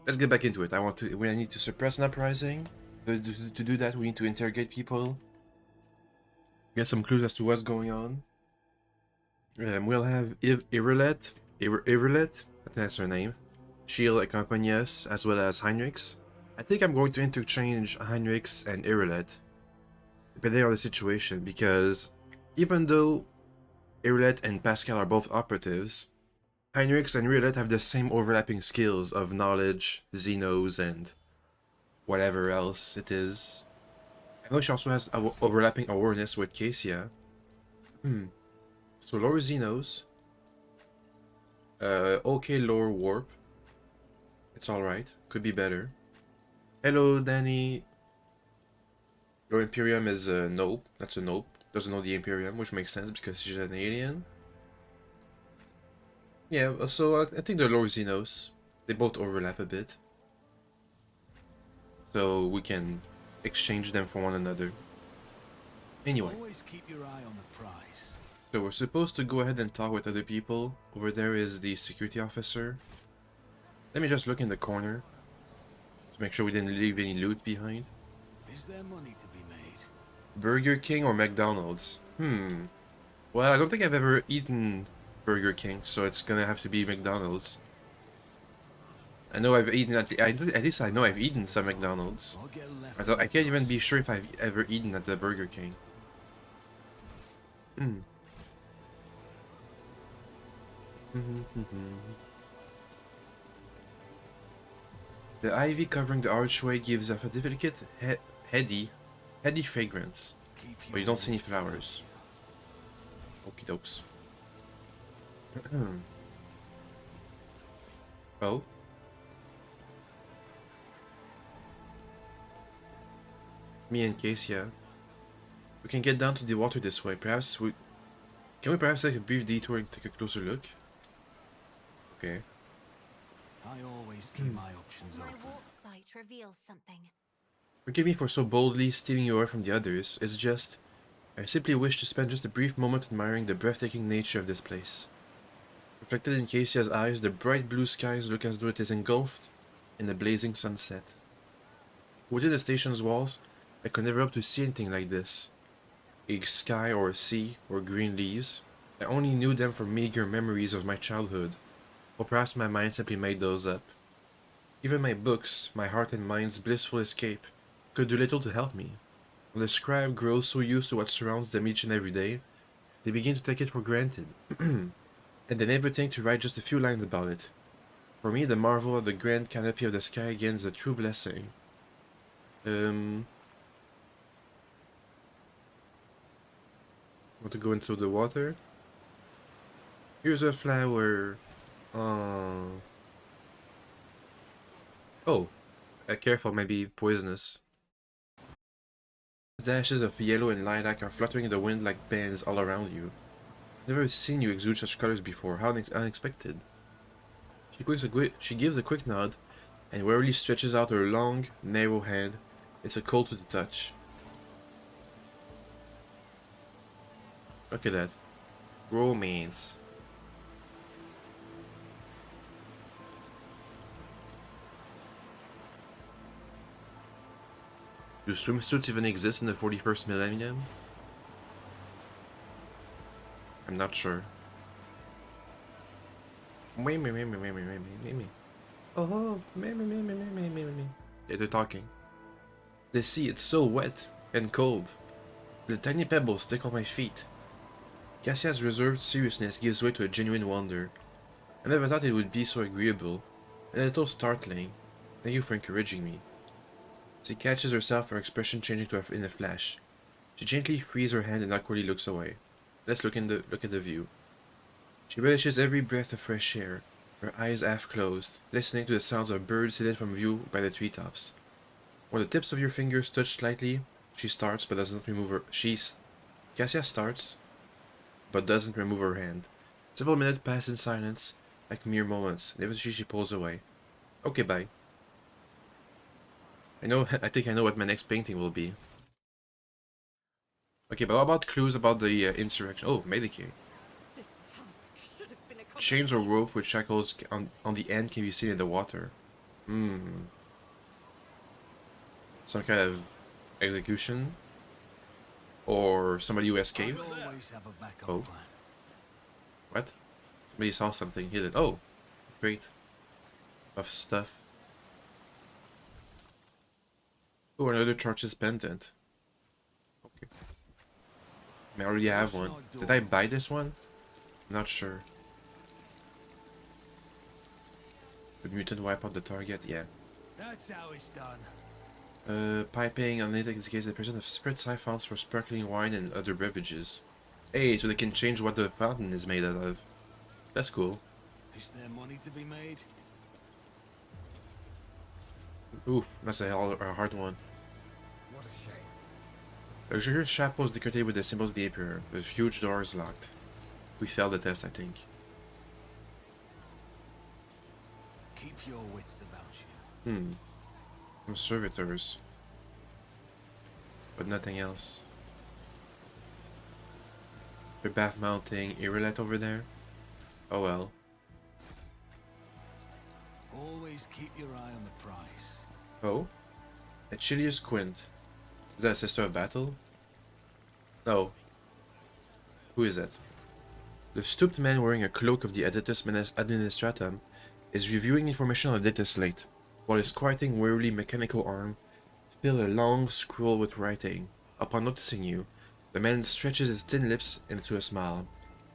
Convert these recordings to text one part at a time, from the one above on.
let's get back into it. I need to suppress an uprising. To do that, we need to interrogate people, get some clues as to what's going on. We'll have Irelet, I think that's her name, Shield accompany us, as well as Heinrichs. I think I'm going to interchange Heinrichs and Irelet, depending on the situation, because even though Irelet and Pascal are both operatives, Heinrichs and Irelet have the same overlapping skills of knowledge, Xenos, and whatever else it is. I know she also has overlapping awareness with Cassia. So lower Xenos. Okay, lower warp. It's alright. Could be better. Hello, Danny. Your Imperium is a nope. That's a nope. Doesn't know the Imperium, which makes sense because she's an alien. Yeah, so I think they're lower Xenos. They both overlap a bit. So we can exchange them for one another. Anyway. Always keep your eye on the prize. So we're supposed to go ahead and talk with other people. Over there is the security officer. Let me just look in the corner to make sure we didn't leave any loot behind. Is there money to be made? Burger King or McDonald's? Well, I don't think I've ever eaten Burger King, so it's gonna have to be McDonald's. I know I've eaten at least I know I've eaten some McDonald's. I can't even be sure if I've ever eaten at the Burger King. The ivy covering the archway gives off a delicate, heady fragrance, but you don't see any flowers. Okie dokes. Oh? Me and Cassia. We can get down to the water this way. Can we perhaps take a brief detour and take a closer look? Okay. I always keep my options open. My warp sight reveals something. Forgive me for so boldly stealing you away from the others. It's just, I simply wish to spend just a brief moment admiring the breathtaking nature of this place. Reflected in Cassia's eyes, the bright blue skies look as though it is engulfed in a blazing sunset. Within the station's walls, I could never hope to see anything like this. A sky or a sea or green leaves. I only knew them from meager memories of my childhood, or perhaps my mind simply made those up. Even my books, my heart and mind's blissful escape, could do little to help me. When the scribe grows so used to what surrounds them each and every day, they begin to take it for granted, and they never think to write just a few lines about it. For me, the marvel of the grand canopy of the sky again is a true blessing. Want to go into the water? Here's a flower. Oh, careful, maybe poisonous. Dashes of yellow and lilac are fluttering in the wind like bands all around you. I've never seen you exude such colors before. How unexpected. She gives a quick nod and warily stretches out her long, narrow hand. It's a cold to the touch. Look at that. Romance. Do swimsuits even exist in the 41st millennium? I'm not sure. Oh, yeah, they're talking. The sea, it's so wet and cold. The tiny pebbles stick on my feet. Cassia's reserved seriousness gives way to a genuine wonder. I never thought it would be so agreeable, and a little startling. Thank you for encouraging me. She catches herself, her expression changing in a flash. She gently frees her hand and awkwardly looks away. Let's look at the view. She relishes every breath of fresh air, her eyes half closed, listening to the sounds of birds hidden from view by the treetops. When the tips of your fingers touch slightly, she starts but doesn't remove her. Cassia starts, but doesn't remove her hand. Several minutes pass in silence, like mere moments, and eventually she pulls away. Okay, bye. I think I know what my next painting will be. Okay, but what about clues about the insurrection? Oh, Medicare. Chains or rope with shackles on the end can be seen in the water. Hmm. Some kind of execution? Or somebody who I escaped? always have a backup Oh, plan. what? Somebody saw something hidden. Oh, great. Of stuff. Oh, another church's pendant. Okay. I already have Push one. your Did I door. buy this one? Not sure. The mutant wipe out the target? Yeah. That's how it's done. Piping on it indicates the presence of separate siphons for sparkling wine and other beverages. Hey, so they can change what the fountain is made out of. That's cool. Is there money to be made? Oof, that's a hard one. What a shame. Luxurious chapel is decorated with the symbols of the Emperor. The huge door is locked. We failed the test, I think. Keep your wits about you. Some servitors. But nothing else. The bath mounting a roulette over there. Oh well. Always keep your eye on the prize. Oh? Achilles Quint. Is that a sister of battle? No. Who is that? The stooped man wearing a cloak of the Editus Administratum is reviewing information on the data slate, while his quieting wearily mechanical arm fill a long scroll with writing. Upon noticing you, the man stretches his thin lips into a smile,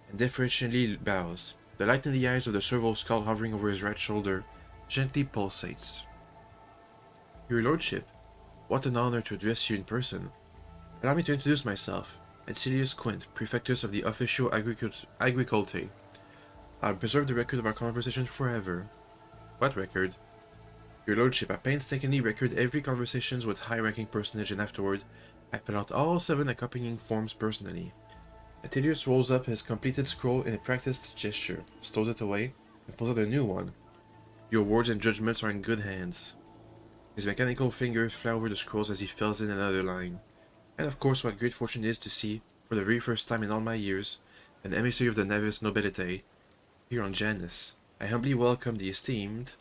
and deferentially bows. The light in the eyes of the serval skull hovering over his right shoulder gently pulsates. Your lordship, what an honor to address you in person. Allow me to introduce myself, Ancilius Quint, Prefectus of the Officio Agricolte. I'll preserve the record of our conversation forever. What record? Your lordship, I painstakingly record every conversations with high-ranking personage, and afterward, I fill out all 7 accompanying forms personally. Atelius rolls up his completed scroll in a practiced gesture, stows it away, and pulls out a new one. Your words and judgments are in good hands. His mechanical fingers fly over the scrolls as he fills in another line. And of course, what great fortune it is to see, for the very first time in all my years, an emissary of the Navis Nobilite here on Janus. I humbly welcome the esteemed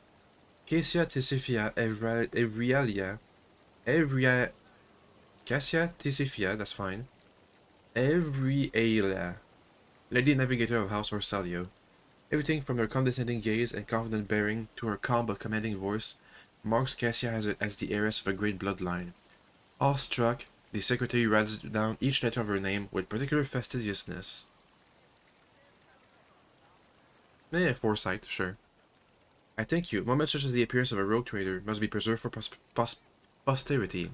Cassia Tisifia Cassia Tisifia, that's fine. Evrialia, Lady Navigator of House Orsalio. Everything from her condescending gaze and confident bearing to her calm but commanding voice marks Cassia as the heiress of a great bloodline. Awestruck, the secretary writes down each letter of her name with particular fastidiousness. Foresight, sure. I thank you. Moments such as the appearance of a rogue trader must be preserved for posterity.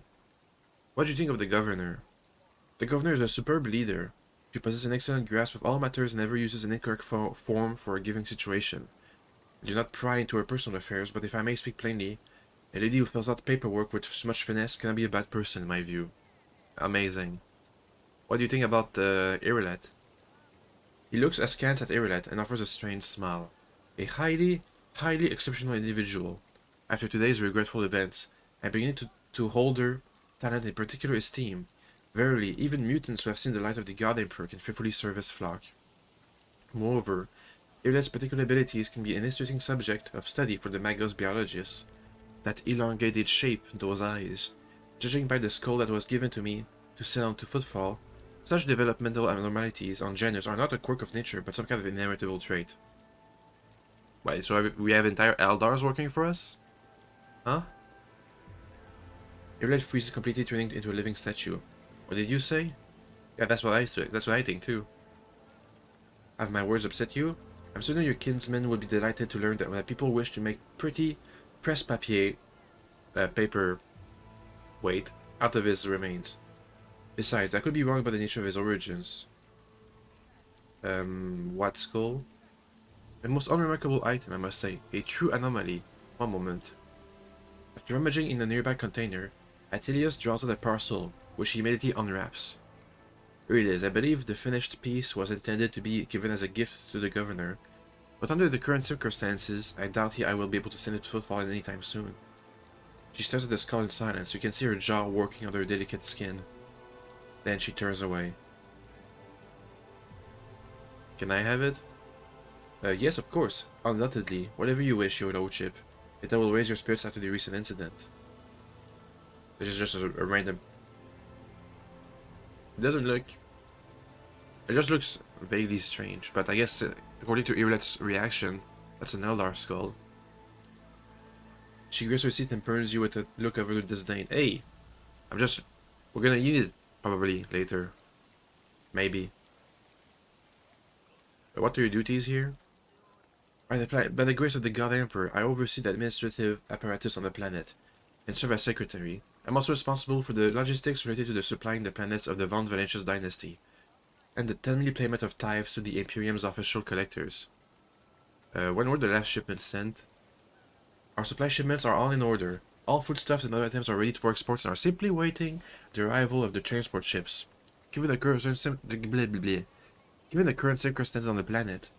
What do you think of the governor? The governor is a superb leader. She possesses an excellent grasp of all matters and never uses an incorrect form for a given situation. I do not pry into her personal affairs, but if I may speak plainly, a lady who fills out paperwork with much finesse cannot be a bad person in my view. Amazing. What do you think about Irilet? He looks askance at Irilet and offers a strange smile. A highly exceptional individual. After today's regretful events, I begin to hold her talent in particular esteem. Verily, even mutants who have seen the light of the God Emperor can faithfully serve his flock. Moreover, Irilet's particular abilities can be an interesting subject of study for the Magos biologists. That elongated shape, those eyes. Judging by the skull that was given to me to send on to footfall, such developmental abnormalities on Janus are not a quirk of nature, but some kind of inheritable trait. Wait, so we have entire Eldars working for us? Huh? Irilet freezes, completely turning into a living statue. What did you say? Yeah, that's what I think too. Have my words upset you? I'm certain your kinsmen would be delighted to learn that when people wish to make pretty presse-papier paper weight out of his remains. Besides, I could be wrong about the nature of his origins. What skull? A most unremarkable item, I must say. A true anomaly. One moment. After rummaging in a nearby container, Atelius draws out a parcel, which he immediately unwraps. Here it is. I believe the finished piece was intended to be given as a gift to the governor, but under the current circumstances, I doubt I will be able to send it to Footfall anytime soon. She stares at the skull in silence. You can see her jaw working under her delicate skin. Then she turns away. Can I have it? Yes, of course. Undoubtedly. Whatever you wish, your lordship. It will raise your spirits after the recent incident. This is just a random. It doesn't look. It just looks vaguely strange, but I guess according to Irlet's reaction, that's an Eldar skull. She grits her teeth and burns you with a look of utter disdain. Hey, we're gonna eat it probably later, maybe. But what are your duties here? By the grace of the God Emperor, I oversee the administrative apparatus on the planet and serve as secretary. I'm also responsible for the logistics related to the supplying the planets of the Von Valentius dynasty, and the timely payment of tithes to the Imperium's official collectors. When were the last shipments sent? Our supply shipments are all in order. All foodstuffs and other items are ready for export and are simply waiting the arrival of the transport ships. Given the current circumstances on the planet,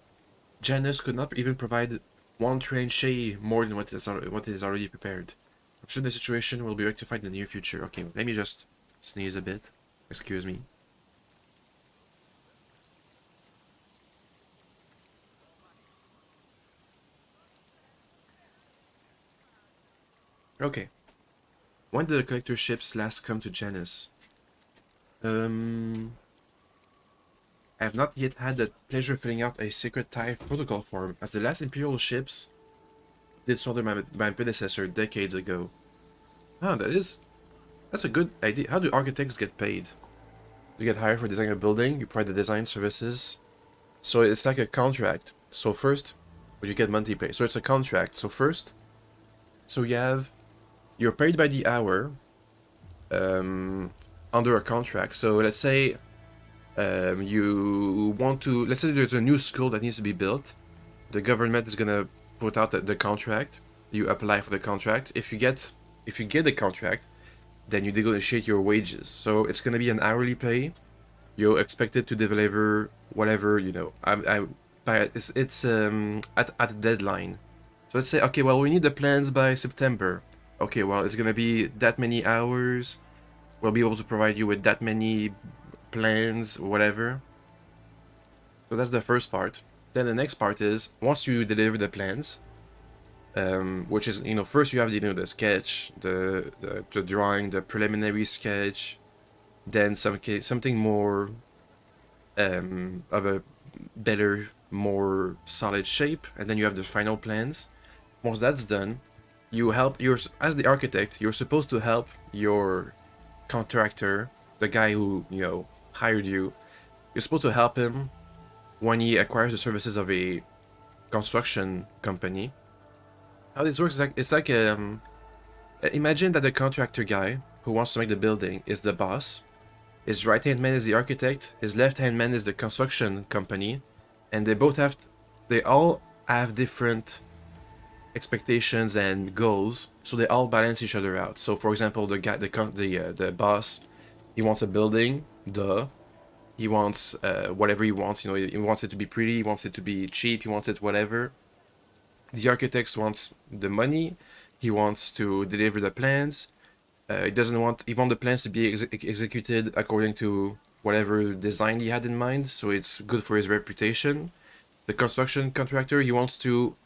Janus could not even provide one train shay more than what is already prepared. I'm sure the situation will be rectified in the near future. Okay, let me just sneeze a bit. Excuse me. Okay. When did the collector ships last come to Janus? I have not yet had the pleasure of filling out a secret tithe protocol form, as the last Imperial ships did so under my predecessor decades ago. Ah, that's a good idea. How do architects get paid? You get hired for designing a building, you provide the design services. So it's like a contract. So first, you get monthly pay. So it's a contract. So first, you're paid by the hour, under a contract. So let's say, let's say there's a new school that needs to be built. The government is gonna put out the contract. You apply for the contract. If you get the contract, then you negotiate your wages. So it's gonna be an hourly pay. You're expected to deliver whatever, you know. It's at a deadline. So let's say, okay, well, we need the plans by September. Okay, well, it's gonna be that many hours. We'll be able to provide you with that many plans, whatever. So that's the first part. Then the next part is, once you deliver the plans, which is, you know, first you have, you know, the sketch, the drawing, the preliminary sketch, then something more of a better, more solid shape, and then you have the final plans. Once that's done, as the architect, you're supposed to help your contractor, the guy who, you know, hired you. You're supposed to help him when he acquires the services of a construction company. How this works is it's like imagine that the contractor guy who wants to make the building is the boss. His right hand man is the architect. His left hand man is the construction company, and they all have different expectations and goals, so they all balance each other out. So for example, the boss, he wants a building, he wants whatever he wants, you know, he wants it to be pretty, he wants it to be cheap, he wants it whatever. The architect wants the money, he wants to deliver the plans, he wants the plans to be executed according to whatever design he had in mind, so it's good for his reputation. The construction contractor, he wants to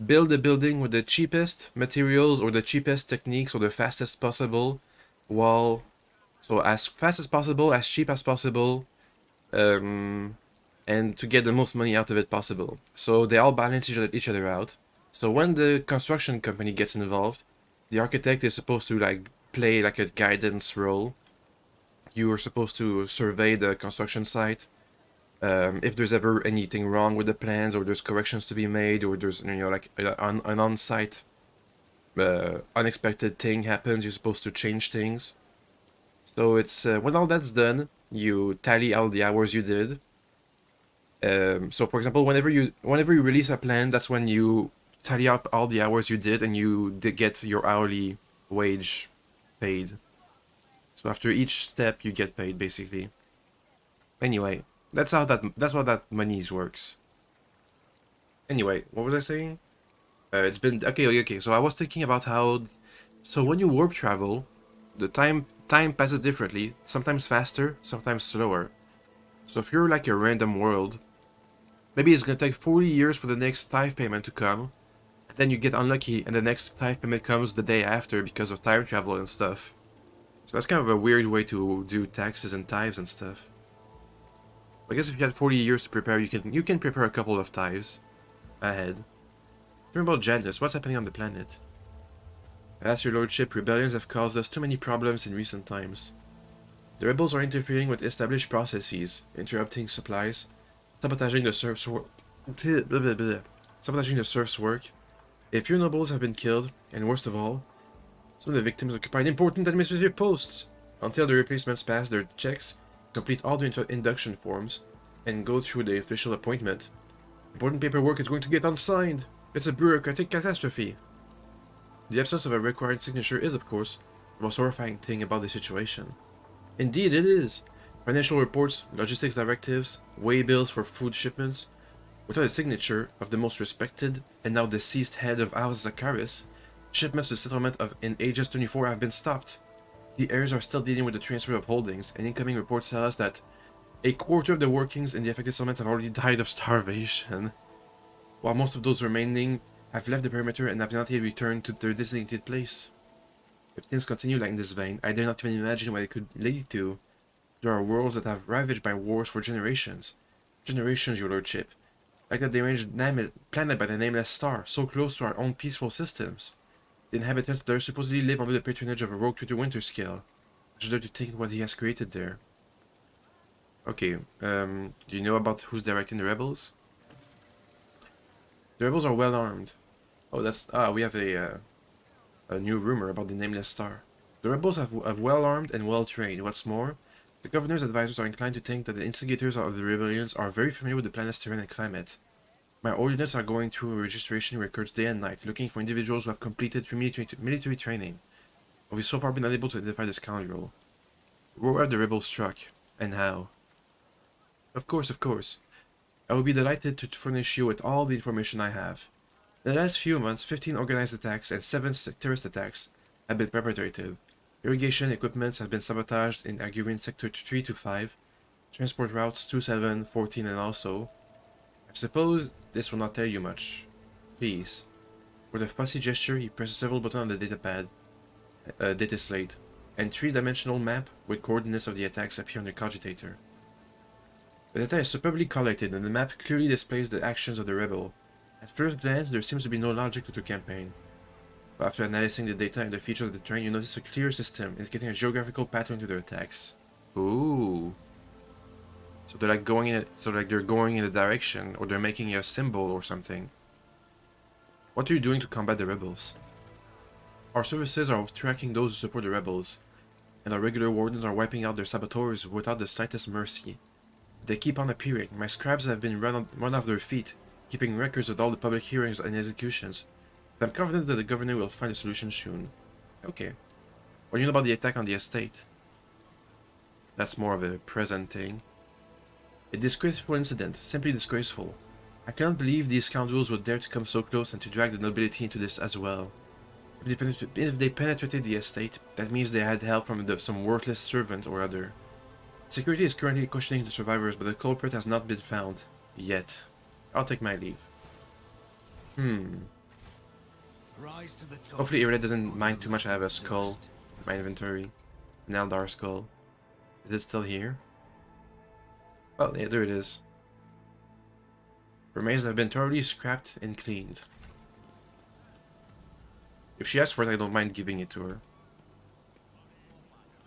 build a building with the cheapest materials or the cheapest techniques or the fastest possible, so as fast as possible, as cheap as possible, and to get the most money out of it possible. So they all balance each other out. So when the construction company gets involved, the architect is supposed to like play like a guidance role. You are supposed to survey the construction site. If there's ever anything wrong with the plans, or there's corrections to be made, or there's, you know, like an on-site unexpected thing happens, you're supposed to change things. So it's when all that's done, you tally all the hours you did. So for example, whenever you release a plan, that's when you tally up all the hours you did, and you get your hourly wage paid. So after each step, you get paid basically. Anyway. That's how that monies works. Anyway, what was I saying? It's been okay. So I was thinking about how, so when you warp travel, the time passes differently. Sometimes faster, sometimes slower. So if you're like a random world, maybe it's gonna take 40 years for the next tithe payment to come, and Then you get unlucky and the next time payment comes the day after because of time travel and stuff. So that's kind of a weird way to do taxes and tithes and stuff. I guess if you had 40 years to prepare, you can prepare a couple of tithes ahead. Turn about Janus, what's happening on the planet? As your lordship, rebellions have caused us too many problems in recent times. The rebels are interfering with established processes, interrupting supplies, sabotaging the serfs' work. Sabotaging the serfs' work. A few nobles have been killed, and worst of all, some of the victims occupied important administrative posts until the replacements pass their checks, complete all the induction forms, and go through the official appointment. Important paperwork is going to get unsigned. It's a bureaucratic catastrophe. The absence of a required signature is, of course, the most horrifying thing about the situation. Indeed, it is. Financial reports, logistics directives, waybills for food shipments. Without a signature of the most respected and now deceased head of House Zacharis, shipments to settlement in Aegis 24 have been stopped. The heirs are still dealing with the transfer of holdings, and incoming reports tell us that a quarter of the workings in the affected settlements have already died of starvation, while most of those remaining have left the perimeter and have not yet returned to their designated place. If things continue like in this vein, I dare not even imagine what it could lead to. There are worlds that have ravaged by wars for generations. Generations, your lordship. Like that deranged planet by the nameless star, so close to our own peaceful systems. The inhabitants there supposedly live under the patronage of a rogue Tutor Winterscale. I shudder to think what he has created there. Okay, do you know about who's directing the rebels? The rebels are well armed. Oh, we have a new rumor about the nameless star. The rebels have well armed and well trained. What's more, the governor's advisors are inclined to think that the instigators of the rebellions are very familiar with the planet's terrain and climate. My ordinance are going through registration records day and night, looking for individuals who have completed military training, but we've so far been unable to identify the scoundrel. Where have the rebels struck, and how? Of course. I will be delighted to furnish you with all the information I have. In the last few months, 15 organized attacks and 7 terrorist attacks have been perpetrated. Irrigation equipments have been sabotaged in Arguin Sector 3 to 5, transport routes 2, 7, 14, and also... I suppose this will not tell you much. Please. With a fussy gesture, he presses several buttons on the data slate, and 3-dimensional map with coordinates of the attacks appear on the cogitator. The data is superbly collected, and the map clearly displays the actions of the rebel. At first glance, there seems to be no logic to the campaign. But after analyzing the data and the features of the terrain, you notice a clear system, indicating a geographical pattern to their attacks. Ooh. So they're like they're going in a direction, or they're making a symbol or something. What are you doing to combat the rebels? Our services are tracking those who support the rebels, and our regular wardens are wiping out their saboteurs without the slightest mercy. They keep on appearing. My scribes have been run off their feet, keeping records of all the public hearings and executions. I'm confident that the governor will find a solution soon. Okay. What do you know about the attack on the estate? That's more of a present thing. A disgraceful incident, simply disgraceful. I cannot believe these scoundrels would dare to come so close and to drag the nobility into this as well. If they penetrated the estate, that means they had help from some worthless servant or other. Security is currently questioning the survivors, but the culprit has not been found. Yet. I'll take my leave. Hopefully Irelia doesn't mind too much I have a skull in my inventory. An Eldar skull. Is it still here? Oh, yeah, there it is. Remains have been thoroughly scrapped and cleaned. If she asks for it, I don't mind giving it to her.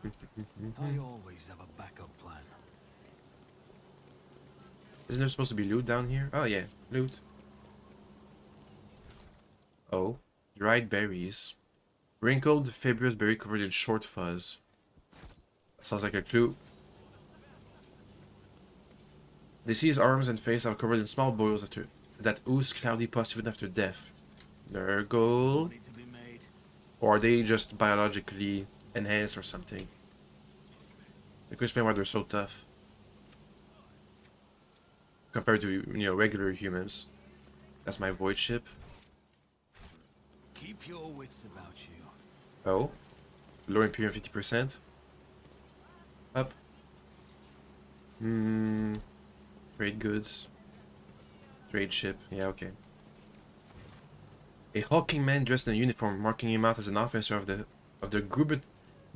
I always have a backup plan. Isn't there supposed to be loot down here? Oh yeah, loot. Oh, dried berries. Wrinkled, fibrous berry covered in short fuzz. That sounds like a clue. Deceased's arms and face are covered in small boils that ooze cloudy pus even after death. Nurgle? Or are they just biologically enhanced or something? They could explain why they're so tough. Compared to, you know, regular humans. That's my void ship. Keep your wits about you. Oh. Lower Imperium 50%. Up. Trade goods. Trade ship. Yeah, okay. A hulking man dressed in a uniform, marking him out as an officer of the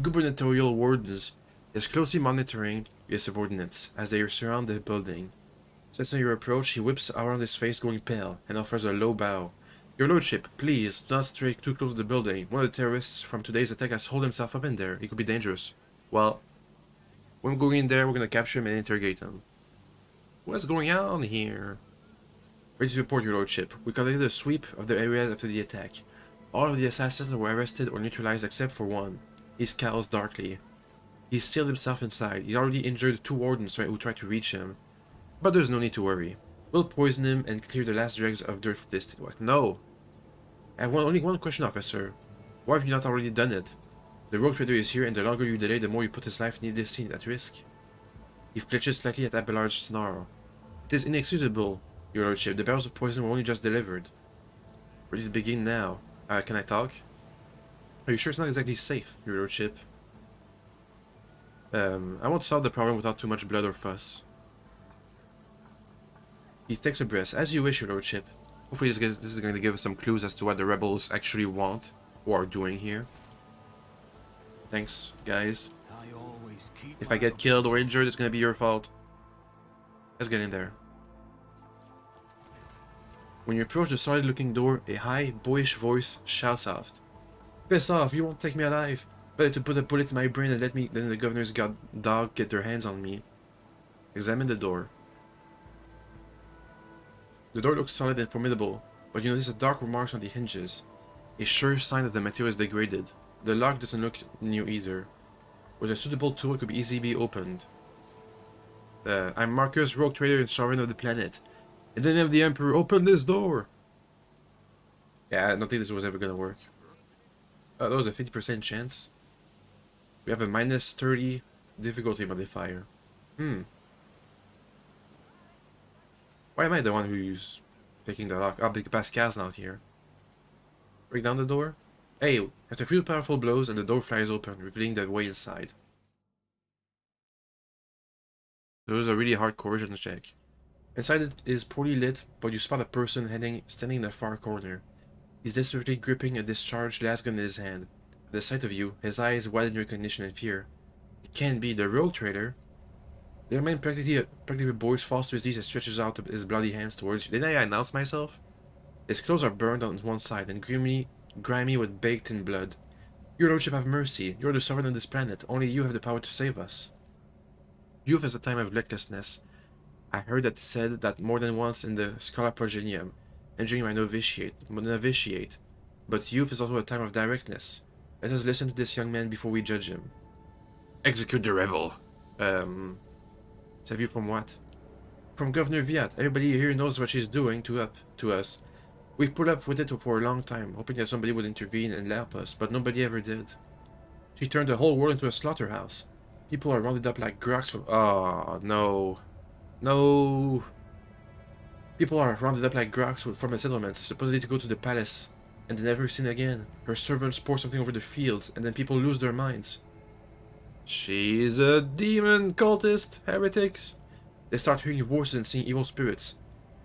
gubernatorial wardens, is closely monitoring his subordinates as they surround the building. Sensing your approach, he whips around his face, going pale, and offers a low bow. Your lordship, please, do not stray too close to the building. One of the terrorists from today's attack has holed himself up in there. He could be dangerous. Well, when we're going in there, we're gonna capture him and interrogate him. What's going on here? Ready to report, your lordship. We conducted a sweep of the area after the attack. All of the assassins were arrested or neutralized except for one. He scowls darkly. He sealed himself inside. He already injured 2 wardens who tried to reach him. But there's no need to worry. We'll poison him and clear the last dregs of dirt from this. What? No! I have only one question, officer. Why have you not already done it? The rogue trader is here, and the longer you delay, the more you put his life needlessly at risk. He flinches slightly at Abelard's snarl. It is inexcusable, your lordship. The barrels of poison were only just delivered. Ready to begin now. Can I talk? Are you sure it's not exactly safe, your lordship? I won't solve the problem without too much blood or fuss. He takes a breath. As you wish, your lordship. Hopefully this is going to give us some clues as to what the rebels actually want or are doing here. Thanks, guys. If I get killed or injured, it's going to be your fault. Let's get in there. When you approach the solid-looking door, a high, boyish voice shouts out. Piss off, you won't take me alive. Better to put a bullet in my brain and let the governor's dog get their hands on me. Examine the door. The door looks solid and formidable, but you notice dark marks on the hinges. A sure sign that the material is degraded. The lock doesn't look new either. With a suitable tool, it could easily be opened. I'm Marcus, rogue trader and sovereign of the planet. In the name of the Emperor, open this door! Yeah, I don't think this was ever gonna work. That was a 50% chance. We have a minus 30 difficulty modifier. Why am I the one who's picking the lock? Oh, because Pascal's not here. Break down the door. Hey, after a few powerful blows and the door flies open, revealing the way inside. There was a really hard coercion check. Inside it is poorly lit, but you spot a person standing in the far corner. He's desperately gripping a discharged lasgun in his hand. At the sight of you, his eyes widen in recognition and fear. It can't be the rogue trader. The young man practically boys falls to his knees and stretches out his bloody hands towards you. Didn't I announce myself? His clothes are burned on one side and grimy with baked in blood. Your lordship, have mercy. You're the sovereign of this planet. Only you have the power to save us. Youth is a time of recklessness. I heard that said that more than once in the Scholar Progenium, injuring my novitiate. But youth is also a time of directness. Let us listen to this young man before we judge him. Execute the rebel. Save you from what? From Governor Viat. Everybody here knows what she's doing to us. We've put up with it for a long time, hoping that somebody would intervene and help us, but nobody ever did. She turned the whole world into a slaughterhouse. People are rounded up like groks from— oh, no. No. People are rounded up like groks from the settlements, supposedly to go to the palace, and then never seen again. Her servants pour something over the fields, and then people lose their minds. She's a demon cultist, heretics. They start hearing voices and seeing evil spirits.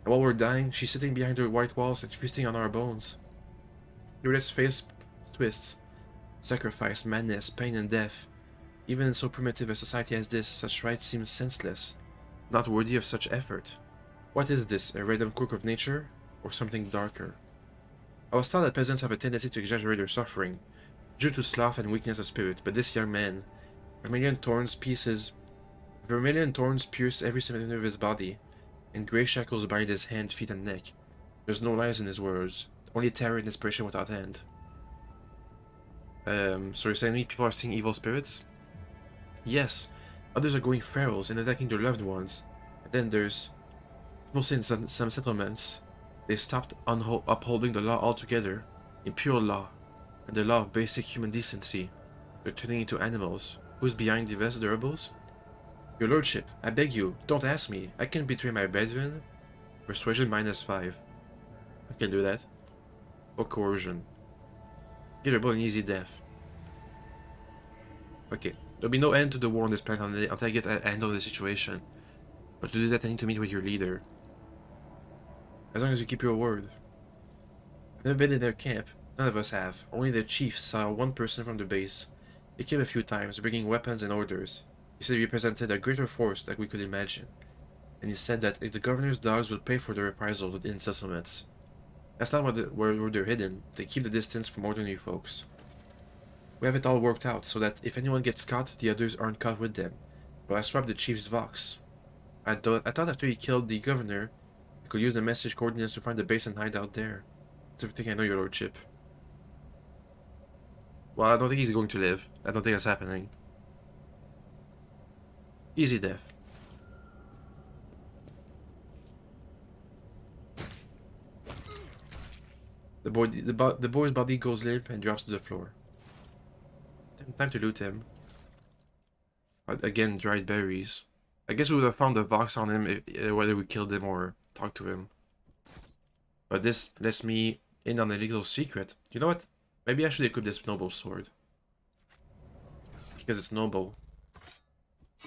And while we're dying, she's sitting behind her white walls and feasting on our bones. Your face twists. Sacrifice, madness, pain, and death. Even in so primitive a society as this, such rites seem senseless, not worthy of such effort. What is this, a random quirk of nature, or something darker? I was taught that peasants have a tendency to exaggerate their suffering, due to sloth and weakness of spirit, but this young man— vermilion thorns pierce every centimeter of his body, and grey shackles bind his hand, feet, and neck. There's no lies in his words, only terror and desperation without end. So you're saying people are seeing evil spirits? Yes, others are going ferals and attacking their loved ones. And then there's people say in some settlements they stopped upholding the law altogether, impure law, and the law of basic human decency. They're turning into animals. Who's behind the rebels? Your lordship, I beg you, don't ask me. I can't betray my brethren. Persuasion -5. I can do that. Or coercion. Give rebel an easy death. Okay, there'll be no end to the war on this planet until I get a handle of the situation. But to do that, I need to meet with your leader. As long as you keep your word. Never been in their camp. None of us have. Only the chief saw one person from the base. He came a few times, bringing weapons and orders. He said he represented a greater force than we could imagine. And he said that if the governor's dogs would pay for the reprisal within settlements. That's not where they're hidden. They keep the distance from ordinary folks. We have it all worked out so that if anyone gets caught, the others aren't caught with them. But I swapped the chief's vox. I thought after he killed the governor, I could use the message coordinates to find the base and hide out there. That's everything I know, your lordship. Well, I don't think he's going to live. I don't think that's happening. Easy death. The boy's body goes limp and drops to the floor. Time to loot him. Again, dried berries. I guess we would have found the vox on him whether we killed him or talked to him. But this lets me in on a little secret. You know what? Maybe I should equip this noble sword. Because it's noble.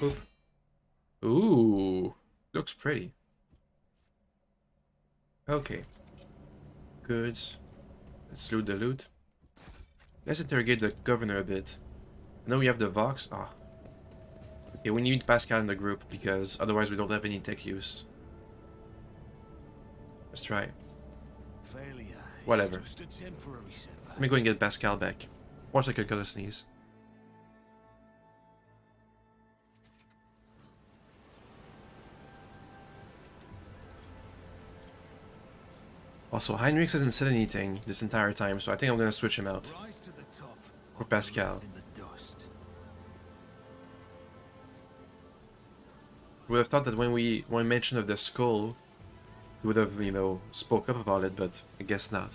Oop. Ooh. Looks pretty. Okay. Goods. Let's loot the loot. Let's interrogate the governor a bit. I know we have the vox. Ah. Okay, we need Pascal in the group because otherwise we don't have any tech use. Let's try. Failure. Whatever. Just a temporary setback. Let me go and get Pascal back. Once I could cut a sneeze. Also, Heinrich hasn't said anything this entire time, so I think I'm gonna switch him out. Rise to the top. For Pascal. Left in the dust. We would have thought that when we mentioned of the skull, he would have, you know, spoke up about it, but I guess not.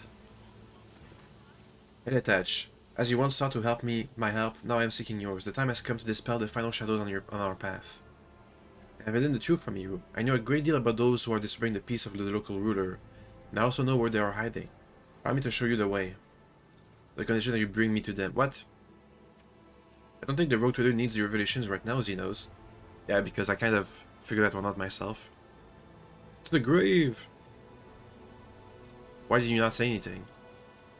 Eletach, as you once sought to help me, my help, now I am seeking yours. The time has come to dispel the final shadows on our path. I have hidden the truth from you. I know a great deal about those who are disturbing the peace of the local ruler, and I also know where they are hiding. Allow me to show you the way. The condition that you bring me to them. What? I don't think the road trader needs the revelations right now, Xenos. Yeah, because I kind of figured that one out myself. To the grave! Why did you not say anything?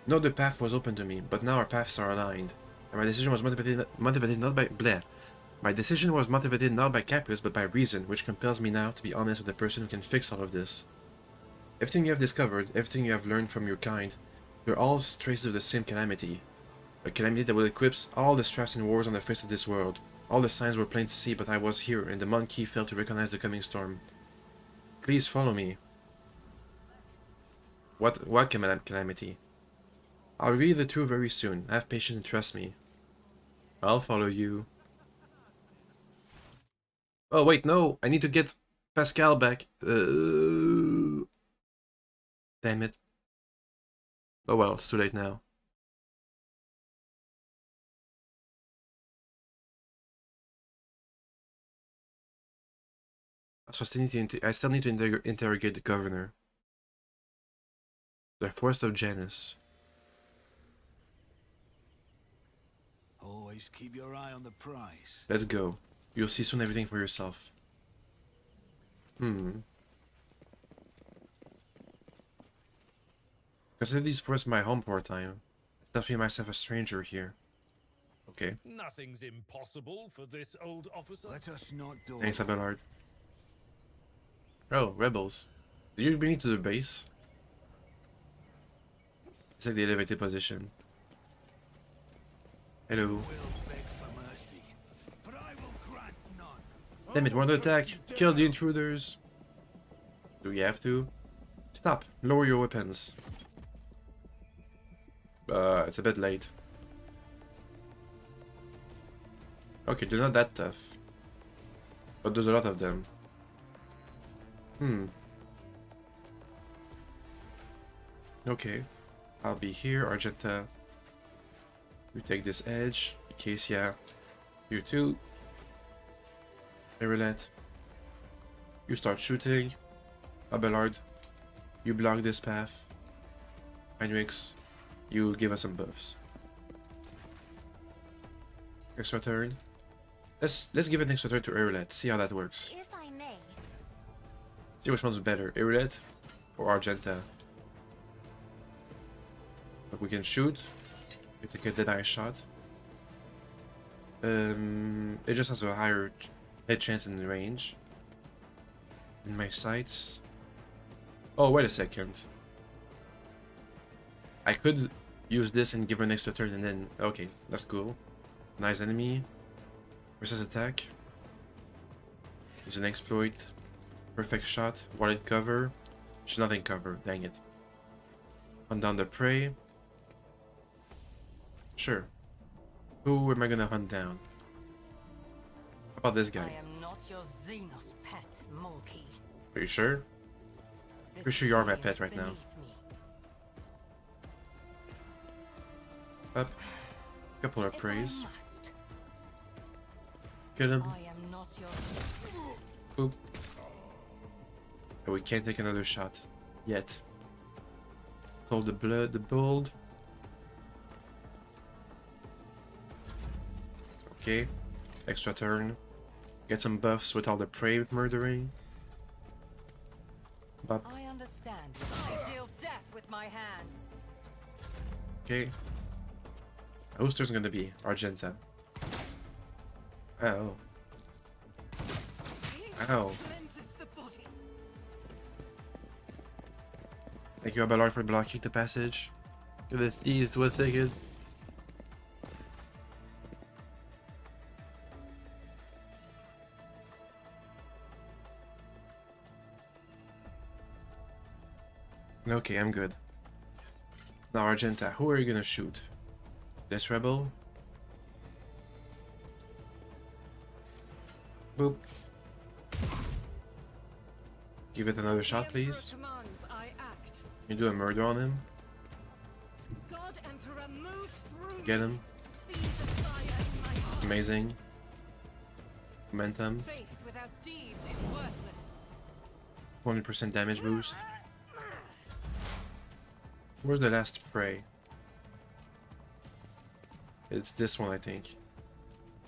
No, the path was open to me, but now our paths are aligned. And my decision was motivated not by bleh. My decision was motivated not by caprice, but by reason, which compels me now to be honest with the person who can fix all of this. Everything you have discovered, everything you have learned from your kind, they're all traces of the same calamity. A calamity that will eclipse all the strife and wars on the face of this world. All the signs were plain to see, but I was here, and the monkey failed to recognize the coming storm. Please follow me. What calamity? I'll reveal the truth very soon. Have patience and trust me. I'll follow you. Oh wait, no! I need to get Pascal back. Damn it. Oh well, it's too late now. So I still need to interrogate the governor. The Forest of Janus. Always keep your eye on the prize. Let's go. You'll see soon everything for yourself. Consider these forests my home for a time. It's definitely myself a stranger here. Okay. Nothing's impossible for this old officer. Let us not do Thanks, Abelard. Oh, rebels. Did you bring me to the base? It's like the elevated position. Hello. will beg for mercy, but I will grant none. Damn it, we're under attack! Kill the intruders! Do we have to? Stop! Lower your weapons. It's a bit late. Okay, they're not that tough. But there's a lot of them. Okay. I'll be here, Argenta. You take this edge. Acacia. You too. Irelet. You start shooting. Abelard. You block this path. Heinrichs. You give us some buffs. Extra turn. Let's give an extra turn to Irelet. See how that works. If I may. See which one's better, Irelet or Argenta. we can shoot. We take a dead-eye shot. It just has a higher hit chance in the range. In my sights. Oh, wait a second. I could use this and give her an extra turn and then... Okay, that's cool. Nice enemy. Versus attack. Use an exploit. Perfect shot. Wanted cover. She's not in cover. Dang it. Hunt down the prey. Sure. Who am I gonna hunt down? How about this I guy? am not your Xenos pet, monkey. Are you sure? This Pretty sure you are my flame pet is right now. beneath me. Up. Couple of If I praise. must, Kill him. I am not your... Boop. And we can't take another shot. Yet. Call the blood, the bold. Okay. Extra turn. Get some buffs with all the prey murdering. Bop. I understand. I deal death with my hands. Okay. Whose turn's gonna be? Argenta. Ow. Ow. Cleanses the body. Thank you, Abelard, for blocking the passage. This eased 1 second. Okay, I'm good. Now, Argenta, who are you gonna shoot? This rebel? Boop. Give it another shot, please. Commands, I act. Can you do a murder on him? God Emperor, move through Get him. Be the fire in my heart. Amazing. Momentum. Faith without deeds is worthless. 100% damage boost. Where's the last prey? It's this one, I think.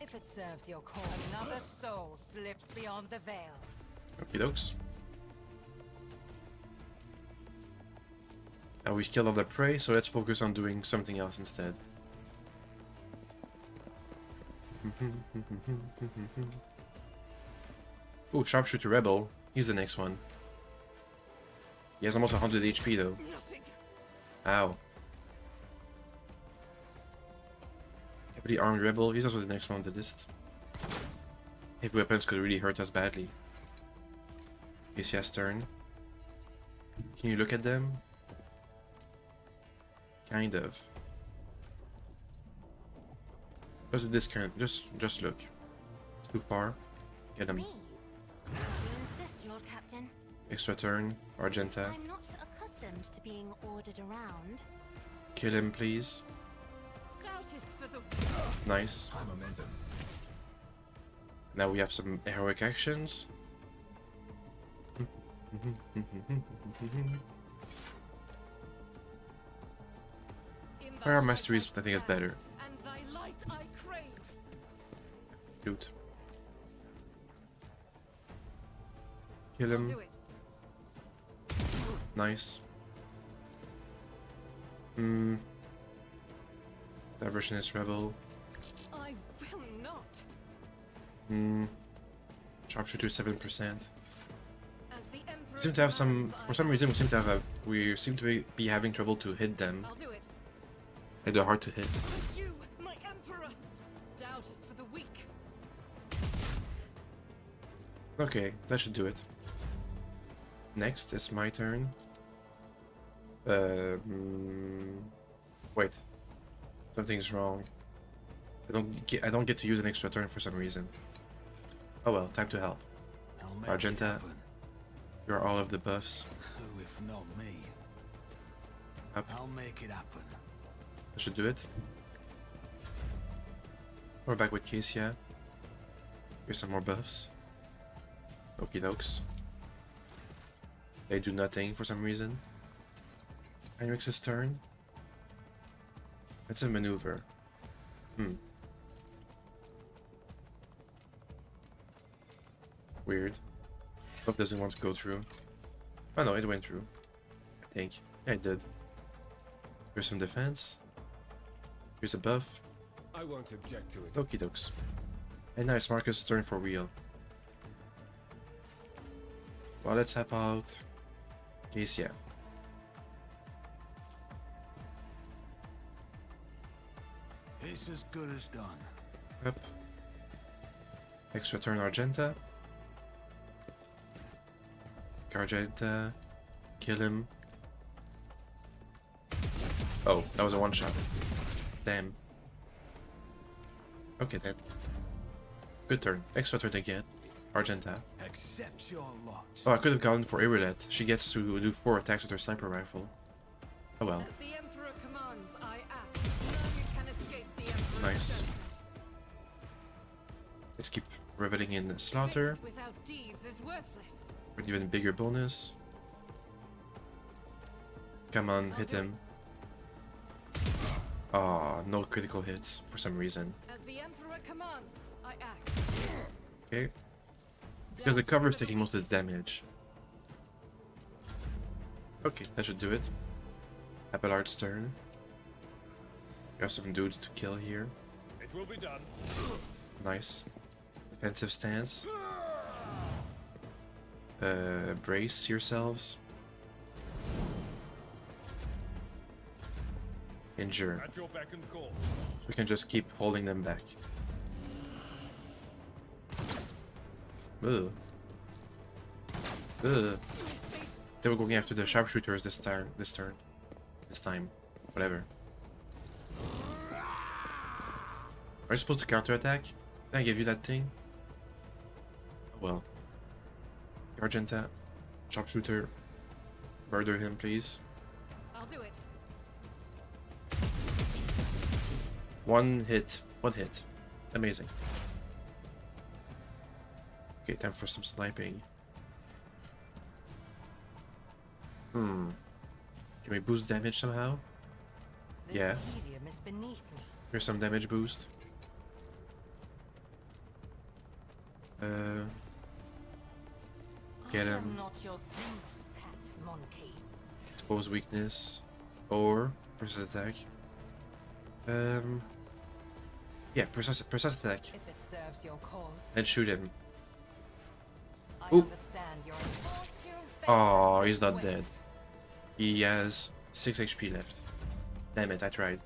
If it serves your cause, another soul slips beyond the veil. Okie dokes. Now we've killed all the prey, so let's focus on doing something else instead. Ooh, Sharpshooter Rebel. He's the next one. He has almost 100 HP though. Nothing. Ow. Heavily Armed Rebel. He's also the next one on the list. Heavy weapons could really hurt us badly. ACS turn. Can you look at them? Kind of. Let's do this current. Just look. It's too far. Get him. Me? You insist, Lord Captain. Extra turn. Argenta. I'm not accustomed to being ordered around. Kill him, please. Doubt is for the Nice. Now we have some heroic actions. in thy Fire light Masteries, I think is stand, better. And thy light I crave. Shoot. Kill I'll him. do it. Nice. Hmm. Diversionist Rebel. I will not. Hmm. Sharpshooter 7%. As the Emperor We seem to have some. commands, For some reason, we seem to be having trouble to hit them. I'll do it. Like they're hard to hit. With you, my Emperor. Doubt is for the weak. Okay, that should do it. Next, it's my turn. Wait. Something's wrong. I don't get to use an extra turn for some reason. Oh well, time to help. I'll make Argenta. it happen. You're all of the buffs. Who if not me? Up. I'll make it happen. That should do it. We're back with Cassia. Here's some more buffs. Okie dokes. They do nothing for some reason. Heinrich's turn. It's a maneuver. Weird. Buff doesn't want to go through. Oh no, it went through. I think. Yeah, it did. Here's some defense. Here's a buff. I won't object to it. Okie dokes. And now it's Marcus' turn for wheel. Well, let's help out. Case, yeah. It's as good as done. Yep. Extra turn Argenta. Argenta. Kill him. Oh, that was a one shot. Damn. Okay then. Good turn. Extra turn again. Argenta. Accept your lot. Oh, I could have gone for Irilette. She gets to do 4 attacks with her sniper rifle. Oh well. As the Emperor commands, I act. None can escape the Emperor's Nice. judgment. Let's keep reveling in Slaughter. Faith without deeds is worthless. With even bigger bonus. Come on, hit him. Ah, no critical hits for some reason. As the Emperor commands, I act. Okay. Because the cover is taking most of the damage. Okay, that should do it. Abelard's turn. We have some dudes to kill here. It will be done. Nice. Defensive stance. Brace yourselves. Injure. At your beck and call. We can just keep holding them back. Ugh. Ugh. They were going after the sharpshooters this turn. This time. Whatever. Are you supposed to counterattack? Can I give you that thing? Well. Argenta. Sharpshooter. Murder him, please. I'll do it. One hit. One hit. Amazing. Okay, time for some sniping. Can we boost damage somehow? This Yeah. helium is beneath me. Here's some damage boost. Get I him. am not your simple pet monkey. Expose weakness. Or precise attack. Yeah, precise attack. If it serves your cause. And shoot him. I Ooh. understand your fortune Oh, favors he's the not swift. dead. He has 6 HP left. Damn it, I tried.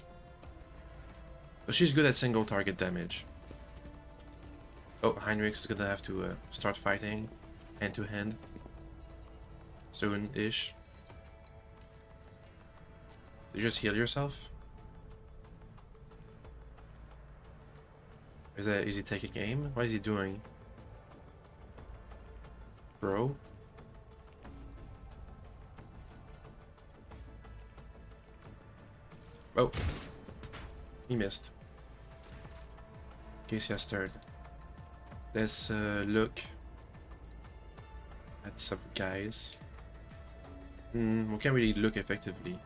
But she's good at single target damage. Oh, Heinrich's gonna have to start fighting hand to hand. Soon-ish. Did you just heal yourself? Is he taking aim? What is he doing? Bro? Oh. He missed. Casey has third. Let's look at some guys. We can't really look effectively.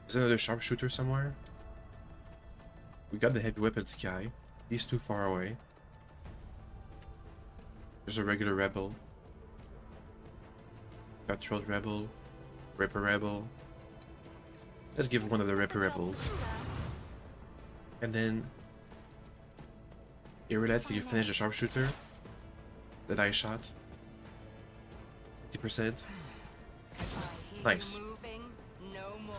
Is there another sharpshooter somewhere? We got the heavy weapons guy. He's too far away. There's a regular rebel. Cutthroat rebel. Ripper rebel. Let's give one of the Ripper rebels. And then... Irilette, can you finish the sharpshooter that I shot? 50%. I hear Nice. you moving, no more.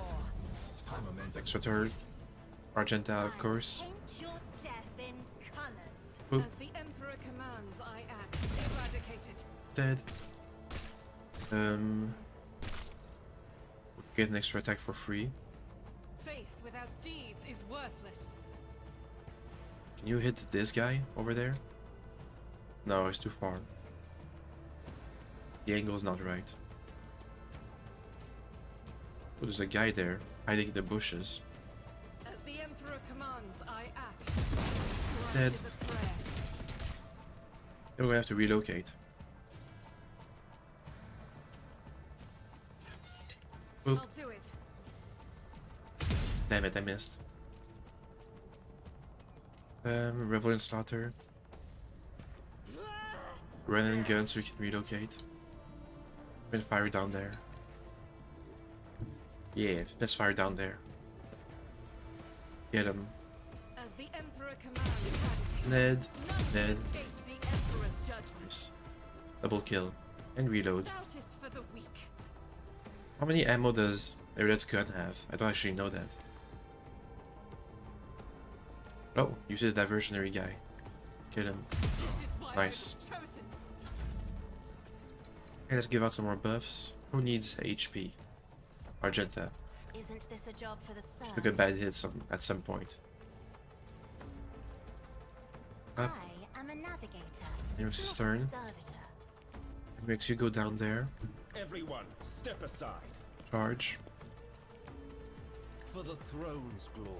Extra turn. Argenta, of course. Paint your death in colors. Oop. As the Emperor commands, I act. Eradicated. Dead. Get an extra attack for free. Faith without deeds is worthless. Can you hit this guy over there? No, it's too far. The angle's not right. Oh, there's a guy there, hiding in the bushes. As the Emperor commands, I act. Dead. Is a prayer. Then we're gonna have to relocate. Oop. I'll do it. Damn it, I missed. Revel and Slaughter. Run and gun so we can relocate. And fire down there. Yeah, let's fire down there. Get him. As the Emperor commands, Ned. none Ned. escape the Emperor's judgment. Nice. Double kill. And reload. Doubt is for the weak. How many ammo does a red gun have? I don't actually know that. Oh, you see the diversionary guy. Kill him. This is why Nice. I was chosen. Okay, let's give out some more buffs. Who needs HP? Argenta. Isn't this a job for the serfs? Took a bad hit at some point. Up. I am a navigator. Here's his not a turn. servitor. It makes you go down there. Everyone, step aside. Charge. For the throne's glory.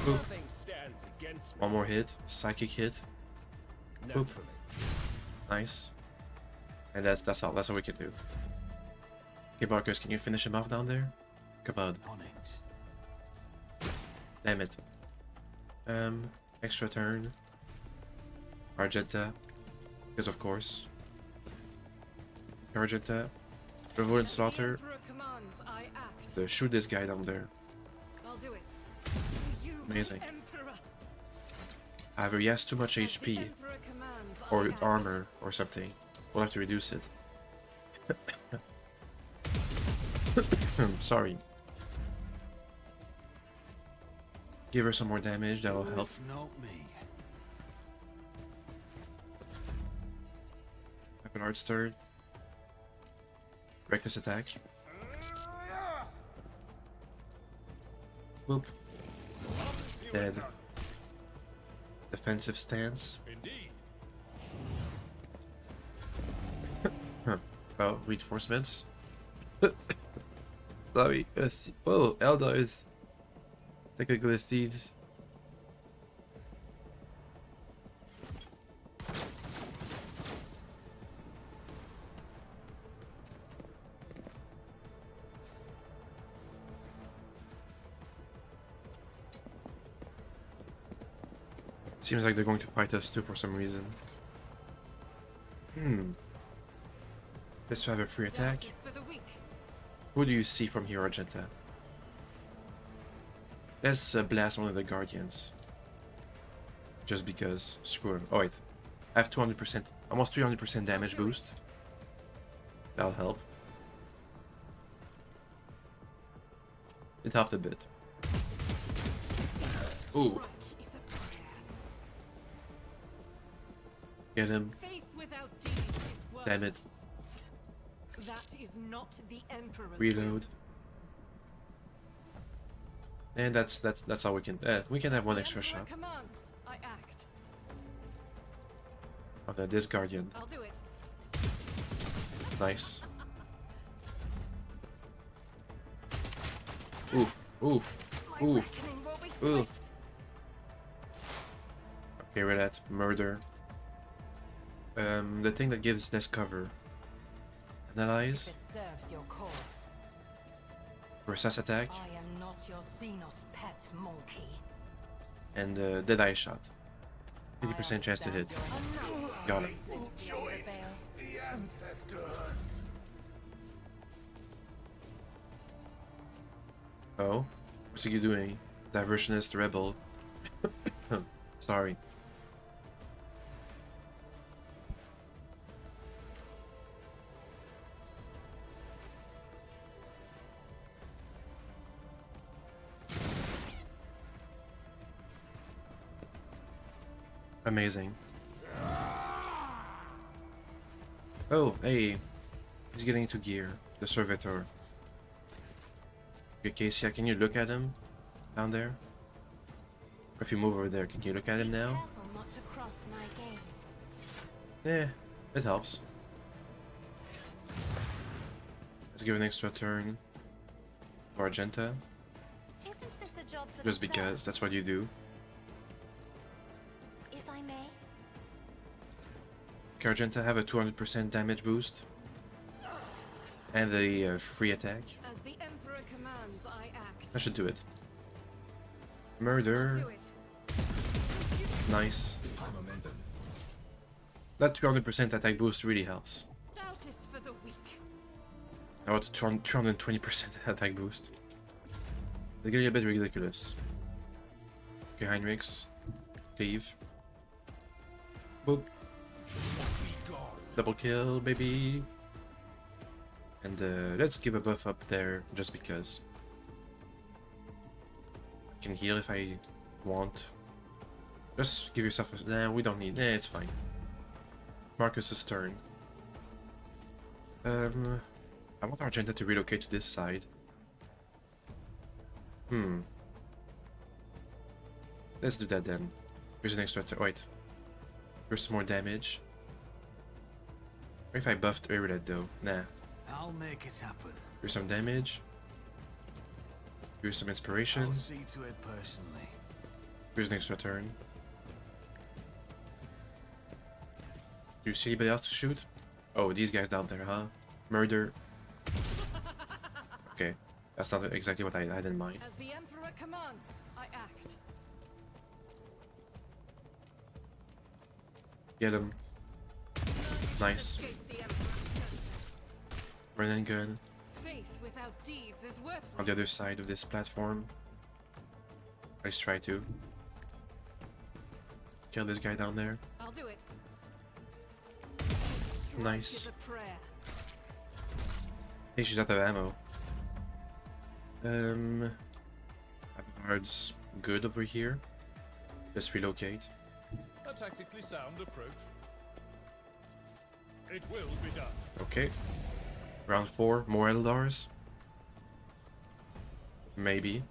Oop. Nothing stands against me. One more hit. Psychic hit. Naturally. Nice. And that's all. That's all we can do. Okay, Barkers, can you finish him off down there? Come on. On it. Damn it. Extra turn. Argenta. Because of course. Argenta. Revolt and As the Slaughter. Emperor commands, I act. Shoot this guy down there. I'll do it. You, Amazing. Emperor. However, he has too much As the HP. Emperor commands, I Or act. armor or something. We'll have to reduce it. Sorry. Give her some more damage, that'll help. If not me. Weapon art stirred. Reckless attack. Whoop. Dead. Defensive stance. Indeed. Oh, reinforcements. Sorry. Oh, Eldars. Technical thieves. Seems like they're going to fight us too for some reason. Let's have a free attack. Doubt is for the weak. Who do you see from here, Argenta? Let's blast one of the Guardians. Just because. Screw him. Oh wait. I have 200%, almost 300% damage boost. That'll help. It helped a bit. Ooh. Is a prayer. Get him. Faith without deeds is worthless. Damn it. That is not the Emperor's Reload. And that's all we can. We can have one extra shot. Commands, I act. of this Guardian. I'll do it. Nice. Oof, oof, My oof. reckoning will be Ooh. swift. Okay, we're at murder. The thing that gives less cover. Analyze. It serves your cause. Versus attack. I am not your Xenos pet monkey. And Deadeye shot. 50% chance to hit. Got it. The ancestors. Oh? What's he doing? Diversionist rebel. Sorry. Amazing. Oh, hey. He's getting into gear. The servitor. Okay, Casey, can you look at him? Down there? Or if you move over there, can you look at him now? Careful not to cross my gaze. Yeah, it helps. Let's give an extra turn to Argenta. Isn't this a job for Just the because, serfs? that's what you do. If I may. Okay, Argenta have a 200% damage boost. And a free attack. As the Emperor commands, I act. That should do it. Do Murder. it. Nice. That 200% attack boost really helps. Doubt is for the weak. About 220% attack boost. It's getting a bit ridiculous. Okay, Heinrichs. Cleave. Boop. Double kill, baby. And let's give a buff up there, just because. I can heal if I want. Just give yourself a... Nah, we don't need... Nah, it's fine. Marcus's turn. I want Argenta to relocate to this side. Let's do that then. Here's an extra... Wait. Here's some more damage. What if I buffed Irided though? Nah. I'll make it happen. Here's some damage. Here's some inspiration. I'll see to it personally. Here's an extra turn. Do you see anybody else to shoot? Oh, these guys down there, huh? Murder. Okay, that's not exactly what I had in mind. As the Emperor commands, I act. Get him. Nice. Escape the Emperor's justice. Run and gun Faith without deeds is worthless. on the other side of this platform. Let's try to kill this guy down there. I'll do it. Nice. Strike is a prayer. Hey, she's out of ammo. Guard's good over here. Let's relocate. A tactically sound approach. It will be done. Okay. Round 4, more Eldars. Maybe.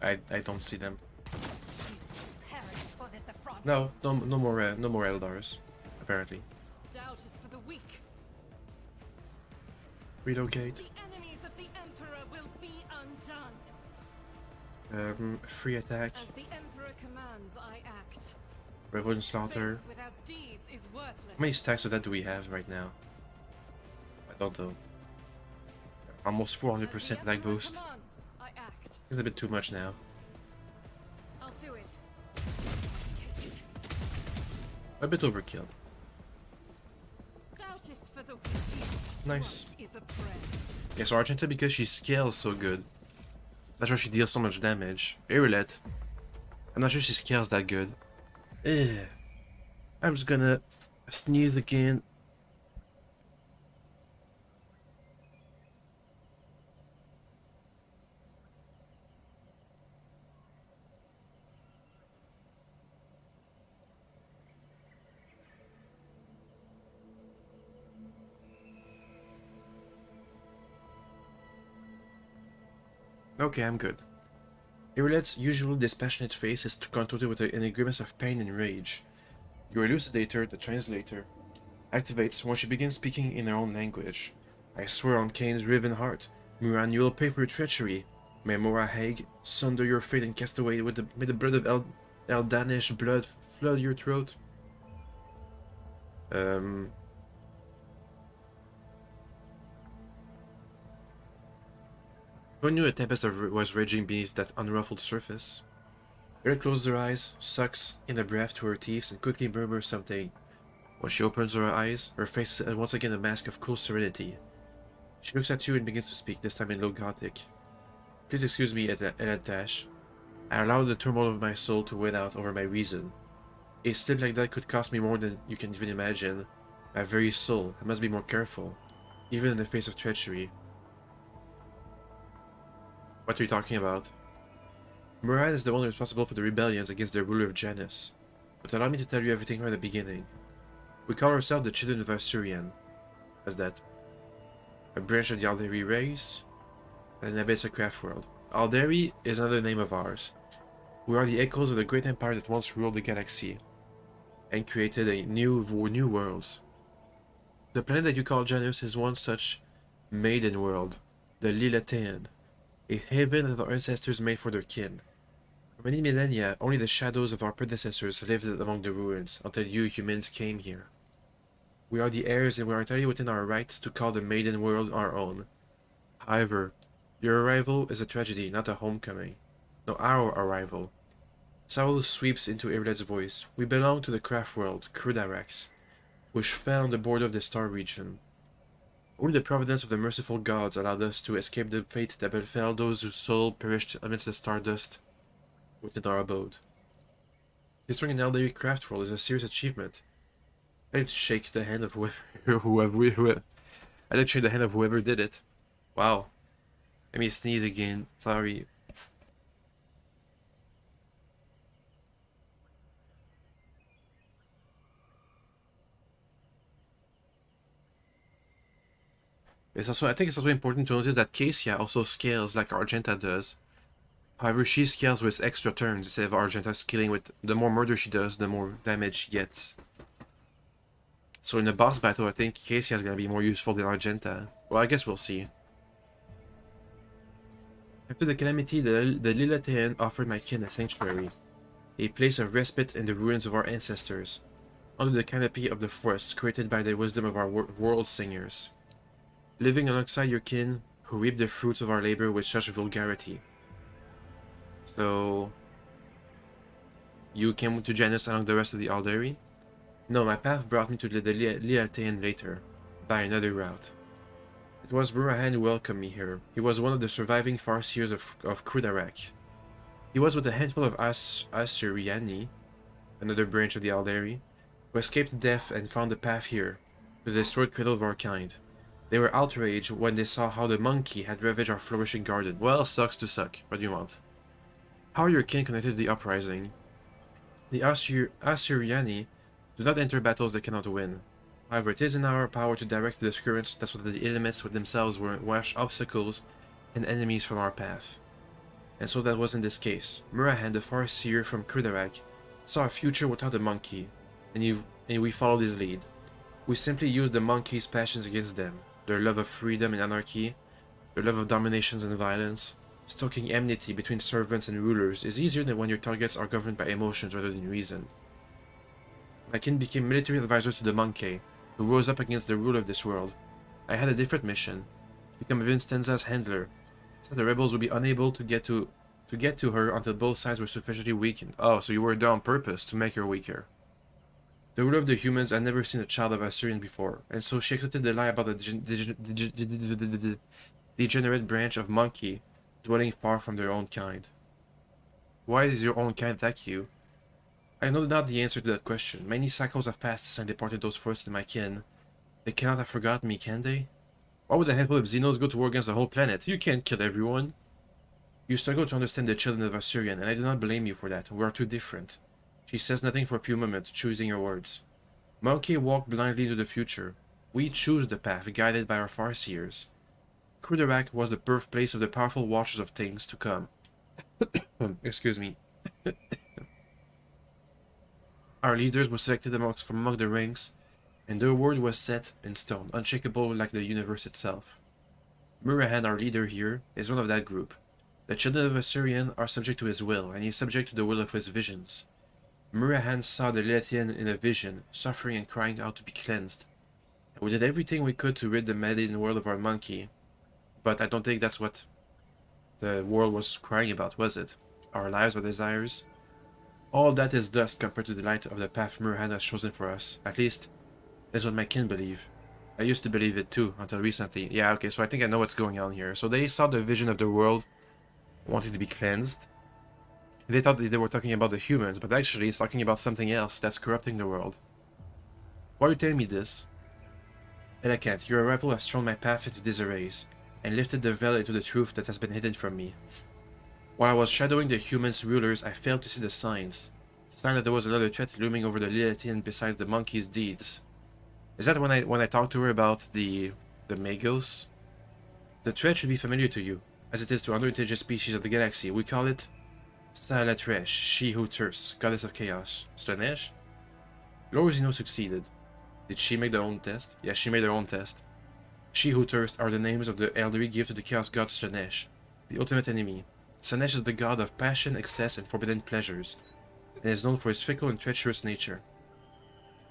I don't see them. Perish for this affront. No more Eldars. Apparently. Doubt is for the weak. Relocate. The enemies of the Emperor will be undone. Free attack. As the Emperor commands, I act. Revolt and Slaughter. Faith without deeds is worthless. How many stacks of that do we have right now? I don't know. Almost 400% As the attack Emperor boost. commands, I act. It's a bit too much now. I'll do it. A bit overkill. Doubt is for the weak. Nice. Strife is a prayer. Yeah, so Argenta, because she scales so good. That's why she deals so much damage. Irulet. I'm not sure she scales that good. I'm just gonna sneeze again. Okay, I'm good. Irulet's usual dispassionate face is contorted with a grimace of pain and rage. Your elucidator, the translator, activates when she begins speaking in her own language. I swear on Cain's riven heart, Muran, you will pay for your treachery. May Mora Haig sunder your fate and cast away with may the blood of Eldanish blood flood your throat. Who knew a tempest was raging beneath that unruffled surface? Earth closes her eyes, sucks in a breath to her teeth, and quickly murmurs something. When she opens her eyes, her face is once again a mask of cool serenity. She looks at you and begins to speak, this time in low Gothic. Please excuse me, Elantash. I allowed the turmoil of my soul to win out over my reason. A slip like that could cost me more than you can even imagine. My very soul. I must be more careful, even in the face of treachery. What are you talking about? Murad is the one responsible for the rebellions against the ruler of Janus. But allow me to tell you everything from the beginning. We call ourselves the children of Asturian. What's that? A branch of the Alderi race? And an abyss of Craftworld. Alderi is another name of ours. We are the echoes of the great empire that once ruled the galaxy and created a new worlds. The planet that you call Janus is one such maiden world, the Lilitean. A haven that our ancestors made for their kin. For many millennia, only the shadows of our predecessors lived among the ruins, until you humans came here. We are the heirs and we are entirely within our rights to call the Maiden World our own. However, your arrival is a tragedy, not a homecoming. No, our arrival. Sorrow sweeps into Irulet's voice. We belong to the craft world, Krudarax. which fell on the border of the Star region. Only the providence of the merciful gods allowed us to escape the fate that befell those whose soul perished amidst the stardust within our abode. Destroying an elderly craft world is a serious achievement. I'd like to shake the hand of I'd like to shake the hand of whoever did it. Wow. Let me sneeze again. Sorry. I think it's also important to notice that Cassia also scales like Argenta does. However, she scales with extra turns instead of Argenta scaling with the more murder she does, the more damage she gets. So in the boss battle, I think Cassia is going to be more useful than Argenta. Well, I guess we'll see. After the calamity, the Lilithian offered my kin a sanctuary, a place of respite in the ruins of our ancestors, under the canopy of the forest created by the wisdom of our world singers. Living alongside your kin, who reap the fruits of our labor with such vulgarity. So, you came to Janus along the rest of the Alderi? No, my path brought me to the Lilithian later, by another route. It was Burahan who welcomed me here. He was one of the surviving Farseers of Krudarak. He was with a handful of Asuryani, another branch of the Alderi, who escaped death and found the path here, to the destroyed cradle of our kind. They were outraged when they saw how the monkey had ravaged our flourishing garden. Well, sucks to suck. What do you want? How are your kin connected to the Uprising? The Asuryani do not enter battles they cannot win. However, it is in our power to direct the currents so that the elements with themselves will wash obstacles and enemies from our path. And so that was in this case. Murahan, the Farseer from Krudarak, saw a future without the monkey, and we followed his lead. We simply used the monkey's passions against them, their love of freedom and anarchy, their love of dominations and violence. Stoking enmity between servants and rulers is easier than when your targets are governed by emotions rather than reason. My kin became military advisors to the monkey, who rose up against the ruler of this world. I had a different mission, become Vincenza's handler, so the rebels would be unable to get to her until both sides were sufficiently weakened. Oh, so you were there on purpose to make her weaker. The ruler of the humans had never seen a child of Assyrian before, and so she accepted the lie about the degenerate branch of monkey dwelling far from their own kind. Why does your own kind attack you? I know not the answer to that question. Many cycles have passed since I departed those forests in my kin. They cannot have forgotten me, can they? Why would a handful of Xenos go to war against the whole planet? You can't kill everyone. You struggle to understand the children of Assyrian, and I do not blame you for that. We are too different. She says nothing for a few moments, choosing her words. Monkey walked blindly to the future. We choose the path, guided by our Farseers. Krudarak was the birthplace of the powerful watchers of things to come. Excuse me. Our leaders were selected from among the ranks, and their word was set in stone, unshakable like the universe itself. Murahan, our leader here, is one of that group. The children of Assyrian are subject to his will, and he is subject to the will of his visions. Murahan saw the Lilithian in a vision, suffering and crying out to be cleansed. And we did everything we could to rid the maiden world of our monkey, but I don't think that's what the world was crying about, was it? Our lives, our desires? All that is dust compared to the light of the path Murahan has chosen for us. At least, that's what my kin believe. I used to believe it too, until recently. Yeah, okay, so I think I know what's going on here. So they saw the vision of the world wanting to be cleansed. They thought that they were talking about the humans, but actually it's talking about something else that's corrupting the world. Why are you telling me this? Elegant, your arrival has thrown my path into disarrays, and lifted the veil into the truth that has been hidden from me. While I was shadowing the humans' rulers, I failed to see the signs. Sign that there was another threat looming over the Lilithian besides the monkey's deeds. Is that when I talked to her about the Magos? The threat should be familiar to you, as it is to other intelligent species of the galaxy. We call it Salatresh, she who thirsts, goddess of chaos. Slanesh? Lorzino succeeded. Did she make their own test? Yes, she made her own test. She who thirsts are the names of the Eldari give to the chaos god Slanesh, the ultimate enemy. Slanesh is the god of passion, excess, and forbidden pleasures, and is known for his fickle and treacherous nature.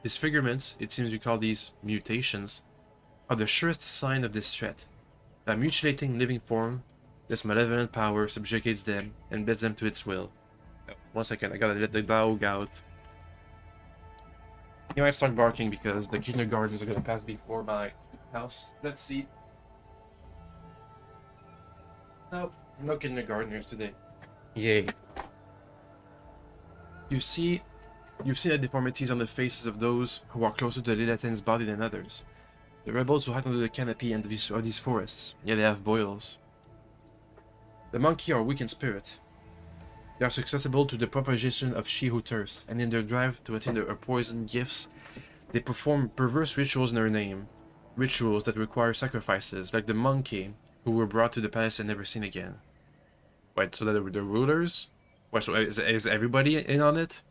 Disfigurements, it seems you call these mutations, are the surest sign of this threat. By mutilating living form, this malevolent power subjugates them and bends them to its will. 1 second, I gotta let the dog out. You might start barking because the kindergartens are gonna pass before my house. Let's see. Nope, no kindergartners today. Yay. You see the deformities on the faces of those who are closer to the Lilith's body than others. The rebels who hide under the canopy of these forests, yeah, they have boils. The monkey are weak in spirit. They are susceptible to the propagation of she who thirsts, and in their drive to attain her poison gifts, they perform perverse rituals in her name. Rituals that require sacrifices, like the monkey who were brought to the palace and never seen again. Wait, so that the rulers? Wait, so is everybody in on it?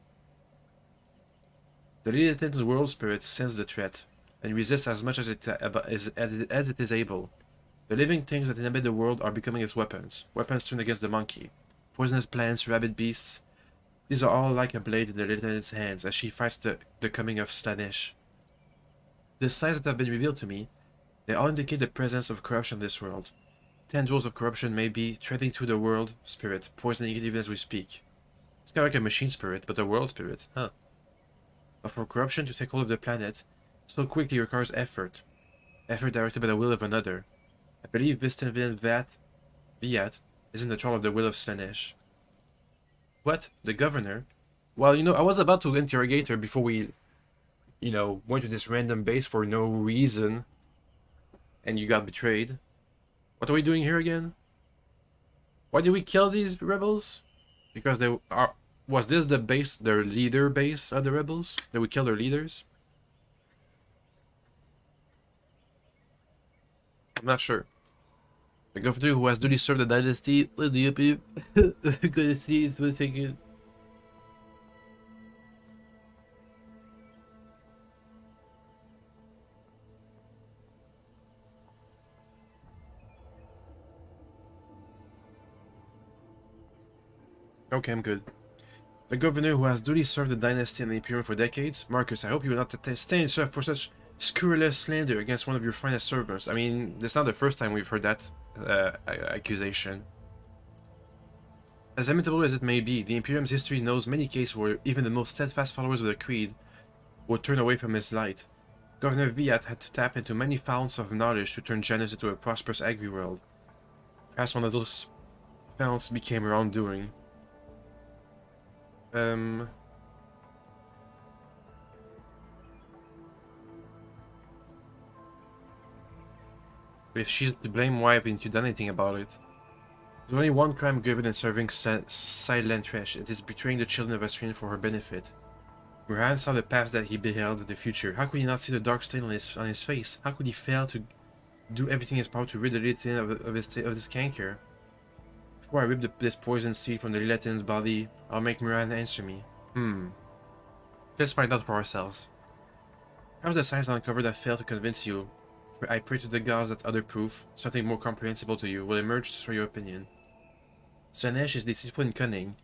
The Lilith's world spirit sense the threat, and resists as much as it is able. The living things that inhabit the world are becoming its weapons. Weapons turned against the monkey. Poisonous plants, rabid beasts. These are all like a blade in the Lilith's hands as she fights the coming of Slaanesh. The signs that have been revealed to me, they all indicate the presence of corruption in this world. Tendrils of corruption may be threading through the world spirit, poisoning it even as we speak. It's kind of like a machine spirit, but a world spirit, huh? But for corruption to take hold of the planet, so quickly requires effort. Effort directed by the will of another. I believe Vistin Viat is in the thrall of the will of Slaanesh. What? The governor? Well, you know, I was about to interrogate her before we, you know, went to this random base for no reason. And you got betrayed. What are we doing here again? Why did we kill these rebels? Because they are... Was this the base, their leader base of the rebels? Did we kill their leaders? I'm not sure. The governor who has duly served the dynasty... Gonna see it's one second. Okay, I'm good. The governor who has duly served the dynasty and the Imperium for decades. Marcus, I hope you will not stand for such scurrilous slander against one of your finest servants. I mean, this is not the first time we've heard that accusation. As lamentable as it may be, the Imperium's history knows many cases where even the most steadfast followers of the Creed would turn away from his light. Governor Viat had to tap into many founts of knowledge to turn Janus into a prosperous agri-world. Perhaps one of those founts became her undoing. If she's to blame, why haven't you done anything about it? There's only one crime given in serving silent trash. It is betraying the children of Asrian for her benefit. Moran saw the past that he beheld in the future. How could he not see the dark stain on his face? How could he fail to do everything in his power to rid the Lilithian of this canker? Before I rip this poison seed from the Lilithian's body, I'll make Moran answer me. Let's find out for ourselves. How's the science uncovered that failed to convince you? I pray to the gods that other proof, something more comprehensible to you, will emerge to show your opinion. Slaanesh is deceitful and cunning.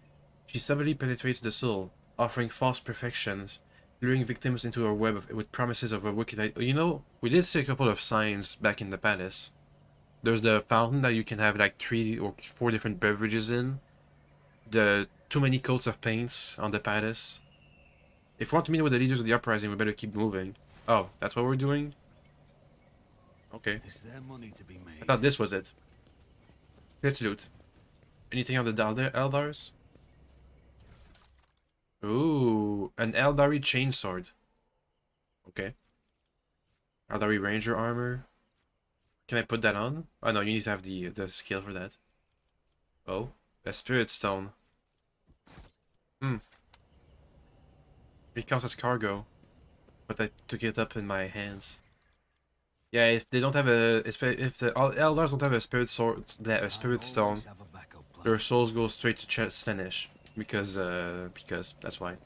She subtly penetrates the soul, offering false perfections, luring victims into her web with promises of a wicked... You know, we did see a couple of signs back in the palace. There's the fountain that you can have like 3 or 4 different beverages in. The too many coats of paints on the palace. If we want to meet with the leaders of the Uprising, we better keep moving. Oh, that's what we're doing? Okay. Is there money to be made? I thought this was it. Let's loot. Anything on the Eldars? Ooh, an Eldari chainsword. Okay. Eldari ranger armor. Can I put that on? Oh no, you need to have the skill for that. Oh, a spirit stone. It counts as cargo, but I took it up in my hands. Yeah, if they don't have if the Eldars don't have a spirit sword, a spirit stone, their souls go straight to Slaanesh because that's why.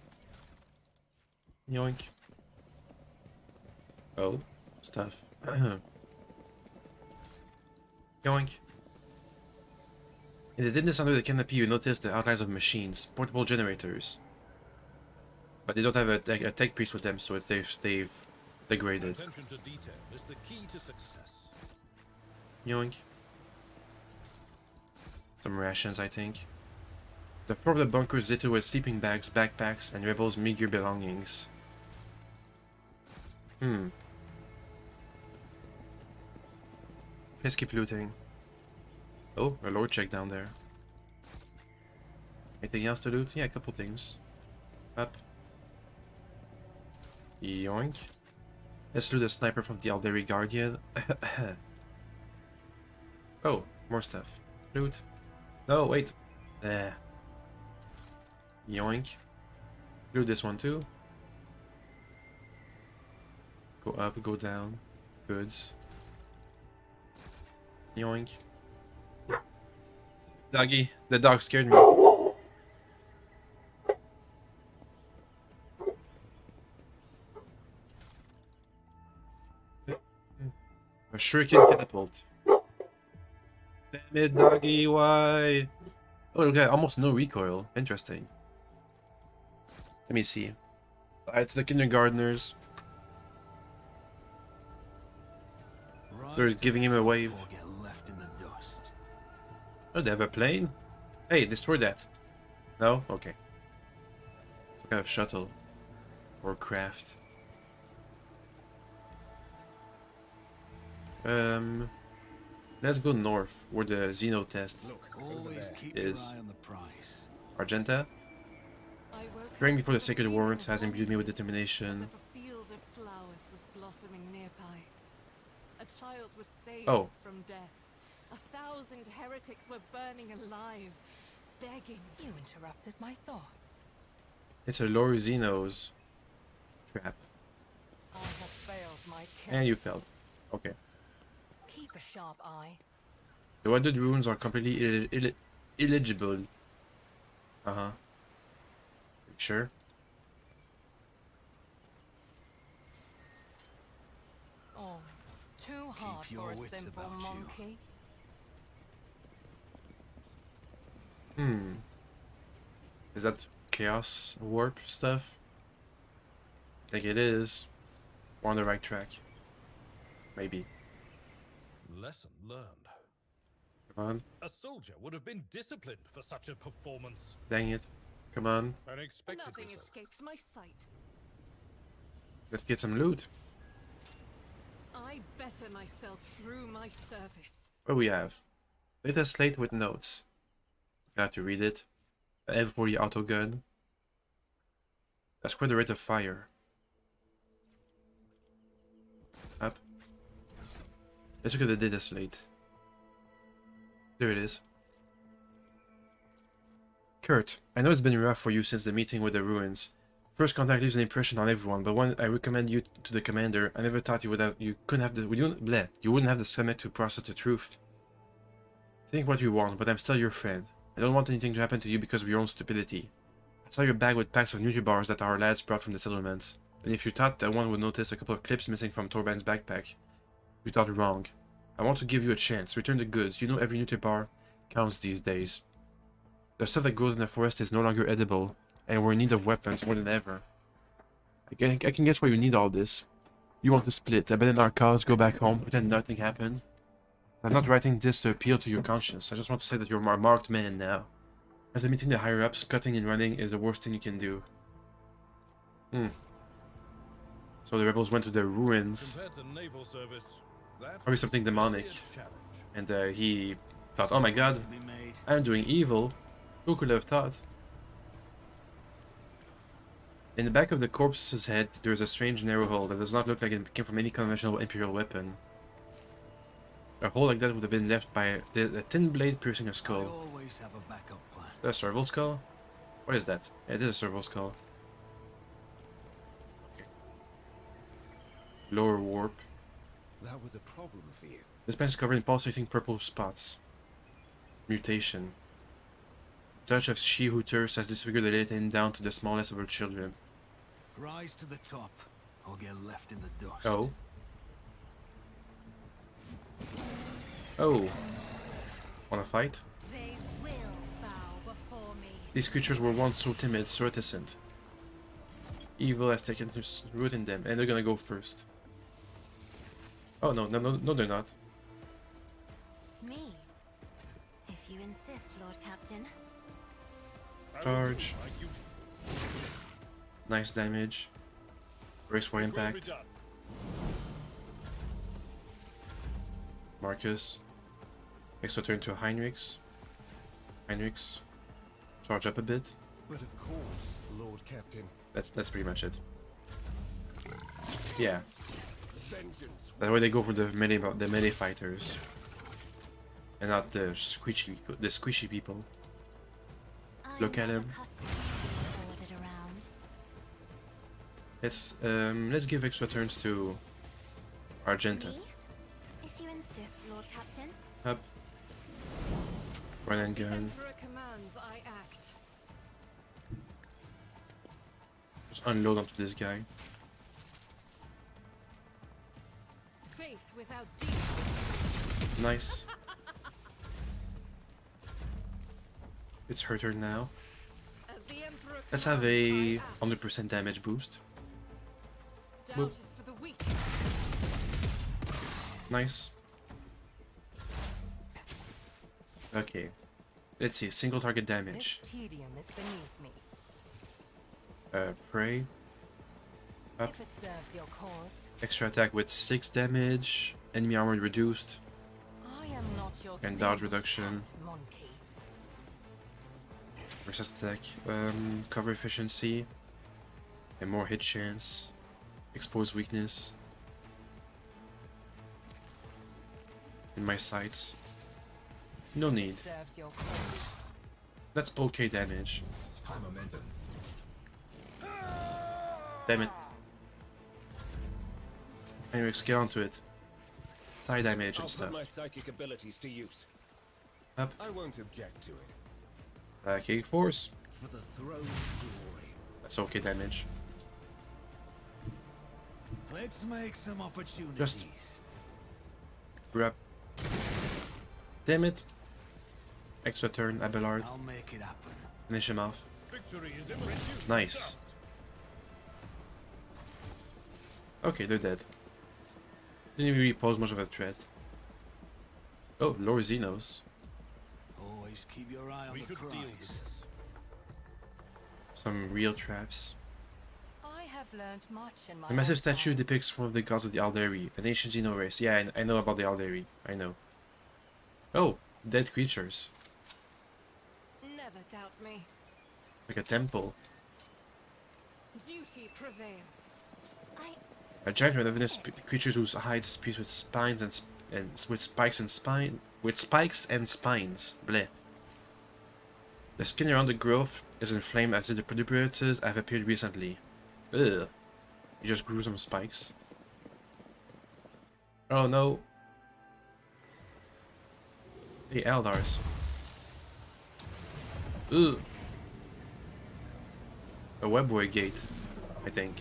Yoink. Oh, stuff. Yoink. In the dimness under the canopy, you notice the outlines of machines, portable generators. But they don't have a tech priest with them, so they've degraded. Attention to detail is the key to success. Yoink. Some rations, I think. The floor of the bunker is littered with sleeping bags, backpacks, and rebels' meager belongings. Hmm. Let's keep looting. Oh, a lord check down there. Anything else to loot? Yeah, a couple things. Up. Yoink. Let's loot the sniper from the Alderi Guardian. Oh, more stuff. Loot. No, wait. Yoink. Loot this one too. Go up, go down. Goods. Yoink. Doggy, the dog scared me. A shuriken catapult. Damn it, doggy, why? Oh, okay, almost no recoil. Interesting. Let me see. It's the kindergartners. They're giving him a wave. Or get left in the dust. Oh, they have a plane? Hey, destroy that. No? Okay. Some kind of shuttle. Or craft. Let's go north, where the Xeno test Always keep is. your eye on the price. Argenta. I woke Praying up before the with a sacred feeling warrant of has imbued me with wonder, as determination. if a field of flowers was blossoming nearby. A child was saved Oh. from death. 1,000 heretics were burning alive, begging. You interrupted my thoughts. It's a Lord Xeno's trap. I have failed my kill. And you failed. Okay. Keep a sharp eye. The weathered runes are completely illegible. Uh-huh. Sure. Oh, too hard your for a wits simple about you. monkey. Hmm. Is that chaos warp stuff? I think it is. We're on the right track. Maybe. Lesson learned. Come on. A soldier would have been disciplined for such a performance. Dang it. Come on. An expected Nothing result. escapes my sight. Let's get some loot. I better myself through my service. What do we have? Data slate with notes. I have to read it. An M40 autogun. That's quite the rate of fire. Up. Let's look at the data slate. There it is. Kurt, I know it's been rough for you since the meeting with the ruins. First contact leaves an impression on everyone, but when I recommend you to the commander, I never thought you wouldn't have the stomach to process the truth. Think what you want, but I'm still your friend. I don't want anything to happen to you because of your own stupidity. I saw your bag with packs of Nutri-Bars that our lads brought from the settlements, and if you thought that one would notice a couple of clips missing from Torban's backpack, you thought wrong. I want to give you a chance. Return the goods. You know every Nutri-Bar counts these days. The stuff that grows in the forest is no longer edible, and we're in need of weapons more than ever. I can guess why you need all this. You want to split, abandon our cause, go back home, pretend nothing happened. I'm not writing this to appeal to your conscience. I just want to say that you're a marked man now. After meeting the higher-ups, cutting and running is the worst thing you can do. So the rebels went to the ruins. Compared to naval service, that's Probably something demonic. a challenge. And he thought, oh my god, To be made. I'm doing evil. Who could have thought? In the back of the corpse's head, there is a strange narrow hole that does not look like it came from any conventional Imperial weapon. A hole like that would have been left by a thin blade piercing a I skull. always have a backup plan. A serval skull? What is that? Yeah, it is a serval skull. Lower warp. That was a problem for you. This place is covered in pulsating purple spots. Mutation. Touch of she who thirsts has disfigured the Latin down to the smallest of her children. Rise to the top, or get left in the dust. Oh. Oh. Wanna fight? They will bow before me. These creatures were once so timid, so reticent. Evil has taken root in them, and they're gonna go first. Oh, no, they're not. Me? If you insist, Lord Captain. Charge. Like you Nice damage. Brace for will be impact. done. Marcus. Extra turn to Heinrichs. Heinrichs. Charge up a bit. But of course, Lord Captain. That's pretty much it. Yeah. Vengeance. That's why they go for the melee fighters. And not the squishy people. Look at him. Let's give extra turns to Argenta. Me? If you insist, Lord Captain. Up. Run and The gun. Emperor commands, I act. Just unload onto this guy. Faith without deeds. Nice. It's her turn now. As the Emperor Let's have commands, a I act. 100% damage boost. Doubt Boop. is for the weak. Nice. Okay. Let's see. Single target This damage. tedium is beneath me. Prey. Up. If it serves your cause, Extra attack with 6 damage. Enemy armor reduced. I am not your And dodge single reduction. fat monkey. Versus attack. Cover efficiency. And more hit chance. Expose weakness. In my sights. No need. Serves your cause. That's okay damage. High momentum. Damn it. Anyways, get onto it. Side damage I'll and put stuff. my psychic abilities to use. Up. I won't object to it. Psychic force. For the throne's glory. That's okay damage. Let's make some opportunities. Grab. Damn it. Extra turn, Abelard. I'll make it happen. Finish him off. Victory is imminent. Nice. Okay, they're dead. Didn't even really pose much of a threat. Oh, Lord Xenos. Always keep your eye on We the should deal with prize. this. Some real traps. I have learned much in my The massive lifetime. statue depicts one of the gods of the Alderi, an ancient Xeno race. Yeah, I know about the Alderi. I know. Oh, dead creatures. Never doubt me. Like a temple. Duty prevails. A giant ravenous creatures whose hides speaks with spines and with spikes and spines. Bleh. The skin around the growth is inflamed as if the protuberances have appeared recently. Ugh. You just grew some spikes. Oh no. The Eldars. Ugh. A webway gate, I think.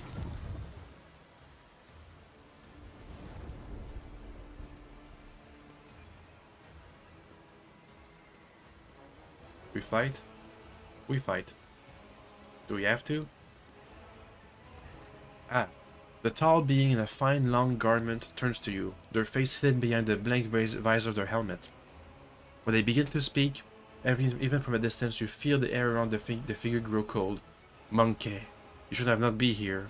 We fight? We fight. Do we have to? Ah. The tall being in a fine long garment turns to you, their face hidden behind the blank visor of their helmet. When they begin to speak, even from a distance you feel the air around the figure grow cold. Monkey, you should have not be here.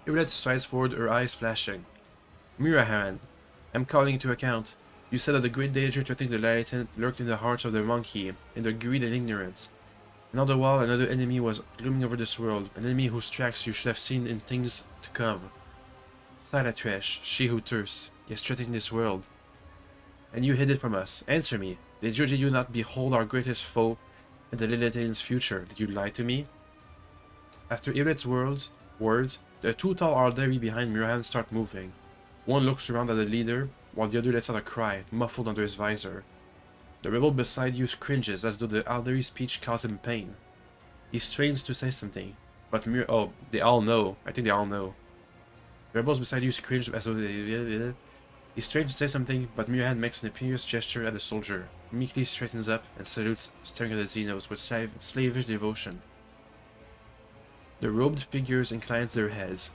Irilette strides forward, her eyes flashing. Mirahan, I'm calling you to account. You said that the great danger threatening the Latin lurked in the hearts of the monkey, in their greed and ignorance. And all the while another enemy was looming over this world, an enemy whose tracks you should have seen in things to come. Silatresh, she who thirsts, is threatening this world. And you hid it from us. Answer me. Did you not behold our greatest foe and the Lilithane's future? Did you lie to me? After Irillette's words, the two tall Alderi behind Mirahan start moving. One looks around at the leader, while the other lets out a cry, muffled under his visor. The rebel beside you cringes as though the Alderi speech caused him pain. He strains to say something, but oh, they all know. I think they all know. The rebels beside you cringe as though they... He strains to say something, but Mirahan makes an imperious gesture at the soldier, meekly straightens up and salutes, staring at the Xenos with slavish devotion. The robed figures incline their heads,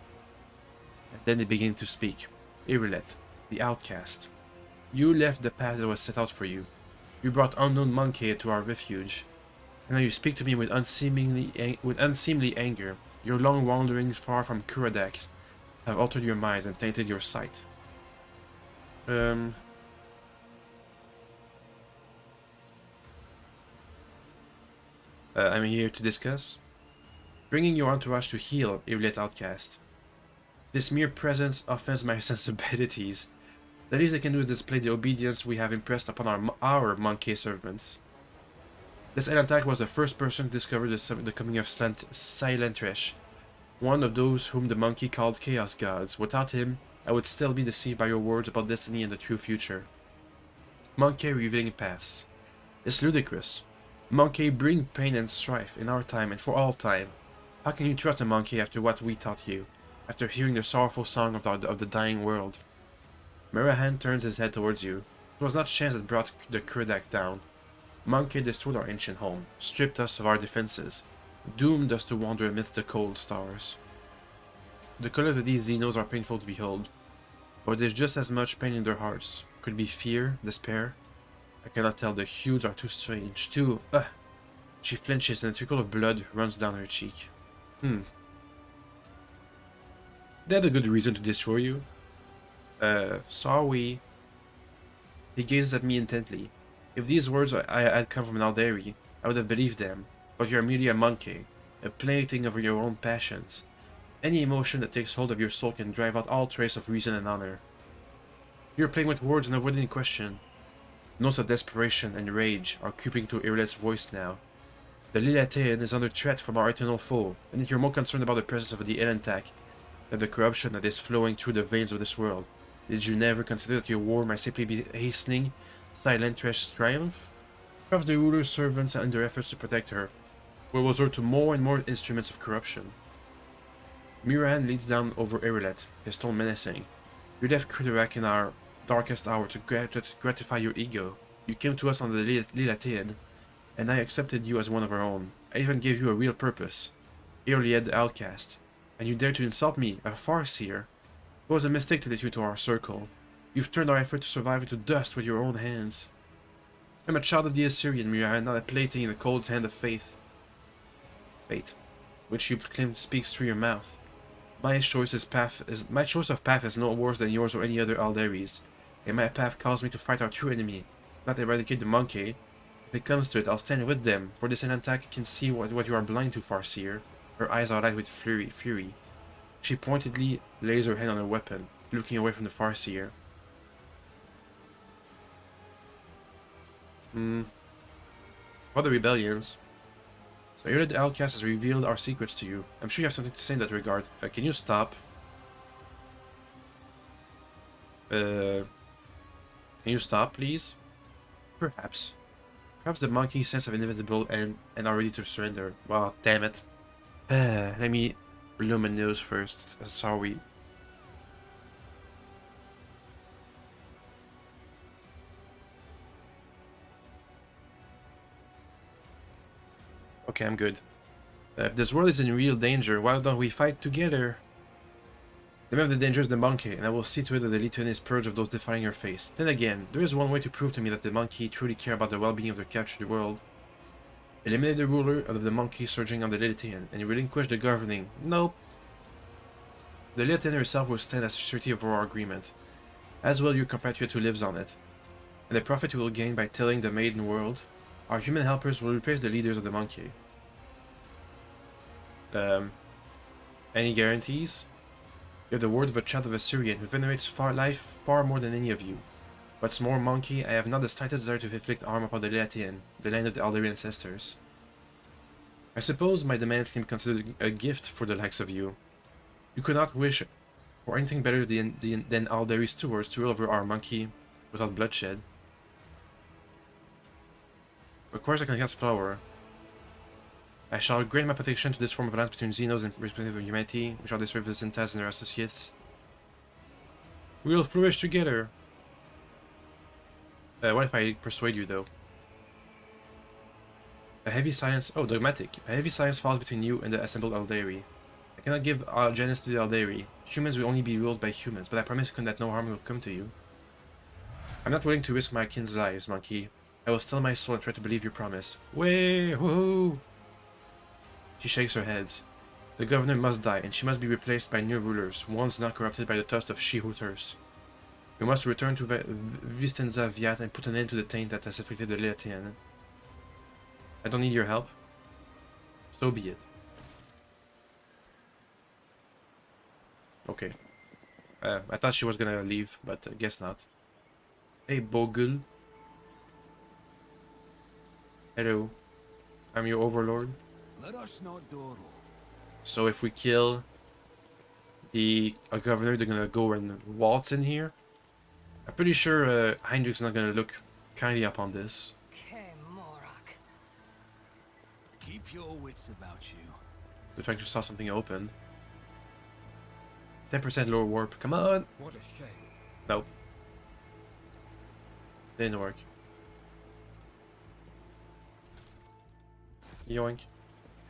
and then they begin to speak. Irilette, the outcast. You left the path that was set out for you. You brought unknown monkey to our refuge. And now you speak to me with unseemly anger. Your long wanderings far from Kuradak have altered your minds and tainted your sight. I'm here to discuss. Bringing your entourage to heal Irregular Outcast. This mere presence offends my sensibilities. The least I can do is display the obedience we have impressed upon our monkey servants. This Elantak was the first person to discover the coming of Silentresh, one of those whom the monkey called Chaos Gods. Without him, I would still be deceived by your words about destiny and the true future. Monkey revealing paths. It's ludicrous. Monkey bring pain and strife in our time and for all time. How can you trust a monkey after what we taught you, after hearing the sorrowful song of the dying world? Murahan turns his head towards you. It was not chance that brought the Kurdak down. Monkey destroyed our ancient home, stripped us of our defenses, doomed us to wander amidst the cold stars. The colors of these Xenos are painful to behold, but there's just as much pain in their hearts. Could it be fear, despair? I cannot tell, the hues are too strange, too... She flinches and a trickle of blood runs down her cheek. They had a good reason to destroy you. Sorry. He gazes at me intently. If these words had come from an Alderi, I would have believed them, but you are merely a monkey, a plaything of your own passions. Any emotion that takes hold of your soul can drive out all trace of reason and honor. You are playing with words and avoiding question. Notes of desperation and rage are creeping to Irlet's voice now. The Lilitean is under threat from our eternal foe, and yet you're more concerned about the presence of the Elantak than the corruption that is flowing through the veins of this world. Did you never consider that your war might simply be hastening Silentresh's triumph? Perhaps the ruler's servants and their efforts to protect her will resort to more and more instruments of corruption. Murahan leads down over Irrelet, his tone menacing. You left Kurdarak in our darkest hour to gratify your ego. You came to us on the Lilitean, and I accepted you as one of our own. I even gave you a real purpose. Irrelet the outcast. And you dare to insult me, a Farseer? It was a mistake to let you to our circle. You've turned our effort to survive into dust with your own hands. I'm a child of the Assyrian, Mirahan, not a plaything in the cold hand of fate, which you claim speaks through your mouth. My choice of path is no worse than yours or any other Alderi's, and my path calls me to fight our true enemy, not eradicate the monkey. If it comes to it, I'll stand with them, for this Elantak can see what you are blind to, Farseer. Her eyes are alight with fury. She pointedly lays her hand on her weapon, looking away from the Farseer. Other rebellions. So here the Outcast has revealed our secrets to you. I'm sure you have something to say in that regard. Can you stop? Can you stop, please? Perhaps. Perhaps the monkey sense of inevitable and are ready to surrender. Wow, damn it. Let me blow my nose first. Sorry. Okay, I'm good. If this world is in real danger, why don't we fight together? The man of the danger is the monkey, and I will see to it that the Lithuanian is purged of those defiling your face. Then again, there is one way to prove to me that the monkey truly care about the well-being of their captured world. Eliminate the ruler of the monkey surging on the Lilithian, and relinquish the governing. Nope. The Lilithian herself will stand as surety over our agreement, as will your compatriot who lives on it. And the profit you will gain by tilling the maiden world, our human helpers will replace the leaders of the monkey. Any guarantees? You have the word of a child of Assyrian who venerates life far more than any of you. What's more, monkey, I have not the slightest desire to inflict harm upon the Lilithian, the land of the Alderi ancestors. I suppose my demands can be considered a gift for the likes of you. You could not wish for anything better than Alderi stewards to rule over our monkey without bloodshed. Of course I can cast flower. I shall grant my protection to this form of alliance between Xenos and representative of humanity. We shall destroy Vicentas and their associates. We will flourish together. What if I persuade you, though? A heavy silence... Oh, dogmatic. A heavy silence falls between you and the assembled Alderi. I cannot give Janus to the Alderi. Humans will only be ruled by humans, but I promise that no harm will come to you. I'm not willing to risk my kin's lives, monkey. I will still my soul and try to believe your promise. Way, woohoo! She shakes her head. The governor must die, and she must be replaced by new rulers, ones not corrupted by the dust of she-hooters. We must return to Vistenza Viat and put an end to the taint that has afflicted the Lilithian. I don't need your help. So be it. Okay. I thought she was gonna leave, but I guess not. Hey, Bogul. Hello. I'm your overlord. Let us not dawdle. So if we kill the governor, they're gonna go and waltz in here. I'm pretty sure Heinrich's not gonna look kindly upon this. Keep your wits about you. They're trying to saw something open. 10% lower warp. Come on! What a shame. Nope. Didn't work. Yoink.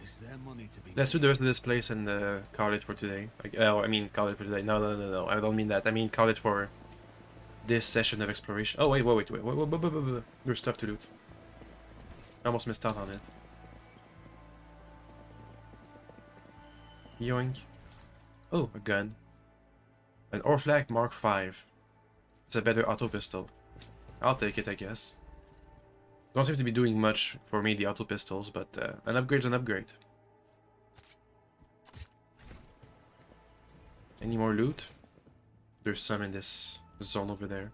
Is there money to be Let's do made? the rest of this place and call it for today. I mean, call it for today. No. I don't mean that. I mean, call it for this session of exploration. Oh, wait. There's stuff to loot. I almost missed out on it. Yoink. Oh, a gun. An Orflac Mark V. It's a better auto pistol. I'll take it, I guess. Don't seem to be doing much for me, the auto pistols, but an upgrade's an upgrade. Any more loot? There's some in this zone over there.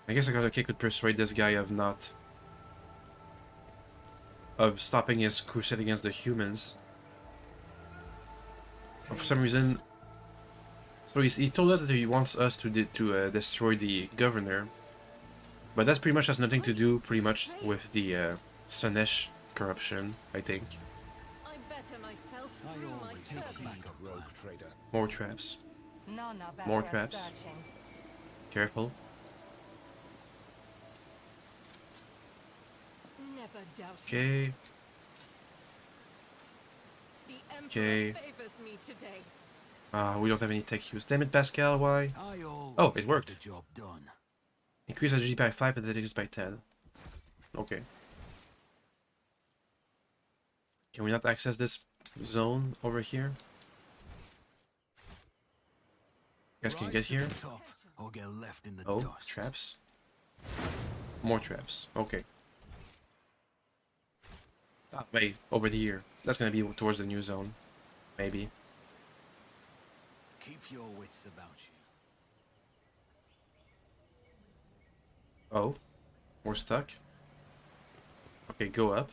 I guess I got a kick would persuade this guy of stopping his crusade against the humans. But for some reason, so he told us that he wants us to destroy the governor, but that's pretty much has nothing to do with the Sanesh corruption, I think. I better myself I through my always take service. back a rogue trader. More traps. None are better More at traps. searching. Careful. Never doubt it. Okay. The Emperor Okay. favors me today. We don't have any tech use. Damn it, Pascal, why? I always Oh, it get worked. the job done. Increase agility by 5 and athletics by 10. Okay. Can we not access this zone over here? Guys, can you Rise get to here? the top, or get left in the Oh, dust. traps. More traps. Okay. Ah, wait, over here. That's gonna be towards the new zone. Maybe. Keep your wits about you. Oh. We're stuck. Okay, go up.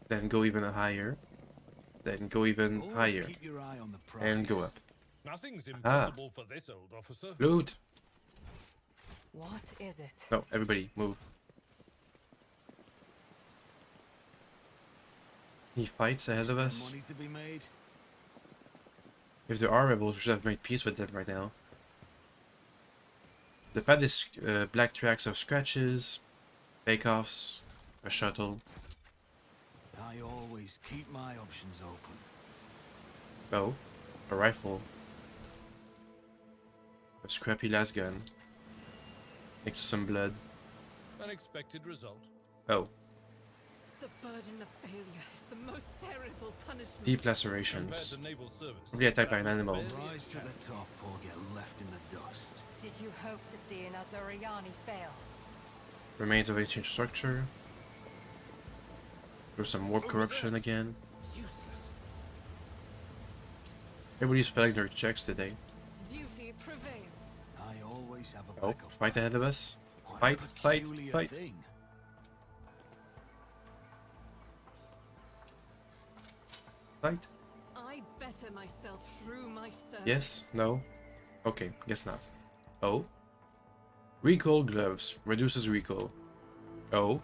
Then go even higher. Then go even Always higher. keep your eye on the prize. And go up. Nothing's Ah. impossible for this old officer. Loot! What is it? No, everybody, move. He fights ahead Is of there us. money to be made? If there are rebels, we should have made peace with them right now. They've had this black tracks of scratches, bake-offs, a shuttle. I always keep my options open. Oh, a rifle. A scrappy las gun. Next to some blood. Unexpected result. Oh, The burden of failure is the most terrible punishment. deep Compared lacerations. to naval service. Probably attacked by an that was animal. barely Rise to a the tap. top, or get left in the dust. Did you hope to see an Azuriani fail? Remains of ancient structure. There's some warp corruption again. Useless. Everybody's failing their checks today. Duty prevails. I always have a Oh, backup fight plan. ahead of us. Quite Fight, a fight, peculiar fight. thing. Fight. I better myself through my service. Yes? No? Okay, guess not. Oh? Recoil gloves. Reduces recoil. Oh?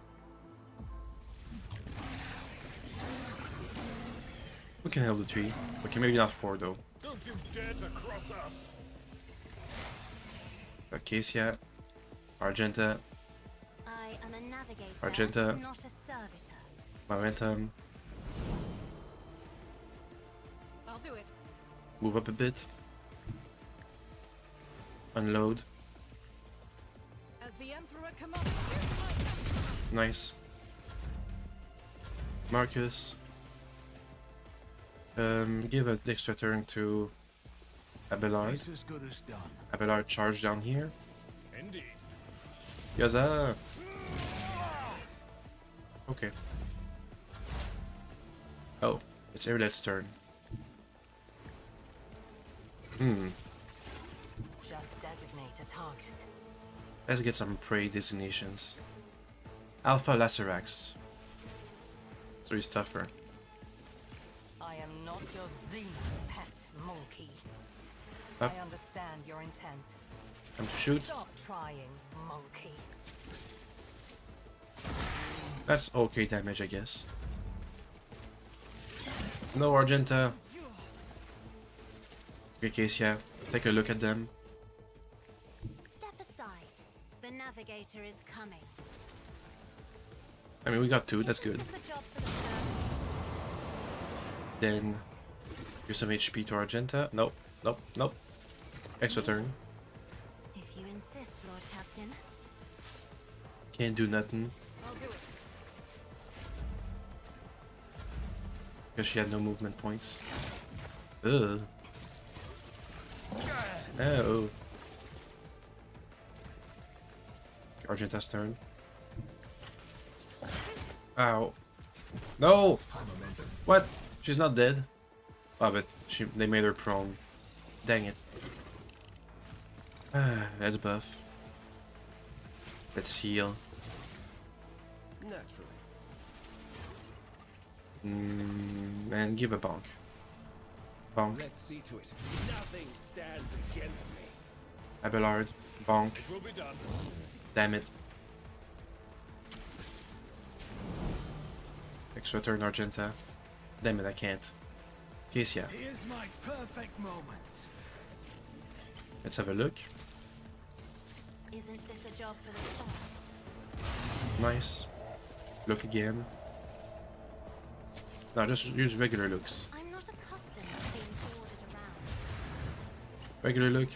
We can handle the 3. Okay, maybe not 4 though. Don't you dare to cross us! Acacia. Argenta. I am a navigator, Argenta. not a servitor. Momentum. I'll do it. Move up a bit. Unload. As the Emperor commands. Here's my Emperor. Nice. Marcus. Give an extra turn to Abelard. It's as good as done. Abelard charge down here. Indeed. Yaza! Okay. Oh, it's Erlet's turn. Just designate a target. Let's get some prey designations. Alpha Lacerax. So he's tougher. I am not your Xena pet monkey. Up. I understand your intent. Time to shoot. Stop trying, monkey. That's okay damage, I guess. No, Argenta. Okay, Cassia, take a look at them. Step aside. The navigator is coming. I mean, we got two, that's good. Isn't this a job for the service? Then, here's some HP to Argenta. Nope, nope, nope. Extra turn. If you insist, Lord Captain. Can't do nothing. I'll do it. Because she had no movement points. Ugh. No. Argenta's turn. Ow. No! What? She's not dead? Oh, but they made her prone. Dang it. Let's buff. Let's heal. Naturally. And give a bonk. Bonk. Let's see to it. Nothing stands against me. Abelard. Bonk. Will be done. Damn it. Extra turn Argenta. Damn it, I can't. Cassia. Here's my perfect moment. Let's have a look. Isn't this a job for the stars? Nice. Look again. No, just use regular looks. I'm not accustomed to being ordered around. Regular look.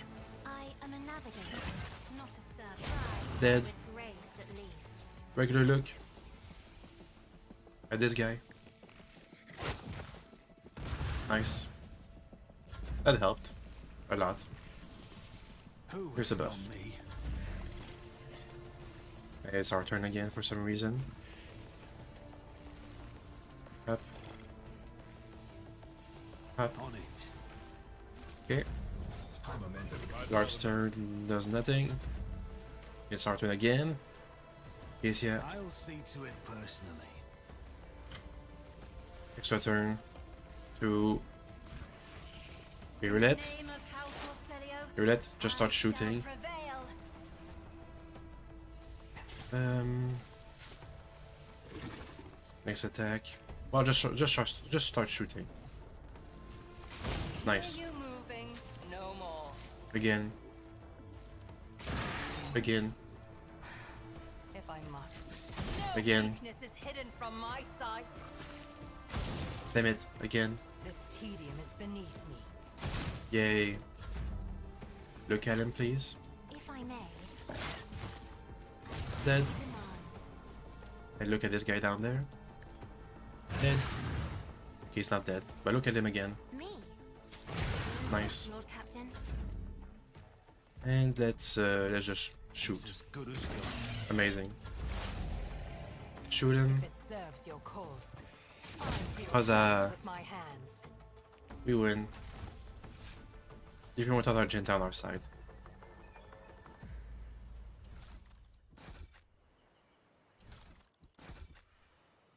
I am a navigator, not a servant. Dead. With grace, at least. Regular look. At this guy. Nice. That helped. A lot. Who Here's a buff. from me? It's our turn again for some reason. Up. Up. On it. Okay. Large turn does nothing. It's our turn again. Cassia. I'll see to it personally. Extra turn to Roulette. Name of House Orselio, Roulette, just start I shall shooting. prevail. Next attack. Well, just start shooting. Nice. Are you moving? No more. Again. Again. If I must. Again. Weakness is hidden from my sight. Damn it. Again. This tedium is beneath me. Yay. Look at him, please. If I may, Dead. demands. And look at this guy down there. Dead. He's not dead. But look at him again. Me. Nice. Lord Captain. And let's just shoot. It's as good as done. Amazing. Shoot him. If it serves your cause, I'll deal Huzzah. with my hands. We win. Even without Argenta on our side.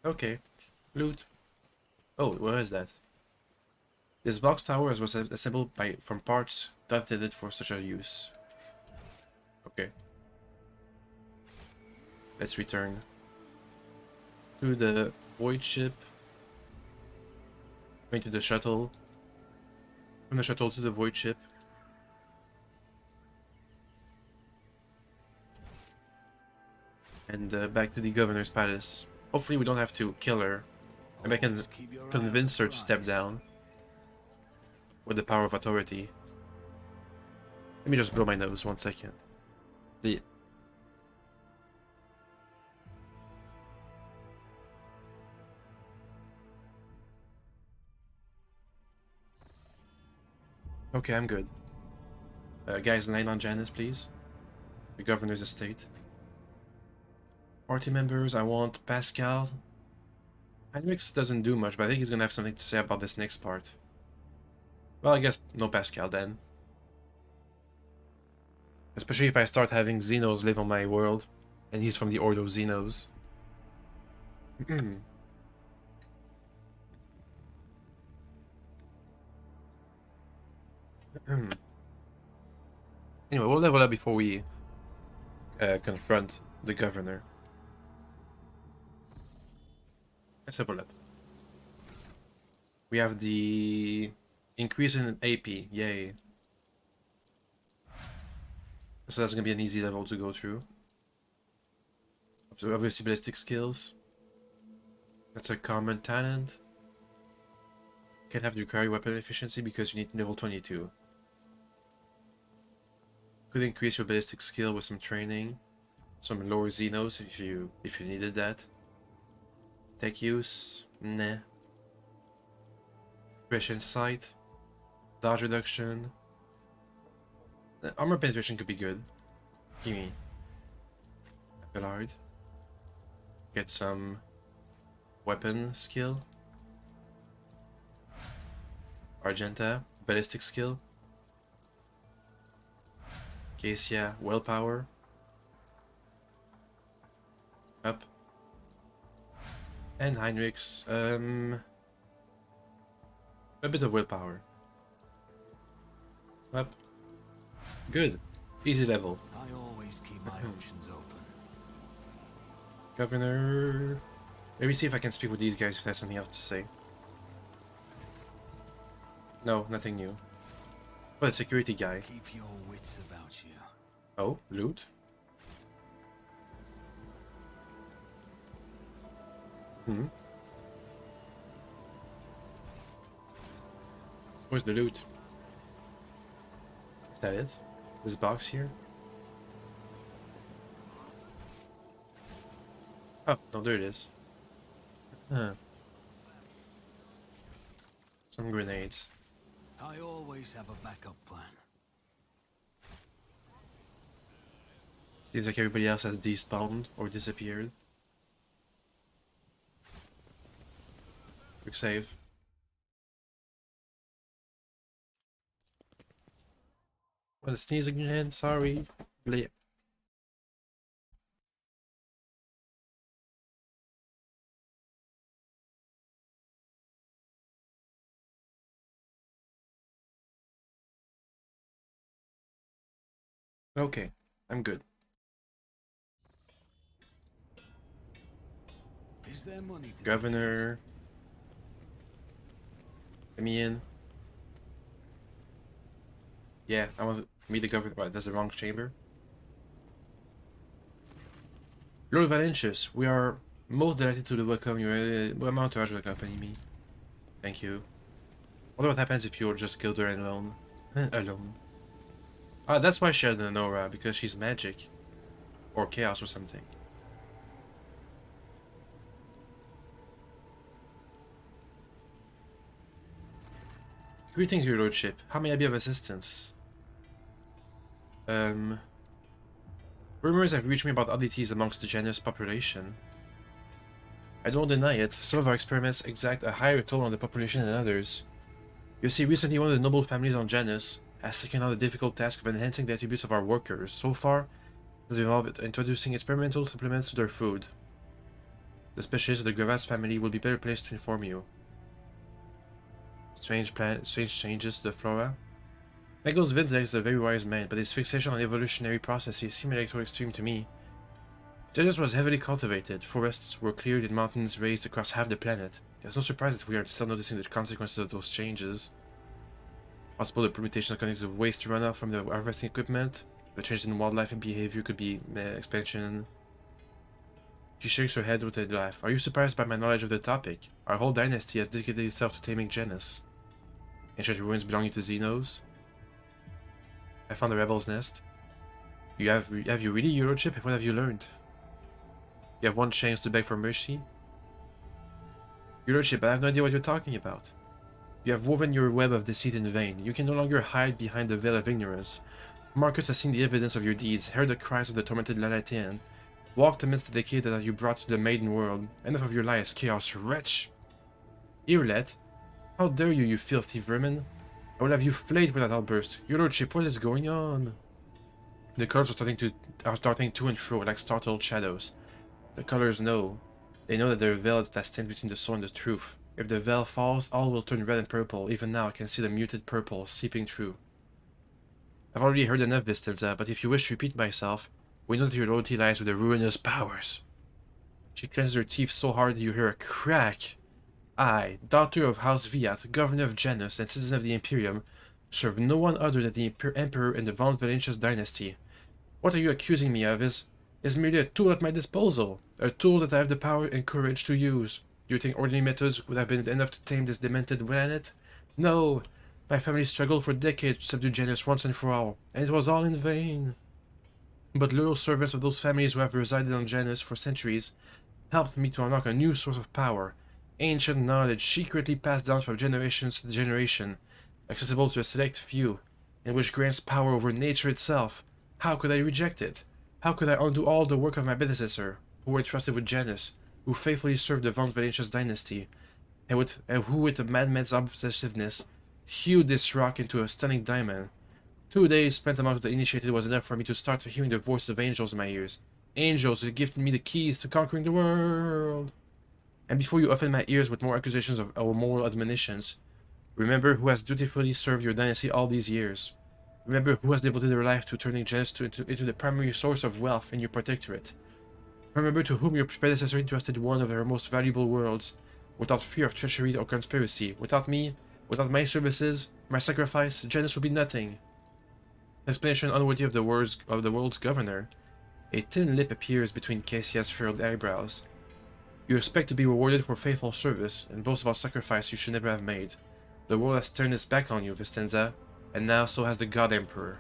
Okay. Loot. Oh, where is that? This box tower was assembled from parts that intended for such a use. Okay. Let's return to the void ship. Going to the shuttle. From the shuttle to the void ship. And back to the governor's palace. Hopefully we don't have to kill her. Maybe I can Always keep your eye on convince the her to step prize. down. With the power of authority. Let me just blow my nose 1 second. Yeah. Okay, I'm good. Guys, land on Janus, please. The governor's estate. Party members, I want Pascal. Heinrichs doesn't do much, but I think he's gonna have something to say about this next part. Well, I guess no Pascal then. Especially if I start having Xenos live on my world, and he's from the Ordo Xenos. Anyway, we'll level up before we confront the governor. Let's level up. We have the increase in AP, yay. So that's gonna be an easy level to go through. So obviously ballistic skills. That's a common talent. Can't have the required weapon efficiency because you need level 22. Could increase your ballistic skill with some training. Some lower Xenos if you needed that. Tech use, nah. Fresh insight. Dodge reduction. Armor penetration could be good. Gimme. Bellard. Get some weapon skill. Argenta, ballistic skill. Cassia, willpower. Up. And Heinrichs, a bit of willpower. Up. Good. Easy level. I always keep my options open. Governor. Maybe see if I can speak with these guys if they have something else to say. No, nothing new. But a security guy. Keep your wits about you. Oh, loot. Where's the loot? Is that it? This box here? Oh, no, there it is. Huh. Some grenades. I always have a backup plan. Seems like everybody else has despawned or disappeared. Quick save. Want to sneeze again? Sorry. Bleh. Okay, I'm good. Is there money to Governor. Let me in. Yeah, I want to meet the governor. Right, that's the wrong chamber. Lord Valentius, we are most delighted to welcome you. What amount to accompany me? Thank you. Wonder what happens if you're just killed her alone. Alone. Ah, that's why she had an aura, because she's magic. Or chaos or something. Greetings, your lordship. How may I be of assistance? Rumors have reached me about oddities amongst the Janus population. I don't deny it. Some of our experiments exact a higher toll on the population than others. You see, recently one of the noble families on Janus has taken on the difficult task of enhancing the attributes of our workers. So far, it has involved introducing experimental supplements to their food. The specialists of the Gravas family will be better placed to inform you. Strange changes to the flora. Megos Vidzek is a very wise man, but his fixation on evolutionary processes seemed a little extreme to me. Janus was heavily cultivated, forests were cleared and mountains raised across half the planet. It's no surprise that we are still noticing the consequences of those changes. Possible the permutations connected to waste runoff from the harvesting equipment, the changes in wildlife and behavior could be expansion. She shakes her head with a laugh. Are you surprised by my knowledge of the topic? Our whole dynasty has dedicated itself to taming Janus. Ancient ruins belonging to Xenos. I found a rebel's nest. Have you really, your lordship? What have you learned? You have one chance to beg for mercy? Your lordship, I have no idea what you're talking about. You have woven your web of deceit in vain. You can no longer hide behind the veil of ignorance. Marcus has seen the evidence of your deeds, heard the cries of the tormented Lalatian, walked amidst the decay that you brought to the maiden world. Enough of your lies, chaos wretch! Irlet, how dare you, you filthy vermin! I will have you flayed with that outburst. Your lordship, what is going on? The colors are starting to and fro like startled shadows. The colors know. They know that the veil that stands between the soul and the truth. If the veil falls, all will turn red and purple. Even now I can see the muted purple seeping through. I've already heard enough, Vistenza, but if you wish to repeat myself, we know that your loyalty lies with the ruinous powers. She clenches her teeth so hard that you hear a crack. I, daughter of House Viat, governor of Janus, and citizen of the Imperium, serve no one other than the Emperor in the Von Valentius dynasty. What are you accusing me of is merely a tool at my disposal, a tool that I have the power and courage to use. Do you think ordinary methods would have been enough to tame this demented planet? No! My family struggled for decades to subdue Janus once and for all, and it was all in vain. But loyal servants of those families who have resided on Janus for centuries helped me to unlock a new source of power, ancient knowledge secretly passed down from generations to generation, accessible to a select few, and which grants power over nature itself. How could I reject it? How could I undo all the work of my predecessor, who were entrusted with Janus, who faithfully served the Von Valentius dynasty, and who with a madman's obsessiveness hewed this rock into a stunning diamond? 2 days spent amongst the initiated was enough for me to start hearing the voice of angels in my ears. Angels who gifted me the keys to conquering the world. And before you offend my ears with more accusations of our moral admonitions, remember who has dutifully served your dynasty all these years. Remember who has devoted their life to turning Janus into the primary source of wealth in your protectorate. Remember to whom your predecessor entrusted one of her most valuable worlds, without fear of treachery or conspiracy. Without me, without my services, my sacrifice, Janus would be nothing. Explanation unworthy of the world's governor. A thin lip appears between Cassia's furrowed eyebrows. You expect to be rewarded for faithful service, and boast about sacrifice you should never have made. The world has turned its back on you, Vistenza, and now so has the God Emperor.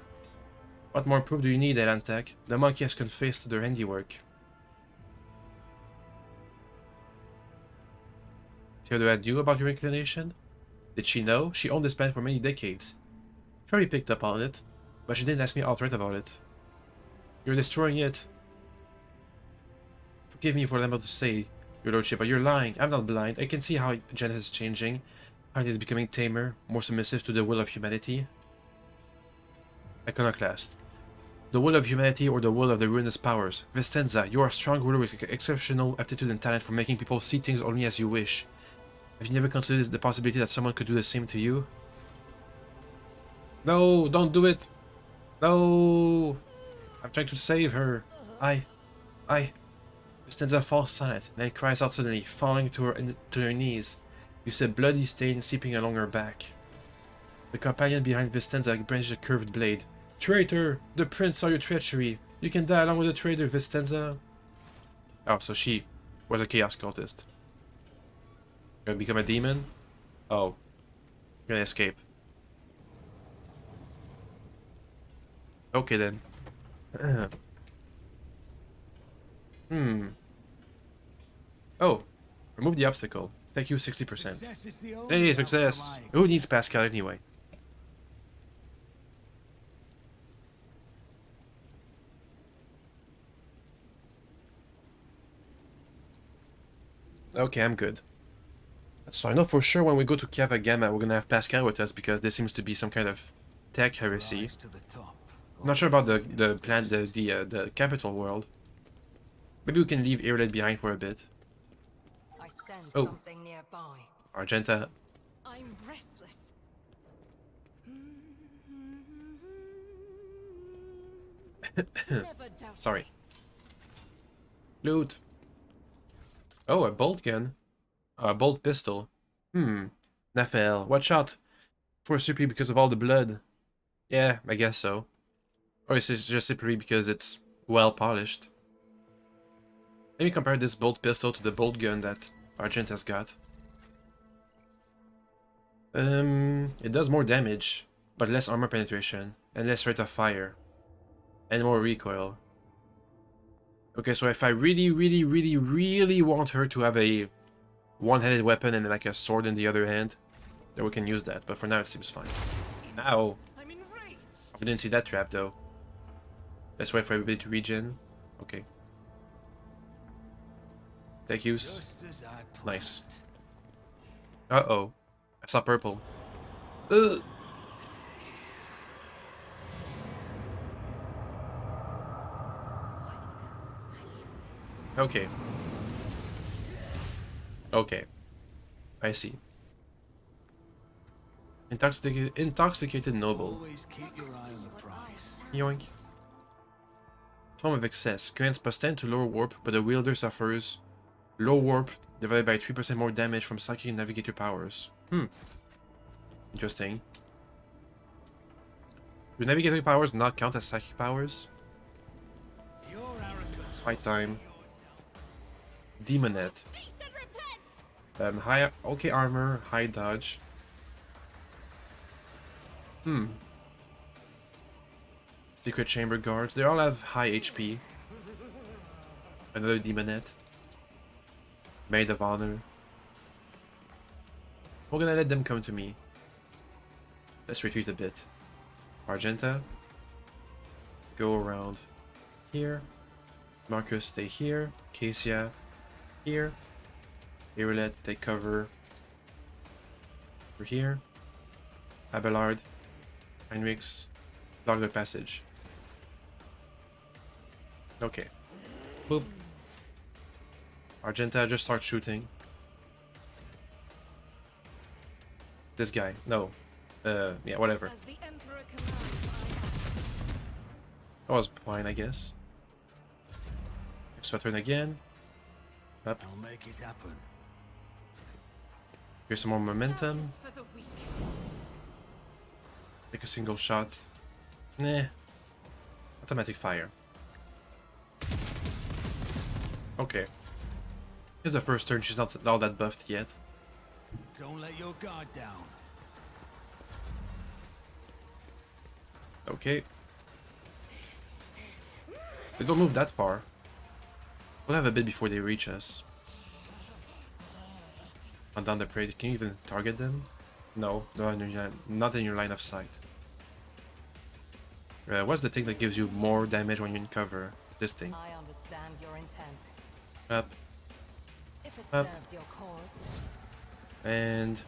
What more proof do you need, Elantek? The monkey has confessed to their handiwork. Theodora knew about your inclination? Did she know? She owned this planet for many decades. She already picked up on it, but she didn't ask me outright about it. You're destroying it. Forgive me for what I'm about to say, your lordship, but you're lying. I'm not blind. I can see how Janus is changing, how it is becoming tamer, more submissive to the will of humanity. Iconoclast. The will of humanity or the will of the ruinous powers. Vistenza, you are a strong ruler with exceptional aptitude and talent for making people see things only as you wish. Have you never considered the possibility that someone could do the same to you? No, don't do it! No! I'm trying to save her. Vistenza falls silent, and then cries out suddenly, falling to her knees. You see a bloody stain seeping along her back. The companion behind Vistenza brandished a curved blade. Traitor! The prince saw your treachery. You can die along with the traitor, Vistenza. Oh, so she was a chaos cultist. Gonna become a demon? Oh. Gonna escape. Okay then. Oh. Remove the obstacle. Thank you, 60%. Hey, success! Who needs Pascal anyway? Okay, I'm good. So I know for sure when we go to Cava Gamma, we're gonna have Pascal with us because there seems to be some kind of tech heresy. I'm not sure about the capital world. Maybe we can leave Irlet behind for a bit. I sense Oh. something nearby. Argenta. I'm restless. Never doubt Sorry. Loot. Oh, a bolt gun. A bolt pistol. Naphael, watch out. For simply because of all the blood. Yeah, I guess so. Or is it just simply because it's well polished? Let me compare this bolt pistol to the bolt gun that Argenta's got. It does more damage, but less armor penetration, and less rate of fire, and more recoil. Okay, so if I really want her to have a one-handed weapon and like a sword in the other hand, Then we can use that, but for now it seems fine. Ow! I'm enraged. I didn't see that trap though. Let's wait for everybody to regen. Okay. Thank yous. Just as I planned. Nice. Uh-oh. I saw purple. Ugh. Okay. Okay. I see. Intoxicated noble. Always keep your eye on the prize. Yoink. Tome of Excess. Grants +10 to lower warp, but the wielder suffers low warp divided by 3% more damage from psychic and navigator powers. Interesting. Do navigator powers not count as psychic powers? Your arrogance. Fight time. Demonette. Face and repent! High okay armor, high dodge. Secret chamber guards. They all have high HP. Another demonette. Maid of honor. We're gonna let them come to me. Let's retreat a bit. Argenta. Go around here. Marcus, stay here. Cassia, here. Irelet, take cover. Over here. Abelard. Heinrichs. Block the passage. Okay. Boop. Argenta, just start shooting. This guy. No. Yeah, whatever. As the Emperor commands, I act. That was fine, I guess. Extra turn again. Up. I'll make it happen. Here's some more momentum. Justice for the weak. Take a single shot. Nah. Automatic fire. Okay. Here's the first turn. She's not all that buffed yet. Don't let your guard down. Okay. They don't move that far. We'll have a bit before they reach us. On down the parade. Can you even target them? No, not in your line of sight. What's the thing that gives you more damage when you're in cover? This thing. I understand your intent. Up. If it Up. serves your cause. And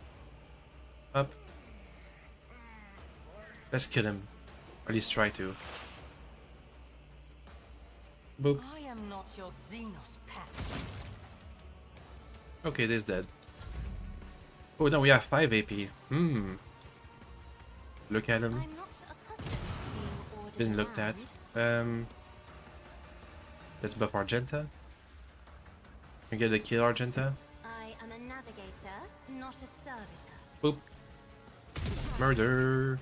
up. Let's kill him. At least try to. Boop. I am not your Xenos pet. Okay, this dead. Oh no, we have 5 AP. Look at him. I'm not accustomed to being ordered Been looked at. around. Let's buff Argenta. Can we get the kill Argenta? I am a navigator, not a servitor. Boop. Murder.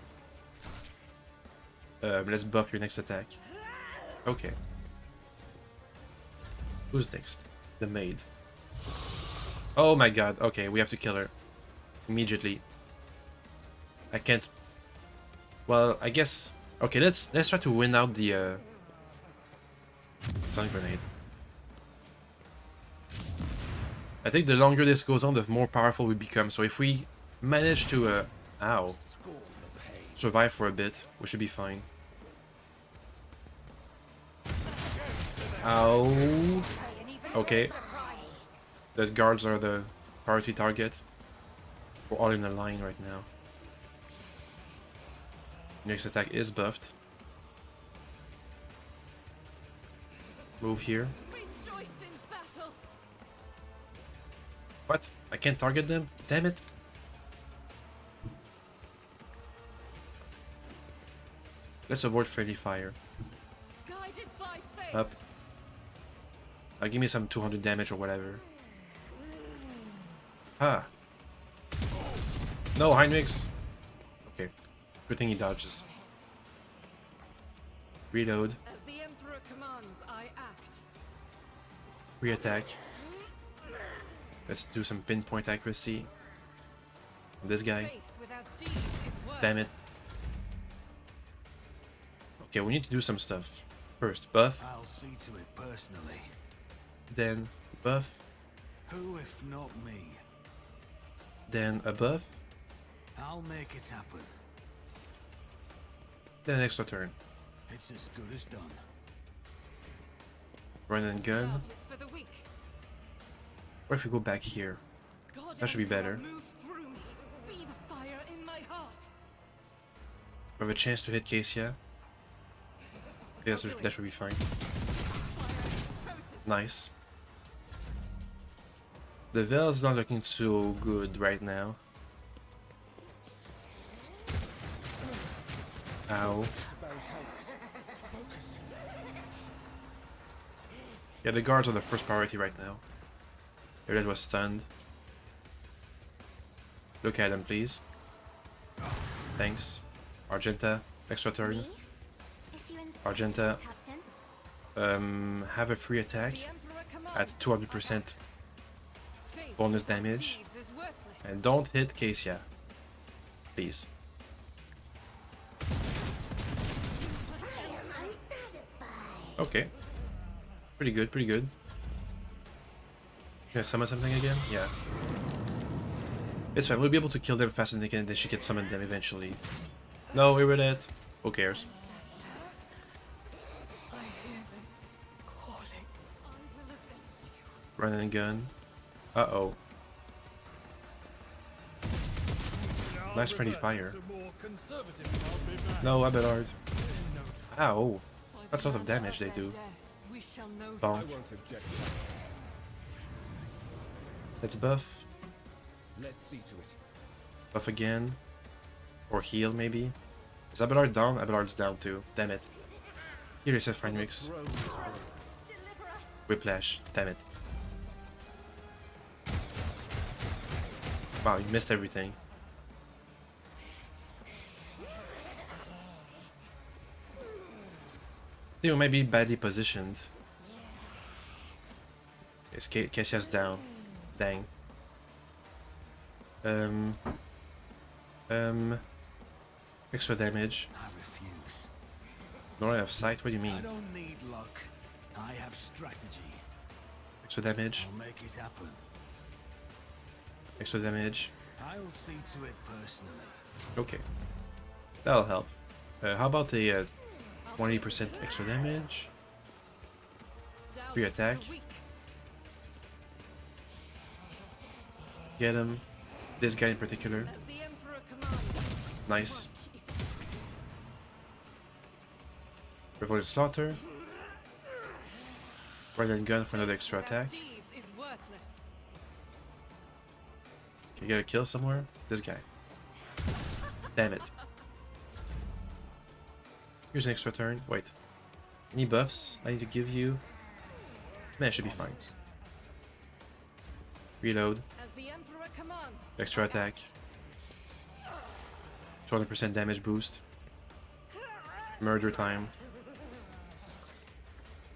Let's buff your next attack. Okay. Who's next? The maid. Oh my god. Okay, we have to kill her. Immediately. I can't. Well, I guess. Okay, let's try to win out the stun grenade. I think the longer this goes on, the more powerful we become. So if we manage to ow, survive for a bit, we should be fine. Ow. Okay. The guards are the priority target. We're all in a line right now. Next attack is buffed. Move here. Rejoice in battle. What? I can't target them? Damn it. Let's avoid friendly fire. Guided by faith. Up. Give me some 200 damage or whatever. Ah. No, Heinrichs. Okay. Good thing he dodges. Reload. As the Emperor commands, I act. Re-attack. Let's do some pinpoint accuracy. This guy. Faith without deeds is Damn it. worthless. Okay, we need to do some stuff. First, buff. I'll see to it personally. Then buff. Who if not me? Then a buff. I'll make it happen. Then an extra turn. It's as good as done. Run and gun. Doubt is for the weak. What if we go back here? God That should be Emperor, better. move through me. Be the fire in my heart. We have a chance to hit Cassia. Yes, that should be fine. Fire is chosen. Nice. The Veil's not looking so good right now. Ow. Yeah, the guards are the first priority right now. Your dad was stunned. Look at him, please. Thanks. Argenta, extra turn. Me? If you insist, Argenta, Captain. have a free attack The Emperor at commands. 200% Faith bonus without damage. deeds is worthless. And don't hit Cassia. Please. Okay. Pretty good, pretty good. Gonna summon something again? Yeah. It's fine, we'll be able to kill them faster than they can, and then she can summon them eventually. No, we were dead. Who cares? I hear them calling. I will avenge you. Run and gun. Uh-oh. Now Nice friendly reversing fire. to more conservative army No, Abelard. No. Ow. By That the sort of manner damage they their do. death, we shall know Bonk. won't object. Let's buff. Let's see to it. Buff again. Or heal, maybe. Is Abelard down? Abelard's down too. Damn it. Here is a fine mix. Deliver us. Whiplash. Damn it. Wow, you missed everything. They might be badly positioned. Yes, Cassia's down. Dang. Extra damage. I refuse. Don't I have sight? What do you I mean? don't need luck. I have strategy. Extra damage. I'll make it happen. Extra damage. I'll see to it personally. Okay. That'll help. How about a 20% extra damage? Doubt Free is for the attack. weak. Get him. This guy in particular. As the Emperor commands. Nice. Work is Revolted Slaughter. Right and gun for another extra without attack. deeds is worthless. Can you get a kill somewhere? This guy. Damn it. Here's an extra turn. Wait. Any buffs I need to give you? Man, it should be fine. Reload. As the Emperor commands. Extra attack. 20% damage boost. Murder time.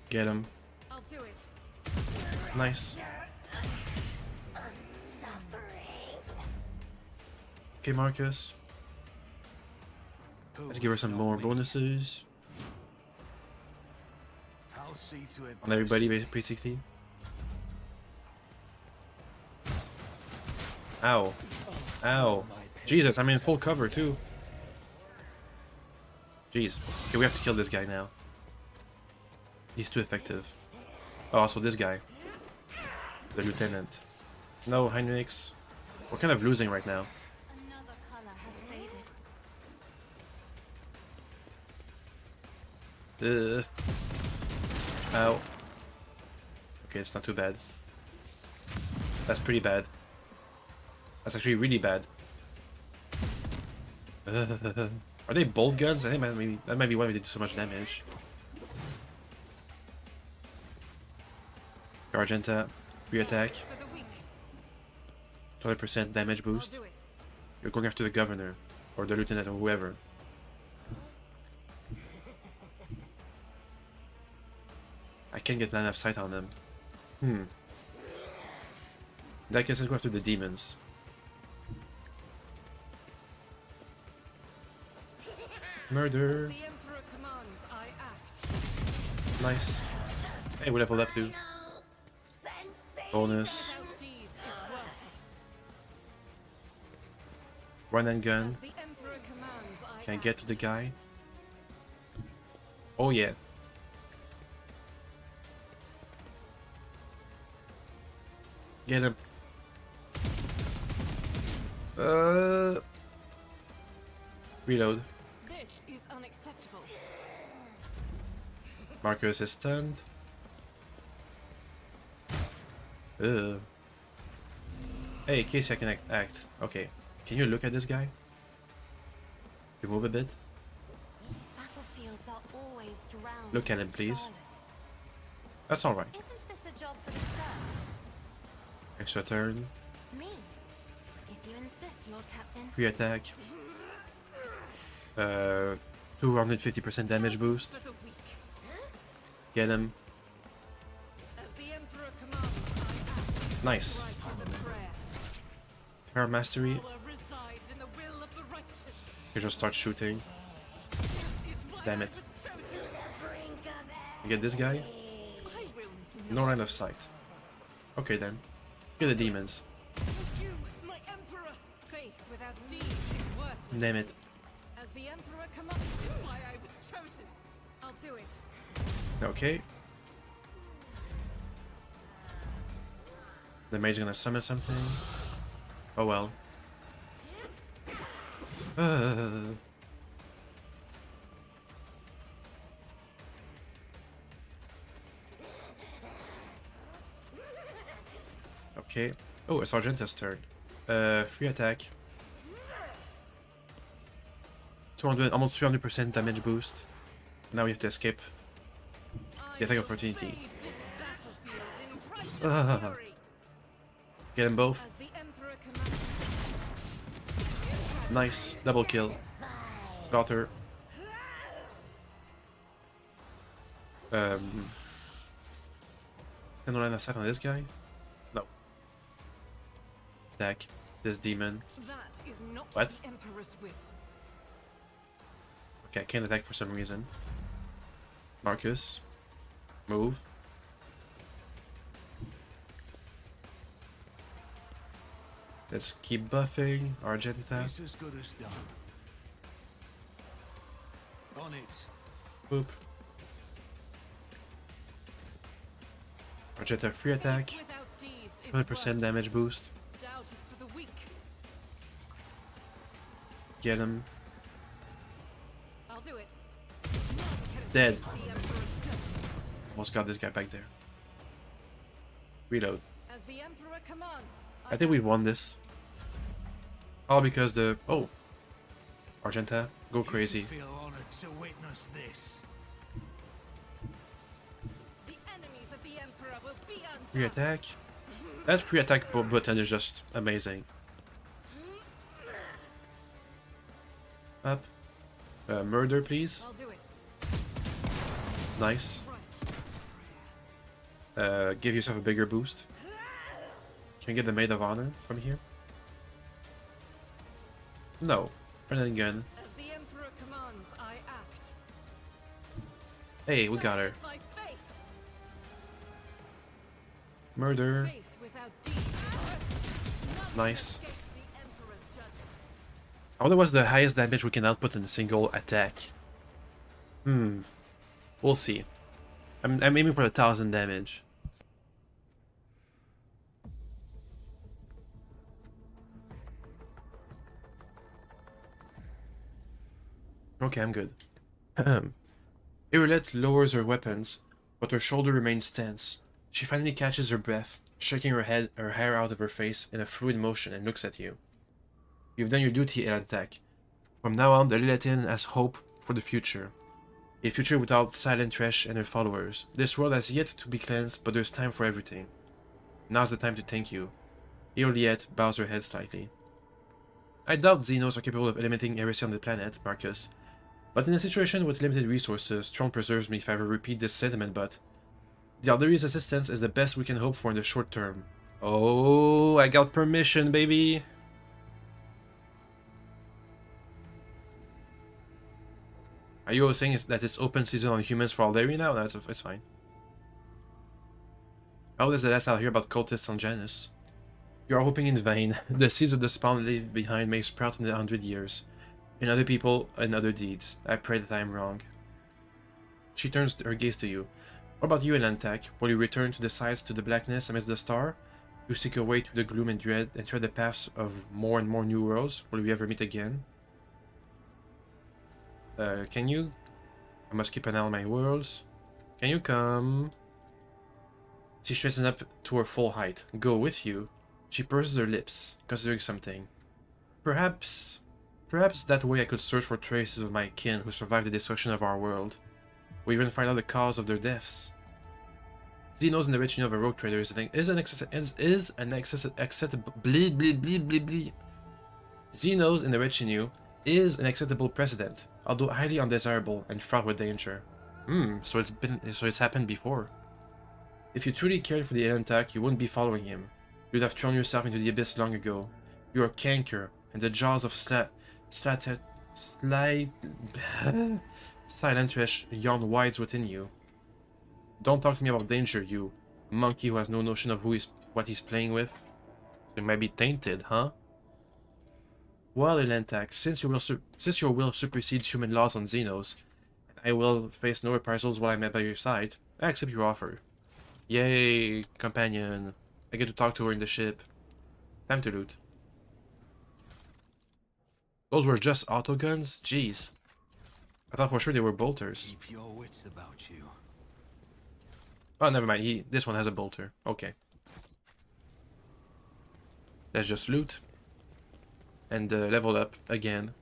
Get him. I'll do it. Nice. Okay, Marcus. Let's give her some more bonuses I'll see to it on everybody, basically. Ow. Ow. Jesus, I'm in full cover too. Jeez. Okay, we have to kill this guy now. He's too effective. Oh, also this guy. The lieutenant. No, Heinrichs. We're kind of losing right now. Another color has faded. Ow. Okay, it's not too bad. That's pretty bad. That's actually really bad. Are they bolt guns? I think that might be why we did so much damage. Argenta, free attack, For the weak. 20% damage I'll boost. do it. You're going after the governor, or the lieutenant, or whoever. I can't get line of sight on them. In that case, I'll go after the demons. Murder. The Emperor commands, I act. Nice. Hey, we leveled up too. Bonus. Without deeds is worthless. Run and gun. As the Emperor commands, I Can I get act. to the guy? Oh yeah. Get him. Reload. This is unacceptable. Marcus is stunned. Hey, Casey, I can act. Okay. Can you look at this guy? You move a bit. Battlefields are always drowned. Look at in him, please. scarlet. That's alright. Isn't this a job for the serfs? Extra turn. Me. If you insist, Lord Captain. Free attack. 250% damage boost. For the weak. Get him. As the Emperor commands, I act. Nice. Right as a prayer. Power mastery. Power resides in the will of the righteous. You just start shooting. This is why Damn I it. was chosen. You get this guy. I will No line of sight. Okay then. Get the demons. you, my Emperor. Faith without deeds is worthless. Name it. As the Emperor commands, this is why I was chosen. I'll do it. Okay. The mage's gonna summon something. Oh well. Okay. Oh, a sergeant has turned. Free attack. 200, almost 300% damage boost. Now we have to escape. The attack opportunity. Bathe this battlefield in righteous glory. Get them both. As the Emperor commands. Nice. Double kill. Slaughter. Stand on line of sight on this guy? No. Attack this demon. That is not What? the Emperor's will. Okay, I can't attack for some reason. Marcus. Move. Let's keep buffing. Argenta. It's as good as done. On it. Boop. Argenta free attack. Faith without deeds is 100% damage worthless. boost. Doubt is for the weak. Get him. I'll do it. Dead. The Emperor's judgment. Almost got this guy back there. Reload. As the Emperor commands. I think we won this. All because the... Oh. Argenta. Go You crazy. should feel honored to witness this. The enemies of the Emperor will be undone. Free attack. That free attack button is just amazing. Up. Murder, please. I'll do it. Nice. Right. Give yourself a bigger boost. Can we get the Maid of Honor from here? No. Run and gun. As the Emperor commands, I act. Hey, we got her. By faith. Murder. Faith without deeds is worthless. None Nice. escape the Emperor's judgment. I wonder what's the highest damage we can output in a single attack. We'll see. I'm aiming for 1,000 damage. Okay, I'm good. Irulette lowers her weapons, but her shoulder remains tense. She finally catches her breath, shaking her hair out of her face in a fluid motion, and looks at you. You've done your duty, Elantak. From now on, the Lilithian has hope for the future. A future without Silent Thresh and her followers. This world has yet to be cleansed, but there's time for everything. Now's the time to thank you. Irulette bows her head slightly. I doubt Xenos are capable of eliminating heresy on the planet, Marcus. But in a situation with limited resources, Throne preserves me if I ever repeat this sentiment, but... The Alderi's assistance is the best we can hope for in the short term. Oh, I got permission, baby! Are you all saying that it's open season on humans for Alderi now? No, it's fine. Oh, there's the last I'll hear about cultists on Janus. You are hoping in vain. The seeds of the spawn leave behind may sprout in 100 years. In other people and other deeds. I pray that I am wrong. She turns her gaze to you. What about you, Elantak? Will you return to the sides to the blackness amidst the star? You seek your way through the gloom and dread, and tread the paths of more and more new worlds. Will we ever meet again? Can you? I must keep an eye on my worlds. Can you come? She straightens up to her full height. Go with you. She purses her lips, considering something. Perhaps that way I could search for traces of my kin who survived the destruction of our world. Or even find out the cause of their deaths. Xenos in the retinue of a rogue trader is an acceptable Xenos in the retinue is an acceptable precedent, although highly undesirable and fraught with danger. So it's happened before. If you truly cared for the Elantak, you wouldn't be following him. You'd have thrown yourself into the abyss long ago. You are canker, and the jaws of Silentresh yawn wide within you. Don't talk to me about danger, you monkey who has no notion of what he's playing with. So he might be tainted, huh? Well, Elantak, since your will supersedes human laws on Xenos, I will face no reprisals while I'm by your side. I accept your offer. Yay, companion. I get to talk to her in the ship. Time to loot. Those were just autoguns? Jeez. I thought for sure they were bolters. Keep your wits about you. Oh, never mind. This one has a bolter. Okay. Let's just loot. And level up again.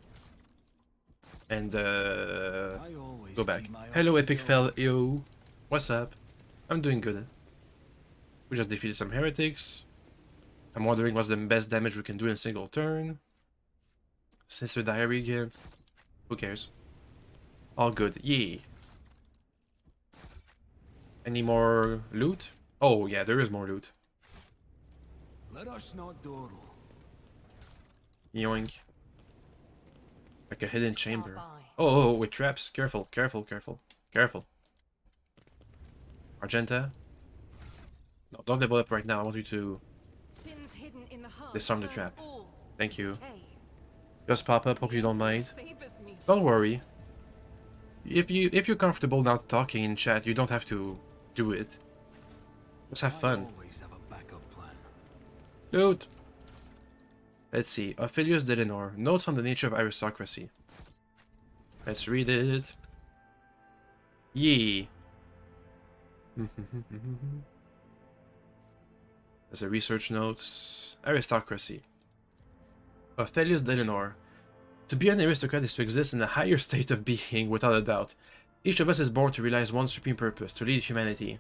And go back. Hello, Epic Fell. Yo. What's up? I'm doing good. We just defeated some heretics. I'm wondering what's the best damage we can do in a single turn. Sister Diary again. Who cares? All good. Yay. Any more loot? Oh, yeah, there is more loot. Let us not dawdle. Yoink. Like a hidden chamber. I'll buy. Oh, with traps. Careful, careful, careful, careful. Argenta. No, don't level up right now. I want you to Sins hidden in the heart disarm the turn trap. all Thank to you. decay. Just pop up. Hope you don't mind. Favors me. Don't worry. If you're comfortable now talking in chat, you don't have to do it. Just have fun. Always have a backup plan. Loot. Let's see. Ophelius Delenor. Notes on the nature of aristocracy. Let's read it. Yee. There's a research notes. Aristocracy. Ophelius Delenor. To be an aristocrat is to exist in a higher state of being, without a doubt. Each of us is born to realize one supreme purpose, to lead humanity.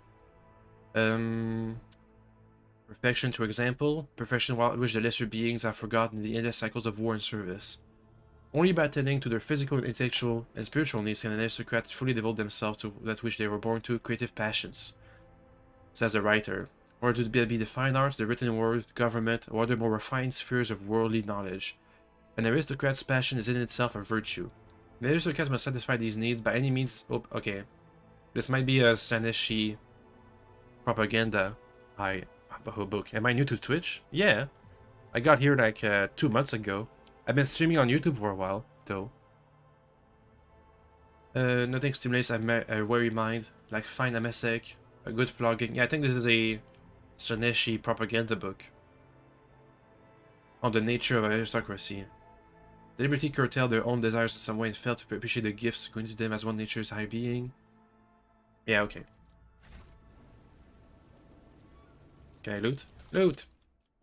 Perfection, to example. Perfection which the lesser beings have forgotten in the endless cycles of war and service. Only by attending to their physical, intellectual, and spiritual needs can an aristocrat fully devote themselves to that which they were born to, creative passions. Says the writer. Or to be the fine arts, the written word, government, or other more refined spheres of worldly knowledge. An aristocrat's passion is in itself a virtue. The aristocrat must satisfy these needs by any means. Oh, okay. This might be a Stanishi propaganda book. Am I new to Twitch? Yeah. I got here like 2 months ago. I've been streaming on YouTube for a while, though. Nothing stimulates a weary mind, like fine amesec, a good flogging. Yeah, I think this is a Stanishi propaganda book on the nature of aristocracy. The liberty curtail their own desires in some way and fail to appreciate the gifts going to them as one nature's high being. Yeah, okay. Can I loot? Loot!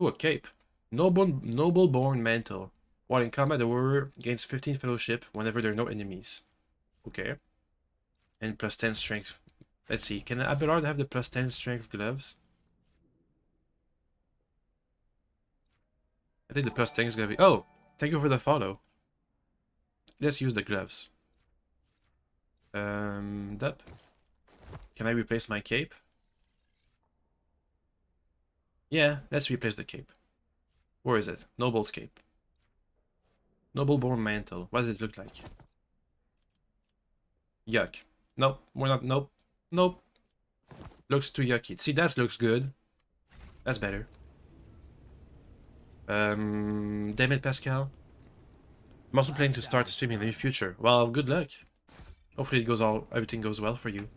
Ooh, a cape. Noble-born mantle. While in combat, the warrior gains 15 fellowship whenever there are no enemies. Okay. And plus 10 strength. Let's see, can Abelard have the plus 10 strength gloves? I think the plus 10 is gonna be... Oh! Thank you for the follow. Let's use the gloves. That. Can I replace my cape? Yeah, let's replace the cape. Where is it? Noble's cape. Noble-born mantle. What does it look like? Yuck. Nope, we're not. Nope. Nope. Looks too yucky. See, that looks good. That's better. Damn it, Pascal. I'm also planning to start streaming in the near future. Well, good luck. Hopefully everything goes well for you.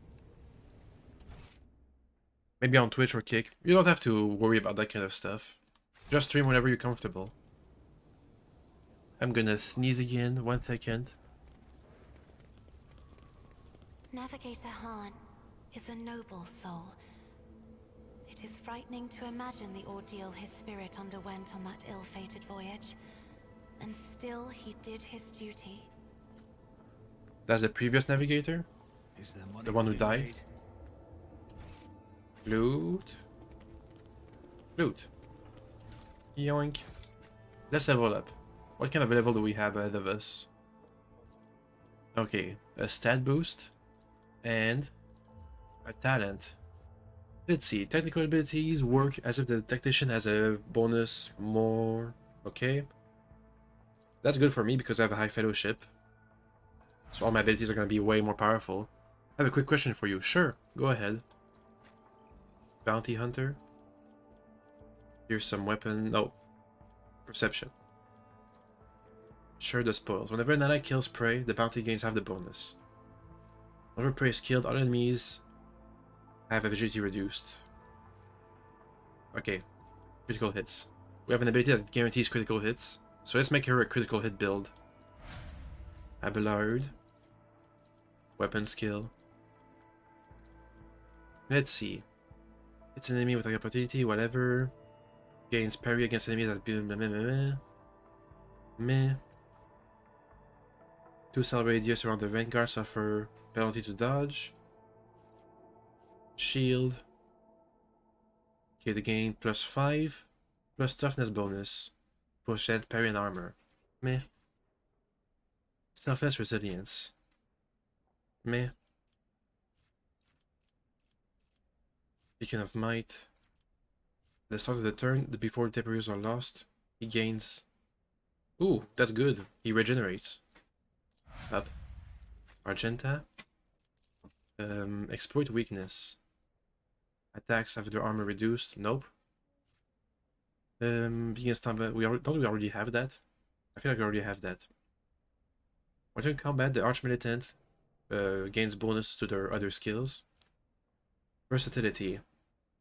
Maybe on Twitch or Kick. You don't have to worry about that kind of stuff. Just stream whenever you're comfortable. I'm gonna sneeze again, 1 second. Navigator Han is a noble soul. It is frightening to imagine the ordeal his spirit underwent on that ill-fated voyage. And still he did his duty. That's the previous navigator? Is there money The one to who be died? made? Loot. Loot. Yoink. Let's level up. What kind of level do we have ahead of us? Okay, a stat boost and a talent. Let's see, technical abilities work as if the tactician has a bonus more. Okay. That's good for me because I have a high fellowship. So all my abilities are going to be way more powerful. I have a quick question for you. Sure, go ahead. Bounty Hunter. Here's some weapon. No. Perception. Share the spoils. Whenever an ally kills prey, the bounty gains half the bonus. Whenever prey is killed, other enemies have agility reduced. Okay. Critical hits. We have an ability that guarantees critical hits. So let's make her a critical hit build. Abelard. Weapon skill. Let's see. It's an enemy with an opportunity, whatever. Gains parry against enemies that meh. 2 cell radius around the vanguard, suffer penalty to dodge. Shield. Okay, the gain +5. Plus toughness bonus. % parry and armor. Meh. Selfless resilience. Meh. Beacon of Might. At the start of the turn, before the temporaries are lost, he gains. Ooh, that's good. He regenerates. Up. Argenta. Exploit weakness. Attacks after armor reduced. Nope. Begins combat. Don't we already have that? I feel like we already have that. When in combat, the Archmilitant gains bonus to their other skills. Versatility.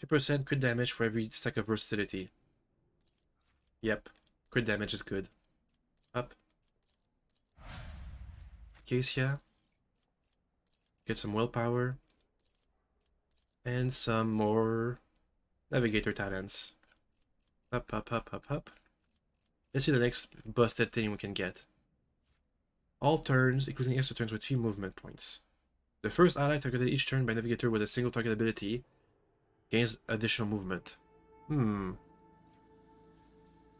2% crit damage for every stack of versatility. Yep. Crit damage is good. Up. Cassia. Get some willpower. And some more navigator talents. Up. Let's see the next busted thing we can get. All turns, including extra turns with 3 movement points. The first ally targeted each turn by navigator with a single target ability gains additional movement. All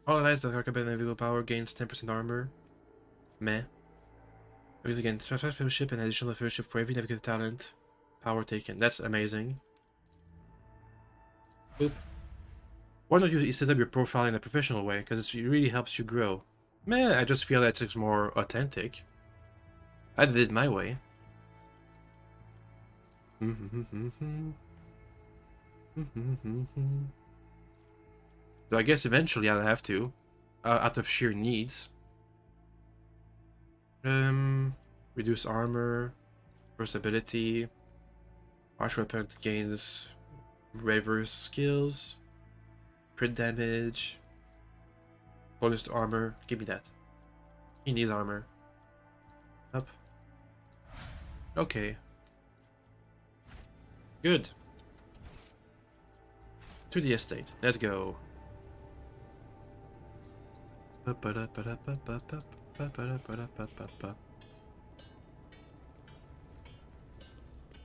allies that are targeted by navigator power gains 10% armor. Meh. Again, 5 fellowship and additional fellowship for every navigator talent. Power taken. That's amazing. Boop. Why don't you set up your profile in a professional way? Because it really helps you grow. Meh, I just feel that it's more authentic. I did it my way. So I guess eventually I'll have to, out of sheer needs. Reduce armor, versatility, harsh weapon gains Raver's skills, crit damage, bonus to armor. Give me that. He needs armor. Up. Okay. Good. To the estate. Let's go.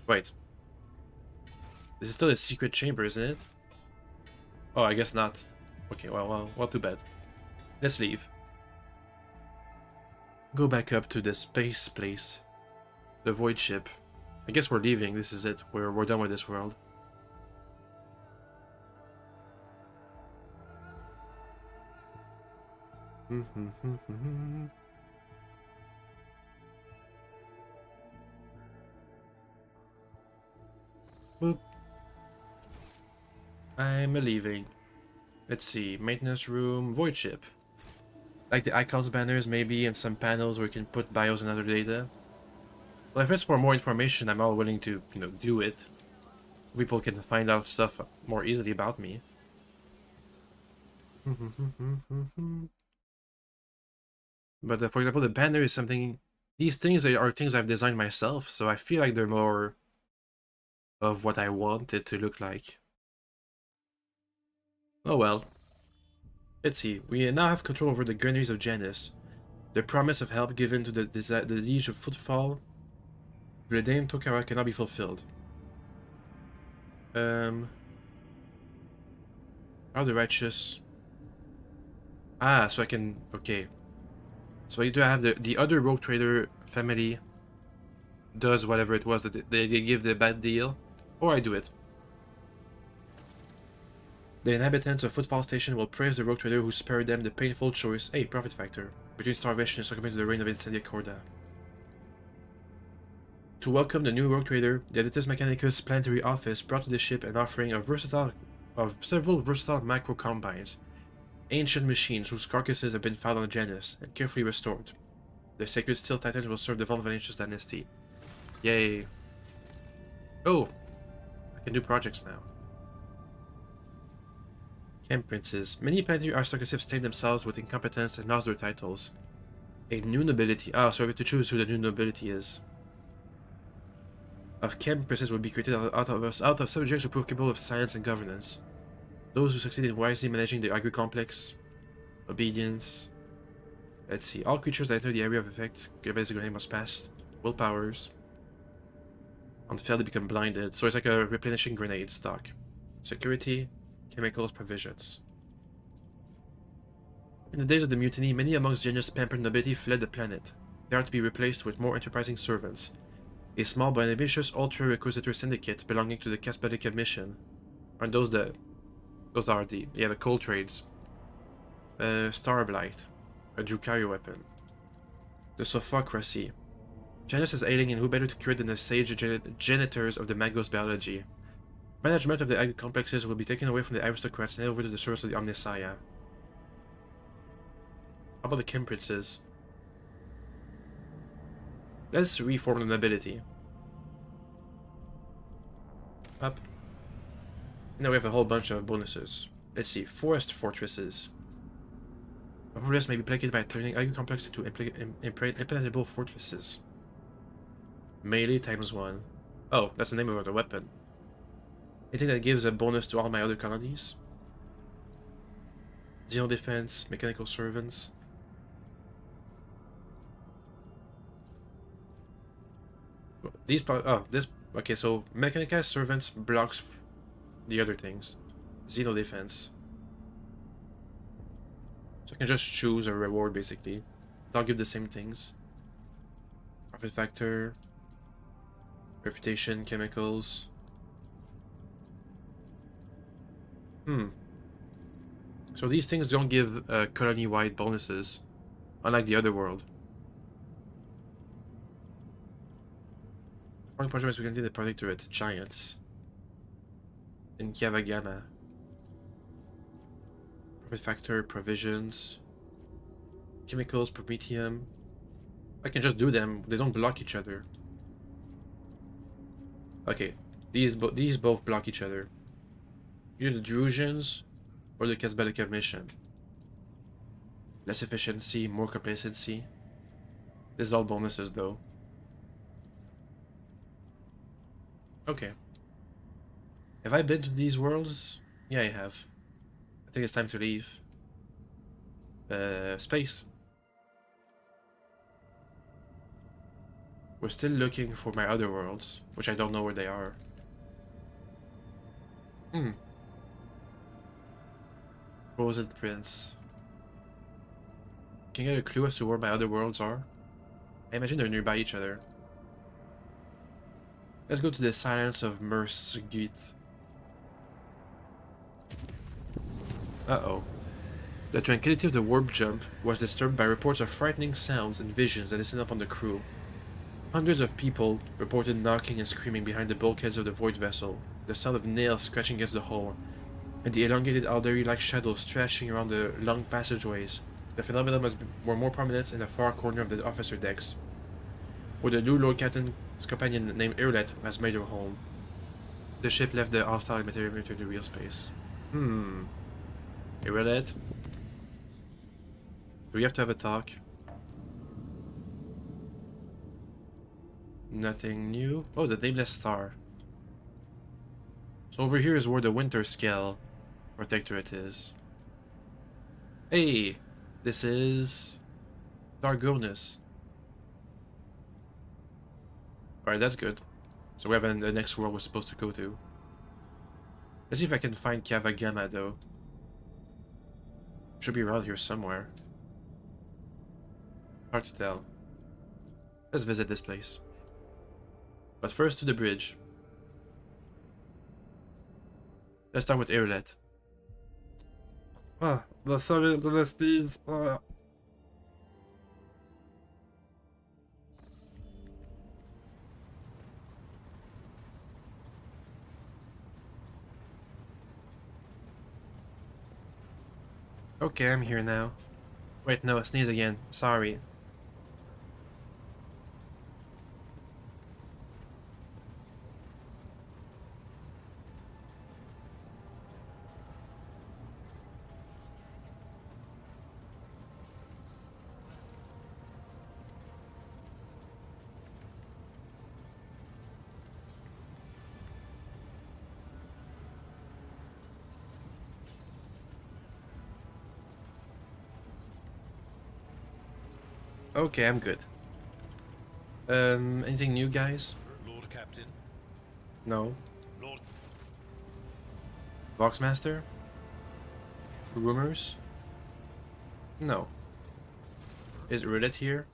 Wait. This is still a secret chamber, isn't it? Oh, I guess not. Okay, well, too bad. Let's leave. Go back up to the space place. The void ship. I guess we're leaving. This is it. We're done with this world. Boop. I'm leaving. Let's see. Maintenance room. Void ship. Like the icons banners maybe, and some panels where you can put bios and other data. Well, if it's for more information, I'm all willing to, you know, do it. So people can find out stuff more easily about me. But for example, the banner is something... These things are things I've designed myself, so I feel like they're more of what I want it to look like. Oh well. Let's see. We now have control over the granaries of Janus. The promise of help given to the Liege of Footfall to the Dame Tokara cannot be fulfilled. How the righteous... Ah, so I can... Okay. So either I have the other rogue trader family does whatever it was that they give the bad deal, or I do it. The inhabitants of Footfall Station will praise the rogue trader who spared them the painful choice, profit factor, between starvation and succumbing to the reign of Incendia Corda. To welcome the new rogue trader, the Editus Mechanicus Planetary Office brought to the ship an offering of several versatile macro combines, ancient machines whose carcasses have been found on Janus and carefully restored. The sacred steel titans will serve the Volvanicius dynasty. Yay. Oh! I can do projects now. Camp Princes. Many planetary aristocracies stain themselves with incompetence and lost their titles. A new nobility. Ah, so I have to choose who the new nobility is. Of Camp Princes will be created out of subjects who prove capable of science and governance. Those who succeed in wisely managing the agri-complex. Obedience. Let's see. All creatures that enter the area of effect. Basic grenade must pass. Willpowers. On fail, they become blinded. So it's like a replenishing grenade stock. Security. Chemicals. Provisions. In the days of the mutiny, many amongst Janus' pampered nobility fled the planet. They are to be replaced with more enterprising servants. A small but ambitious ultra-requisitor syndicate belonging to the Caspedica mission. Aren't those the... Those are the cold trades. Starblight. A Drukhari weapon. The Sophocracy. Janus is aiding in who better to cure than the sage genitors of the Magos biology. Management of the agri complexes will be taken away from the aristocrats and over to the service of the Omnissiah. How about the Kim Princes? Let's reform the nobility. Up. Now we have a whole bunch of bonuses. Let's see. Forest fortresses. A fortress may be placated by turning agri complexes into impenetrable fortresses. Melee ×1. Oh, that's the name of the weapon. Anything that gives a bonus to all my other colonies. Zero defense, mechanical servants. These okay, so mechanical servants blocks the other things. Xeno defense. So I can just choose a reward basically. I'll give the same things. Profit factor. Reputation, chemicals. So these things don't give colony-wide bonuses, unlike the other world. Foreign projects we can do the protectorate, giants. In Kiavagama. Profit factor, provisions. Chemicals, promethium. I can just do them, they don't block each other. Okay, these both block each other. Either the Drusians or the Casbelica mission. Less efficiency, more complacency. This is all bonuses though. Okay. Have I been to these worlds? Yeah, I have. I think it's time to leave. Space. We're still looking for my other worlds, which I don't know where they are. Frozen Prince. Can you get a clue as to where my other worlds are? I imagine they're nearby each other. Let's go to the silence of Mersgit. Uh-oh. The tranquility of the warp jump was disturbed by reports of frightening sounds and visions that descended upon the crew. Hundreds of people reported knocking and screaming behind the bulkheads of the void vessel, the sound of nails scratching against the hull, and the elongated Aldari-like shadows stretching around the long passageways. The phenomenon were more prominent in the far corner of the officer decks, where the new Lord Captain's companion named Irlet has made her home. The ship left the hostile material into the real space. Irlet? Do we have to have a talk? Nothing new. Oh, the Nameless Star. So over here is where the Winter Scale Protectorate is. Hey! This is... Dargonus. Alright, that's good. So we have the next world we're supposed to go to. Let's see if I can find Kavagama though. Should be around here somewhere. Hard to tell. Let's visit this place. But first to the bridge. Let's start with Irlet. Ah, the Soviet dynasties. Ah. Okay, I'm here now. Wait, no, sneeze again. Sorry. Okay, I'm good. Anything new, guys? Lord Captain. No. Lord. Boxmaster? Rumors? No. Is Roulette here?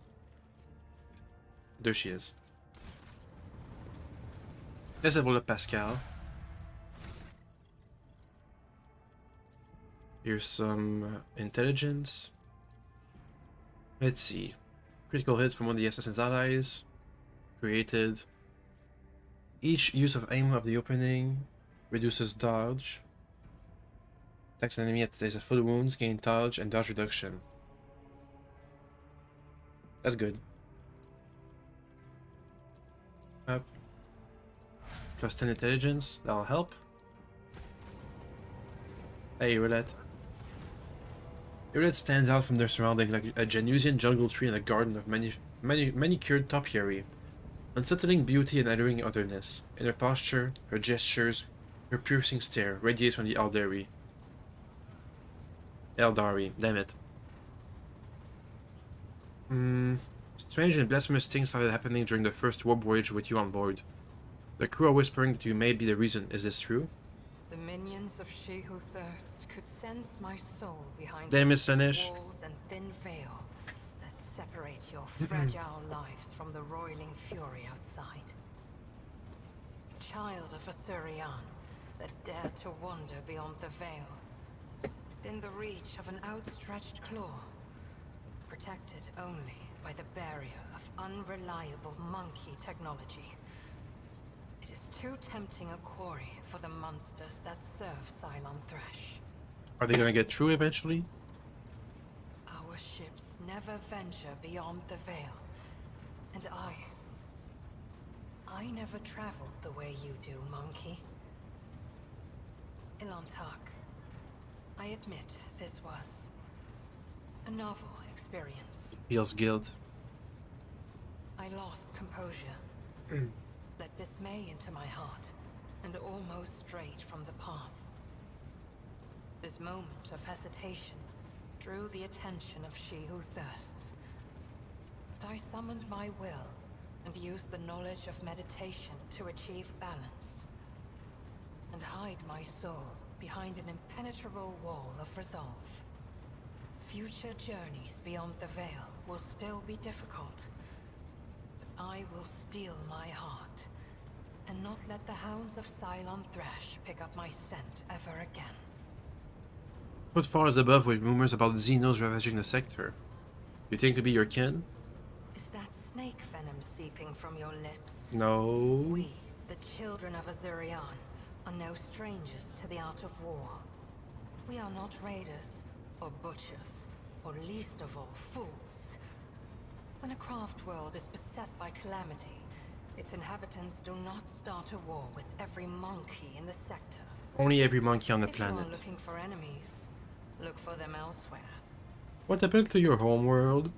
There she is. Let's level up Pascal. Here's some intelligence. Let's see. Critical hits from one of the assassin's allies. Created. Each use of aim of the opening reduces dodge. Attacks an enemy at stays at full wounds, gain dodge and dodge reduction. That's good. Up. Plus 10 intelligence, that'll help. Hey, Roulette. Roulette stands out from their surrounding like a Genusian jungle tree in a garden of manicured topiary. Unsettling beauty and alluring otherness. In her posture, her gestures, her piercing stare radiates from the Eldari. Damn it. Strange and blasphemous things started happening during the first warp voyage with you on board. The crew are whispering that you may be the reason. Is this true? The minions of She Who Thirsts could sense my soul behind Damn it, the Slaanesh. walls and thin veil that separate your fragile lives from the roiling fury outside. Child of Asurian that dare to wander beyond the veil, within the reach of an outstretched claw, protected only by the barrier of unreliable monkey technology. It is too tempting a quarry for the monsters that serve Cylon Thresh. Are they gonna get through eventually? Our ships never venture beyond the veil. And I never traveled the way you do, monkey. Ilantak, I admit this was a novel experience. Feels guilt. I lost composure. Let dismay into my heart, and almost strayed from the path. This moment of hesitation drew the attention of She Who Thirsts. But I summoned my will, and used the knowledge of meditation to achieve balance. And hide my soul behind an impenetrable wall of resolve. Future journeys beyond the veil will still be difficult. I will steel my heart, and not let the hounds of Cylon Thresh pick up my scent ever again. What far above with rumors about Xenos ravaging the sector? You think it could be your kin? Is that snake venom seeping from your lips? No. We, the children of Azurian, are no strangers to the art of war. We are not raiders, or butchers, or least of all, fools. When a craft world is beset by calamity, its inhabitants do not start a war with every monkey in the sector. Only every monkey on the If you are planet. looking for enemies, look for them elsewhere. What happened to your homeworld?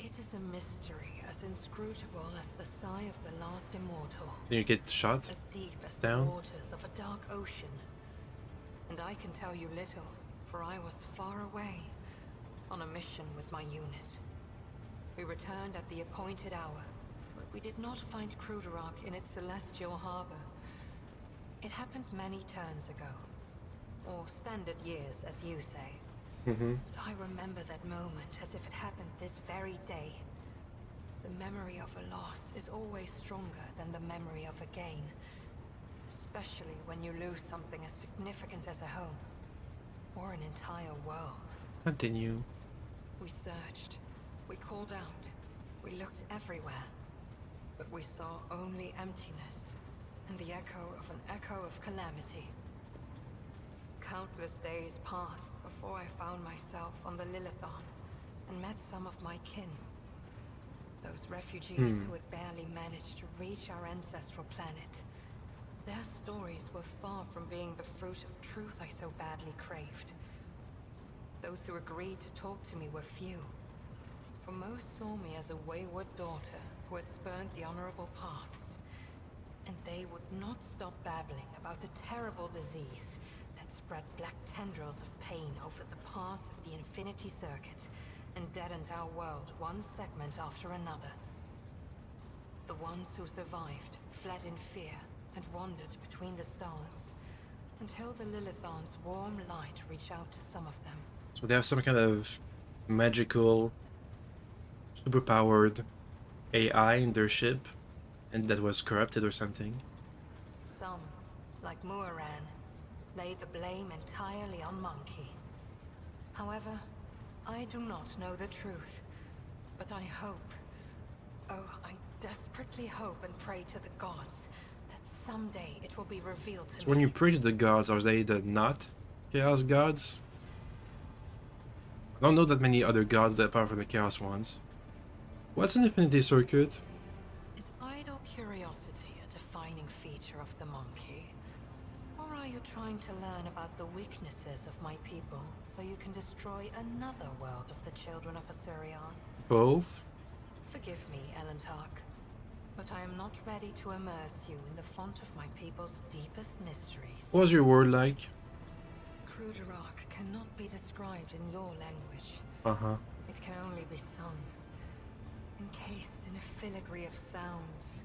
It is a mystery as inscrutable as the sigh of the last immortal. Did you get shot? As deep as Down? the waters of a dark ocean. And I can tell you little, for I was far away, on a mission with my unit. We returned at the appointed hour, but we did not find Kruderok in its celestial harbor. It happened many turns ago, or standard years, as you say. But I remember that moment as if it happened this very day. The memory of a loss is always stronger than the memory of a gain. Especially when you lose something as significant as a home. Or an entire world. Continue. We searched. We called out. We looked everywhere. But we saw only emptiness. And the echo of an echo of calamity. Countless days passed before I found myself on the Lilithon and met some of my kin. Those refugees who had barely managed to reach our ancestral planet. Their stories were far from being the fruit of truth I so badly craved. Those who agreed to talk to me were few, for most saw me as a wayward daughter who had spurned the honorable paths. And they would not stop babbling about the terrible disease that spread black tendrils of pain over the paths of the Infinity Circuit and deadened our world one segment after another. The ones who survived fled in fear and wandered between the stars, until the Lilithon's warm light reached out to some of them. So they have some kind of magical, superpowered AI in their ship, and that was corrupted or something. Some, like Muaran, lay the blame entirely on Monkey. However, I do not know the truth, but I hope, oh, I desperately hope and pray to the gods that someday it will be revealed to So me. when you pray to the gods, are they the not Chaos gods? I don't know that many other gods that apart from the Chaos ones. What's an Infinity Circuit? Is idle curiosity a defining feature of the Monkey? Or are you trying to learn about the weaknesses of my people so you can destroy another world of the children of Asurion? Both? Forgive me, Elentark, but I am not ready to immerse you in the font of my people's deepest mysteries. What was your word like? Kruderok cannot be described in your language. Uh-huh. It can only be sung, encased in a filigree of sounds,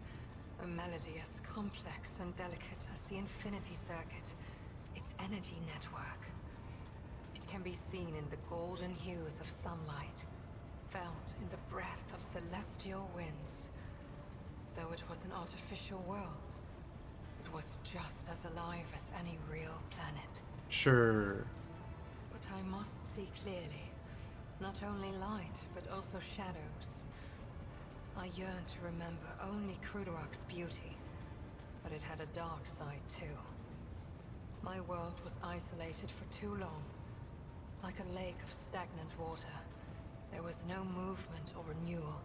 a melody as complex and delicate as the Infinity Circuit, its energy network. It can be seen in the golden hues of sunlight, felt in the breath of celestial winds. Though it was an artificial world, it was just as alive as any real planet. Sure. But I must see clearly. Not only light, but also shadows. I yearn to remember only Kruderok's beauty, but it had a dark side too. My world was isolated for too long. Like a lake of stagnant water. There was no movement or renewal.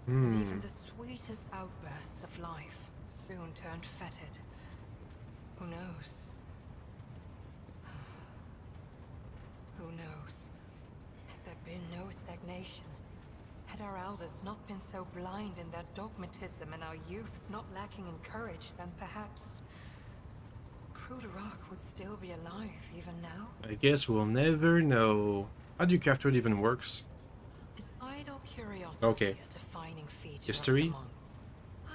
And even the sweetest outbursts of life soon turned fetid. Who knows? Who knows? Had there been no stagnation, had our elders not been so blind in their dogmatism and our youths not lacking in courage, then perhaps Kruderok would still be alive even now? I guess we'll never know. How do you capture it even works? Is idle curiosity Okay. a defining feature History? of the monk?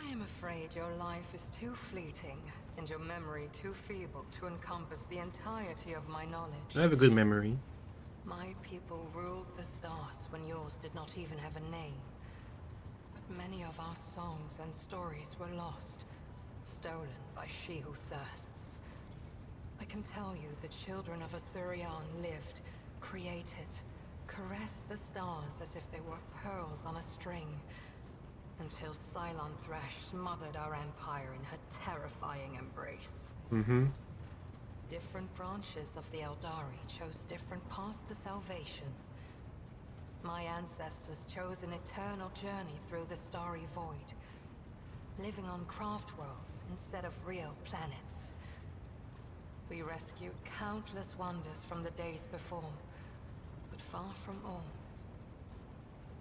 I am afraid your life is too fleeting and your memory too feeble to encompass the entirety of my knowledge. I have a good memory. My people ruled the stars when yours did not even have a name. But many of our songs and stories were lost, stolen by she who thirsts. I can tell you the children of Asurion lived, created, caressed the stars as if they were pearls on a string, until Cylon Thresh smothered our empire in her terrifying embrace. Different branches of the Eldari chose different paths to salvation. My ancestors chose an eternal journey through the starry void, living on craft worlds instead of real planets. We rescued countless wonders from the days before, but far from all.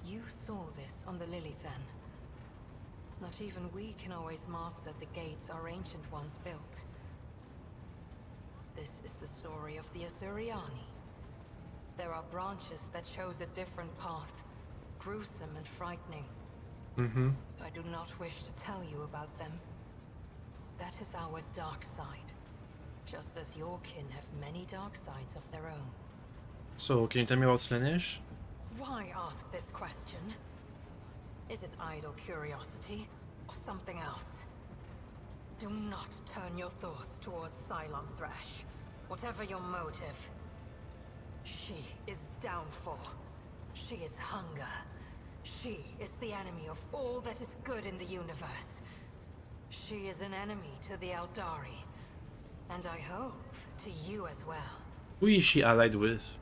You saw this on the Lilithan. Not even we can always master the gates our ancient ones built. This is the story of the Asuriani. There are branches that chose a different path, gruesome and frightening. But I do not wish to tell you about them. That is our dark side, just as your kin have many dark sides of their own. So, can you tell me about Slaanesh? Why ask this question? Is it idle curiosity, or something else? Do not turn your thoughts towards Cylon Thrash, whatever your motive. She is downfall. She is hunger. She is the enemy of all that is good in the universe. She is an enemy to the Eldari, and I hope to you as well. Who is she allied with?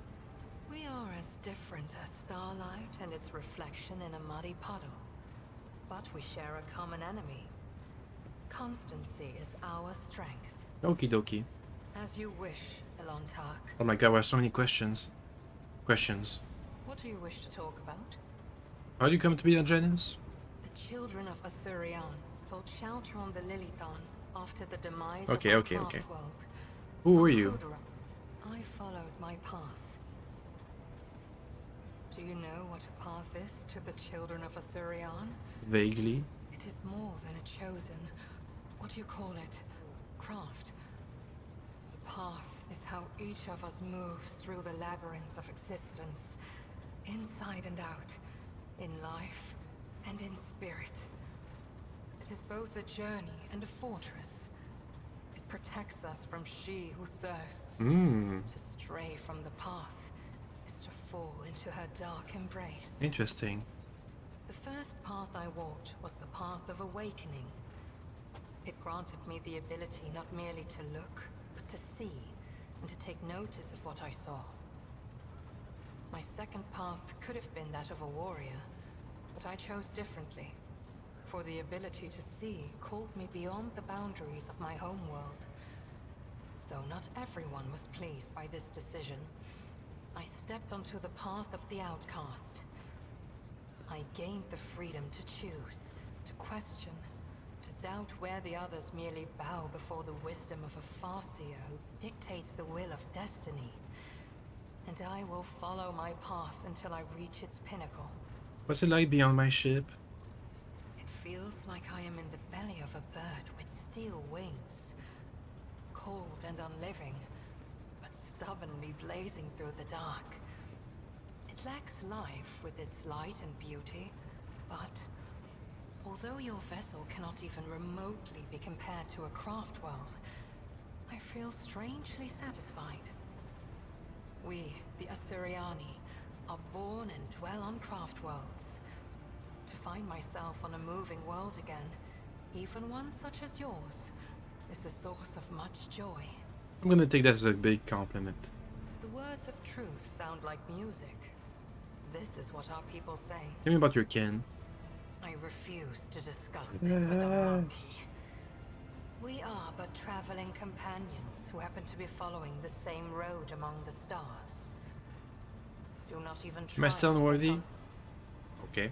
We are as different as starlight and its reflection in a muddy puddle. But we share a common enemy. Constancy is our strength. Okie dokie. As you wish, Elontark. Oh my god, we have so many questions. What do you wish to talk about? How do you come to be a Janus? The children of Asurian sought shelter on the Lilithan after the demise Okay, of our okay, craft okay. world. Who were On you? Krudra, I followed my path. Do you know what a path is to the children of Asurian? Vaguely. It is more than a chosen, what do you call it, craft. The path is how each of us moves through the labyrinth of existence, inside and out, in life and in spirit. It is both a journey and a fortress. It protects us from she who thirsts. To stray from the path is to fall into her dark embrace. Interesting. The first path I walked was the path of awakening. It granted me the ability not merely to look, but to see, and to take notice of what I saw. My second path could have been that of a warrior, but I chose differently. For the ability to see called me beyond the boundaries of my homeworld. Though not everyone was pleased by this decision, I stepped onto the path of the outcast. I gained the freedom to choose, to question, to doubt where the others merely bow before the wisdom of a Farseer who dictates the will of destiny. And I will follow my path until I reach its pinnacle. What's it like beyond my ship? It feels like I am in the belly of a bird with steel wings. Cold and unliving, but stubbornly blazing through the dark. It lacks life with its light and beauty, but although your vessel cannot even remotely be compared to a craft world, I feel strangely satisfied. We, the Asuriani, are born and dwell on craft worlds. To find myself on a moving world again, even one such as yours, is a source of much joy. I'm gonna take that as a big compliment. The words of truth sound like music. This is what our people say. Tell me about your kin. I refuse to discuss this with a monkey. We are but traveling companions who happen to be following the same road among the stars. Do not even try. Am I still to get unworthy? on. Okay.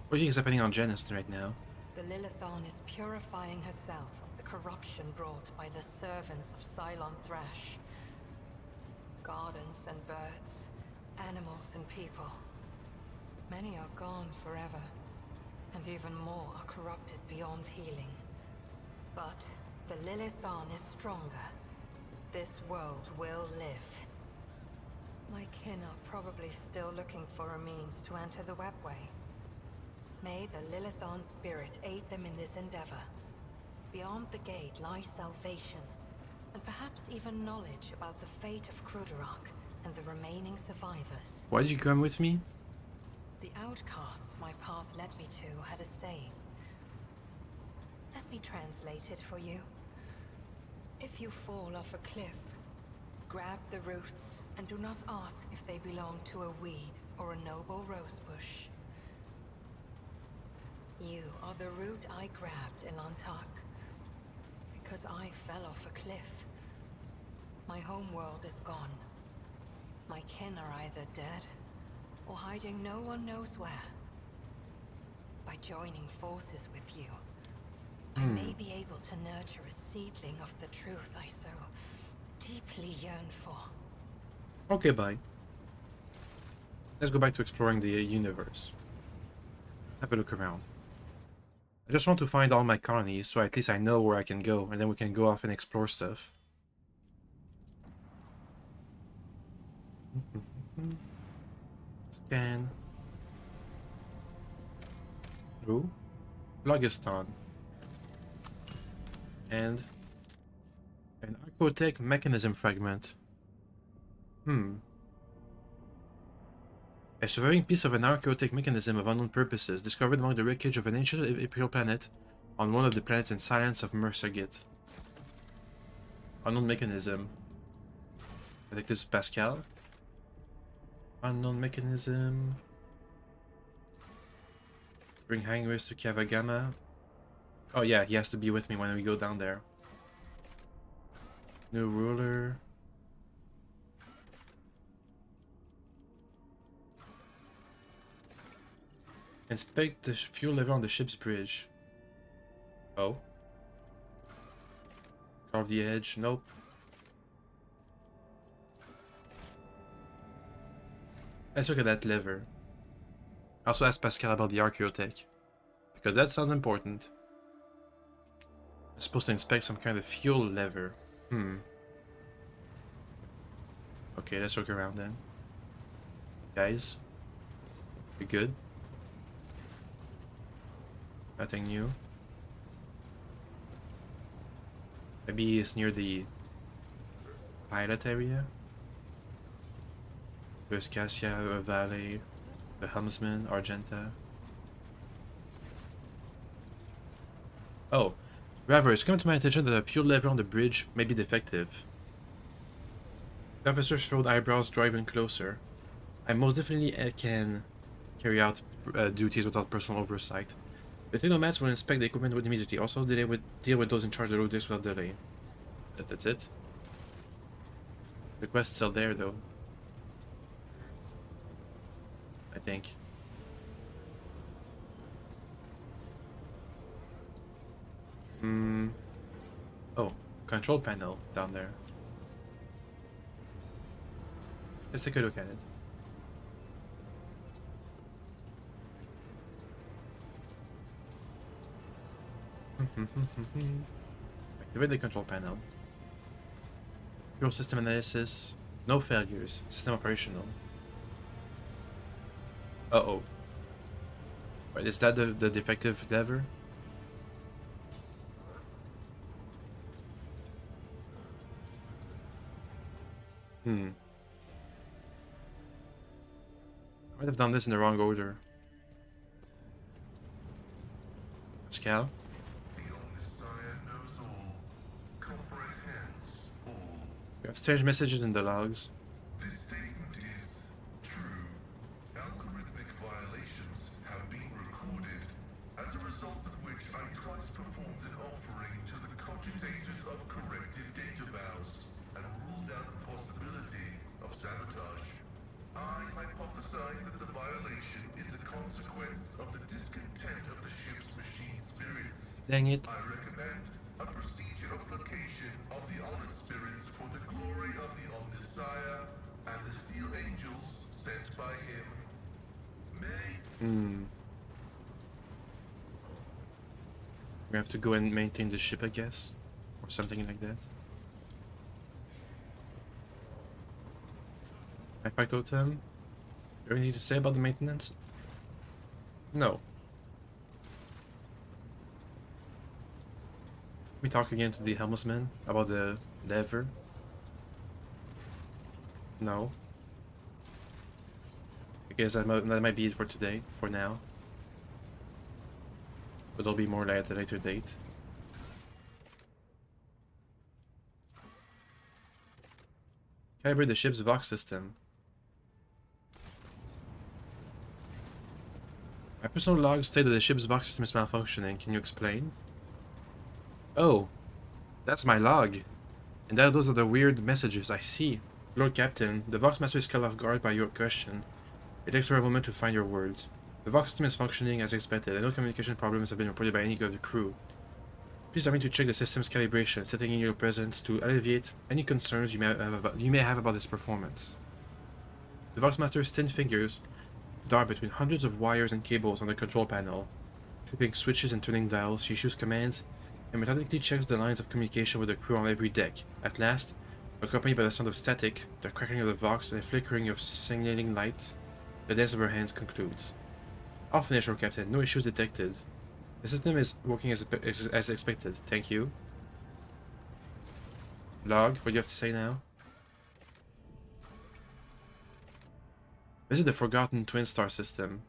What do you think is happening on Janus right now? The Lilithon is purifying herself of the corruption brought by the servants of Cylon Thrash. Gardens and birds, animals and people. Many are gone forever, and even more are corrupted beyond healing. But the Lilithon is stronger. This world will live. My kin are probably still looking for a means to enter the webway. May the Lilithon spirit aid them in this endeavor. Beyond the gate lies salvation, and perhaps even knowledge about the fate of Kruderach and the remaining survivors. Why did you come with me? The outcasts my path led me to had a saying. Let me translate it for you. If you fall off a cliff, grab the roots and do not ask if they belong to a weed or a noble rosebush. You are the root I grabbed in Lantak, because I fell off a cliff. My homeworld is gone. My kin are either dead or hiding no one knows where. By joining forces with you, I may be able to nurture a seedling of the truth I so deeply yearn for. Okay, bye. Let's go back to exploring the universe. Have a look around. I just want to find all my colonies, so at least I know where I can go, and then we can go off and explore stuff. Scan. Ooh. Phlogiston. And an Archotech mechanism fragment. A surviving piece of an archaeotic mechanism of unknown purposes, discovered among the wreckage of an ancient imperial planet on one of the planets in silence of Mercergit. Unknown mechanism. I think this is Pascal. Unknown mechanism. Bring Hangris to Kavagama. Oh yeah, he has to be with me when we go down there. New ruler. Inspect the fuel level on the ship's bridge. Oh. Carve the edge. Nope. Let's look at that lever. Also ask Pascal about the Archaeotech, because that sounds important. It's supposed to inspect some kind of fuel lever. Okay, let's look around then. Guys. We good? Nothing new. Maybe it's near the pilot area. There's Cassia Valley, the helmsman, Argenta. Oh, rather, it's come to my attention that a fuel lever on the bridge may be defective. The officer's furrowed eyebrows draw even closer. I most definitely can carry out duties without personal oversight. The Technomats will inspect the equipment immediately. Also, deal with those in charge of the road without delay. That's it. The quest's still there, though. I think. Oh, control panel down there. Let's take a look at it. Activate the control panel. Fuel system analysis. No failures. System operational. Uh-oh. Wait, is that the defective lever? I might have done this in the wrong order. Pascal? We have strange messages in the logs. This statement is true. Algorithmic violations have been recorded, as a result of which I twice performed an offering to the cogitators of corrected data vows and ruled out the possibility of sabotage. I hypothesize that the violation is a consequence of the discontent of the ship's machine spirits. Dang it. I recommend a procedure of placation of the honored spirits for the glory of the Omnissiah and the steel angels sent by him. May We have to go and maintain the ship, I guess, or something like that. Impact totem. You have anything to say about the maintenance? No. We talk again to the helmsman about the lever. No. I guess that might be it for today, for now. But there'll be more at a later date. Calibrate the ship's Vox system. My personal logs state that the ship's Vox system is malfunctioning. Can you explain? Oh, that's my log. And those are the weird messages I see. Lord Captain, the Vox Master is caught off guard by your question. It takes her a moment to find your words. The Vox system is functioning as expected, and no communication problems have been reported by any of the crew. Please allow me to check the system's calibration, setting in your presence to alleviate any concerns you may have about its performance. The Vox Master's thin fingers dart between hundreds of wires and cables on the control panel. Flipping switches and turning dials, she issues commands and methodically checks the lines of communication with the crew on every deck. At last, accompanied by the sound of static, the crackling of the Vox, and the flickering of signaling lights, the dance of her hands concludes. All finished, Lord Captain. No issues detected. The system is working as expected. Thank you. Log, what do you have to say now? Visit the Forgotten Twin Star system.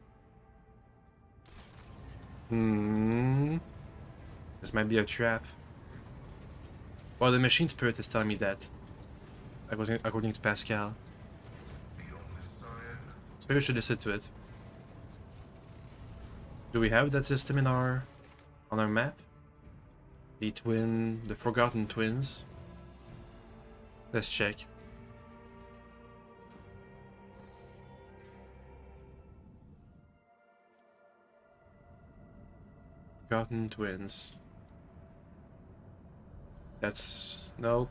This might be a trap. Well, the machine spirit is telling me that. According to Pascal. So maybe we should listen to it. Do we have that system on our map? The Forgotten Twins. Let's check. Forgotten Twins. That's... nope.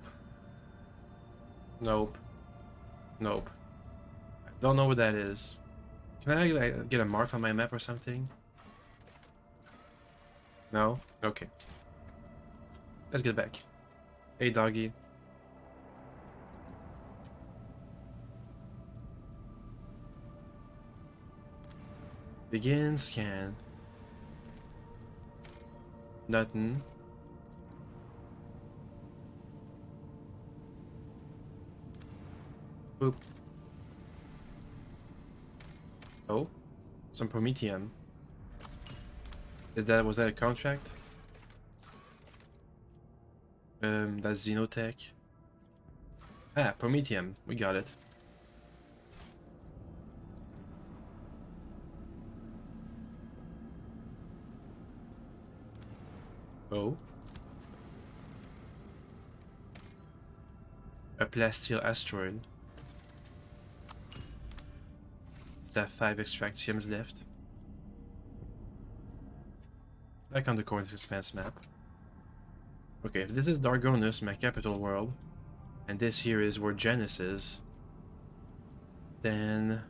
Nope. Nope. I don't know what that is. Can I like, get a mark on my map or something? No? Okay. Let's get back. Hey, doggy. Begin scan. Nothing. Boop. Oh, some Prometheum. Was that a contract? That's Xenotech. Ah, Prometheum. We got it. Oh. A plasteel asteroid. Still have 5 extractiums left. Back on the Coordinates Expanse map. Okay, if this is Dargonus, my capital world, and this here is where Janus is, then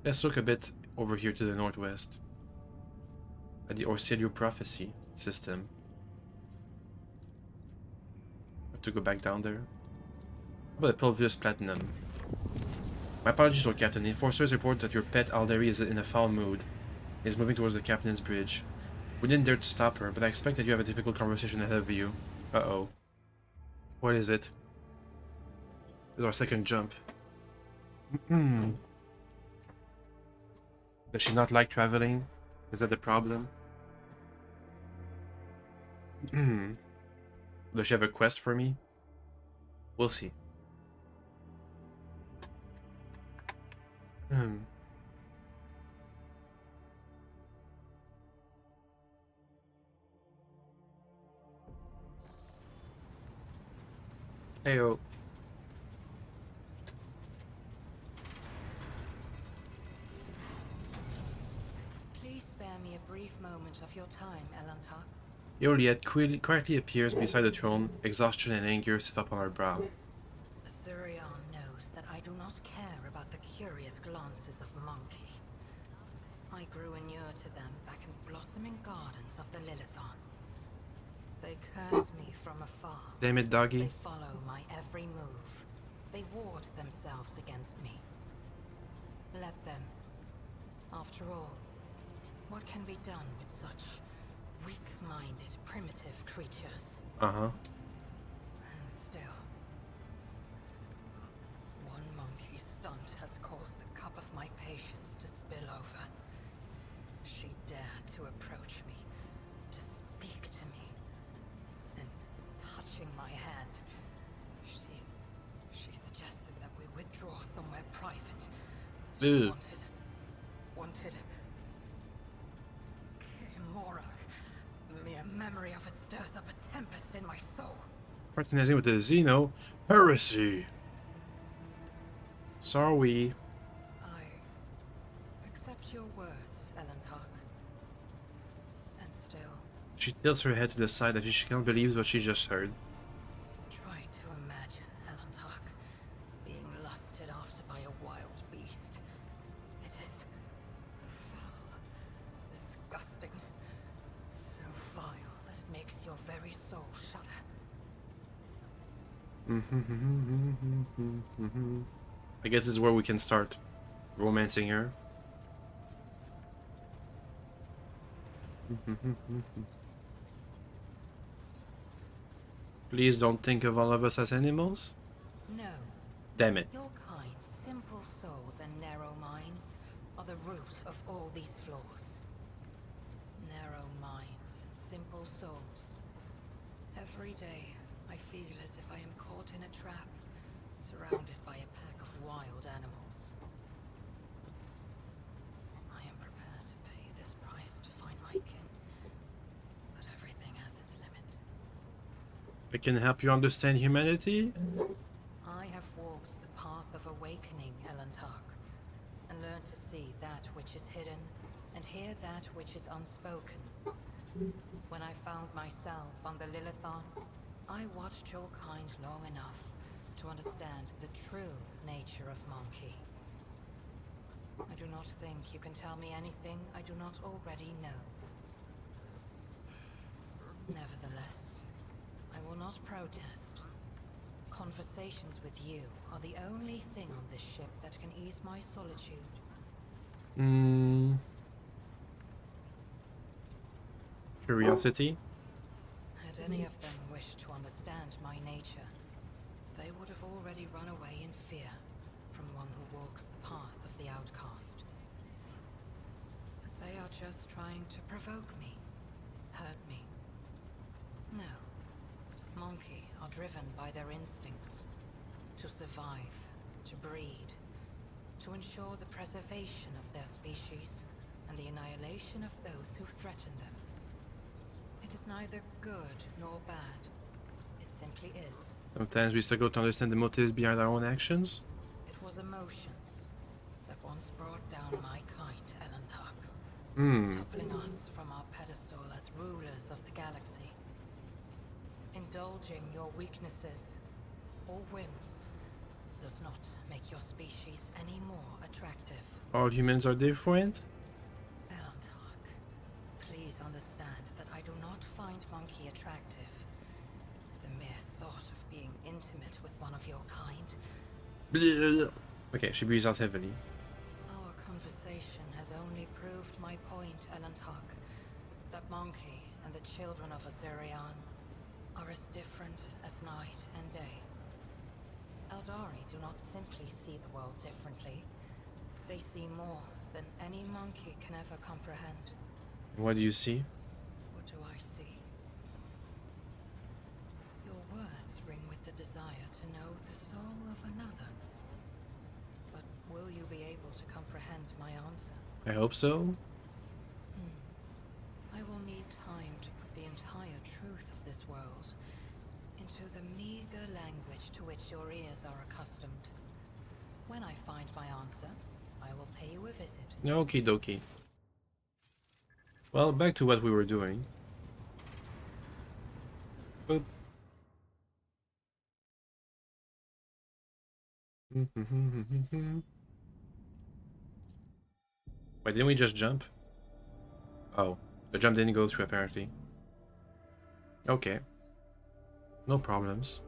let's look a bit over here to the northwest at the Orsilio Prophecy system. Have to go back down there. How about the Pulvius Platinum? My apologies, Lord Captain. The enforcers report that your pet Alderi is in a foul mood. He is moving towards the Captain's Bridge. We didn't dare to stop her, but I expect that you have a difficult conversation ahead of you. Uh-oh. What is it? This is our second jump. Does she not like traveling? Is that the problem? Does she have a quest for me? We'll see. Heyo. Please spare me a brief moment of your time, Elantar. Yoliet quietly appears beside the throne. Exhaustion and anger sit up on her brow. Surion knows that I do not care about the curious glances of Monkey. I grew inured to them back in the blossoming gardens of the Lilithon. They curse me from afar. Damn it, doggy. They follow my every move. They ward themselves against me. Let them. After all, what can be done with such weak-minded, primitive creatures? Uh-huh. And still, one monkey stunt has caused the cup of my patience to spill over. She dared to approach me, to speak to me, and touching my hand, she She Ew. wanted Morak. The mere memory of it stirs up a tempest in my soul. Fraternizing with the Xeno. Heresy. Sorry. I accept your words, Elentark. And still, She tilts her head to the side as if she can't believe what she just heard. try to imagine Elentark being lusted after by a wild beast. It is foul, disgusting, so vile that it makes your very soul shudder. I guess this is where we can start romancing her. Please don't think of all of us as animals. No, Damn it. your kind's simple souls and narrow minds are the root of all these flaws. Narrow minds and simple souls. Every day, I feel as if I am caught in a trap, surrounded by a pack of wild animals. I am prepared to pay this price to find my kin, but everything has its limit. I can help you understand humanity. I have walked the path of awakening, Elentark, and learned to see that which is hidden and hear that which is unspoken. When I found myself on the Lilithon, I watched your kind long enough to understand the true nature of Monkey. I do not think you can tell me anything I do not already know. Nevertheless, I will not protest. Conversations with you are the only thing on this ship that can ease my solitude. Curiosity. Had any of them wished to understand my nature, they would have already run away in fear from one who walks the path of the outcast. They are just trying to provoke me, hurt me. No. Monkey are driven by their instincts. To survive, to breed, to ensure the preservation of their species and the annihilation of those who threaten them. It is neither good nor bad. It simply is. Sometimes we struggle to understand the motives behind our own actions. It was emotions that once brought down my kind, Elentark. Toppling us from our pedestal as rulers of the galaxy. Indulging your weaknesses or whims does not make your species any more attractive. All humans are different. Elentark, please understand that I do not find Monkey attractive. The mere thought of being intimate with one of your kind. Okay, she breathes out heavily. Our conversation has only proved my point, Elentark. That Monkey and the children of Azurian are as different as night and day. Eldari do not simply see the world differently. They see more than any monkey can ever comprehend. What do you see? What do I see? Your words ring with the desire to know the soul of another. But will you be able to comprehend my answer? I hope so. I will need time to put the entire truth of this world into the meager language to which your ears are accustomed. When I find my answer, I will pay you a visit. Okie dokie. Well, back to what we were doing. Boop. Wait, didn't we just jump? Oh, the jump didn't go through apparently. Okay. No problems.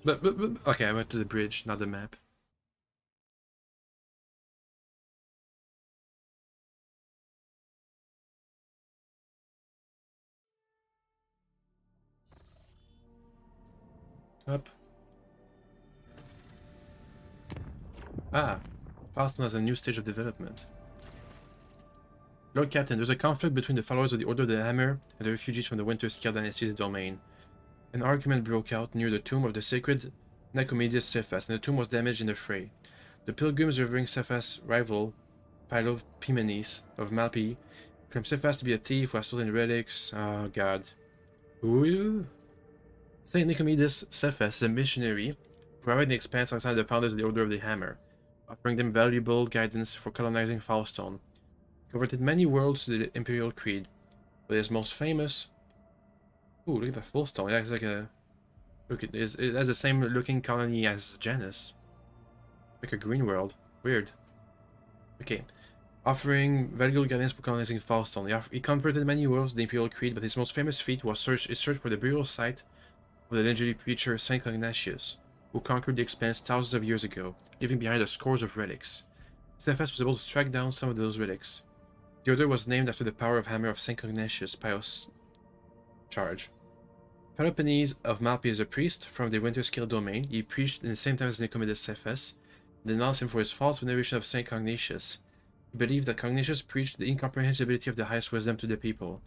But okay, I went to the bridge, not the map. Up. Ah, Faustin has a new stage of development. Lord Captain, there's a conflict between the followers of the Order of the Hammer and the refugees from the Winter Scale Dynasty's domain. An argument broke out near the tomb of the sacred Nicomedes Cephas, and the tomb was damaged in the fray. The pilgrims revering Cephas' rival, Philopoemenes of Malpi, claimed Cephas to be a thief who has stolen relics. Oh god. Ooh. Saint Nicomedes Cephas is a missionary who provided the expanse alongside the founders of the Order of the Hammer, offering them valuable guidance for colonizing Falstone. He converted many worlds to the Imperial Creed, but his most famous... Ooh, look at that Falstone. It has like a... Look, it has the same looking colony as Janus. Like a green world. Weird. Okay. Offering valuable guidance for colonizing Falstone. He converted many worlds to the Imperial Creed, but his most famous feat was his search for the burial site of the legendary preacher Saint Ignatius, who conquered the Expanse thousands of years ago, leaving behind a scores of relics. Cephas was able to track down some of those relics. The order was named after the power of hammer of Saint Ignatius' pious charge. Peloponnese of Malpi is a priest from the Winterscale domain. He preached in the same time as Nicomedes Cephas, and denounced him for his false veneration of Saint Cognatius. He believed that Cognatius preached the incomprehensibility of the highest wisdom to the people,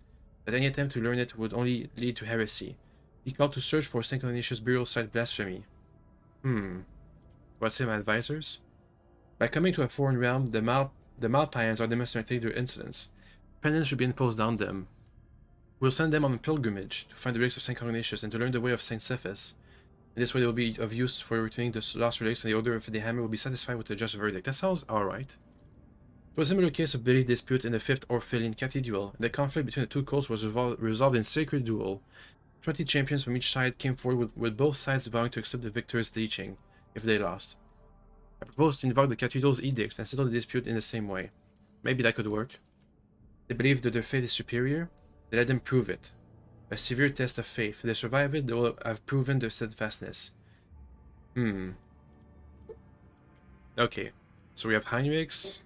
that any attempt to learn it would only lead to heresy. He called to search for Saint Cognatius' burial site blasphemy. What's him advisors? By coming to a foreign realm, the Malpians are demonstrating their insolence. Penance should be imposed on them. We'll send them on a pilgrimage to find the relics of Saint Cognatius and to learn the way of Saint Cephas. In this way they will be of use for returning the lost relics, and the Order of the Hammer will be satisfied with a just verdict. That sounds alright. It was a similar case of belief dispute in the 5th Orphalene Cathedral, and the conflict between the two cults was resolved in sacred duel. 20 champions from each side came forward with both sides vowing to accept the victor's teaching, if they lost. I proposed to invoke the cathedral's edicts and settle the dispute in the same way. Maybe that could work. They believe that their faith is superior. They let them prove it. A severe test of faith. If they survive it, they will have proven their steadfastness. Okay. So we have Heinrichs.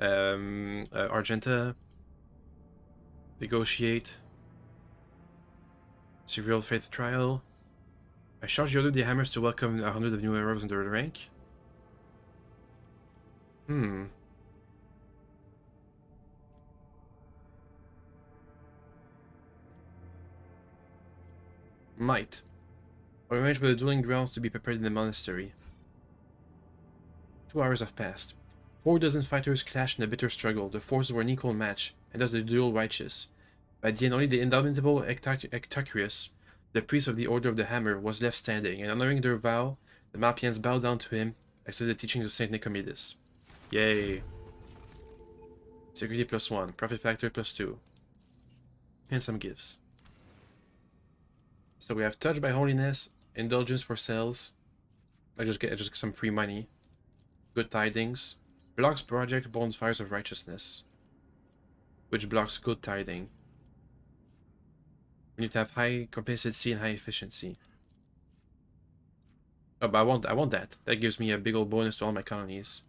Argenta. Negotiate. Severe faith trial. I charge the Order of the Hammers to welcome 100 of new heroes in their rank. Might. I arrange for the dueling grounds to be prepared in the monastery. 2 hours have passed. 4 dozen fighters clashed in a bitter struggle. The forces were an equal match, and thus the duel righteous. By the end, only the indomitable Ectocurius, the priest of the Order of the Hammer, was left standing, and honoring their vow, the Malpians bowed down to him, accepted the teachings of Saint Nicomedes. Yay. Security +1, profit factor +2. And some gifts. So we have Touched by Holiness, Indulgence for Sales. I just get some free money. Good Tidings. Blocks Project Bonfires of Righteousness, which blocks Good Tiding. We need to have high complexity and high efficiency. Oh, but I want that. That gives me a big old bonus to all my colonies.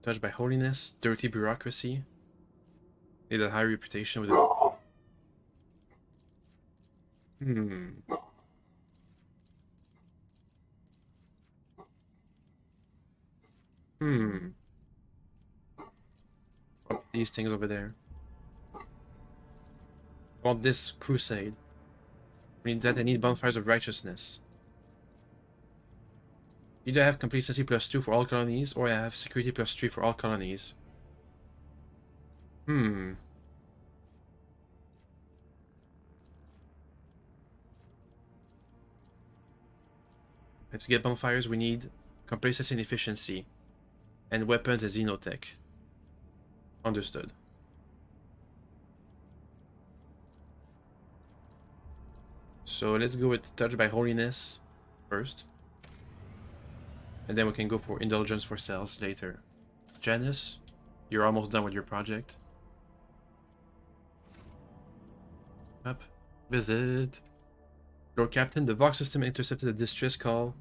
Touched by Holiness, Dirty Bureaucracy. Need a high reputation with it. These things over there. I want this crusade. I need that. I need bonfires of righteousness. Either I have complacency +2 for all colonies, or I have security +3 for all colonies. And to get bonfires, we need complacency and efficiency, and weapons and xenotech. Understood. So let's go with Touched by Holiness first. And then we can go for Indulgence for Sales later. Janus, you're almost done with your project. Up. Visit. Lord Captain, the Vox system intercepted a distress call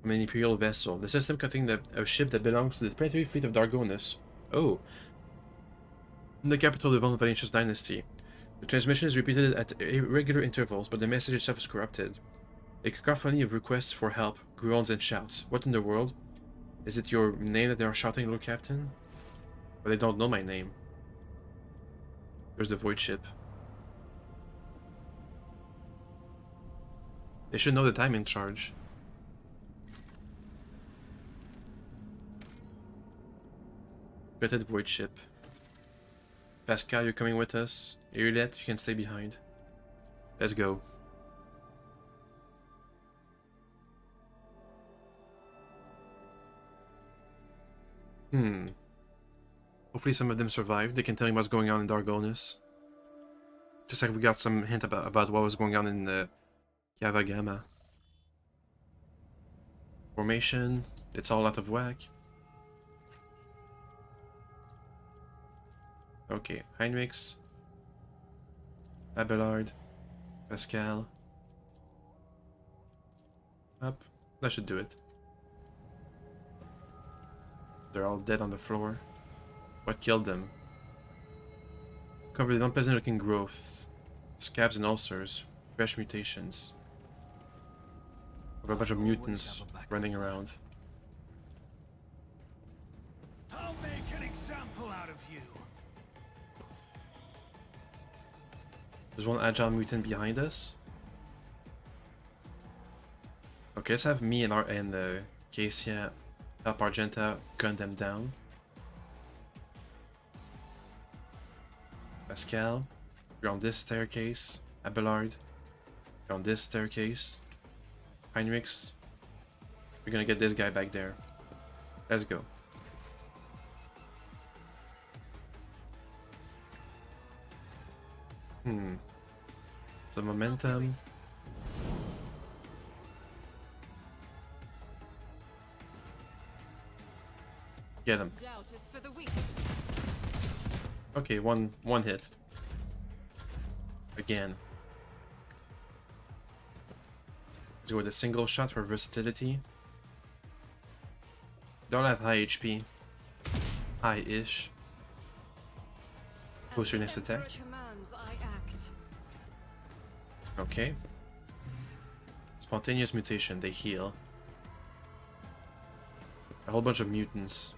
from an Imperial vessel. The system contained a ship that belongs to the planetary fleet of Dargonus. Oh. In the capital of the Von Valentius dynasty. The transmission is repeated at irregular intervals, but the message itself is corrupted. A cacophony of requests for help, groans and shouts. What in the world? Is it your name that they are shouting, Lord Captain? Or they don't know my name. There's the void ship. They should know that I'm in charge. Vetted void ship. Pascal, you're coming with us. Irlet, you can stay behind. Let's go. Hopefully some of them survived. They can tell me what's going on in Dargonus. Just like we got some hint about what was going on in the Yavagama. Formation. It's all out of whack. Okay, Heinrichs. Abelard. Pascal. Up. That should do it. They're all dead on the floor. What killed them? Covered in unpleasant looking growths. Scabs and ulcers. Fresh mutations. A bunch of mutants running around. I'll make an example out of you. There's one agile mutant behind us. Okay, let's have me and Cassia help Argenta gun them down. Pascal, you're on this staircase. Abelard, you're on this staircase. Heinrichs, we're gonna get this guy back there. Let's go. Some momentum. Get him. Doubt is for the weak. Okay, one hit. Again. Let's go with a single shot for versatility. Don't have high HP. High-ish. Boost your next attack. Commands, I act. Okay. Spontaneous mutation, they heal. A whole bunch of mutants.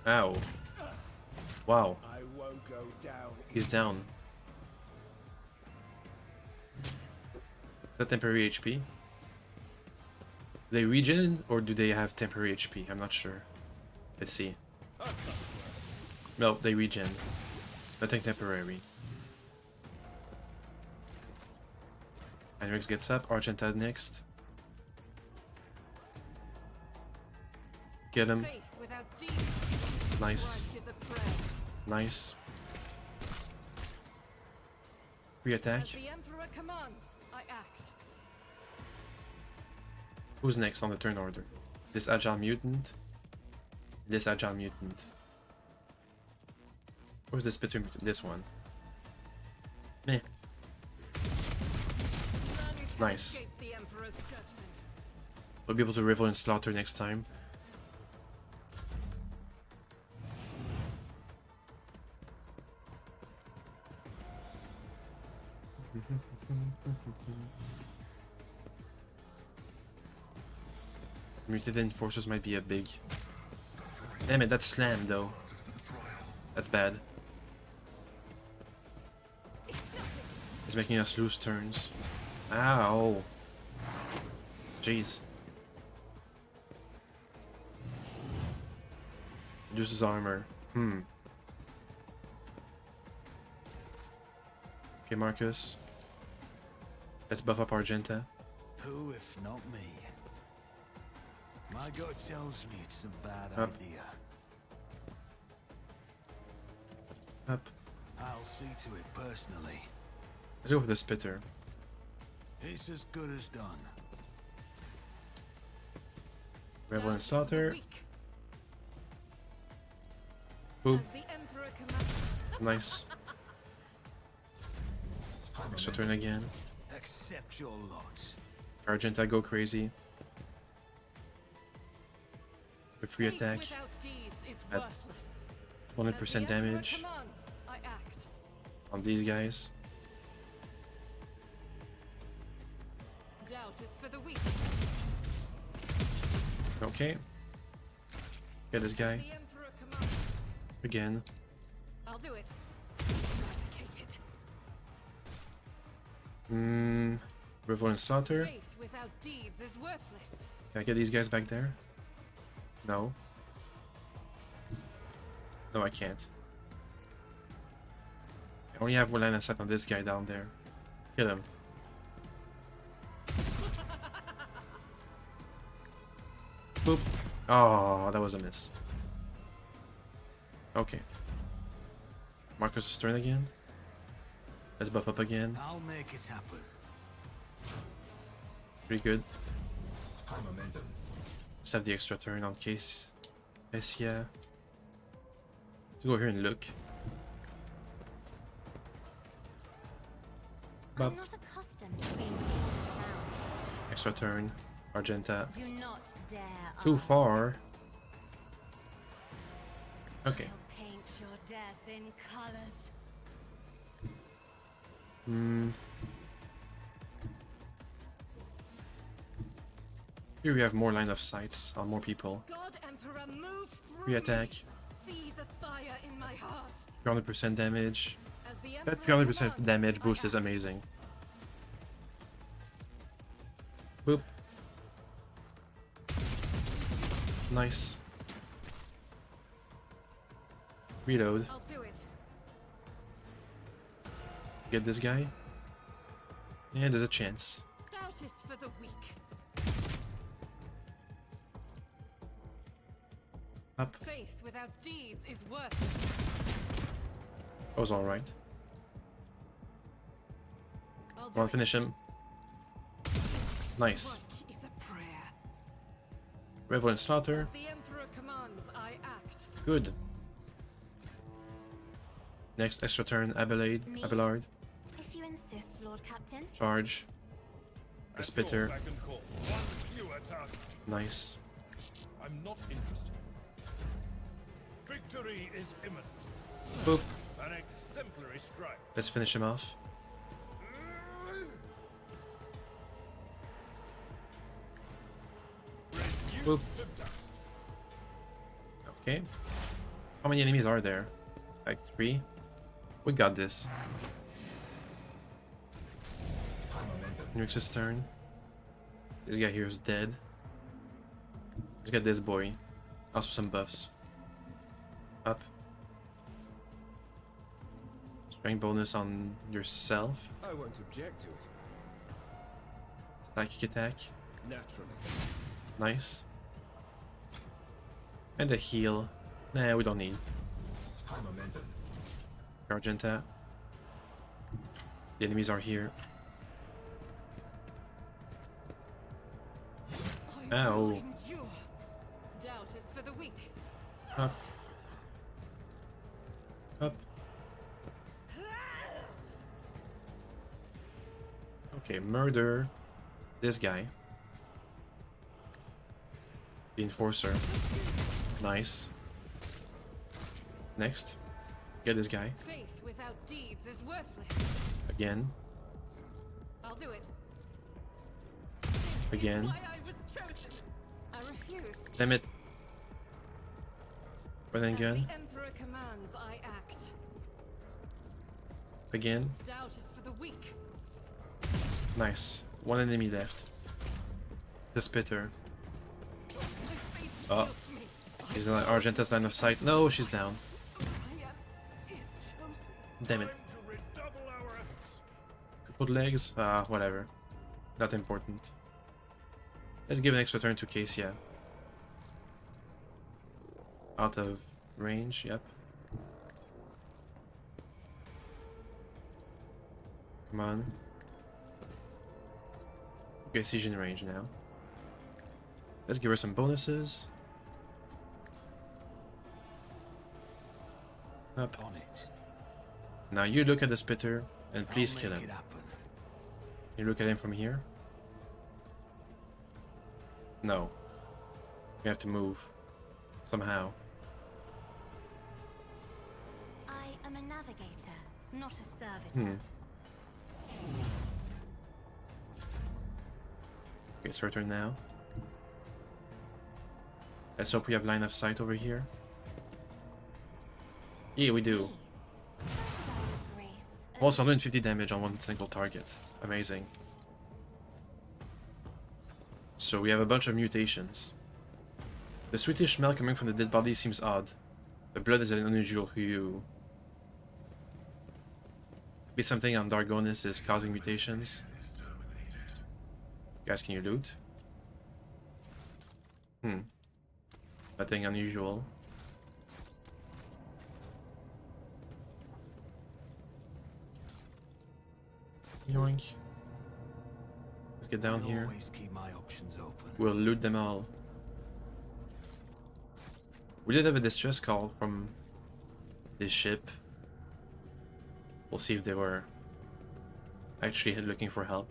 Ow. Wow. I won't go down. He's down. Is that temporary HP? Do they regen or do they have temporary HP? I'm not sure. Let's see. No, they regen. Nothing temporary. Heinrichs gets up, Argenta next. Get him. Faith without deeds. Nice. Life is a prayer. Nice. Free attack. As the Emperor commands, I act. Who's next on the turn order? This agile mutant. This agile mutant. Where's the spitter mutant? This one. Meh. Nice. Escape the Emperor's judgment. We'll be able to revel in slaughter next time. Mutated enforcers might be a big... Damn it, that's slammed though. That's bad. It's making us lose turns. Ow! Jeez. Reduces armor. Okay, Marcus. Let's buff up Argenta. Who if not me? My gut tells me it's a bad Up. idea. Up. I'll see to it personally. Let's go for the spitter. It's as good as done. Revel and Doubt is for the slaughter. weak. Boop. As the Emperor commands. Nice. Extra turn again. Accept your lot. Argenta go crazy. The free Faith attack. without deeds is At worthless. 100% As the Emperor damage commands, I act. on these guys. Doubt is for the weak. Okay. Get this guy. The Emperor commands. Again. I'll do it. Eradicated. Revel and slaughter. Faith without deeds is worthless. Can I get these guys back there? No. No, I can't. I only have one line of sight on this guy down there. Kill him. Boop. Oh, that was a miss. Okay. Marcus' turn again. Let's buff up again. I'll make it happen. Pretty good. High momentum. Just have the extra turn on case. Yes, yeah. Let's go here and look. Bop. I'm not accustomed to being around. Extra turn. Argenta. Do not dare Too ask. far. Okay. I'll paint your death in colors. Hmm. Here we have more line of sights on more people. God Emperor, move through Free attack. me. Be the fire in my heart. 300% damage. As the That Emperor 300% commands, damage I boost is act. amazing. Boop. Nice. Reload. I'll do it. Get this guy. Yeah, there's a chance. Doubt is for the weak. Up. Faith without deeds is worthless. That was alright. I'll do Wanna it. finish him? Nice. Work is a prayer. Revel and Slaughter. As the Emperor commands, I act. Good. Next extra turn, Me? Abelard. If you insist, Lord Captain. Charge. The At your Spitter. beck and call. One fewer target. Nice. I'm not interested. Victory is imminent. Boop. An exemplary strike. Let's finish him off. Reduced Boop. to dust. Okay. How many enemies are there? Like 3? We got this. Nurix's turn. This guy here is dead. Let's get this boy. Also some buffs. Up. Strength bonus on yourself. I won't object to it. Psychic attack. Naturally. Nice. And the heal. Nah, we don't need. High momentum. Argenta. The enemies are here. I Ow. will endure. Doubt is for the weak. Up. Up. Okay, murder this guy. The Enforcer. Nice. Next. Get this guy. Faith without deeds is worthless. Again. I'll do it. Again. Why I was chosen. I refuse. Damn it. Run and As gun. the Emperor commands, I act. Again. Doubt is for the weak. Nice. One enemy left. The Spitter. My faith Oh. shields me. He's in Argenta's line of sight. No, she's down. I am is chosen. Damn it. Time to redouble our efforts. Coupled legs? Ah, whatever. Not important. Let's give an extra turn to Cassia. Out of range, yep. Come on. Okay, she's in range now. Let's give her some bonuses. Up. On it. Now you look at the Spitter and please I'll kill make him. it happen. You look at him from here? No. We have to move. Somehow. I am a navigator, not a servitor. Okay, it's her turn now. Let's hope we have line of sight over here. Yeah, we do. Grace. Also, 150 damage on one single target. Amazing. So we have a bunch of mutations. The sweetish smell coming from the dead body seems odd. The blood is an unusual hue. Maybe something on Dargonis is causing mutations. Guys, can you loot? Nothing unusual. Yoink. Let's get down here. Always keep my options open. We'll loot them all. We did have a distress call from this ship. We'll see if they were actually looking for help.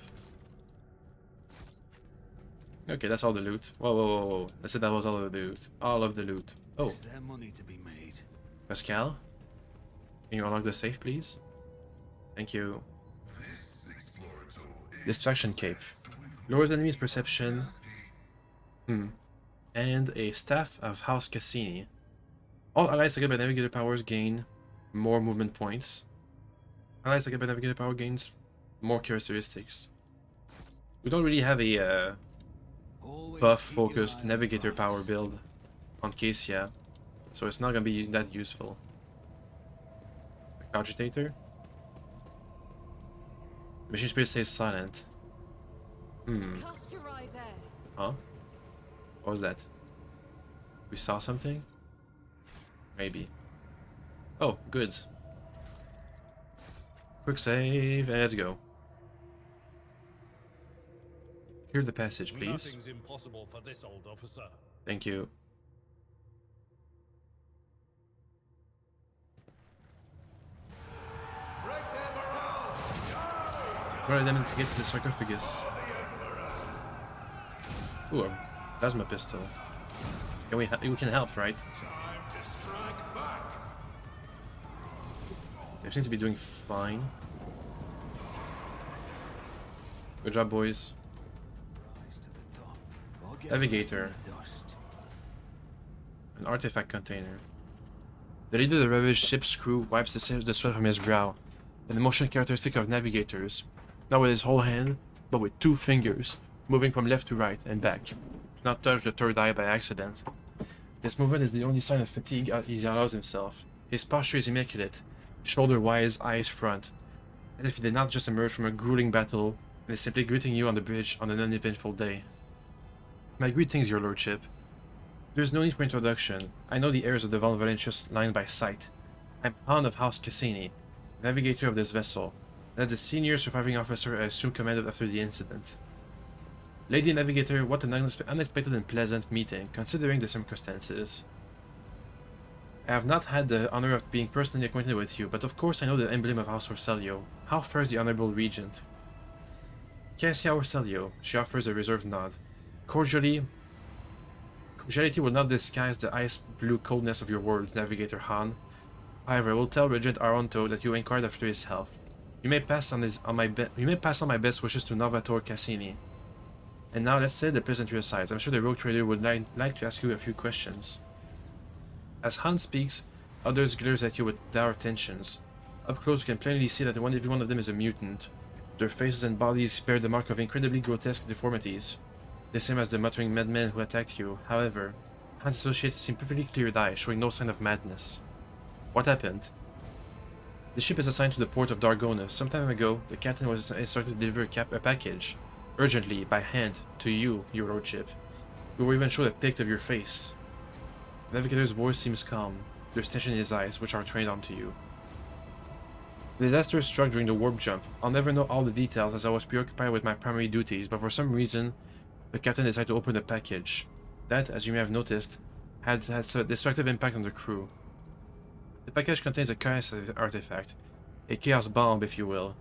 Okay, that's all the loot. Whoa, whoa, whoa, whoa. I said that was all of the loot. All of the loot. Oh, Is there money to be made? Pascal? Can you unlock the safe, please? Thank you. Distraction cape. Lowers enemy's perception. And a staff of House Cassini. All allies taken by navigator powers gain more movement points. Allies taken by navigator power gains more characteristics. We don't really have a Always buff-focused keep your eye on navigator the power prize. build on Cassia, so it's not gonna be that useful. Cogitator. The machine spirit stays silent. Cast your eye there. Huh? What was that? We saw something? Maybe. Oh, goods. Quick save, and let's go. Clear the passage, please. Nothing's impossible for this old officer. Thank you. Where are them to get to the sarcophagus? Ooh, a plasma pistol. Can we can help, right? They seem to be doing fine. Good job, boys. Rise to the top, or get Navigator. left in the dust. An artifact container. The leader of the ravaged ship's crew wipes the sweat from his brow, an emotion characteristic of navigators, not with his whole hand, but with 2 fingers, moving from left to right and back. Do not touch the third eye by accident. This movement is the only sign of fatigue he allows himself. His posture is immaculate, shoulder-wise, eyes front, as if he did not just emerge from a grueling battle and is simply greeting you on the bridge on an uneventful day. My greetings, your lordship. There's no need for introduction. I know the heirs of the Von Valentius line by sight. I'm Hound of House Cassini, navigator of this vessel, and as the senior surviving officer I assumed command of after the incident. Lady Navigator, what an unexpected and pleasant meeting, considering the circumstances. I have not had the honor of being personally acquainted with you, but of course I know the emblem of House Orselio. How fares the Honorable Regent? Cassia Orselio, she offers a reserved nod. Cordiality will not disguise the ice-blue coldness of your words, Navigator Han. However, I will tell Regent Aronto that you inquired after his health. You may pass on my best wishes to Novator Cassini. And now let's set the pleasantry aside. I'm sure the rogue trader would like to ask you a few questions. As Han speaks, others glares at you with dour tensions. Up close you can plainly see that every one of them is a mutant. Their faces and bodies bear the mark of incredibly grotesque deformities. The same as the muttering madmen who attacked you. However, Han's associates seem perfectly clear-eyed, showing no sign of madness. What happened? The ship is assigned to the port of Dargona. Some time ago, the captain was instructed to deliver a package, urgently, by hand, to you, your lordship. We were even showed a pic of your face. The navigator's voice seems calm. There's tension in his eyes, which are trained onto you. The disaster struck during the warp jump. I'll never know all the details as I was preoccupied with my primary duties, but for some reason, the captain decided to open the package. That, as you may have noticed, had a destructive impact on the crew. The package contains a chaos artifact, a chaos bomb if you will.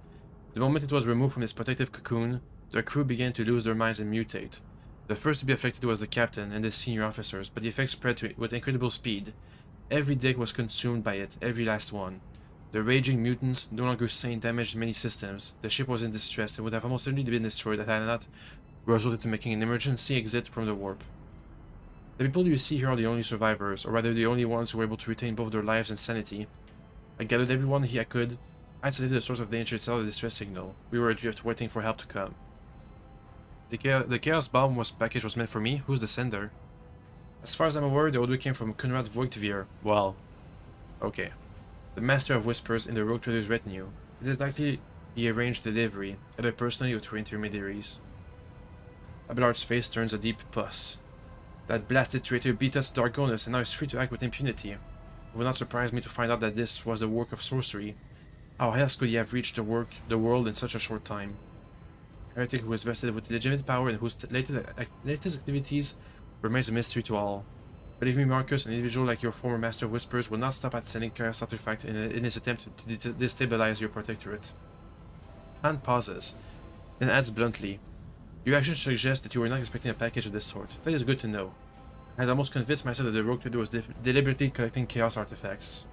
The moment it was removed from its protective cocoon, the crew began to lose their minds and mutate. The first to be affected was the captain and the senior officers, but the effects spread with incredible speed. Every deck was consumed by it, every last one. The raging mutants, no longer sane, damaged many systems. The ship was in distress and would have almost certainly been destroyed had I not resulted in making an emergency exit from the warp. The people you see here are the only survivors, or rather the only ones who were able to retain both their lives and sanity. I gathered everyone I could, isolated the source of danger, and set out a distress signal. We were adrift, waiting for help to come. The Chaos Bomb package was meant for me. Who's the sender? As far as I'm aware, the order came from Conrad Voigtvier. Well, okay. The Master of Whispers in the Rogue Trader's retinue. It is likely he arranged the delivery, either personally or through intermediaries. Abelard's face turns a deep pus. That blasted traitor beat us to Dargonus and now is free to act with impunity. It would not surprise me to find out that this was the work of sorcery. How else could he have reached the world in such a short time? A heretic who is vested with legitimate power and whose latest activities remains a mystery to all. Believe me, Marcus, an individual like your former Master of Whispers will not stop at sending chaos artifact in his attempt to destabilize your protectorate. Han pauses, then adds bluntly, "Your actions suggest that you were not expecting a package of this sort. That is good to know. I had almost convinced myself that the Rogue Trader was deliberately collecting chaos artifacts.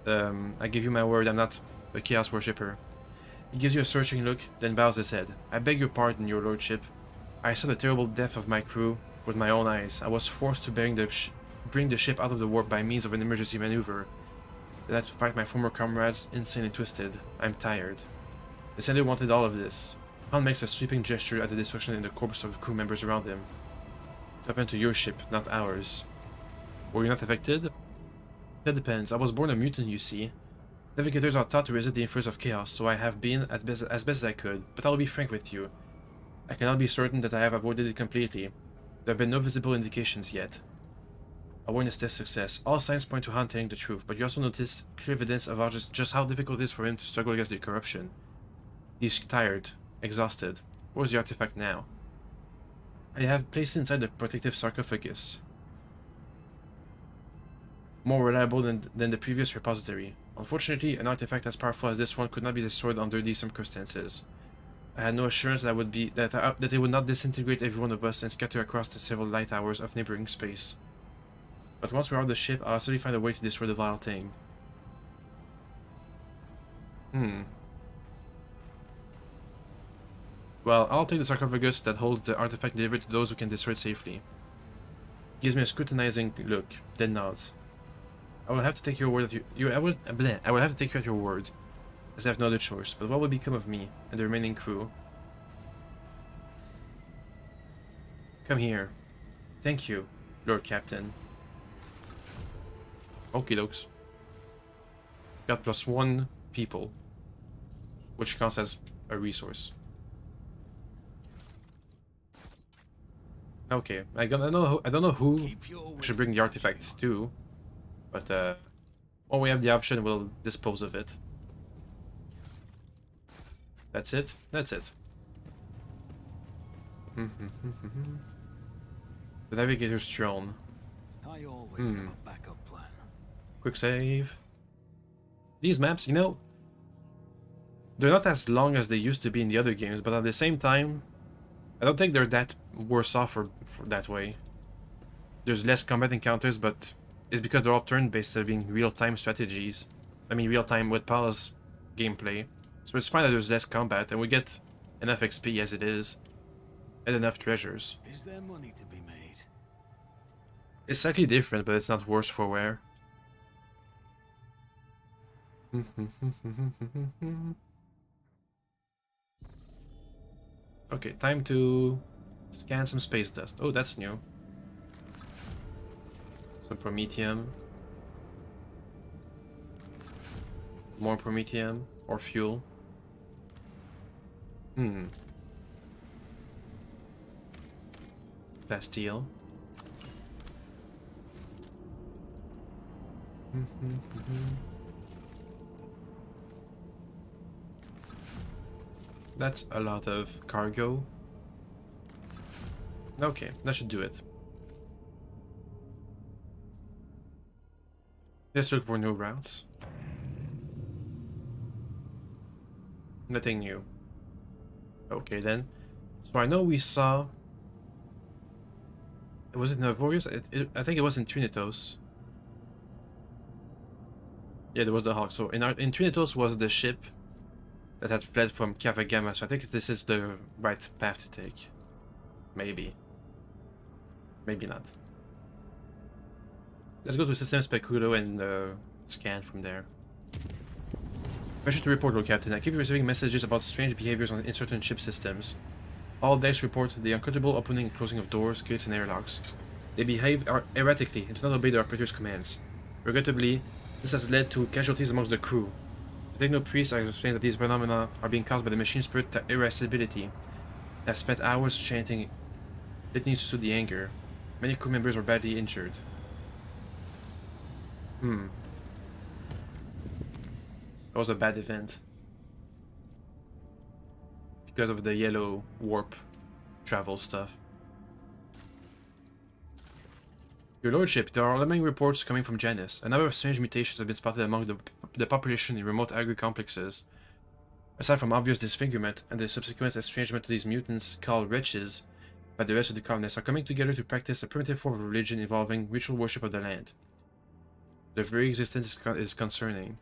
I give you my word, I'm not a chaos worshipper." He gives you a searching look, then bows his head. "I beg your pardon, your lordship. I saw the terrible death of my crew with my own eyes. I was forced to bring the ship out of the warp by means of an emergency maneuver. Then I had to fight my former comrades, insane and twisted. I'm tired." The sender wanted all of this. Han makes a sweeping gesture at the destruction in the corpses of the crew members around him. It happened to your ship, not ours. Were you not affected? That depends. I was born a mutant, you see. Navigators are taught to resist the influence of chaos, so I have been as best as I could, but I will be frank with you. I cannot be certain that I have avoided it completely. There have been no visible indications yet. Awareness test success. All signs point to Han telling the truth, but you also notice clear evidence of just how difficult it is for him to struggle against the corruption. He's tired, exhausted. Where's the artifact now? I have placed it inside the protective sarcophagus. More reliable than the previous repository. Unfortunately, an artifact as powerful as this one could not be destroyed under these circumstances. I had no assurance that it would not disintegrate every one of us and scatter across the several light hours of neighboring space. But once we're out of the ship, I'll certainly find a way to destroy the vile thing. Well, I'll take the sarcophagus that holds the artifact delivered to those who can destroy it safely. He gives me a scrutinizing look, then nods. I will have to take your word I will have to take you at your word, as I have no other choice. But what will become of me and the remaining crew? Come here. Thank you, Lord Captain. Okie dokes. Got +1 people, which counts as a resource. Okay, I don't know who I should bring the artifact to, but when we have the option, we'll dispose of it. That's it. That's it. The Navigator's Throne. I always have a backup plan. Quick save. These maps, you know, they're not as long as they used to be in the other games, but at the same time, I don't think they're that worse off for that way. There's less combat encounters, but it's because they're all turn-based instead of being real-time strategies. I mean, real-time with pause gameplay. So it's fine that there's less combat, and we get enough XP as it is, and enough treasures. Is there money to be made? It's slightly different, but it's not worse for wear. Okay, time to scan some space dust. Oh, that's new. Some promethium. More promethium or fuel. Bastille. That's a lot of cargo. Okay, that should do it. Let's look for new routes. Nothing new. Okay then. So I know we saw... Was it Navorius? I think it was in Trinitos. Yeah, there was the Hawk. So in Trinitos was the ship that had fled from Cavagama, so I think this is the right path to take. Maybe. Maybe not. Let's go to System Speculo and scan from there. Pressure to report, Lord Captain. I keep receiving messages about strange behaviors in certain ship systems. All decks report the uncomfortable opening and closing of doors, gates, and airlocks. They behave erratically and do not obey the operator's commands. Regrettably, this has led to casualties amongst the crew. The techno-priest has explained that these phenomena are being caused by the machine spirit irascibility. They have spent hours chanting litanies to soothe the anger. Many crew members are badly injured. That was a bad event. Because of the yellow warp travel stuff. Your Lordship, there are alarming reports coming from Janus. A number of strange mutations have been spotted among the population in remote agri-complexes. Aside from obvious disfigurement and the subsequent estrangement to these mutants called wretches by the rest of the colonists are coming together to practice a primitive form of religion involving ritual worship of the land. Their very existence is concerning.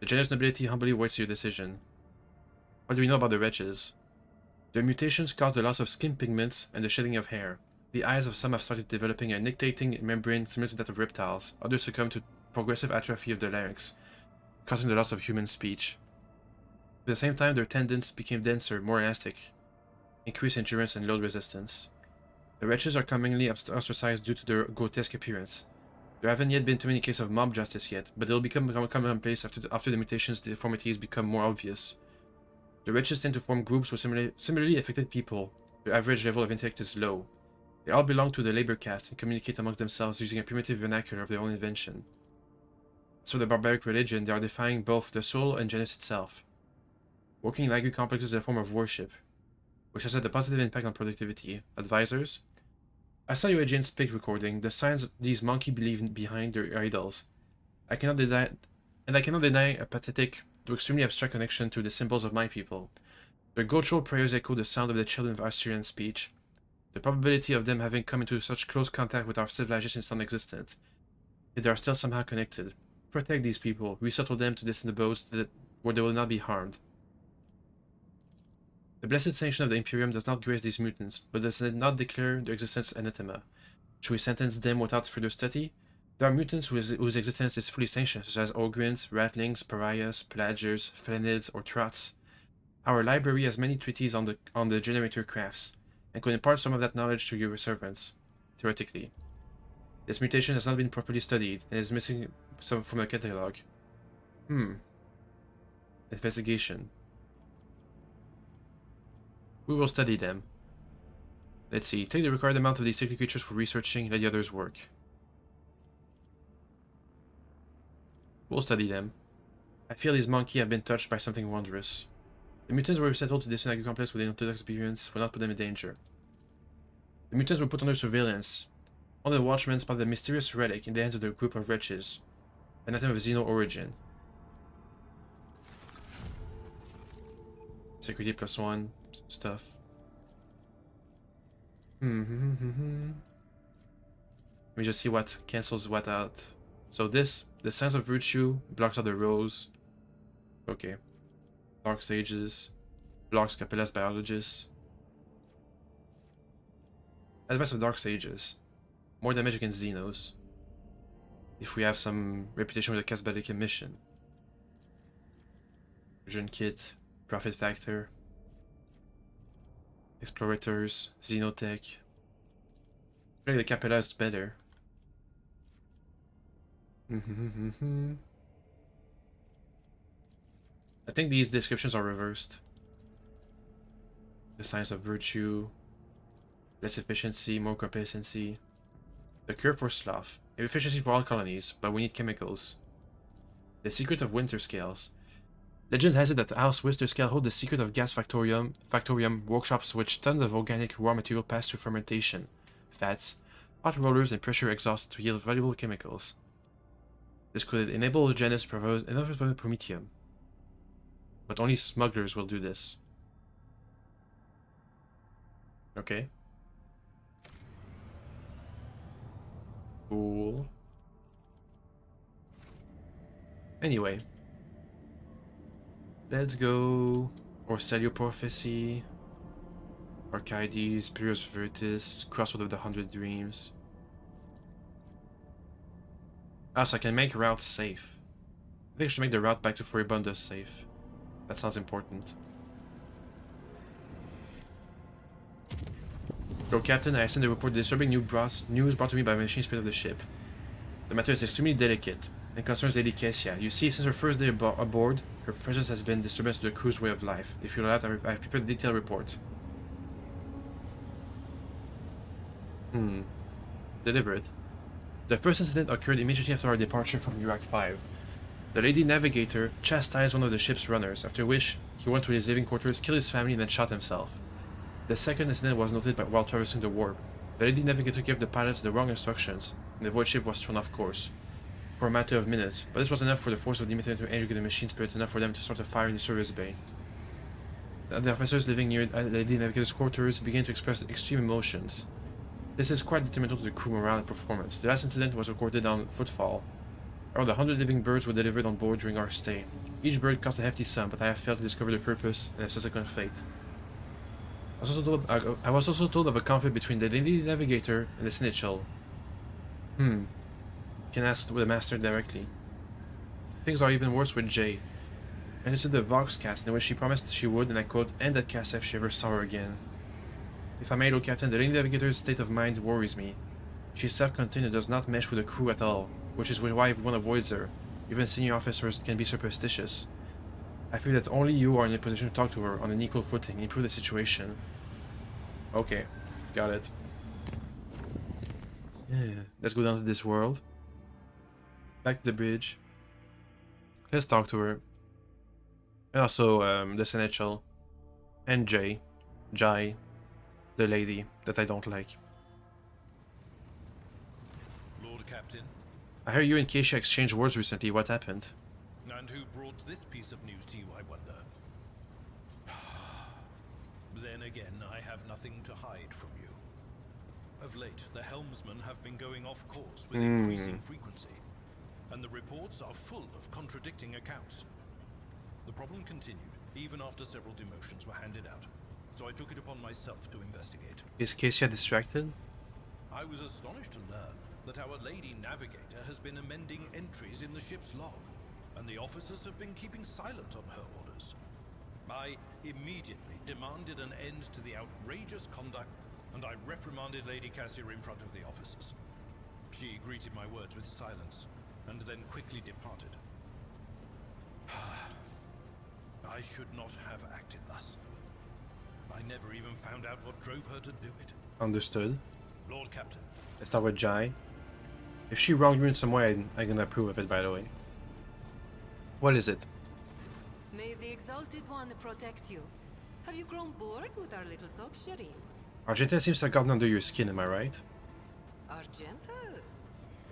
The Janus nobility humbly waits your decision. What do we know about the wretches? Their mutations cause the loss of skin pigments and the shedding of hair. The eyes of some have started developing a nictating membrane similar to that of reptiles. Others succumb to progressive atrophy of the larynx, causing the loss of human speech. At the same time, their tendons became denser, more elastic, increased endurance and load resistance. The wretches are commonly ostracized due to their grotesque appearance. There haven't yet been too many cases of mob justice yet, but they'll become commonplace after the mutations' deformities become more obvious. The wretches tend to form groups with similarly affected people. Their average level of intellect is low. They all belong to the labor caste and communicate amongst themselves using a primitive vernacular of their own invention. As for the barbaric religion, they are defying both the soul and Janus itself. Working in agri-complexes is a form of worship, which has had a positive impact on productivity. Advisors? I saw your agent's pic recording, the signs these monkeys believe behind their idols. I cannot deny a pathetic, though extremely abstract connection to the symbols of my people. Their cultural prayers echo the sound of the children of Assyrian speech. The probability of them having come into such close contact with our civilization is non-existent. Yet they are still somehow connected. Protect these people, resettle them to distant abodes where they will not be harmed. The blessed sanction of the Imperium does not grace these mutants, but does not declare their existence anathema. Should we sentence them without further study? There are mutants whose existence is fully sanctioned, such as Ogryns, Ratlings, Pariahs, Pelagers, Felinids, or Trots. Our library has many treatises on the generator crafts, and could impart some of that knowledge to your servants, theoretically. This mutation has not been properly studied, and is missing some from the catalog. Investigation. We will study them. Let's see, take the required amount of these sacred creatures for researching, let the others work. We'll study them. I feel these monkeys have been touched by something wondrous. The mutants were settled to distant agri-complex with the experience will not put them in danger. The mutants were put under surveillance. One of the watchmen spotted a mysterious relic in the hands of their group of wretches, an item of Xeno origin. Security +1 stuff. Let me just see what cancels what out. So this, the sense of virtue, blocks out the rose. Okay. Dark sages, blocks Capella's biologists. Advice of dark sages. More damage against Xenos. If we have some reputation with a Casbalic emission. Fusion kit, profit factor. Explorators, Xenotech. I think the Capella is better. I think these descriptions are reversed. The science of virtue, less efficiency, more complacency. The cure for sloth. Efficiency for all colonies, but we need chemicals. The secret of winter scales. Legend has it that House Winterscale hold the secret of gas factorium workshops which tons of organic raw material pass through fermentation, fats, hot rollers, and pressure exhaust to yield valuable chemicals. This could enable Janus to provide enough promethium. But only smugglers will do this. Okay. Cool. Anyway. Let's go. Orcelio Prophecy. Archides, Pyrrhus Virtus, Crossroad of the 100 Dreams. Ah, so I can make routes safe. I think I should make the route back to Furibunda safe. That sounds important. Lord Captain, I send a report disturbing news brought to me by the machine spirit of the ship. The matter is extremely delicate and concerns Lady Kessia. You see, since her first day aboard, her presence has been disturbance to the crew's way of life. If you allow it, I have prepared a detailed report. Deliberate. The first incident occurred immediately after our departure from Iraq 5. The Lady Navigator chastised one of the ship's runners, after which he went to his living quarters, killed his family, and then shot himself. The second incident was noted while traversing the warp. The Lady Navigator gave the pilots the wrong instructions, and the void ship was thrown off course. For a matter of minutes, but this was enough for the force of Demeter to educate the machine spirits enough for them to start a fire in the service bay. The officers living near Lady Navigator's quarters began to express extreme emotions. This is quite detrimental to the crew morale and performance. The last incident was recorded on Footfall. Around 100 living birds were delivered on board during our stay. Each bird cost a hefty sum, but I have failed to discover their purpose and their subsequent fate. I was also told of a conflict between the Lady Navigator and the Seneschal. You can ask the Master directly. Things are even worse with Jay. I listened to the Voxcast in which she promised she would, and I quote, end that Cassia if she ever saw her again. If I may, Lord Captain, the Lady Navigator's state of mind worries me. She is self-contained and does not mesh with the crew at all, which is why everyone avoids her. Even senior officers can be superstitious. I feel that only you are in a position to talk to her on an equal footing and improve the situation. Okay, got it. Yeah, let's go down to this world. Back to the bridge. Let's talk to her. And also, the Seneschal. And Jai, the lady that I don't like. Lord Captain, I heard you and Keisha exchanged words recently. What happened? and who brought this piece of news to you, I wonder? Then again, I have nothing to hide from you. Of late, the helmsmen have been going off course with increasing frequency, and the reports are full of contradicting accounts. The problem continued, even after several demotions were handed out, so I took it upon myself to investigate. Is Keisha distracted? I was astonished to learn that our Lady Navigator has been amending entries in the ship's log, and the officers have been keeping silent on her orders. I immediately demanded an end to the outrageous conduct, and I reprimanded Lady Cassia in front of the officers. She greeted my words with silence, and then quickly departed. I should not have acted thus. I never even found out what drove her to do it. Understood. Lord Captain. Let's start with Jai. If she wronged you in some way, I'm gonna approve of it, by the way. What is it? May the Exalted One protect you. Have you grown bored with our little talk, Shireen? Argenta seems to have gotten under your skin, am I right? Argenta?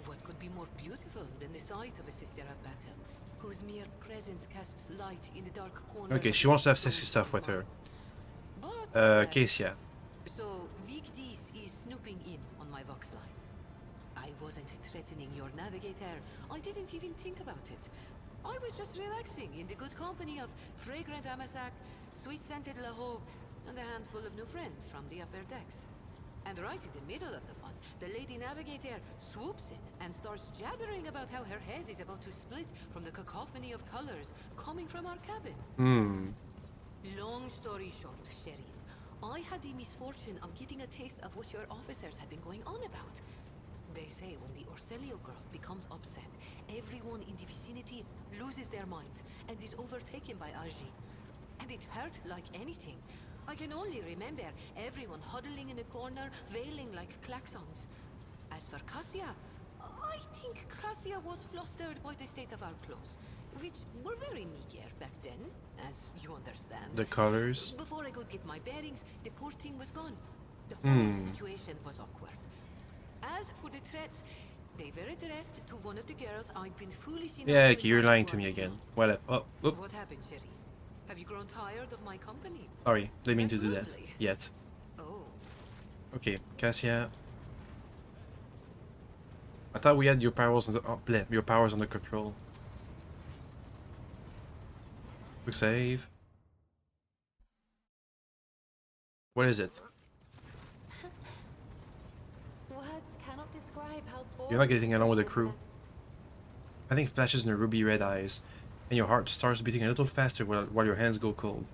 What could be more beautiful than the sight of a sister of battle, whose mere presence casts light in the dark corner? Okay, she wants to have sexy stuff with her. But, Keisha. So, Vigdis is snooping in on my Vox line. I wasn't threatening your navigator. I didn't even think about it. I was just relaxing in the good company of fragrant Amasak, sweet-scented Laho, and a handful of new friends from the upper decks. And right in the middle of the fun, the Lady Navigator swoops in and starts jabbering about how her head is about to split from the cacophony of colors coming from our cabin. Long story short, Shireen, I had the misfortune of getting a taste of what your officers have been going on about. They say when the Orselio girl becomes upset, everyone in the vicinity loses their minds and is overtaken by Aji. And it hurt like anything. I can only remember everyone huddling in a corner, wailing like klaxons. As for Cassia, I think Cassia was flustered by the state of our clothes, which were very meager back then, as you understand. The colors. Before I could get my bearings, the poor thing was gone. The whole situation was awkward. As for the threats, they were addressed to one of the girls I'd been foolish enough Yeah, to okay, you're invite lying to to me our again. meeting. What? Oh, What happened, Sherry? Have you grown tired of my company? sorry, didn't mean to do that Absolutely. yet. Oh, Okay, Cassia. I thought we had your powers under your powers under control. Quick save. What is it? Words cannot describe how boring You're not getting along with the it is crew. I think flashes in her ruby red eyes, and your heart starts beating a little faster while your hands go cold.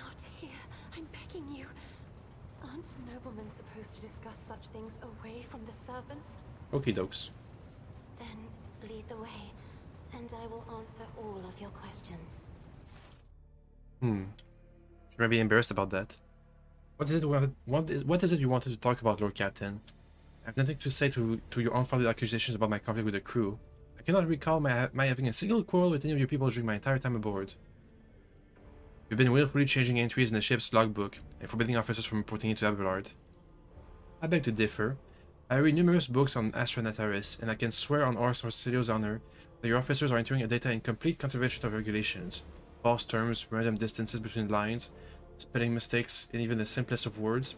Not here. I'm begging you. Aunt things away from the servants? Okie dokes. Then lead the way, and I will answer all of your questions. Should I be embarrassed about that? What is it you wanted to talk about, Lord Captain? I have nothing to say to your unfounded accusations about my conflict with the crew. I cannot recall my having a single quarrel with any of your people during my entire time aboard. You've been willfully changing entries in the ship's logbook and forbidding officers from reporting it to Abelard. I beg to differ. I read numerous books on Astronataris, and I can swear on Ars Orsilio's honor that your officers are entering data in complete contravention of regulations. False terms, random distances between lines, spelling mistakes, and even the simplest of words.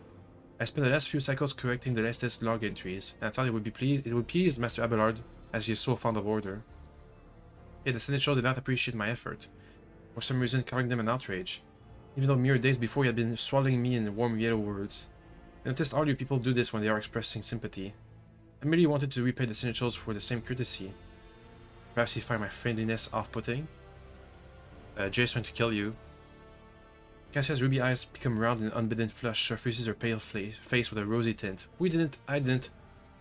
I spent the last few cycles correcting the latest log entries, and I thought it would please Master Abelard, as he is so fond of order. Yet the Seneschal did not appreciate my effort, for some reason calling them an outrage, even though mere days before he had been swallowing me in warm yellow words. I noticed all you people do this when they are expressing sympathy. I merely wanted to repay the Seneschals for the same courtesy. Perhaps he find my friendliness off-putting? Jay's trying to kill you. Cassia's ruby eyes become round in an unbidden flush, surfaces her pale face with a rosy tint. I didn't.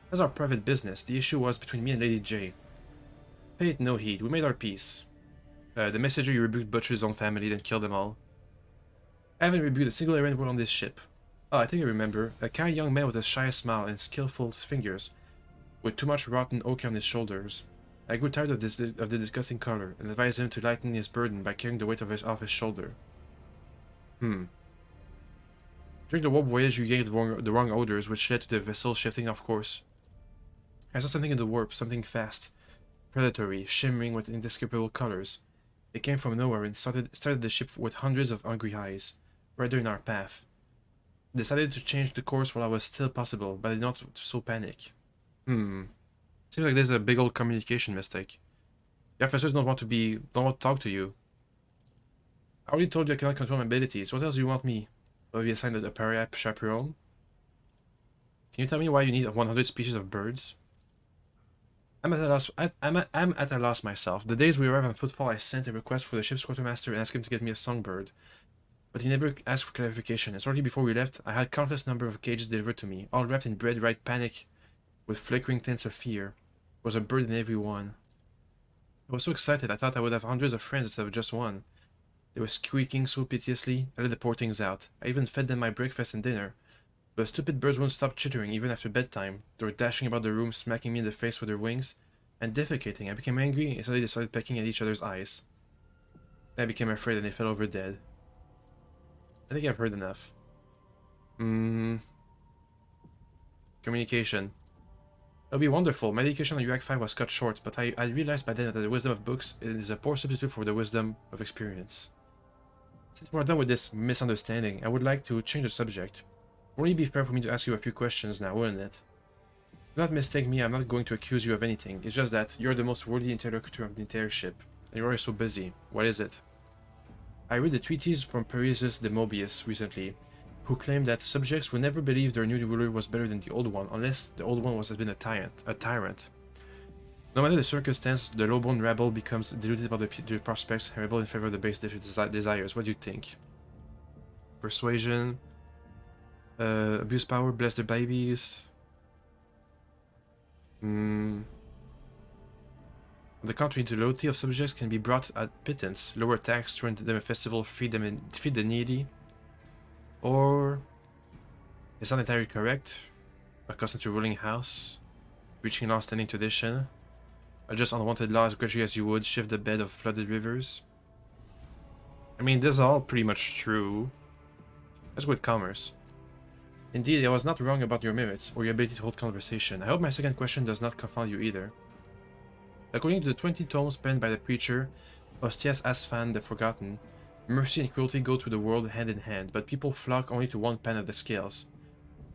That's our private business. The issue was between me and Lady Jay. Pay it no heed. We made our peace. The messenger you rebuked butchered his own family, then killed them all. I haven't rebuked a single errand on this ship. Oh, I think I remember. A kind young man with a shy smile and skillful fingers, with too much rotten oak on his shoulders. I grew tired of the disgusting color, and advised him to lighten his burden by carrying the weight off his shoulder. During the warp voyage, you gained the wrong odors, which led to the vessel shifting off course. I saw something in the warp, something fast, predatory, shimmering with indescribable colors. It came from nowhere and started the ship with hundreds of hungry eyes, right there in our path. I decided to change the course while I was still possible, but I did not so panic. Seems like there's a big old communication mistake. The officers don't want to talk to you. I already told you I cannot control my abilities. What else do you want me? Will I be assigned a pariah chaperone? Can you tell me why you need 100 species of birds? I'm at a loss myself. The days we arrived on Footfall, I sent a request for the ship's quartermaster and asked him to get me a songbird. But he never asked for clarification, and shortly before we left, I had countless number of cages delivered to me, all wrapped in bread-right panic, with flickering tints of fear. There was a bird in every one. I was so excited, I thought I would have hundreds of friends instead of just one. They were squeaking so piteously, I let the poor things out. I even fed them my breakfast and dinner. But the stupid birds wouldn't stop chittering even after bedtime. They were dashing about the room, smacking me in the face with their wings, and defecating. I became angry, and suddenly they started pecking at each other's eyes. Then I became afraid and they fell over dead. I think I've heard enough. Communication. It would be wonderful. My education on UAC 5 was cut short, but I realized by then that the wisdom of books is a poor substitute for the wisdom of experience. Since we're done with this misunderstanding, I would like to change the subject. Wouldn't it be fair for me to ask you a few questions now, wouldn't it? Do not mistake me, I'm not going to accuse you of anything. It's just that you're the most worthy interlocutor of the entire ship, and you're always so busy. What is it? I read the treatise from Parisius de Mobius recently, who claimed that subjects would never believe their new ruler was better than the old one, unless the old one has been a tyrant. No matter the circumstance, the low-born rabble becomes deluded about the prospects and rebel in favor of the base desires. What do you think? Persuasion, abuse power, bless their babies. On the contrary, the loyalty of subjects can be brought at pittance, lower tax, run them a festival, feed the needy. Or it's not entirely correct, accustomed to ruling house, breaching long-standing tradition, adjust unwanted laws gradually as you would shift the bed of flooded rivers. I mean, this is all pretty much true. Let's go with commerce. Indeed, I was not wrong about your merits or your ability to hold conversation. I hope my second question does not confound you either. According to the 20 tomes penned by the preacher, Ostias Asfan the Forgotten, mercy and cruelty go through the world hand in hand, but people flock only to one pen of the scales.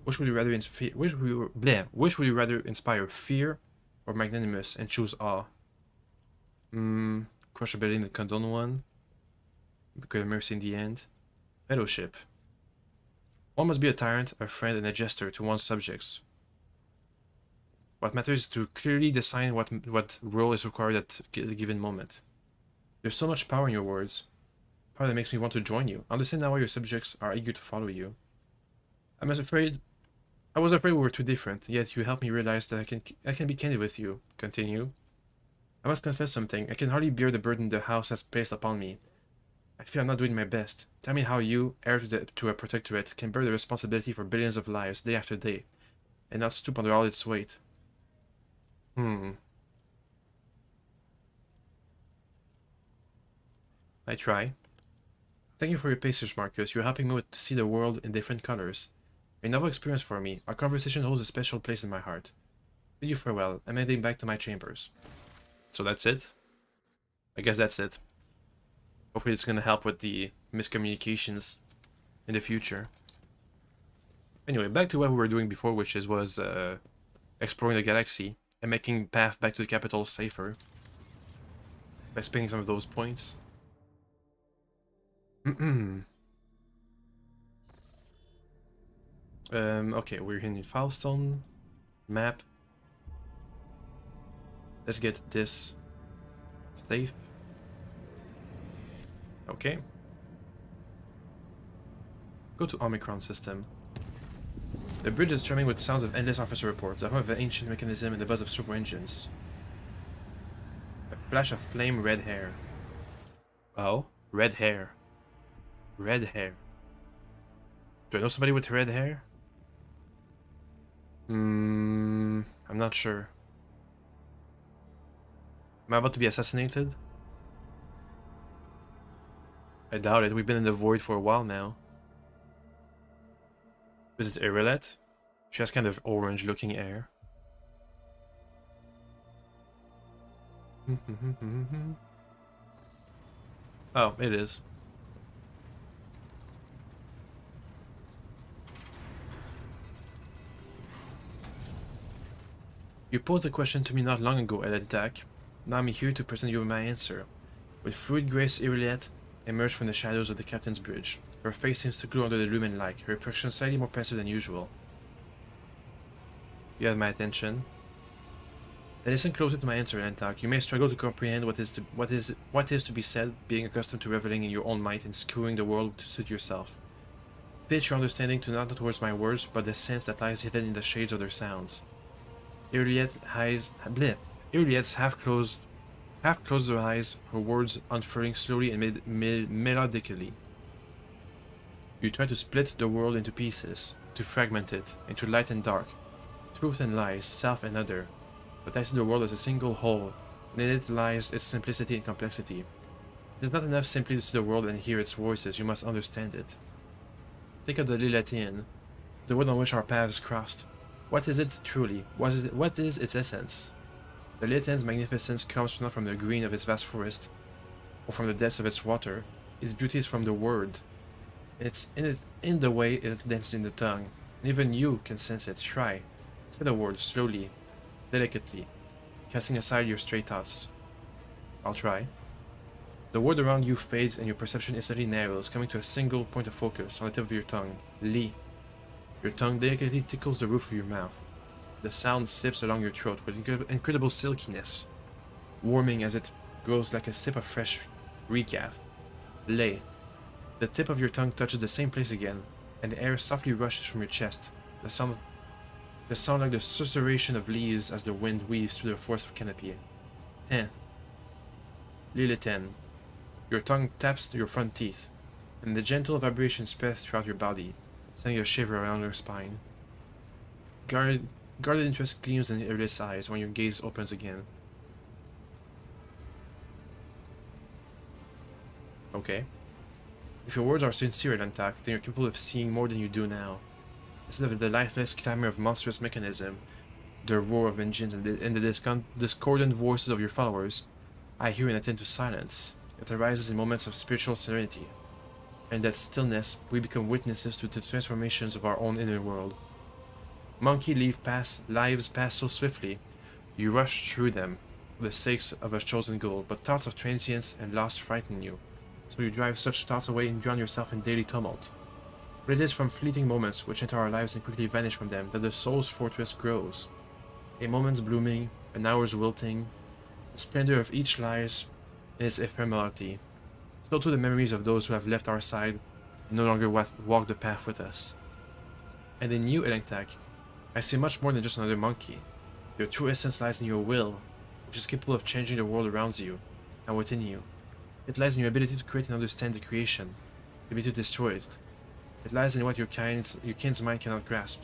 Which would you rather inspire, fear or magnanimous, and choose awe? Crush ability in the condone one. Because of mercy in the end. Fellowship. One must be a tyrant, a friend, and a jester to one's subjects. What matters is to clearly decide what role is required at a given moment. There's so much power in your words. Power that makes me want to join you. I understand now why your subjects are eager to follow you. I'm afraid I was afraid we were too different, yet you helped me realize that I can be candid with you. Continue. I must confess something. I can hardly bear the burden the house has placed upon me. I feel I'm not doing my best. Tell me how you, heir to a protectorate, can bear the responsibility for billions of lives, day after day, and not stoop under all its weight. I try. Thank you for your patience, Marcus. You're helping me to see the world in different colors. A novel experience for me. Our conversation holds a special place in my heart. Bid you farewell. I'm heading back to my chambers. So that's it? I guess that's it. Hopefully it's gonna help with the miscommunications in the future. Anyway, back to what we were doing before, which was exploring the galaxy and making path back to the capital safer by spending some of those points. Okay, we're in Filestone. Map. Let's get this safe. Okay. Go to Omicron system. The bridge is strumming with sounds of endless officer reports, the hum of an ancient mechanism and the buzz of servo engines. A flash of flame red hair. Oh, red hair. Red hair. Do I know somebody with red hair? I'm not sure. Am I about to be assassinated? I doubt it. We've been in the void for a while now. Is it Irilette? She has kind of orange looking hair. Oh, it is. You posed a question to me not long ago, Elentak. Now I'm here to present you my answer. With fluid grace, Irilette emerged from the shadows of the captain's bridge. Her face seems to glow under the lumen light, her expression slightly more pensive than usual. You have my attention. Then listen closer to my answer, Elentak. You may struggle to comprehend what is to be said, being accustomed to reveling in your own might and skewing the world to suit yourself. Pitch your understanding to not towards my words, but the sense that lies hidden in the shades of their sounds. Irillette's half closed her eyes, her words unfurling slowly and melodically. You try to split the world into pieces, to fragment it, into light and dark, truth and lies, self and other. But I see the world as a single whole, and in it lies its simplicity and complexity. It is not enough simply to see the world and hear its voices, you must understand it. Think of the Lillethian, the world on which our paths crossed. What is it truly? What is its essence? The Lillethian's magnificence comes not from the green of its vast forest, or from the depths of its water. Its beauty is from the word. It's in the way it dances in the tongue. And even you can sense it. Try. Say the word slowly, delicately, casting aside your stray thoughts. I'll try. The world around you fades and your perception instantly narrows, coming to a single point of focus on the tip of your tongue. Li. Your tongue delicately tickles the roof of your mouth. The sound slips along your throat with incredible silkiness, warming as it grows like a sip of fresh recaf. Lay. The tip of your tongue touches the same place again, and the air softly rushes from your chest. The sound like the susurration of leaves as the wind weaves through the forest of canopy. 10. Lille 10. Your tongue taps your front teeth, and the gentle vibration spreads throughout your body, sending a shiver around your spine. Guarded interest gleams in your eyes when your gaze opens again. Okay. If your words are sincere, Elentak, then you're capable of seeing more than you do now. Instead of the lifeless clamor of monstrous mechanism, the roar of engines, and the discordant voices of your followers, I hear and attend to silence. It arises in moments of spiritual serenity. And in that stillness, we become witnesses to the transformations of our own inner world. Monkey lives pass so swiftly, you rush through them for the sake of a chosen goal, but thoughts of transience and loss frighten you. So you drive such thoughts away and drown yourself in daily tumult. But it is from fleeting moments which enter our lives and quickly vanish from them that the soul's fortress grows. A moment's blooming, an hour's wilting, the splendor of each lies in its ephemerality. So too the memories of those who have left our side and no longer walk the path with us. And in you, Elentak, I see much more than just another monkey. Your true essence lies in your will, which is capable of changing the world around you and within you. It lies in your ability to create and understand the creation, the ability to destroy it. It lies in what your kin's mind cannot grasp.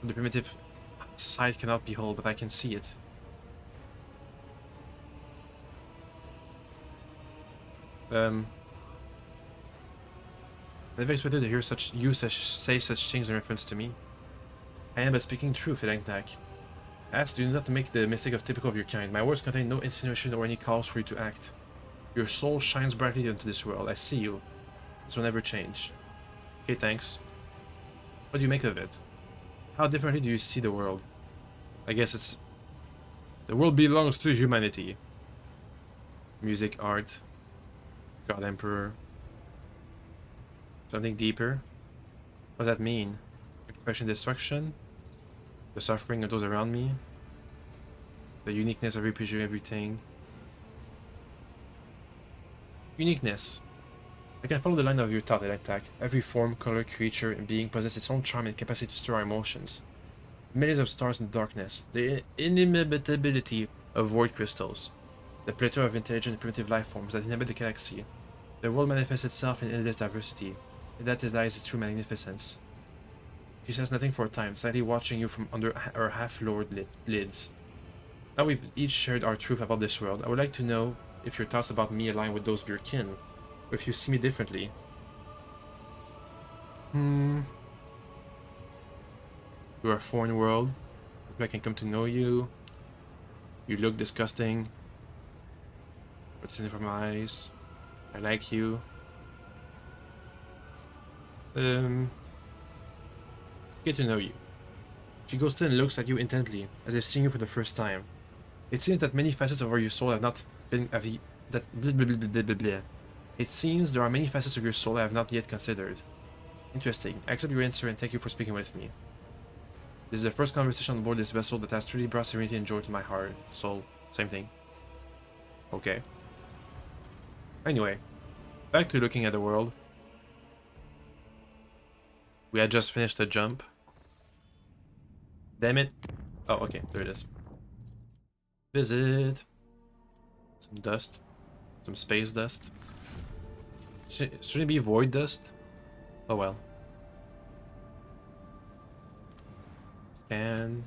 The primitive sight cannot behold, but I can see it. I never expected to hear say such things in reference to me. I am but speaking truth, Elengtak. Ask, do not make the mistake of typical of your kind. My words contain no insinuation or any calls for you to act. Your soul shines brightly into this world. I see you. This will never change. Okay, thanks. What do you make of it? How differently do you see the world? I guess it's... The world belongs to humanity. Music, art, God Emperor. Something deeper? What does that mean? Oppression, destruction? The suffering of those around me? The uniqueness of everything? Uniqueness. I can follow the line of your thought, Elengtak. Every form, color, creature, and being possesses its own charm and capacity to stir our emotions. Millions of stars in the darkness, the inimitability of void crystals, the plethora of intelligent and primitive life forms that inhabit the galaxy. The world manifests itself in endless diversity, and that lies its true magnificence. She says nothing for a time, slightly watching you from under her half-lowered lids. Now we've each shared our truth about this world, I would like to know if your thoughts about me align with those of your kin, or if you see me differently. You're a foreign world. If I can come to know you. You look disgusting. What's in from my eyes? I like you. Get to know you. She goes still and looks at you intently, as if seeing you for the first time. It seems that many facets of your soul have not been... It seems there are many facets of your soul I have not yet considered. Interesting. I accept your answer and thank you for speaking with me. This is the first conversation on board this vessel that has truly brought serenity and joy to my heart. Soul. Same thing. Okay. Anyway. Back to looking at the world. We had just finished a jump. Damn it. Oh, okay. There it is. Visit. Some dust. Some space dust. Shouldn't it be void dust? Oh well. Scan.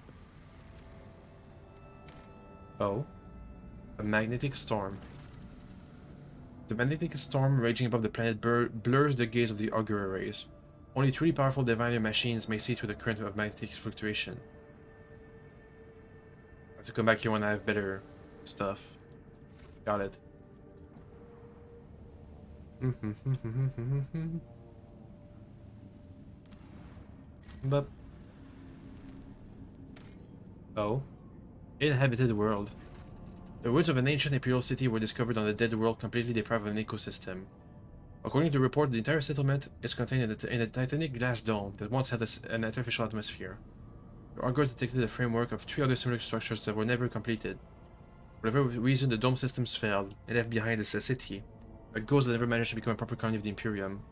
Oh. A magnetic storm. The magnetic storm raging above the planet blurs the gaze of the augury rays. Only truly powerful diviner machines may see through the current of magnetic fluctuation. I have to come back here when I have better stuff. Got it. But... Oh. Inhabited world. The ruins of an ancient imperial city were discovered on the dead world, completely deprived of an ecosystem. According to the report, the entire settlement is contained in a titanic glass dome that once had an artificial atmosphere. The Argos detected a framework of 3 other similar structures that were never completed. For whatever reason, the dome systems failed and left behind a city, a ghost that never managed to become a proper colony of the Imperium.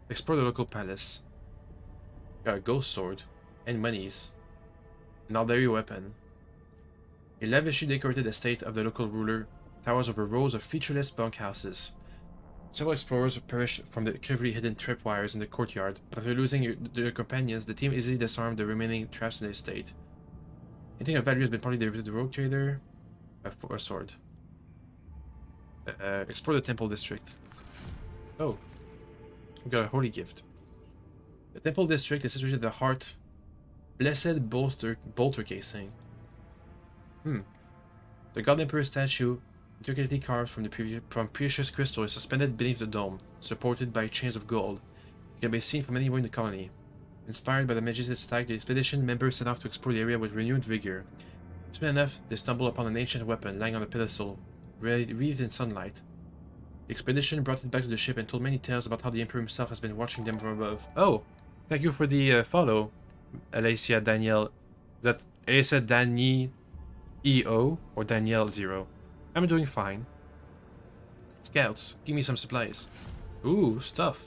Explore the local palace. Got a ghost sword and monies. An auxiliary weapon. A lavishly decorated estate of the local ruler towers over rows of featureless bunkhouses. Several explorers perished from the cleverly hidden tripwires in the courtyard, but after losing their companions, the team easily disarmed the remaining traps in the estate. Anything of value has been partly delivered to the rogue trader. A sword. Explore the temple district. Oh. We got a holy gift. The temple district is situated at the heart. Blessed bolter casing. The God Emperor statue, intricately carved from precious crystal, is suspended beneath the dome, supported by chains of gold. It can be seen from anywhere in the colony. Inspired by the majestic stag, the expedition members set off to explore the area with renewed vigor. Soon enough, they stumble upon an ancient weapon lying on a pedestal, wreathed in sunlight. The expedition brought it back to the ship and told many tales about how the Emperor himself has been watching them from above. Oh! Thank you for the follow, Alicia Danielle. Is that Alicia Dani EO or Danielle 0? I'm doing fine. Scouts, give me some supplies. Ooh, stuff.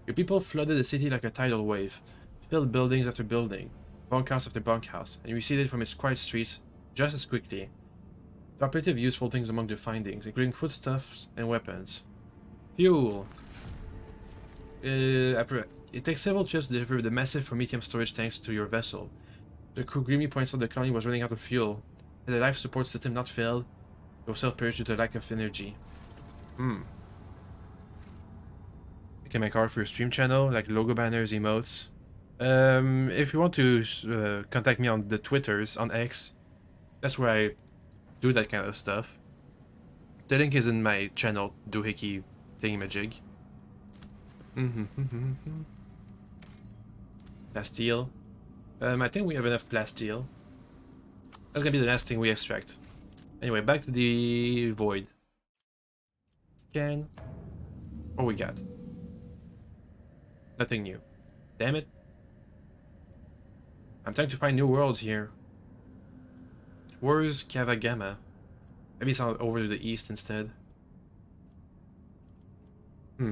Your people flooded the city like a tidal wave, filled buildings after building, bunkhouse after bunkhouse, and receded from its quiet streets just as quickly. The operative useful things among their findings, including foodstuffs and weapons. Fuel. It takes several trips to deliver the massive Prometheum storage tanks to your vessel. The crew grimly points out the colony was running out of fuel. Had the life support system not failed, it will self-perish due to lack of energy. You can make art for your stream channel, like logo banners, emotes. If you want to contact me on the Twitters, on X, that's where I do that kind of stuff. The link is in my channel, doohickey thingamajig. Plasteel. I think we have enough plasteel. That's gonna be the last thing we extract. Anyway, back to the void. Scan. What we got? Nothing new. Damn it. I'm trying to find new worlds here. Where's Kavagama? Maybe it's over to the east instead. I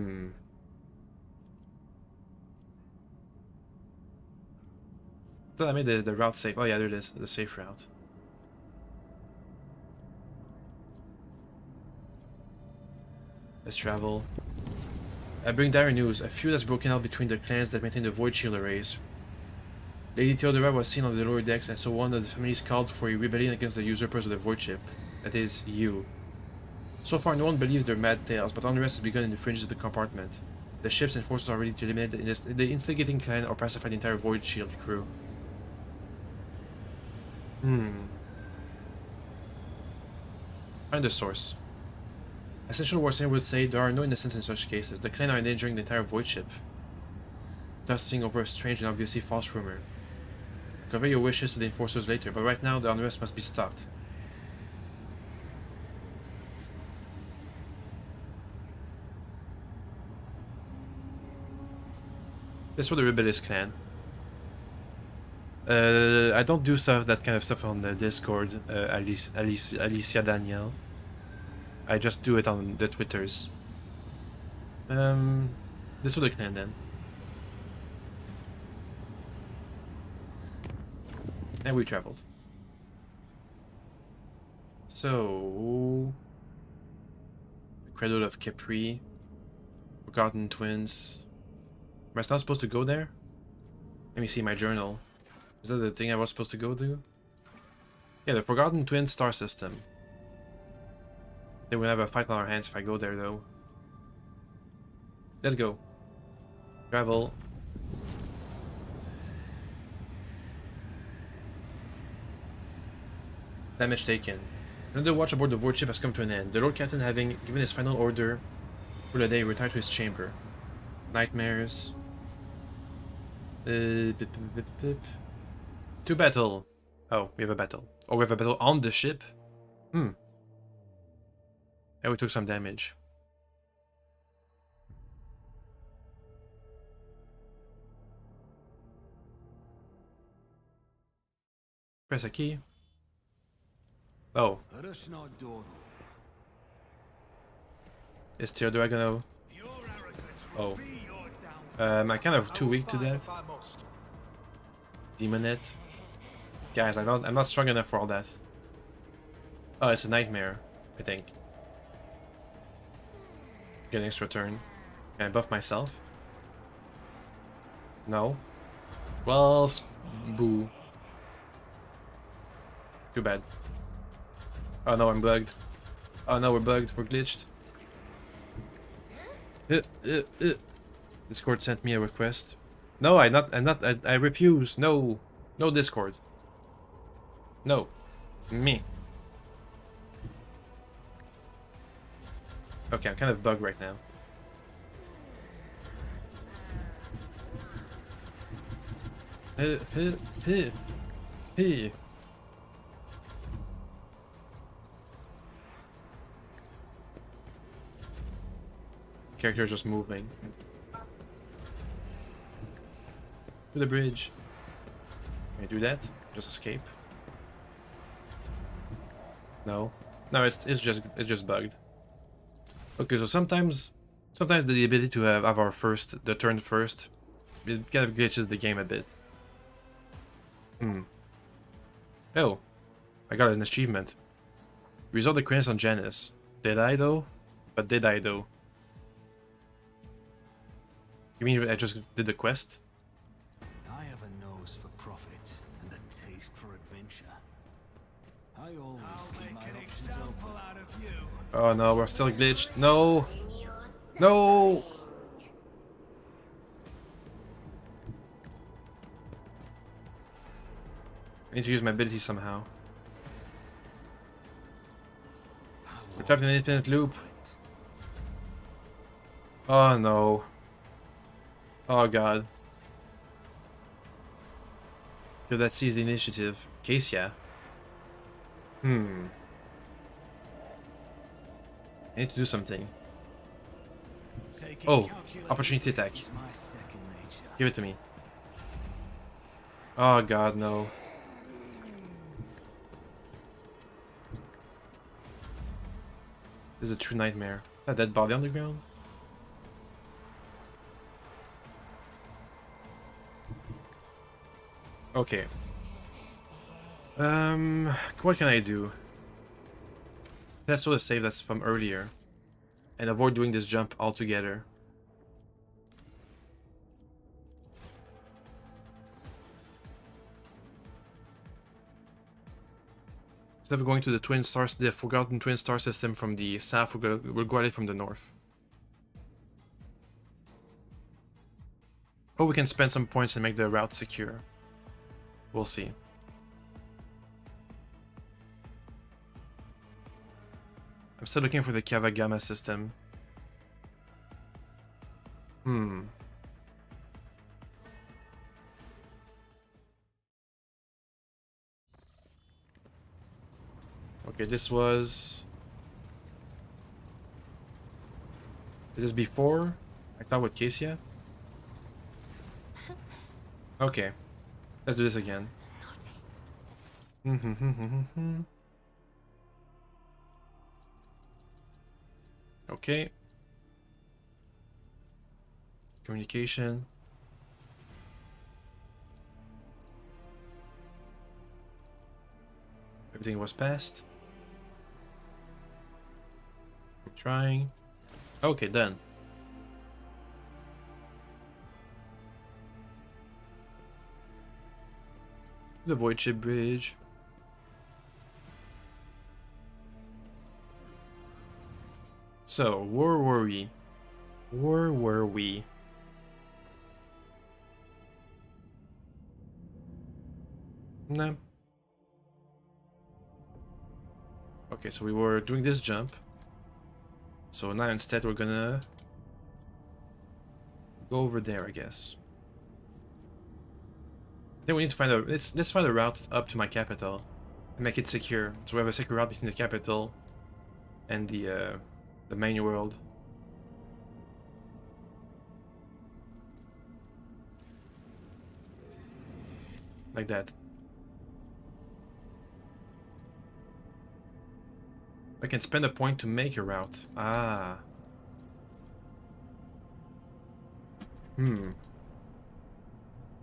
thought I made the route safe. Oh yeah, there it is. The safe route. Let's travel. I bring dire news. A feud has broken out between the clans that maintain the Void Shield arrays. Lady Theodora was seen on the lower decks, and so one of the families called for a rebellion against the usurpers of the Void Ship. That is, you. So far, no one believes their mad tales, but unrest has begun in the fringes of the compartment. The ship's enforcers are ready to eliminate the instigating clan or pacify the entire Void Shield crew. Find the source. Essential Warsayer would say there are no innocents in such cases. The clan are endangering the entire Void Ship. Dusting over a strange and obviously false rumor. Convey your wishes to the enforcers later, but right now the unrest must be stopped. This is for the Rebellious clan. I don't do that kind of stuff on the Discord, Alicia Danielle. I just do it on the Twitters. This for the clan then. And we traveled. So... Cradle of Capri. Forgotten Twins. Am I not supposed to go there? Let me see my journal. Is that the thing I was supposed to go to? Yeah, the Forgotten Twins star system. They will have a fight on our hands if I go there though. Let's go. Travel. Damage taken. Another watch aboard the Void Ship has come to an end. The Lord Captain, having given his final order for the day, retired to his chamber. Nightmares. To battle. Oh, we have a battle. Oh, we have a battle on the ship? And we took some damage. Press a key. Oh. Is Theodora gonna... Oh. I'm kind of too weak to that. Demonette. Guys, I'm not strong enough for all that. Oh, it's a nightmare, I think. Get an extra turn. Can I buff myself? No. Well, boo. Too bad. Oh no, I'm bugged. Oh no, we're bugged. We're glitched. Discord sent me a request. No, I refuse. No. No Discord. No. Me. Okay, I'm kind of bugged right now. Character just moving. To the bridge. Can I do that? Just escape? No. No, it's just bugged. Okay, so sometimes Sometimes the ability to have our the turn first, it kind of glitches the game a bit. Oh, I got an achievement. Resolve the queerness on Janice. Did I though? But did I though? You mean I just did the quest? I have a nose for profit and a taste for adventure. I always keep my options open. Out of you. Oh no, we're still glitched. No! No! I need to use my ability somehow. We're trapped in an infinite loop. Oh no. Oh god. So that sees the initiative. Cassia. I need to do something. Oh, opportunity attack. Give it to me. Oh god, no. This is a true nightmare. A dead body on the ground? Okay. What can I do? Let's sort of save that's from earlier. And avoid doing this jump altogether. Instead of going to the forgotten twin star system from the south, we'll go at it from the north. Or we can spend some points and make the route secure. We'll see. I'm still looking for the Kava Gamma system. Okay, this was... Is this before? I thought with Cassia? Okay. Let's do this again. Okay. Communication. Everything was passed. I'm trying. Okay, done. The Void Ship Bridge. So, where were we? Where were we? Nah. Okay, so we were doing this jump. So now instead we're gonna go over there, I guess. Then we need to find a let's find a route up to my capital and make it secure. So we have a secure route between the capital and the main world. Like that. I can spend a point to make a route. Ah. That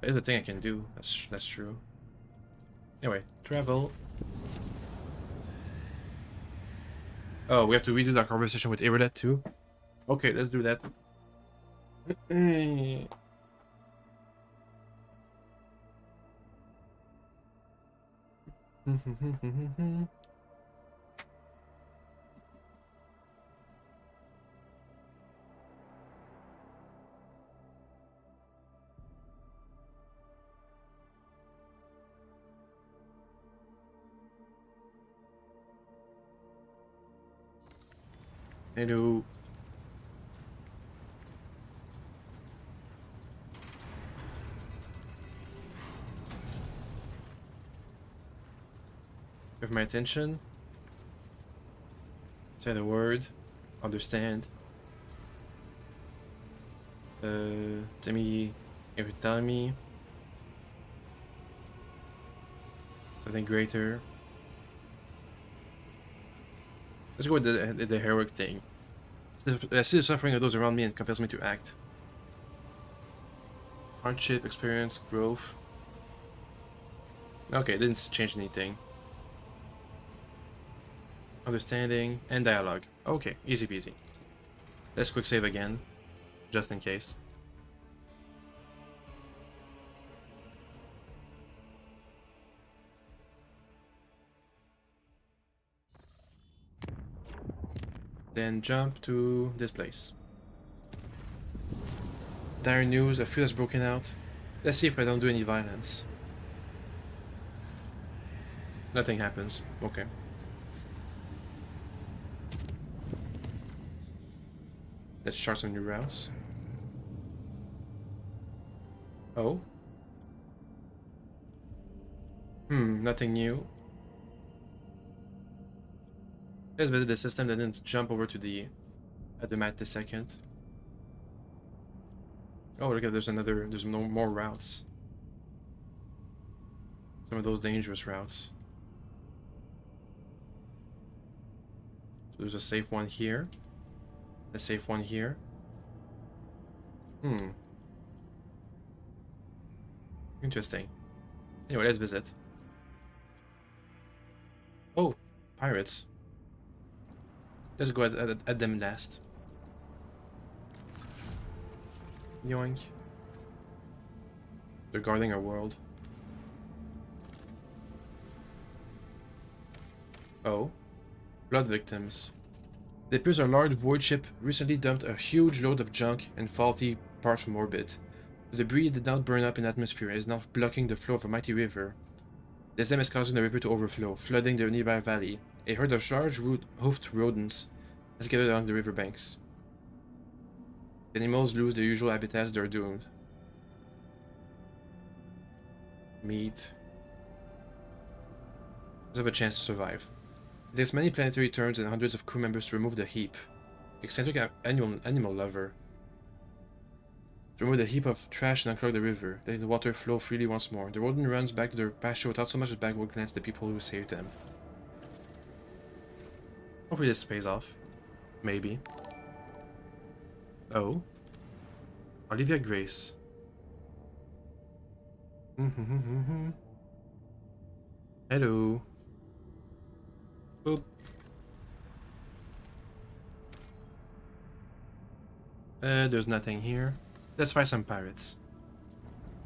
is a thing I can do. That's true. Anyway, travel. Oh, we have to redo that conversation with Iridet too? Okay, let's do that. Hello. Have my attention. Say the word. Understand. Tell me. If you tell me something greater. Let's go with the heroic thing. I see the suffering of those around me and compels me to act. Hardship, experience, growth. Okay, it didn't change anything. Understanding and dialogue. Okay, easy peasy. Let's quick save again, just in case. Then jump to this place. Dire news, a feud has broken out. Let's see if I don't do any violence. Nothing happens. Okay. Let's chart some new routes. Oh. Nothing new. Let's visit the system and then jump over to the map this second. Oh, look at there's no more routes. Some of those dangerous routes. So there's a safe one here. A safe one here. Interesting. Anyway, let's visit. Oh, pirates. Let's go at them last. Yoink. They're guarding our world. Oh. Blood victims. It appears our large void ship recently dumped a huge load of junk and faulty parts from orbit. The debris did not burn up in atmosphere and is now blocking the flow of a mighty river. This dam is causing the river to overflow, flooding the nearby valley. A herd of large hoofed rodents has gathered along the river banks. The animals lose their usual habitats, they are doomed. Meat. Let's have a chance to survive. It takes many planetary turns and hundreds of crew members to remove the heap. Eccentric animal lover. To remove the heap of trash and unclog the river, letting the water flow freely once more. The rodent runs back to their pasture without so much as a backward glance at the people who saved them. Hopefully this pays off. Maybe. Oh. Olivia Grace. Hello. Boop. There's nothing here. Let's fight some pirates.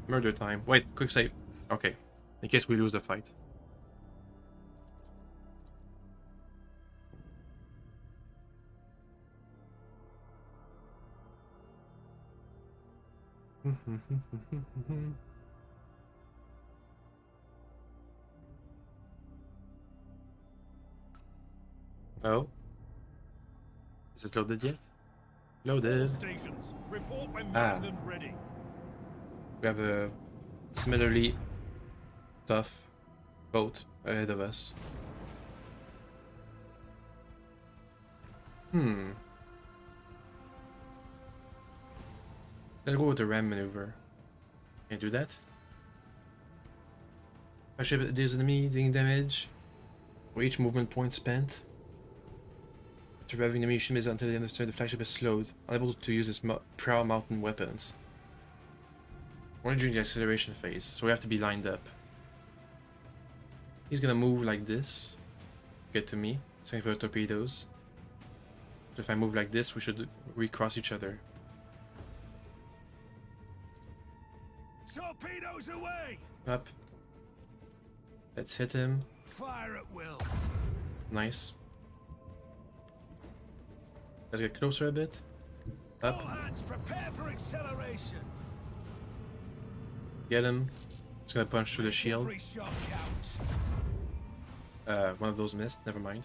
Murder time. Wait, quick save. Okay. In case we lose the fight. Oh. Is it loaded yet? Loaded. Stations, report when manned and ready. We have a similarly tough boat ahead of us. Let's go with the ram maneuver. Can I do that? Flagship deals enemy dealing damage for each movement point spent. After revving the mission is until the end of the turn, the flagship is slowed, unable to use its prow mountain weapons. Only during the acceleration phase, so we have to be lined up. He's gonna move like this, get to me, same for the torpedoes. So if I move like this, we should recross each other. Torpedoes away! Up. Let's hit him. Fire at will. Nice. Let's get closer a bit. Up. All hands prepare for acceleration. Get him. It's gonna punch through the shield. Every shot counts. One of those missed. Never mind.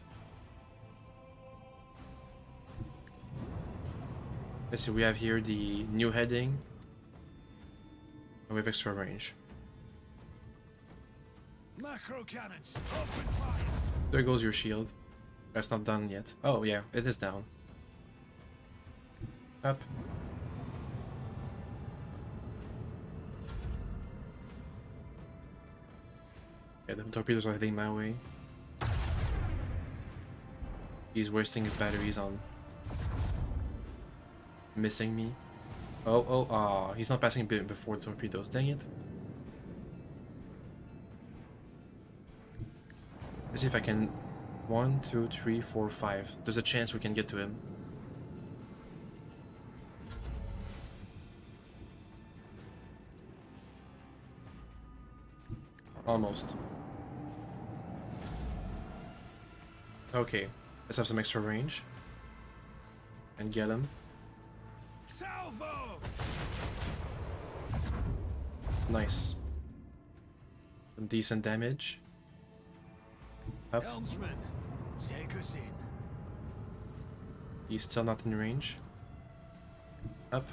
Let's see. We have here the new heading. And we have extra range. Macro cannons, open fire. There goes your shield. That's not done yet. Oh yeah, it is down. Up. Yeah, the torpedoes are heading my way. He's wasting his batteries on Missing me. Oh, he's not passing before the torpedoes. Dang it. Let's see if I can... 1, 2, 3, 4, 5. There's a chance we can get to him. Almost. Okay, let's have some extra range. And get him. Salvo! Nice. Some decent damage. Up. Helmsman, take us in. He's still not in range. Up.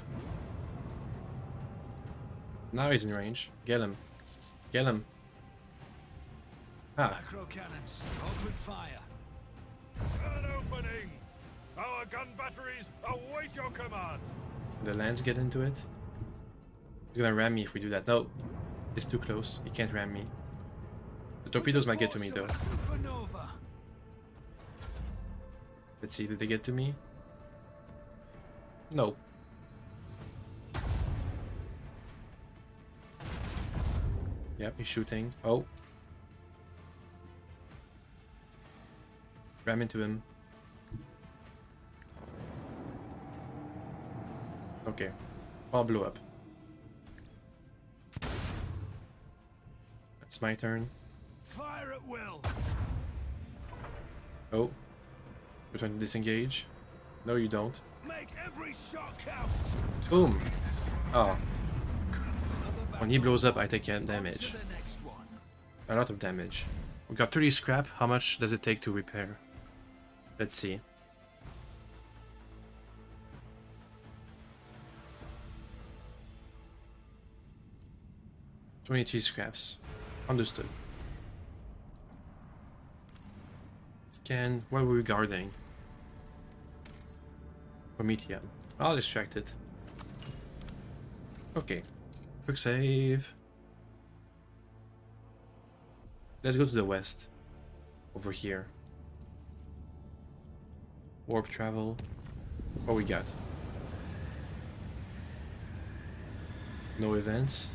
Now he's in range. Get him. Get him. Ah. Macro cannons, open fire. An opening! Our gun batteries await your command! The lands get into it. He's gonna ram me if we do that. No. It's too close. He can't ram me. The torpedoes might get to me though. Supernova. Let's see, did they get to me? No. Yep, he's shooting. Oh. Ram into him. Okay. All blew up. It's my turn. Fire at will. Oh. You're trying to disengage? No, you don't. Make every shot count. Boom! Oh. Another When he blows up, I take to damage. the next one. A lot of damage. We got 30 scrap. How much does it take to repair? Let's see. $23 scraps. Understood. Scan. What were we guarding? Prometheum. I'll distract it. Okay. Quick save. Let's go to the west. Over here. Warp travel. What we got? No events.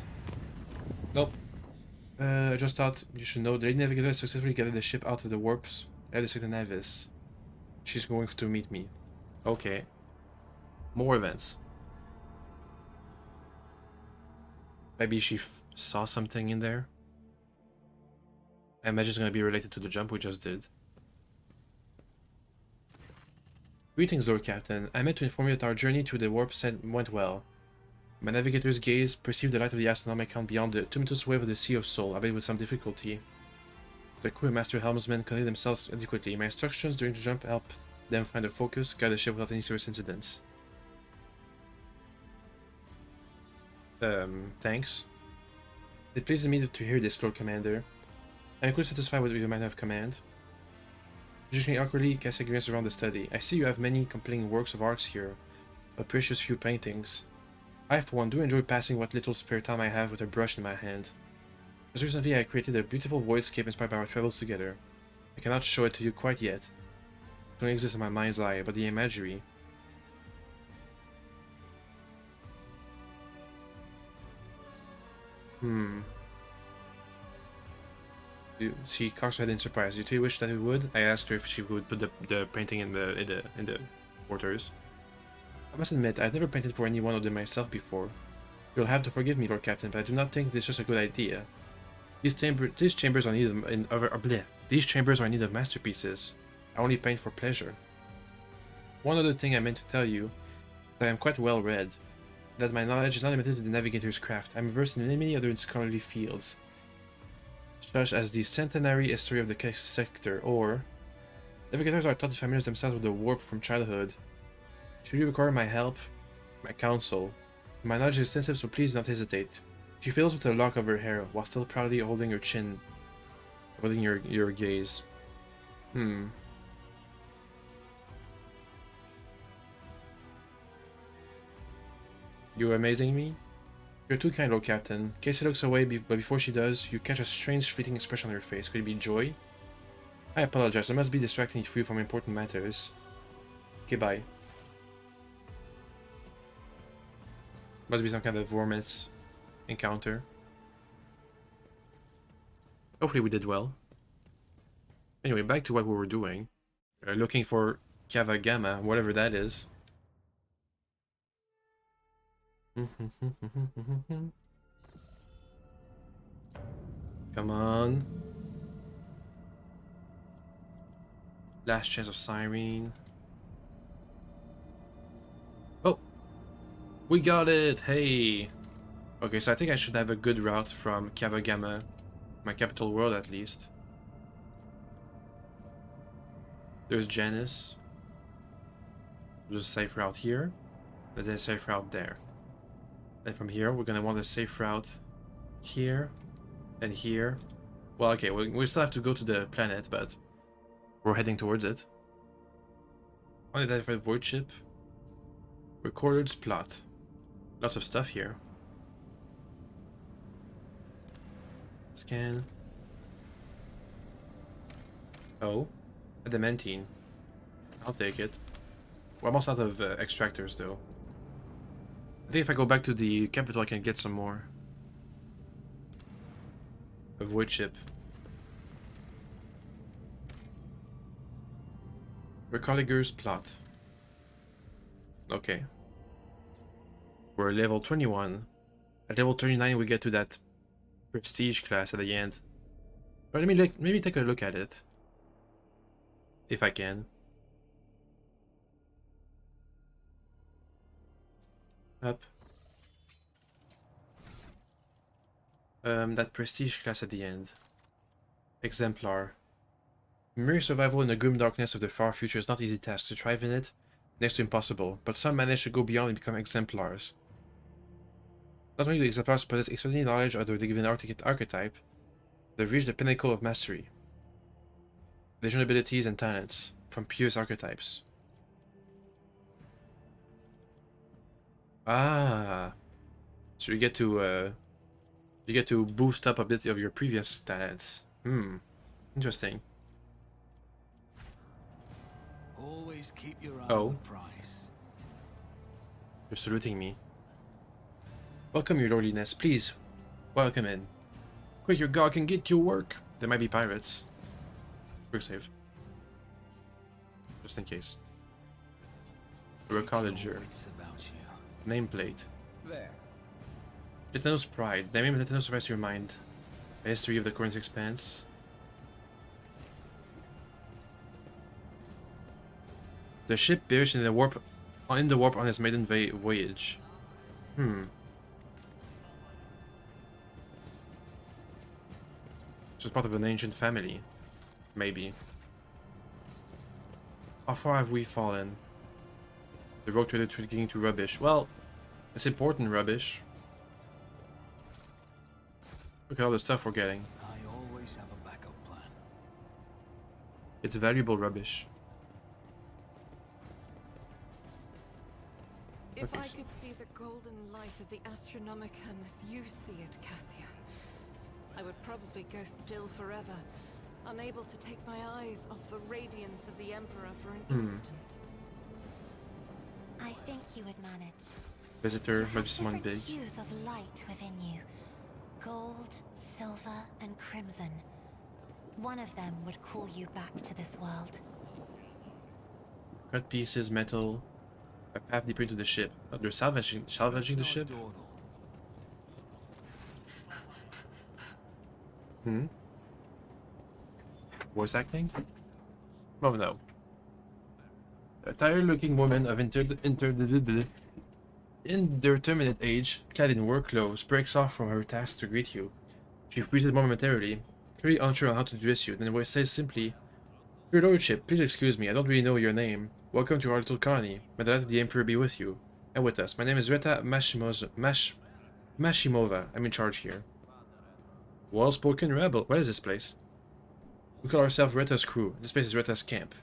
Nope. I just thought you should know the Lady Navigator has successfully gathered the ship out of the warps. Elisir Navis. She's going to meet me. Okay. More events. Maybe she saw something in there. I imagine it's going to be related to the jump we just did. Greetings, Lord Captain. I meant to inform you that our journey through the warp went well. My navigator's gaze perceived the light of the astronomical count beyond the tumultuous wave of the Sea of Soul, albeit with some difficulty. The crew and master helmsmen conducted themselves adequately. My instructions during the jump helped them find their focus, guide the ship without any serious incidents. Thanks. It pleases me to hear this, Lord Commander. I am quite satisfied with your manner of command. Positioning awkwardly, casting grins around the study. I see you have many compelling works of art here, a precious few paintings. I, for one, do enjoy passing what little spare time I have with a brush in my hand. Just recently I created a beautiful voidscape inspired by our travels together. I cannot show it to you quite yet. It only exists in my mind's eye, but the imagery... She cocks her head in surprise. You two wish that we would? I asked her if she would put the painting in the quarters. I must admit, I've never painted for any one of them myself before. You'll have to forgive me, Lord Captain, but I do not think this is just a good idea. These chambers are in need of These chambers are in need of masterpieces. I only paint for pleasure. One other thing I meant to tell you, that I am quite well read. That my knowledge is not limited to the navigator's craft. I am versed in many other scholarly fields, such as the centenary history of the sector, or navigators are taught to familiarize themselves with the warp from childhood. Should you require my help, my counsel, my knowledge is extensive, so please do not hesitate. She fiddles with a lock of her hair, while still proudly holding her chin, avoiding your gaze. You amazing me? You're too kind, Lord Captain. Casey looks away, but before she does, you catch a strange fleeting expression on her face. Could it be joy? I apologize, I must be distracting you from important matters. Okay, bye. Must be some kind of Vormits encounter. Hopefully we did well. Anyway, back to what we were doing. Looking for Cava Gamma, whatever that is. Come on. Last chance of Cyrene. Oh! We got it! Hey! Okay, so I think I should have a good route from Cava Gamma, my capital world at least. There's Janus. There's a safe route here, and then a safe route there. And from here, we're gonna want a safe route here and here. Well, okay, we still have to go to the planet, but we're heading towards it. Unidentified void ship. Recorded plot. Lots of stuff here. Scan. Oh, a Dementine. I'll take it. We're almost out of extractors, though. I think if I go back to the capital, I can get some more. A void ship. Recoliger's plot. Okay. We're level 21. At level 39 we get to that prestige class at the end. But let me maybe take a look at it. If I can. Up. That prestige class at the end. Exemplar. Mere survival in the grim darkness of the far future is not an easy task. To thrive in it, next to impossible, but some manage to go beyond and become exemplars. Not only do exemplars possess extraordinary knowledge of their given archetype, they've reached the pinnacle of mastery. Legion abilities and talents from previous archetypes. Ah, so you get to boost up a bit of your previous talents. Interesting. Always keep your eye Oh. on the prize. You're saluting me. Welcome, your lordliness. Please, welcome in. Quick, your god can get to work. There might be pirates. Quick save. Just in case. You're a cottager. Wits about you. Nameplate. There. Lithanos Pride. The name of Lithanos surprised your mind. A history of the Corinth Expanse. The ship perished in the warp on its maiden voyage. Just part of an ancient family. Maybe. How far have we fallen? The rogue trader getting to rubbish. Well, it's important rubbish. Look at all the stuff we're getting. I always have a backup plan. It's valuable rubbish. If Okay. I could see the golden light of the Astronomicon as you see it, Cassia, I would probably go still forever, unable to take my eyes off the radiance of the Emperor for an instant. I think you would manage. Visitor, You have maybe someone different big. hues of light within you. Gold, silver, and crimson. One of them would call you back to this world. Cut pieces, metal. A path deeper into the ship. Oh, they're salvaging the ship? Dawdle. Voice acting? Oh no. A tired-looking woman of indeterminate age, clad in work clothes, breaks off from her task to greet you. She freezes momentarily, clearly unsure on how to address you, then says simply, "Your lordship, please excuse me, I don't really know your name. Welcome to our little colony. May the light of the Emperor be with you. And with us. My name is Reta Mashimova. I'm in charge here." Well-spoken rebel. What is this place? We call ourselves Reta's crew. This place is Reta's camp.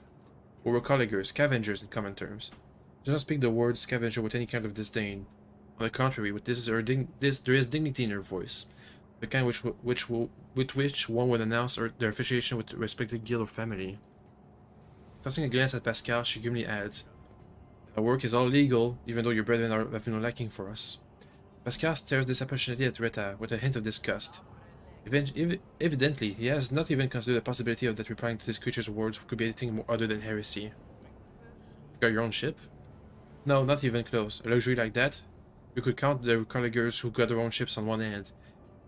We're colleagues, scavengers in common terms. Do not speak the word scavenger with any kind of disdain. On the contrary, there is dignity in her voice, the kind with which one would announce their affiliation with the respected guild or family. Tossing a glance at Pascal, she grimly adds, "Our work is all legal, even though your brethren have been lacking for us. Pascal stares dispassionately at Rita with a hint of disgust. Evidently, he has not even considered the possibility of that replying to this creature's words could be anything more other than heresy. You got your own ship? No, not even close. A luxury like that? You could count the colleagues who got their own ships on one hand.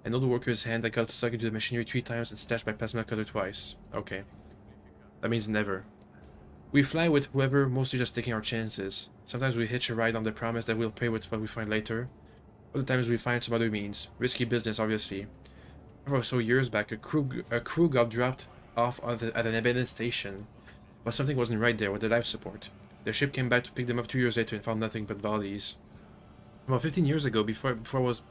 An old worker's hand that got stuck into the machinery 3 times and slashed by plasma cutter twice. Okay. That means never. We fly with whoever, mostly just taking our chances. Sometimes we hitch a ride on the promise that we'll pay with what we find later. Other times we find some other means. Risky business, obviously. Or so years back, a crew got dropped off at an abandoned station, but something wasn't right there with the life support. The ship came back to pick them up 2 years later and found nothing but bodies. About 15 years ago, about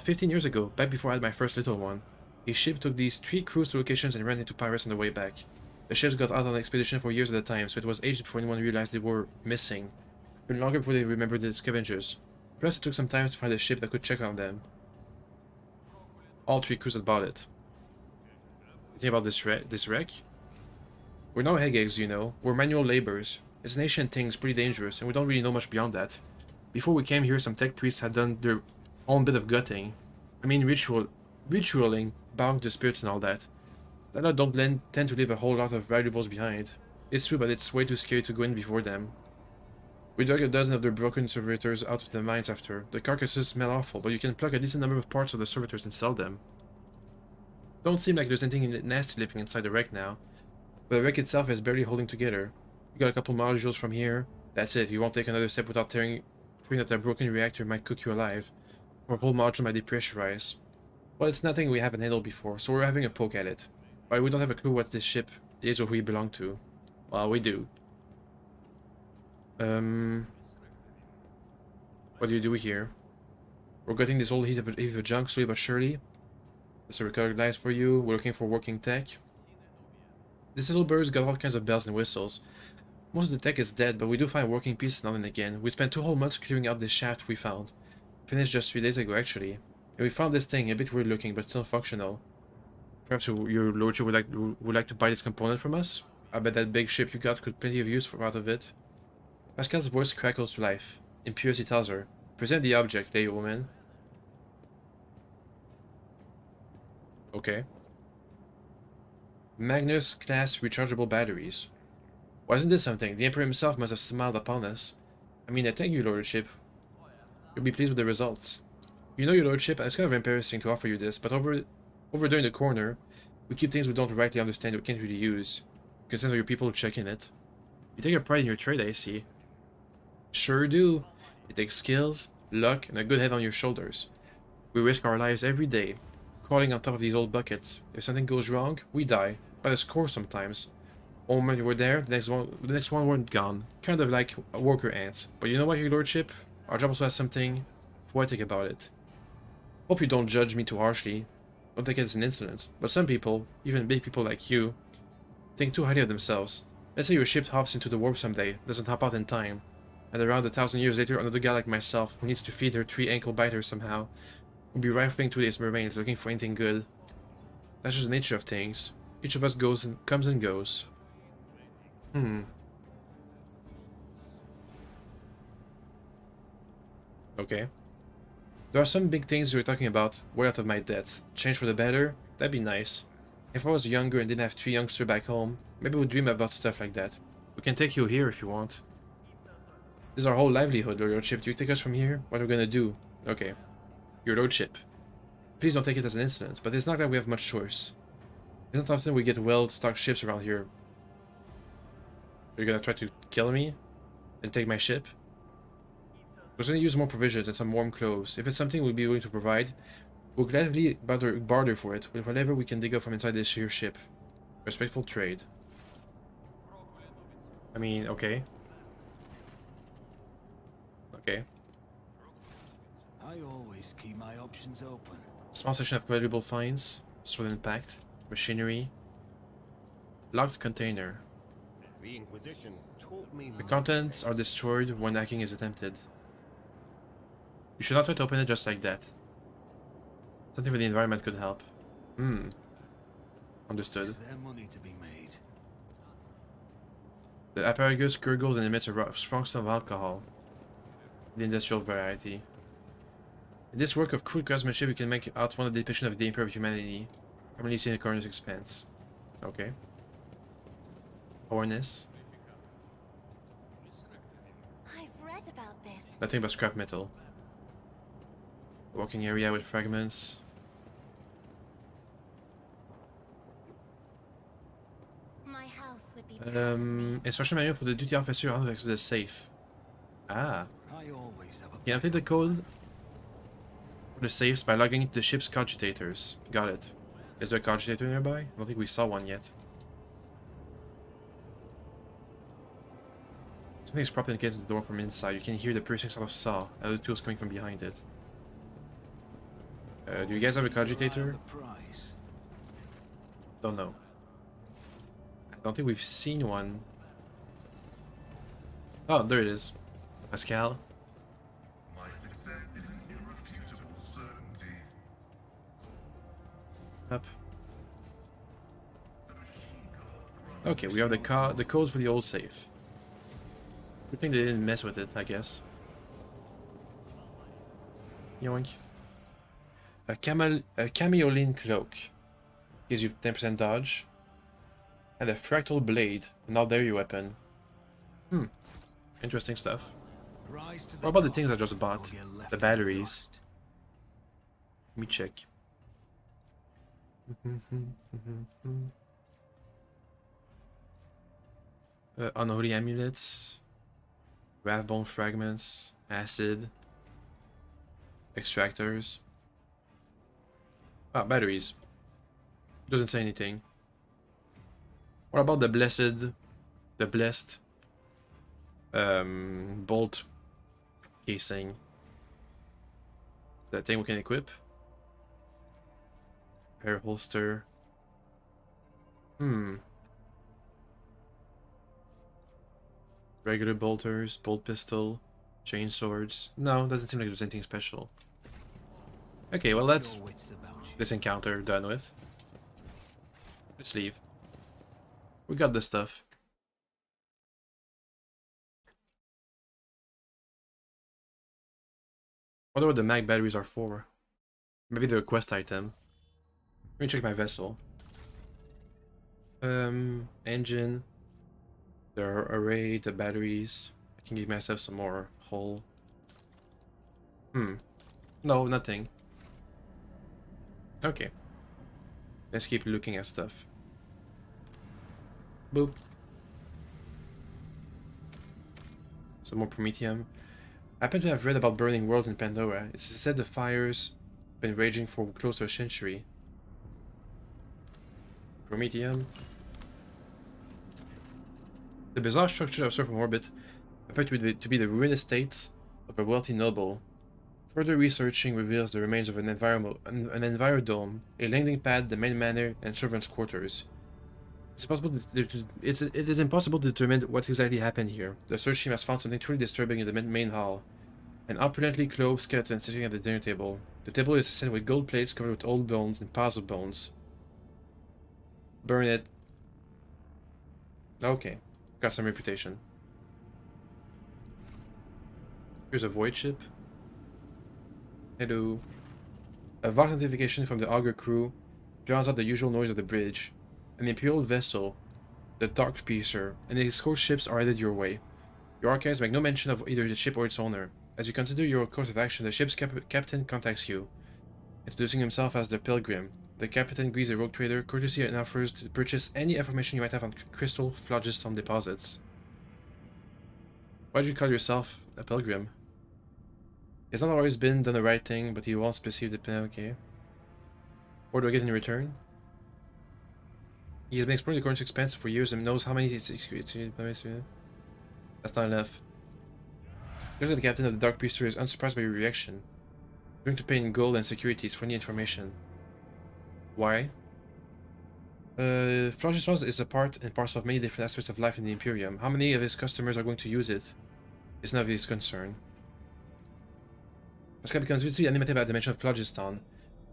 15 years ago, back before I had my first little one, a ship took these 3 crews to locations and ran into pirates on the way back. The ships got out on an expedition for years at a time, so it was ages before anyone realized they were missing. Even longer before they remembered the scavengers. Plus, it took some time to find a ship that could check on them. All 3 crews had bought it. You think about this wreck? We're no eggs, you know. We're manual laborers. It's an ancient thing, it's pretty dangerous, and we don't really know much beyond that. Before we came here, some tech priests had done their own bit of gutting. I mean, ritualing, bowing to spirits and all that. That don't tend to leave a whole lot of valuables behind. It's true, but it's way too scary to go in before them. We dug a dozen of their broken servitors out of the mines after. The carcasses smell awful, but you can pluck a decent number of parts of the servitors and sell them. Don't seem like there's anything nasty living inside the wreck now. But the wreck itself is barely holding together. You got a couple modules from here. That's it. You won't take another step without fearing that a broken reactor might cook you alive. Or a whole module might depressurize. Well, it's nothing we haven't handled before, so we're having a poke at it. But we don't have a clue what this ship is or who we belong to. Well, we do. What do you do here? We're getting this old heap of junk slowly but surely. That's a recognized for you. We're looking for working tech. This little bird's got all kinds of bells and whistles. Most of the tech is dead, but we do find working pieces now and again. We spent 2 whole months clearing out this shaft we found. Finished just 3 days ago, actually. And we found this thing, a bit weird looking, but still functional. Perhaps your lordship would like to buy this component from us? I bet that big ship you got could plenty of use out of it. Pascal's voice crackles to life. Impurity tells her, "Present the object, lady woman." Okay. Magnus class rechargeable batteries. Wasn't this something? The Emperor himself must have smiled upon us. I mean, I thank you, lordship. You'll be pleased with the results. You know, your lordship, it's kind of embarrassing to offer you this, but over there in the corner, we keep things we don't rightly understand we can't really use. Consider your people who check in it. You take a pride in your trade, I see. Sure do. It takes skills, luck, and a good head on your shoulders. We risk our lives every day, crawling on top of these old buckets. If something goes wrong, we die. By the score sometimes. One moment we're there, the next one we're gone. Kind of like worker ants. But you know what, your lordship? Our job also has something poetic about it. Hope you don't judge me too harshly. Don't take it as an insolence. But some people, even big people like you, think too highly of themselves. Let's say your ship hops into the warp someday, doesn't hop out in time. And around 1,000 years later, another guy like myself, who needs to feed her 3 ankle biters somehow, will be rifling through his remains looking for anything good. That's just the nature of things. Each of us comes and goes. Okay. There are some big things you were talking about, way out of my depths. Change for the better? That'd be nice. If I was younger and didn't have 3 youngsters back home, maybe we'd dream about stuff like that. We can take you here if you want. This is our whole livelihood, your lordship. Do you take us from here? What are we gonna do? Okay. Your lordship. Please don't take it as an incident, but it's not like we have much choice. It's not often we get well-stocked ships around here. You're gonna try to kill me? And take my ship? We're gonna use more provisions and some warm clothes. If it's something we'll be willing to provide, we'll gladly barter for it with whatever we can dig up from inside this here ship. Respectful trade. I mean, okay. Okay. I always keep my options open. Small section of valuable finds, stolen packed, machinery, locked container. The Inquisition taught me. The contents are destroyed when hacking is attempted. You should not try to open it just like that. Something for the environment could help. Understood. Is there money to be made? The apparatus gurgles and emits a strong smell of alcohol. The industrial variety. In this work of crude craftsmanship, you can make out one of the depiction of the Emperor of humanity, commonly seen in the Corner's Expanse. Okay. Awareness. I've read about this. Nothing but scrap metal. Walking area with fragments. My house would be proud of me. Instruction manual for the duty officer on how to access the safe. Ah. I always have a Can I update the code for the safes by logging into the ship's cogitators? Got it. Is there a cogitator nearby? I don't think we saw one yet. Something's propping against the door from inside. You can hear the piercing sound of saw and other tools coming from behind it. Do you guys have a cogitator? the price. Don't know. I don't think we've seen one. Oh, there it is. Pascal. My success is an irrefutable certainty. Up. The machine god Okay, we have the codes for the old safe. Good thing they didn't mess with it, I guess. Yoink. A cameoline cloak gives you 10% dodge. And a fractal blade, an artillery weapon. Interesting stuff. Rise to What about the top, things I just bought? or you're left The in batteries. dust. Let me check. Unholy amulets. Wrathbone fragments. Acid. Extractors. Ah, batteries. Doesn't say anything. What about the blessed bolt casing? That thing we can equip. Hair holster. Regular bolters, bolt pistol, chain swords. No, doesn't seem like there's anything special. Okay, well that's Your wits about you. this encounter done with. Let's leave. We got this stuff. Wonder what the mag batteries are for. Maybe they're a quest item. Let me check my vessel. Engine. There are array, the batteries. I can give myself some more hull. No, nothing. Okay. Let's keep looking at stuff. Boop. Some more Promethium. I happen to have read about burning world in Pandora. It's said the fires have been raging for close to a century. Promethium. The bizarre structure observed from orbit appeared to be the ruined estate of a wealthy noble. Further researching reveals the remains of an envirodome, a landing pad, the main manor, and servants' quarters. It is impossible to determine what exactly happened here. The search team has found something truly disturbing in the main hall. An opulently clothed skeleton sitting at the dinner table. The table is set with gold plates covered with old bones and piles of bones. Burn it. Okay. Got some reputation. Here's a void ship. Hello. A vast notification from the auger crew drowns out the usual noise of the bridge. An imperial vessel, the Dark Piercer, and the escort ships are headed your way. Your archives make no mention of either the ship or its owner. As you consider your course of action, the ship's captain contacts you, introducing himself as the Pilgrim. The captain greets a rogue trader courtesy and offers to purchase any information you might have on crystal phlogiston deposits. Why do you call yourself a pilgrim? He's not always been done the right thing, but he wants to perceive the okay. What do I get in return? He has been exploring the Corner's Expanse for years and knows how many That's not enough. Looks like the captain of the Dark Piercer is unsurprised by your reaction. Willing to pay in gold and securities for any information. Why? Phlogiston is a part and parcel of many different aspects of life in the Imperium. How many of his customers are going to use it is none of his concern. Pascal becomes visibly animated by the mention of Phlogiston.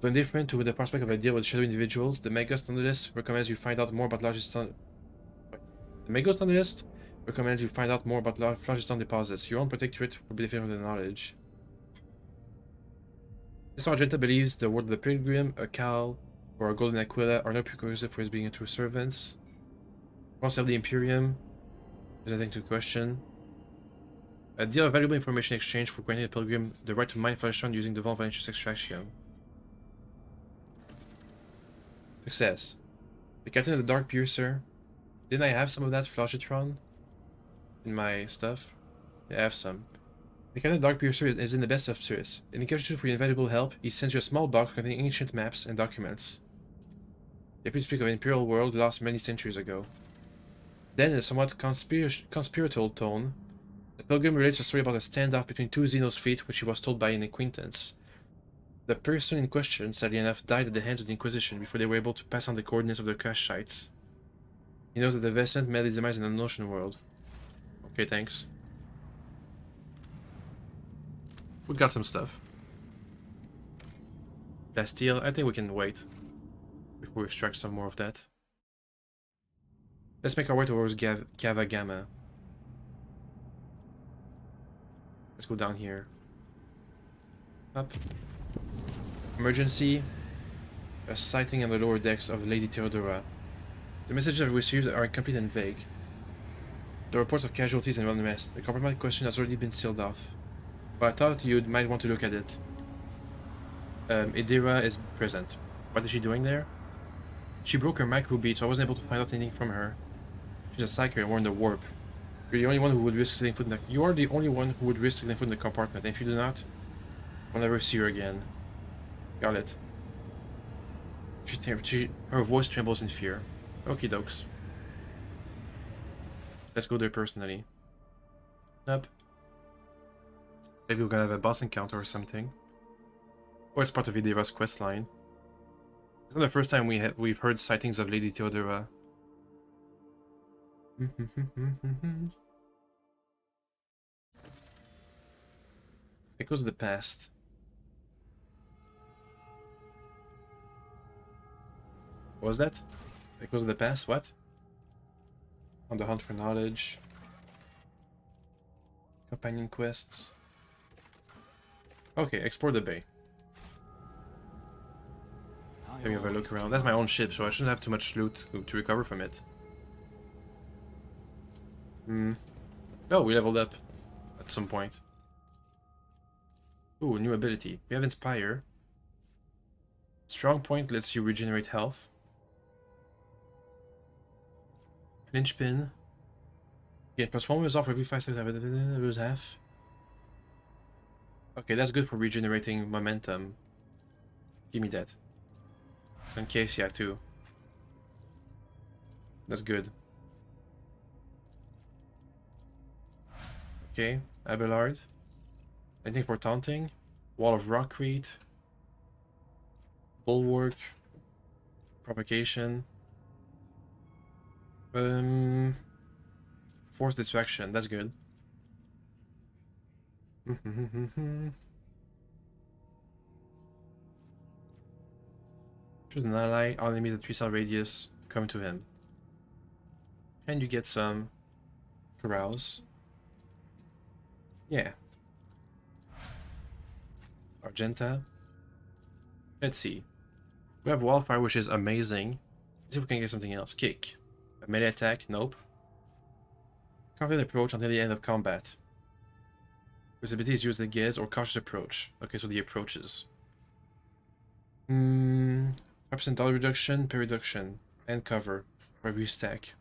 Though indifferent to the prospect of a deal with shadow individuals, the Magos nonetheless recommends you find out more about Phlogiston. The Magos nonetheless Recommend you find out more about phlogiston deposits. Your own protectorate will benefit from the knowledge. Mr. Argenta believes the word of the pilgrim, a cowl, or a golden aquila are no prerequisite for his being true servants. Once of the Imperium, there's nothing to question. A deal of valuable information exchange for granting the pilgrim the right to mine phlogiston using the Von Valentius extraction. Success. The captain of the Dark Piercer. Didn't I have some of that phlogiston in my stuff? Yeah, I have some. The captain of the Dark Piercer is in the best of spirits. In exchange for your invaluable help, he sends you a small box containing ancient maps and documents. They appear to speak of an imperial world lost many centuries ago. Then, in a somewhat conspiratorial tone, the pilgrim relates a story about a standoff between two Xenos fleet which he was told by an acquaintance. The person in question, sadly enough, died at the hands of the Inquisition before they were able to pass on the coordinates of their crash sites. He knows that the vessel met his demise in an ocean world. Okay, thanks. We got some stuff. Bastille, I think we can wait before we extract some more of that. Let's make our way towards Cava Gamma. Let's go down here. Up. Emergency. A sighting on the lower decks of Lady Theodora. The messages I've received are incomplete and vague. The reports of casualties and unrest. The compromise question has already been sealed off. But I thought you might want to look at it. Idira is present. What is she doing there? She broke her micro bead, so I wasn't able to find out anything from her. She's a psyker and we're in the warp. You're the only one who would risk setting foot in the... You are the only one who would risk setting foot in the compartment, and if you do not, I'll never see her again. Got it. Her voice trembles in fear. Okie dokes. Let's go there personally. Up. Maybe we're gonna have a boss encounter or something. Or it's part of Idira's questline. It's not the first time we've heard sightings of Lady Theodora. Echoes of the past. What was that? Echoes of the past? What? On the hunt for knowledge. Companion quests. Okay, explore the bay. Let me have a look around. That's my own ship, so I shouldn't have too much loot to recover from it. Oh, we leveled up at some point. Ooh, new ability. We have Inspire. Strong Point lets you regenerate health. Linchpin. Gain +1 resolve for every 5 seconds. Lose half. Okay, that's good for regenerating momentum. Give me that. And Cassia too. That's good. Okay, Abelard. Anything for taunting? Wall of Rockcrete. Bulwark. Provocation. Force Distraction, that's good. Choose an ally, all enemies at 3-cell radius come to him. And you get some carouse. Yeah. Argenta. Let's see. We have Wildfire, which is amazing. Let's see if we can get something else. Kick. A melee attack, nope. Confident approach until the end of combat. This ability is used against or cautious approach. Okay, so the approaches. 5% dollar reduction, per reduction, and cover for every stack.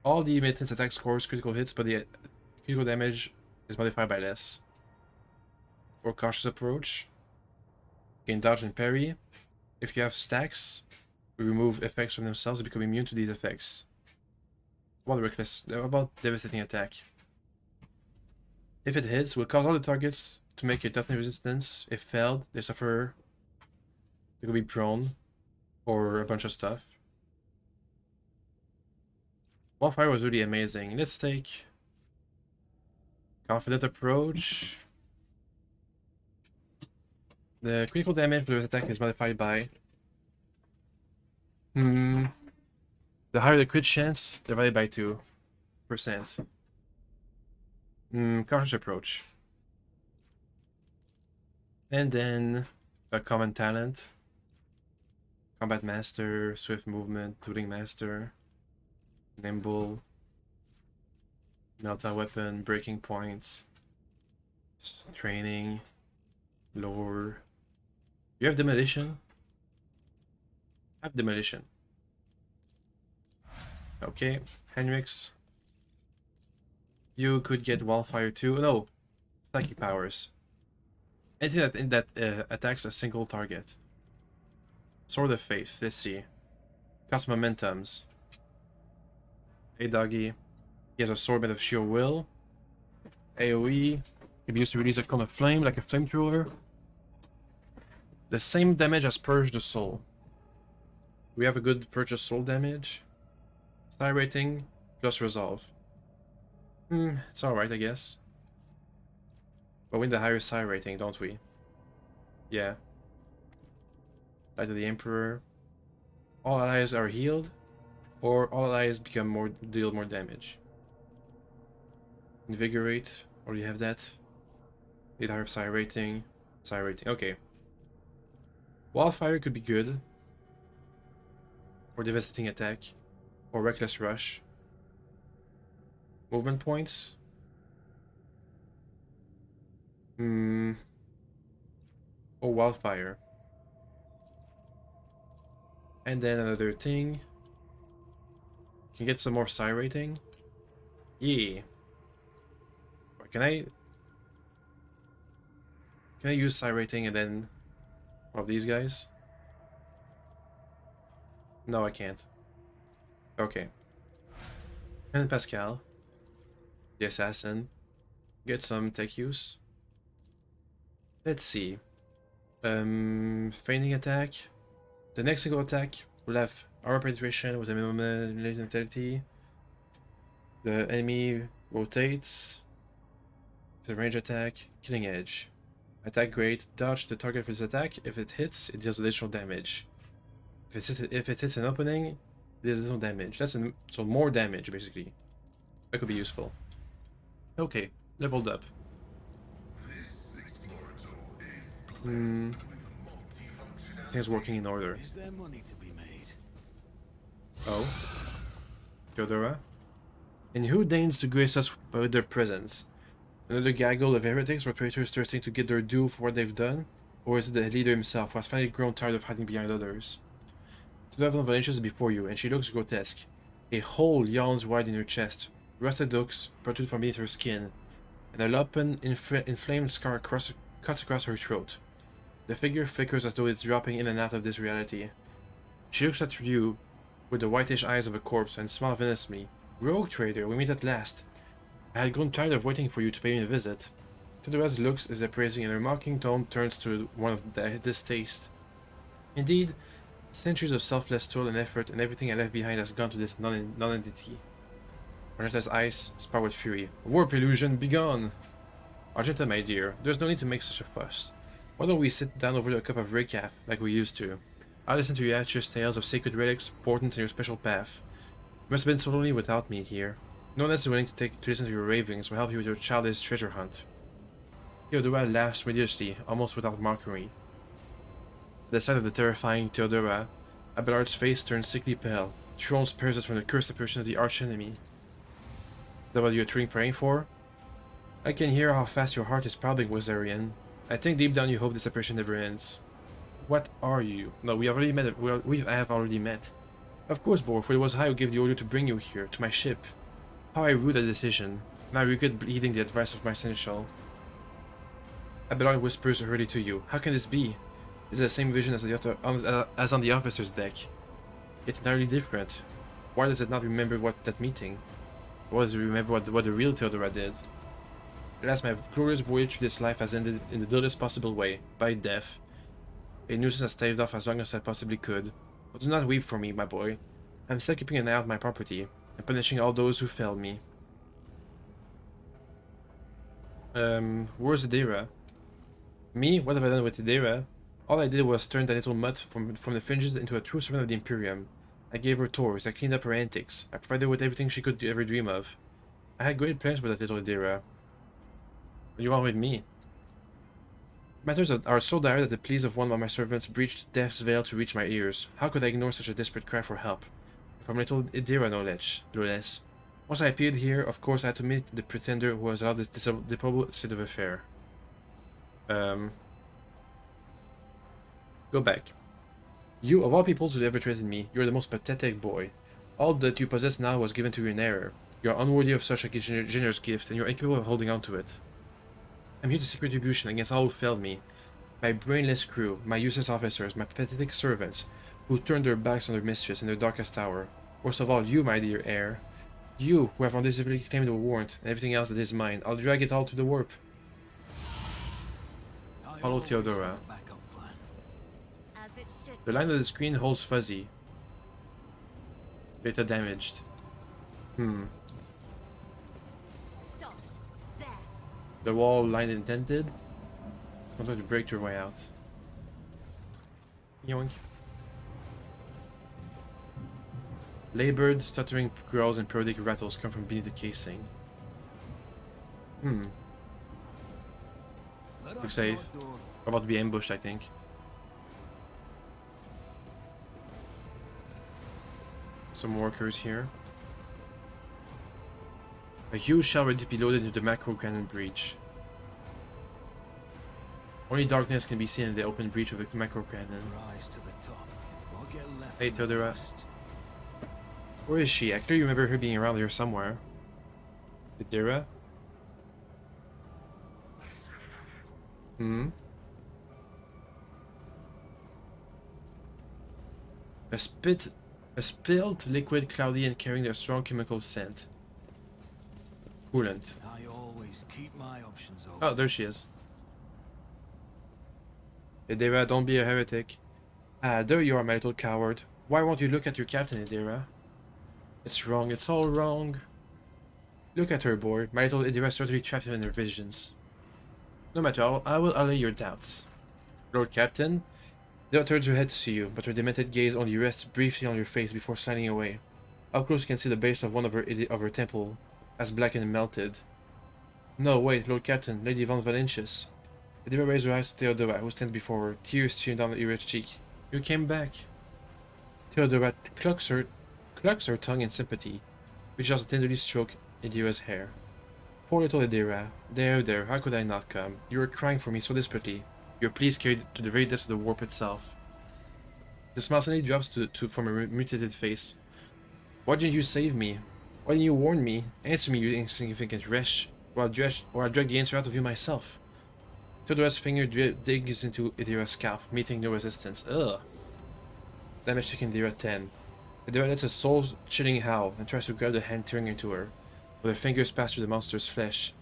All the emittance attack scores critical hits, but the critical damage is modified by less. Or cautious approach. Gain dodge and parry. If you have stacks, we remove effects from themselves to become immune to these effects. What about devastating attack? If it hits, will cause all the targets to make a toughness resistance. If failed, they suffer. They could be prone, or a bunch of stuff. Wildfire was really amazing. Let's take Confident Approach. The critical damage for the attack is modified by the higher the crit chance, divided by 2. Cautious approach. And then a common talent. Combat Master, Swift Movement, Tooling Master, Nimble, Melta Weapon, Breaking Points, Training, Lore. You have Demolition? I have Demolition. Okay, Henrix. You could get Wildfire too. No, Psychic Powers. Anything that attacks a single target. Sword of Faith, let's see. Cost Momentums. Hey doggy. He has a Sword made of sheer will. AoE. Can be used to release a cone of flame like a flamethrower. The same damage as Purge the Soul. We have a good Purge the Soul damage. Psi rating plus resolve. It's alright, I guess. But we need the higher Psi rating, don't we? Yeah. Light of the Emperor. All allies are healed, or all allies deal more damage. Invigorate, or you have that. Need higher Psi rating. Psi rating, okay. Wildfire could be good. Or Devastating Attack. Or Reckless Rush. Movement points. Or Wildfire. And then another thing. Can get some more Psi rating. Yeah. Or can I use Psi rating and then one of these guys? No, I can't. Okay. And Pascal. The Assassin. Get some tech use. Let's see. Feigning attack. The next single attack will have armor penetration with a minimum lethality. The enemy rotates. The range attack. Killing edge. Attack grade. Dodge the target for this attack. If it hits, it deals additional damage. If it hits an opening, it deals additional damage. So more damage basically. That could be useful. Okay, leveled up. Things working in order. Is there money to be made? Oh. Theodora? And who deigns to grace us with their presence? Another gaggle of heretics or traitors thirsting to get their due for what they've done? Or is it the leader himself who has finally grown tired of hiding behind others? The level of Valencia is before you, and she looks grotesque. A hole yawns wide in her chest. Rusted hooks protrude from beneath her skin, and a open, inflamed scar cuts across her throat. The figure flickers as though it's dropping in and out of this reality. She looks at you with the whitish eyes of a corpse and smiles venomously. Rogue trader, we meet at last. I had grown tired of waiting for you to pay me a visit. Theodora's looks is appraising, and her mocking tone turns to one of distaste. Indeed, centuries of selfless toil and effort, and everything I left behind has gone to this non-entity. Argenta's eyes spark with fury. Warp illusion, begone! Argenta, my dear, there's no need to make such a fuss. Why don't we sit down over a cup of recaf, like we used to? I'll listen to your anxious tales of sacred relics, portents, and your special path. You must have been so lonely without me here. No one else is willing to listen to your ravings or help you with your childish treasure hunt. Theodora laughs religiously, almost without mockery. At the sight of the terrifying Theodora, Abelard's face turns sickly pale. Throne spares us from the cursed apparition of the archenemy. Is that what you're truly praying for? I can hear how fast your heart is pounding, Wizarian. I think deep down you hope this apparition never ends. What are you? No, we have already met. We have already met. Of course, Borg, for it was I who gave the order to bring you here, to my ship. How I rue that decision. Now I regret heeding the advice of my seneschal. Abelard whispers hurriedly to you. How can this be? It is the same vision as on the officer's deck. It's entirely different. Why does it not remember that meeting? Why does it remember what the real Theodora did? Alas, my glorious voyage through this life has ended in the dullest possible way, by death. A nuisance has staved off as long as I possibly could. But do not weep for me, my boy. I am still keeping an eye on my property, and punishing all those who failed me. Where's Idera? Me? What have I done with Idera? All I did was turn that little mutt from the fringes into a true servant of the Imperium. I gave her tours, I cleaned up her antics, I provided her with everything she could ever dream of. I had great plans for that little Adira. What do you want with me? Matters are so dire that the pleas of one of my servants breached death's veil to reach my ears. How could I ignore such a desperate cry for help? From little Adira, no less. Once I appeared here, of course I had to meet the pretender who has allowed this deplorable state of affair. Go back. You, of all people to ever threaten me, you are the most pathetic boy. All that you possess now was given to you in error. You are unworthy of such a generous gift, and you are incapable of holding on to it. I'm here to seek retribution against all who failed me. My brainless crew, my useless officers, my pathetic servants, who turned their backs on their mistress in their darkest hour. Worst of all, you, my dear heir. You, who have undeservedly claimed the warrant, and everything else that is mine. I'll drag it all to the warp. Follow Theodora. The line of the screen holds fuzzy. Data damaged. Stop. There. The wall line intended. I'm going to break your way out. Yoink. Labored, stuttering growls and periodic rattles come from beneath the casing. Looks safe. About to be ambushed, I think. Some workers here. A huge shell ready to be loaded into the macro cannon breach. Only darkness can be seen in the open breach of the macro cannon. Rise to the top. Or get left Hey in the Theodora. dust. Where is she? I clearly remember her being around here somewhere. Adira? A spilled liquid, cloudy and carrying a strong chemical scent. Coolant. I always keep my options open. Oh, there she is. Adira, don't be a heretic. Ah, there you are, my little coward. Why won't you look at your captain, Adira? It's wrong, it's all wrong. Look at her, boy. My little Adira is certainly trapped in her visions. No matter, I will allay your doubts. Lord Captain? Adira turns her head to see you, but her demented gaze only rests briefly on your face before sliding away. Up close you can see the base of one of her temple, as black and melted. No, wait, Lord Captain, Lady Von Valentius. Adira raised her eyes to Theodora, who stands before her, tears streaming down Adira's cheek. You came back. Theodora clucks her tongue in sympathy, which just tenderly stroke Adira's hair. Poor little Adira. There, how could I not come? You were crying for me so desperately. Your pleas carried to the very depths of the warp itself. The smile suddenly drops from her mutilated face. Why didn't you save me? Why didn't you warn me? Answer me, you insignificant wretch, or I'll drag the answer out of you myself. Theodora's finger digs into Adira's scalp, meeting no resistance. Ugh. Damage taken Adira 10. Adira lets a soul-chilling howl and tries to grab the hand tearing into her, but her fingers pass through the monster's flesh.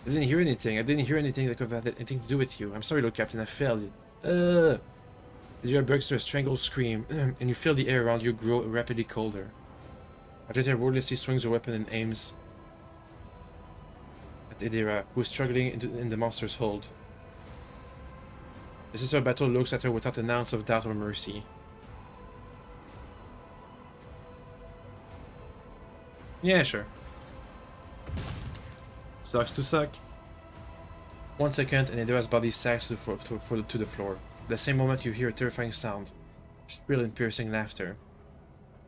I didn't hear anything that could have had anything to do with you. I'm sorry, Lord Captain, I failed. Adira breaks to a strangled scream, and you feel the air around you grow rapidly colder. Argenta wordlessly swings her weapon and aims at Adira, who is struggling in the monster's hold. The Sister of Battle looks at her without an ounce of doubt or mercy. Yeah, sure. Sucks to suck. 1 second and Adira's body sags to the floor. At the same moment you hear a terrifying sound. Shrill and piercing laughter.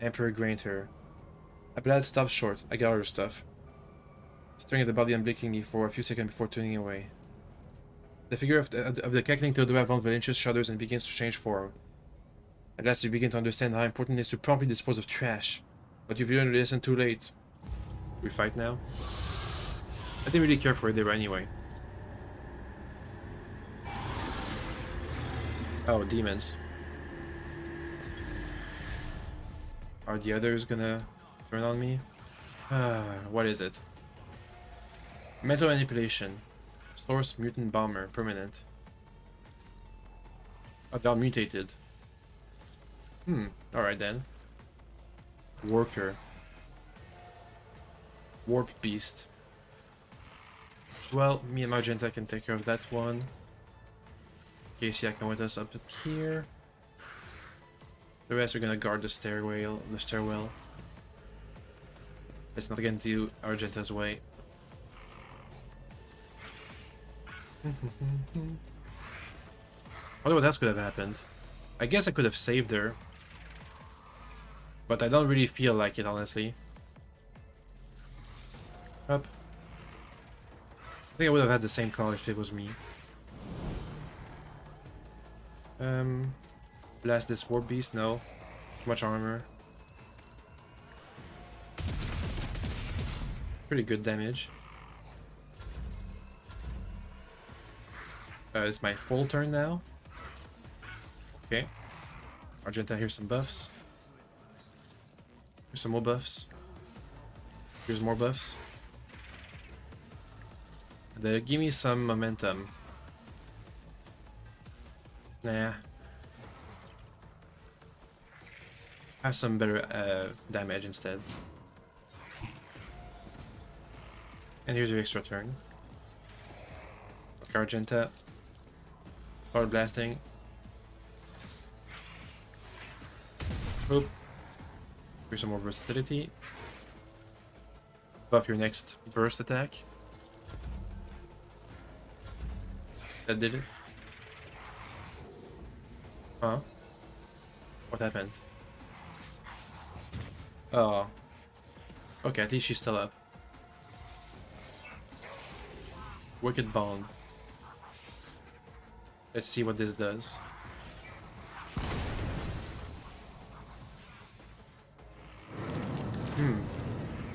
Emperor grained her. Ablad stops short. I got all her stuff. Staring at the body unblinkingly for a few seconds before turning away. The figure of the cackling Theodora von Valentius shudders and begins to change form. At last you begin to understand how important it is to promptly dispose of trash. But you've learned a lesson too late. We fight now? I didn't really care for Adira anyway. Oh, demons. Are the others gonna turn on me? What is it? Mental manipulation. Source mutant bomber, permanent. About mutated. Alright then. Worker. Warp beast. Well, me and Magenta can take care of that one. Casey, I come with us up here. The rest are gonna guard the stairwell. Let's not get into Argenta's way. Wonder what else could have happened. I guess I could have saved her. But I don't really feel like it, honestly. Up. I think I would have had the same call if it was me. Blast this warp beast? No. Too much armor. Pretty good damage. It's my full turn now. Okay. Argenta, here's some buffs. Here's some more buffs. Here's more buffs. Give me some momentum. Nah. Have some better damage instead. And here's your extra turn. Okay, Argenta. Start blasting. Oop. Here's some more versatility. Buff your next burst attack. That did it. Huh? What happened? Oh. Okay, at least she's still up. Wicked Bond. Let's see what this does.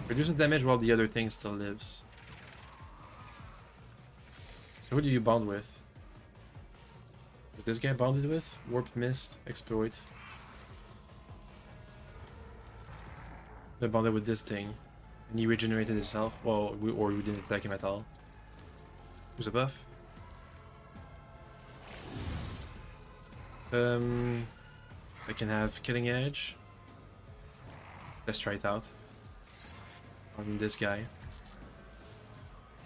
Reducing damage while the other thing still lives. So who do you bond with? Is this guy bonded with? Warp Mist, Exploit. They're bonded with this thing. And he regenerated himself. Well, or we didn't attack him at all. Who's a buff? I can have Killing Edge. Let's try it out. On this guy.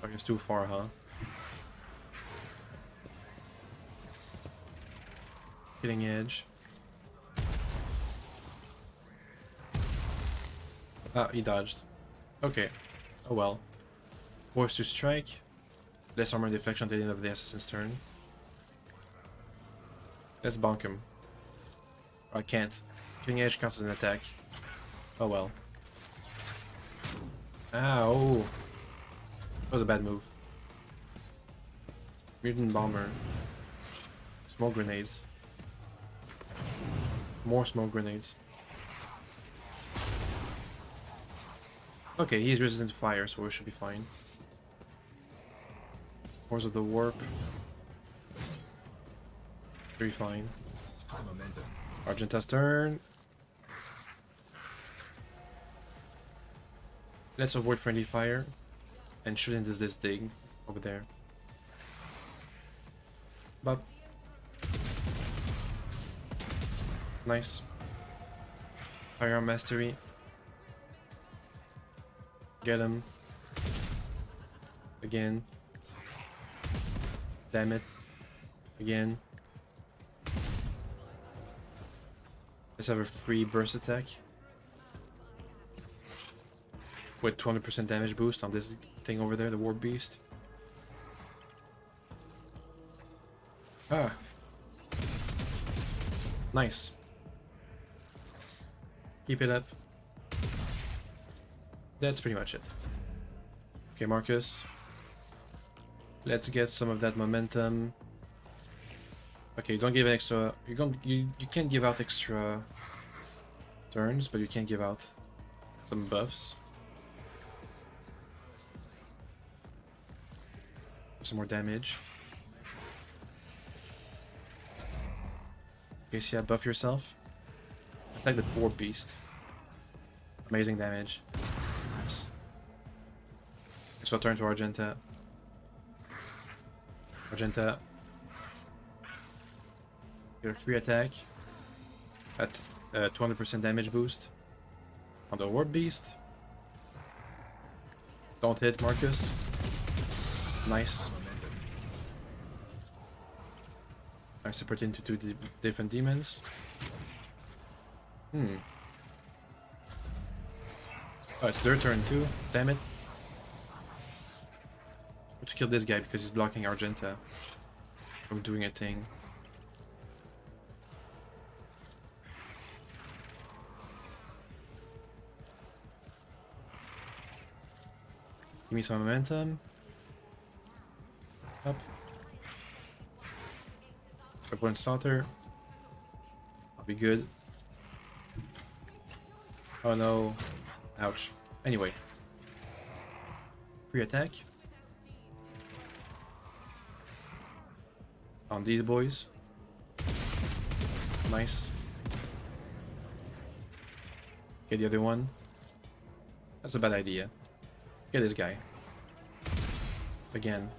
Oh, it's too far, huh? Killing Edge. Ah, he dodged. Okay. Oh well. Force to strike. Less armor deflection at the end of the assassin's turn. Let's bonk him. I can't. Killing Edge counts as an attack. Oh well. Ow! That was a bad move. Mutant Bomber. Smoke grenades. More smoke grenades. Okay, he's resistant to fire, so we should be fine. Force of the Warp. Should be fine. Argenta's turn. Let's avoid friendly fire and shoot into this thing over there. But nice. Firearm mastery. Get him. Again. Damn it. Again. Let's have a free burst attack. With 200% damage boost on this thing over there, the Warp Beast. Ah. Nice. Keep it up. That's pretty much it. Okay, Marcus. Let's get some of that momentum. Okay, don't give extra. You can't give out extra turns, but you can give out some buffs. Some more damage. Okay, so yeah, buff yourself. Attack the Warp Beast. Amazing damage. Nice. So turn to Argenta. Argenta. Get a free attack. At 200% damage boost. On the Warp Beast. Don't hit, Marcus. Nice. I separate into two different demons. Oh, it's their turn too. Damn it. I have to kill this guy because he's blocking Argenta from doing a thing. Give me some momentum. Up. Opponent slaughter. I'll be good. Oh no. Ouch. Anyway. Free attack. On these boys. Nice. Okay, the other one. That's a bad idea. Get this guy. Again.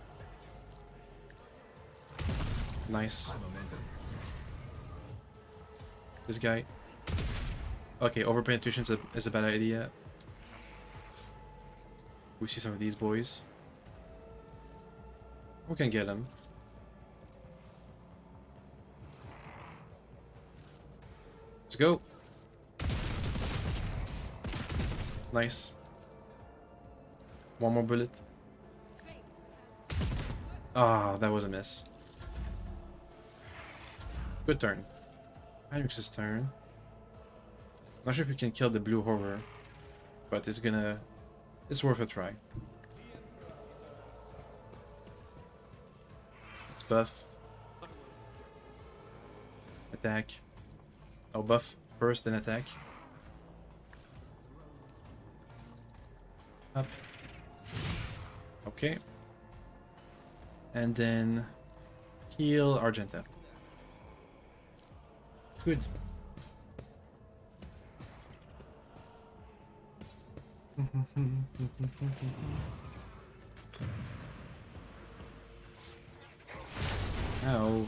Nice. This guy. Okay, over-penetration is a bad idea. We see some of these boys. We can get them. Let's go. Nice. One more bullet. Ah, that was a miss. Good turn. Heinrich's turn. Not sure if we can kill the blue horror, but it's worth a try. Let's buff. Attack. Oh, buff first, then attack. Up. Okay. And then heal Argenta. Good. Ow.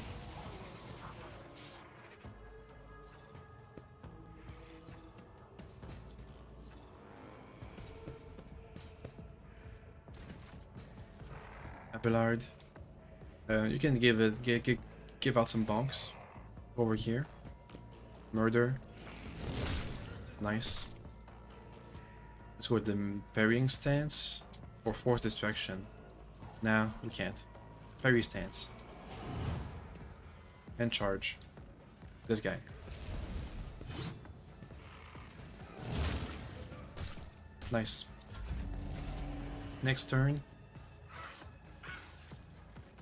Abelard. You can give out some bonks over here. Murder. Nice. Let's go with the parrying stance or force distraction. Nah, we can't. Parry stance. And charge. This guy. Nice. Next turn.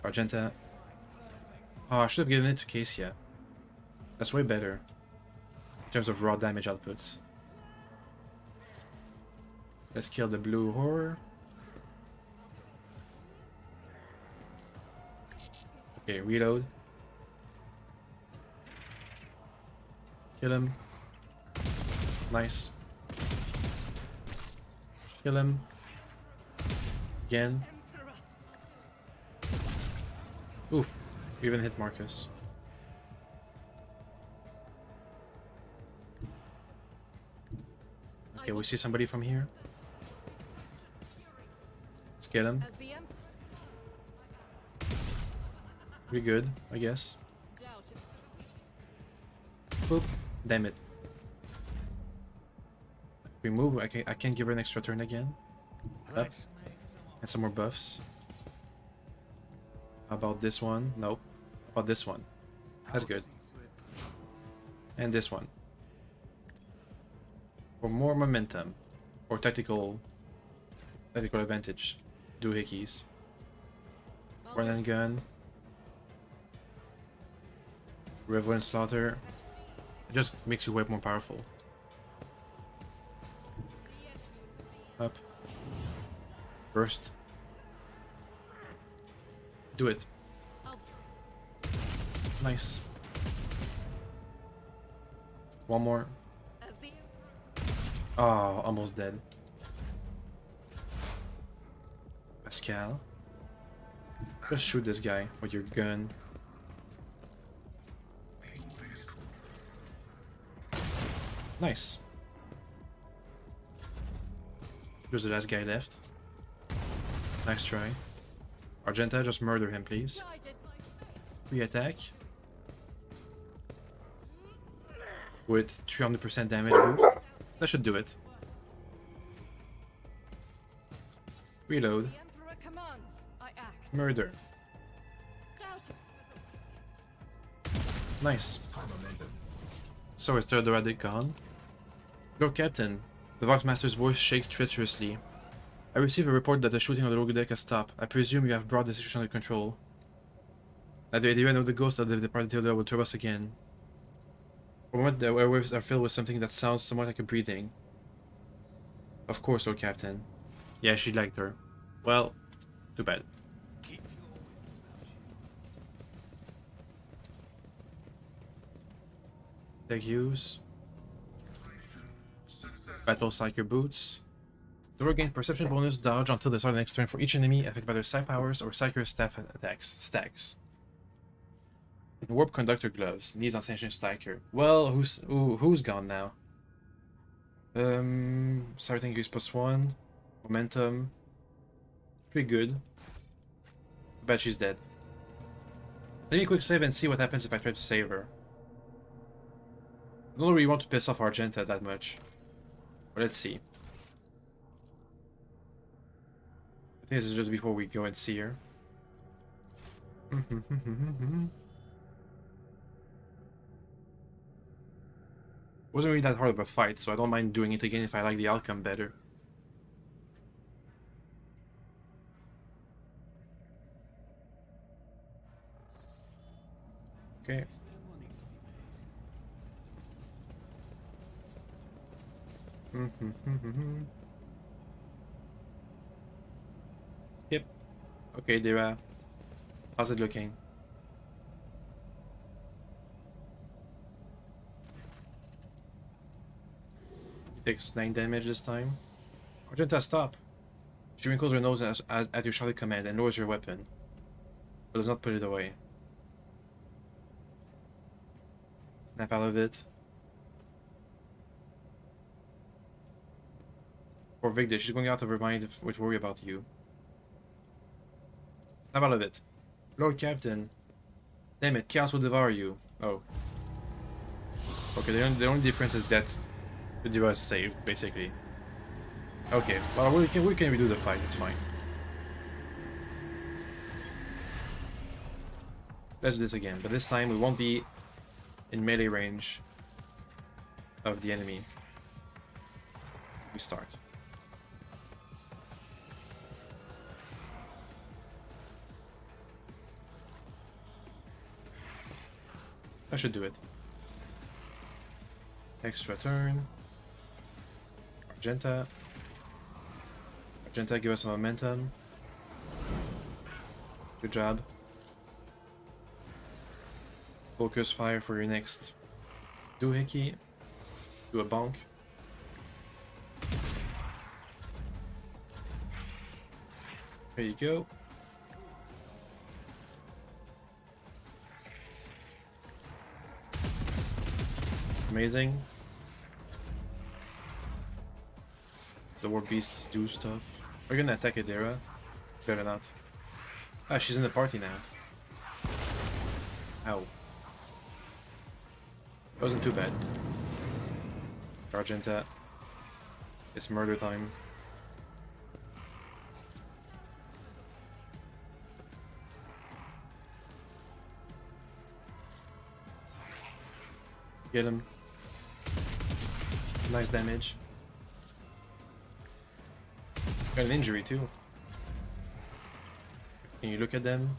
Argenta. Oh, I should have given it to Cassia. That's way better. In terms of raw damage outputs. Let's kill the blue horror. Okay, reload. Kill him. Nice. Kill him. Again. Oof. We even hit Marcus. Okay, we see somebody from here. Let's get him. Pretty good, I guess. Boop. Damn it. If we move, I can give her an extra turn again. Up. And some more buffs. How about this one? Nope. How about this one? That's good. And this one. For more momentum. Or tactical advantage. Doohickeys. Run and gun. Revel and slaughter. It just makes you way more powerful. Up. Burst. Do it. Nice. One more. Oh, almost dead. Pascal. Just shoot this guy with your gun. Nice. There's the last guy left. Nice try. Argenta, just murder him, please. Free attack. With 300% damage boost. That should do it. Reload. The Emperor commands, I act. Murder. Doubt it. Nice. So is Theodoratic gone? Lord Captain, the Voxmaster's voice shakes treacherously. I receive a report that the shooting on the Rogue deck has stopped. I presume you have brought the situation under control. At the idea of the ghost of the departed Theodora will trouble us again. For a moment, the airwaves are filled with something that sounds somewhat like a breathing. Of course, Lord Captain. Yeah, she liked her. Well, too bad. Keep your wits about you. Tech use. Success. Battle Psyker Boots. The rogue gain perception bonus dodge until the start of the next turn for each enemy affected by their Psy powers or Psyker staff attacks. Stacks. Warp Conductor Gloves. Needs Ascension Striker. Well, who's gone now? Starting use +1. Momentum. Pretty good. Bet she's dead. Let me quick save and see what happens if I try to save her. I don't really want to piss off Argenta that much. But let's see. I think this is just before we go and see her. Wasn't really that hard of a fight, so I don't mind doing it again if I like the outcome better. Okay. Yep. Okay, Dira. How's it looking? Takes 9 damage this time. Argenta, stop! She wrinkles her nose at your shouted command and lowers your weapon, but does not put it away. Snap out of it. Poor Vigda, she's going out of her mind with worry about you. Snap out of it. Lord Captain. Damn it, chaos will devour you. Oh. Okay, the only difference is that the Diva is saved, basically. Okay, well, we can redo the fight, it's fine. Let's do this again, but this time we won't be in melee range of the enemy. We start. I should do it. Extra turn. Argenta. Argenta, give us some momentum. Good job. Focus fire for your next doohickey. Do a bonk. There you go. Amazing. The war beasts do stuff. We're gonna attack Adira. Better not. Ah, she's in the party now. Ow. Wasn't too bad. Argenta. It's murder time. Get him. Nice damage. Got an injury too. Can you look at them?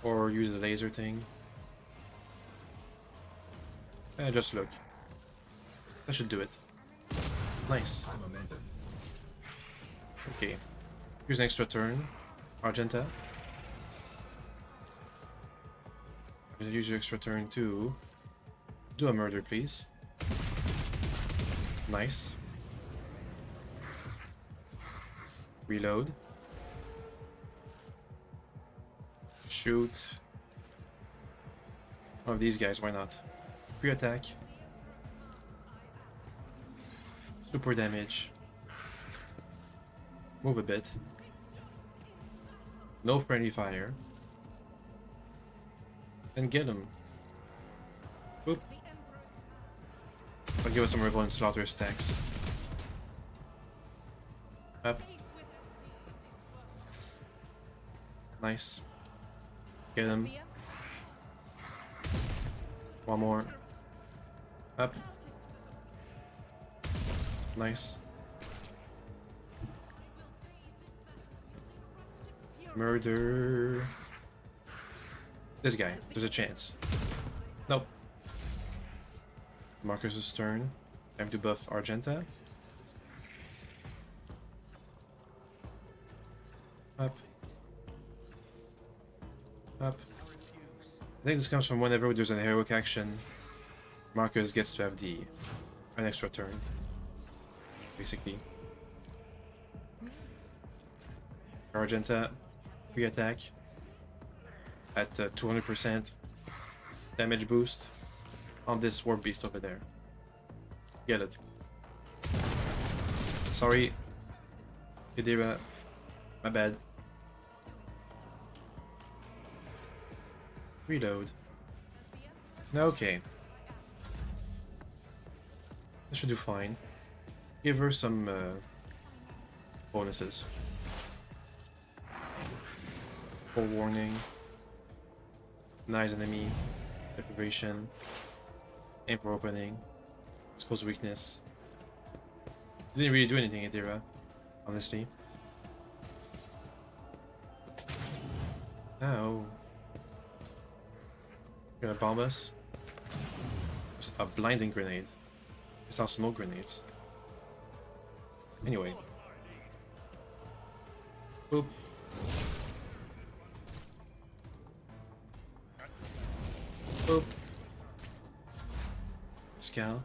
Or use the laser thing? Just look. That should do it. Nice. Okay. Here's an extra turn. Argenta. I'm gonna use your extra turn to do a murder, please. Nice. Reload. Shoot. One of these guys, why not? Pre-attack. Super damage. Move a bit. No friendly fire. And get him. Boop. I'll give us some Revel and Slaughter stacks. Up. Nice. Get him. One more. Up. Nice. Murder. This guy. There's a chance. Nope. Marcus's turn. Time to buff Argenta. Up. Up. I think this comes from whenever there's an heroic action, Marcus gets to have an extra turn. Basically. Argenta, free attack at 200% damage boost on this warp beast over there. Get it. Sorry, Idira, my bad. Reload. Okay. This should do fine. Give her some bonuses. Forewarning. Nice enemy. Deprivation. Aim for opening. Expose weakness. Didn't really do anything, Idira. Honestly. Ow. Gonna bomb us? Just a blinding grenade. It's not smoke grenades. Anyway. Boop. Boop. Scal.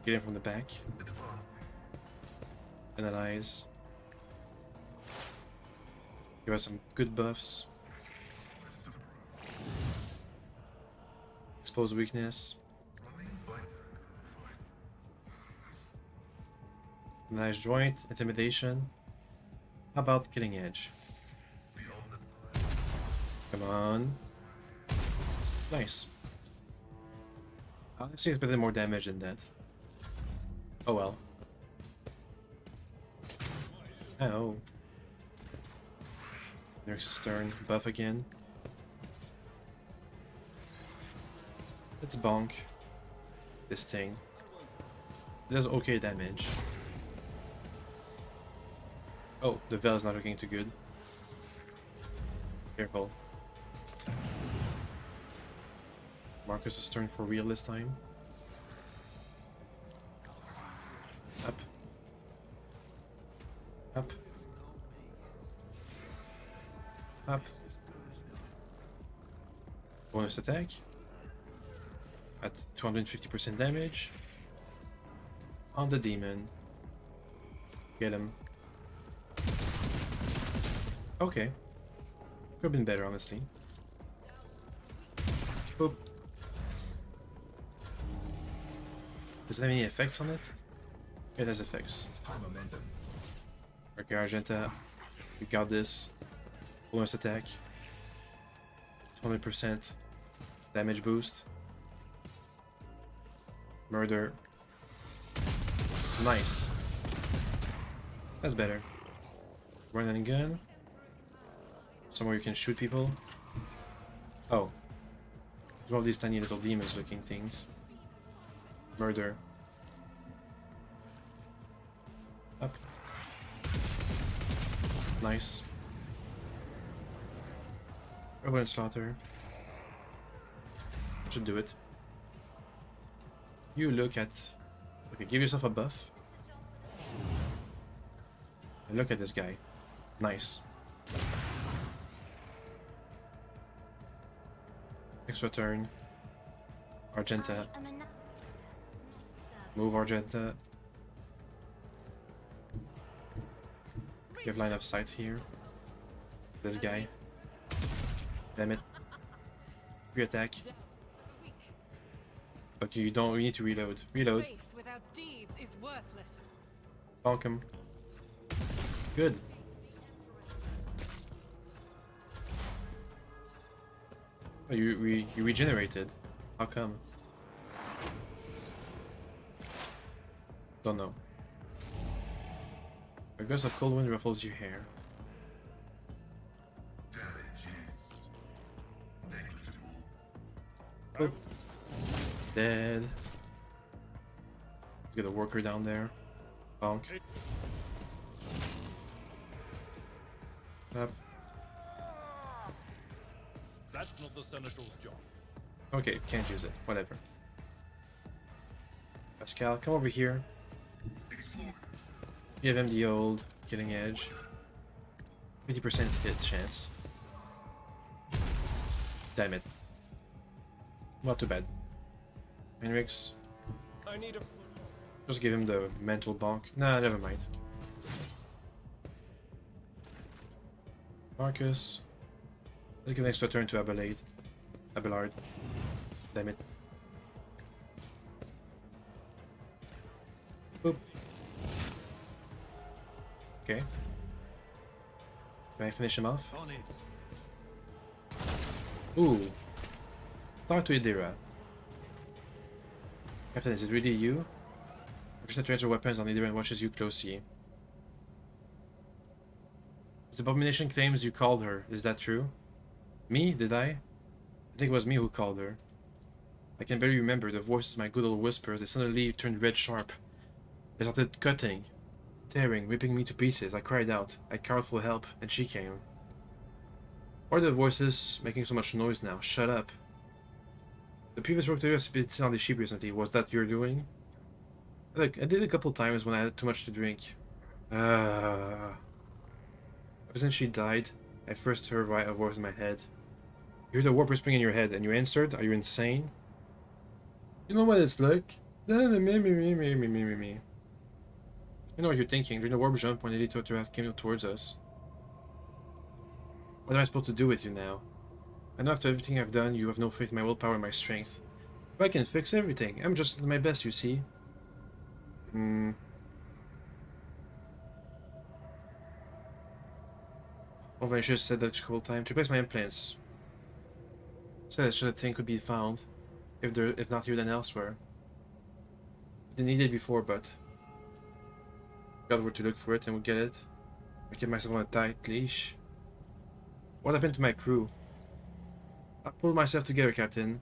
Get him from the back. Analyze. Give us some good buffs. Expose weakness. Nice joint, intimidation. How about killing edge? Come on. Nice. Honestly, expected more damage than that. Oh well. Oh. There's a stern buff again. Let's bonk this thing. It does okay damage. Oh, the Veil is not looking too good. Careful. Marcus's turn for real this time. Up. Up. Up. Bonus attack. At 250% damage. On the demon. Get him. Okay. Could have been better, honestly. Boop. Does it have any effects on it? It has effects. Okay, Argenta. We got this. Bonus attack. 20% damage boost. Murder. Nice. That's better. Run and gun. Somewhere you can shoot people. Oh. There's one of these tiny little demons looking things. Murder. Up. Nice. Urban Slaughter. Should do it. You look at... Okay, give yourself a buff. And look at this guy. Nice. Extra turn. Argenta. Move Argenta. You have line of sight here. This guy. Damn it. Re-attack. But you don't need to reload. Reload. Bonk him. Good. Oh, you regenerated. How come? Don't know. A gust of cold wind ruffles your hair. Damage. Oop. Dead. Get a worker down there. Bonk. Up. That's not the Seneschal's job. Okay, can't use it. Whatever. Pascal, come over here. Give him the old killing edge. 50% hit chance. Damn it. Not too bad. Henrix. I need a... Just give him the mental bonk. Nah, never mind. Marcus. Let's give an extra turn to Abelard. Abelard. Damn it. Boop. Okay. Can I finish him off? On it. Ooh. Talk to Idira. Captain, is it really you? Just transfer weapons on Idira and watches you closely. The abomination claims you called her. Is that true? Me? Did I? I think it was me who called her. I can barely remember. The voices, my good old whispers, they suddenly turned red sharp. They started cutting, tearing, ripping me to pieces. I cried out. I called for help, and she came. Why are the voices making so much noise now? Shut up. The previous work to us been on the sheep recently. Was that your doing? Look, I did a couple times when I had too much to drink. Ever since she died, I first heard a voice in my head. You heard a warp whispering in your head, and you answered? Are you insane? You know what it's like? You know what you're thinking. During the warp jump, when the Elite came towards us. What am I supposed to do with you now? I know after everything I've done, you have no faith in my willpower and my strength. But I can fix everything. I'm just my best, you see. Oh, I should have said that a couple times. To replace my implants. Said that such a thing could be found. If not here, then elsewhere. Didn't need it before, but... got where to look for it and we'll get it. I kept myself on a tight leash. What happened to my crew? I pulled myself together, Captain.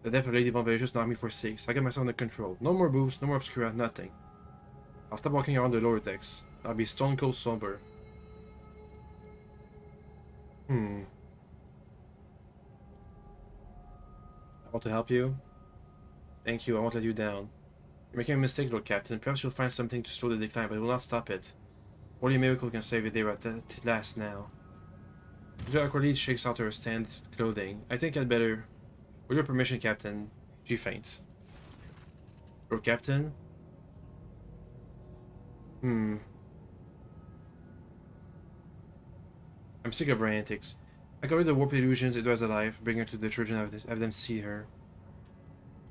The death of Lady Von just knocked me for 6. I got myself under control. No more boosts, no more obscura, nothing. I'll stop walking around the lower decks. I'll be stone cold sober. I want to help you. Thank you, I won't let you down. You're making a mistake, Lord Captain. Perhaps you'll find something to slow the decline, but it will not stop it. Only a miracle can save the day at last now. The awkwardly shakes out her stand clothing. I think I'd better... With your permission, Captain. She faints. Lord Captain? I'm sick of her antics. I got rid of the warp illusions it was alive, bring her to the church and have them see her.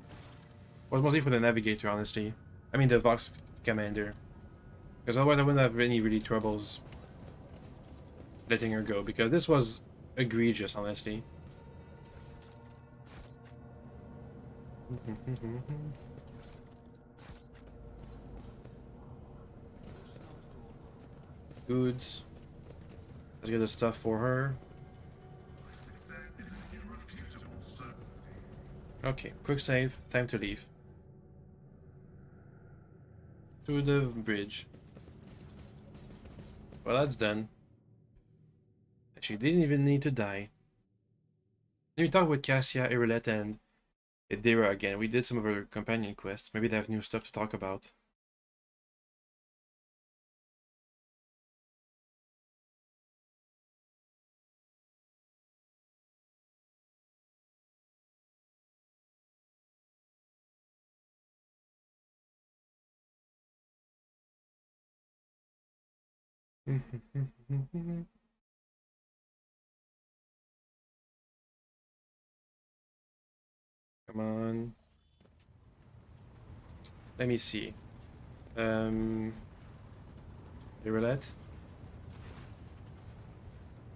It was mostly for the navigator, honestly. I mean the Vox commander. Because otherwise I wouldn't have any really troubles letting her go, because this was egregious, honestly. Goods. Let's get the stuff for her. Okay, quick save. Time to leave. To the bridge. Well, that's done. She didn't even need to die. Then we talk with Cassia, Irilette, and Idira again. We did some of her companion quests. Maybe they have new stuff to talk about. Come on. Let me see. Irilette?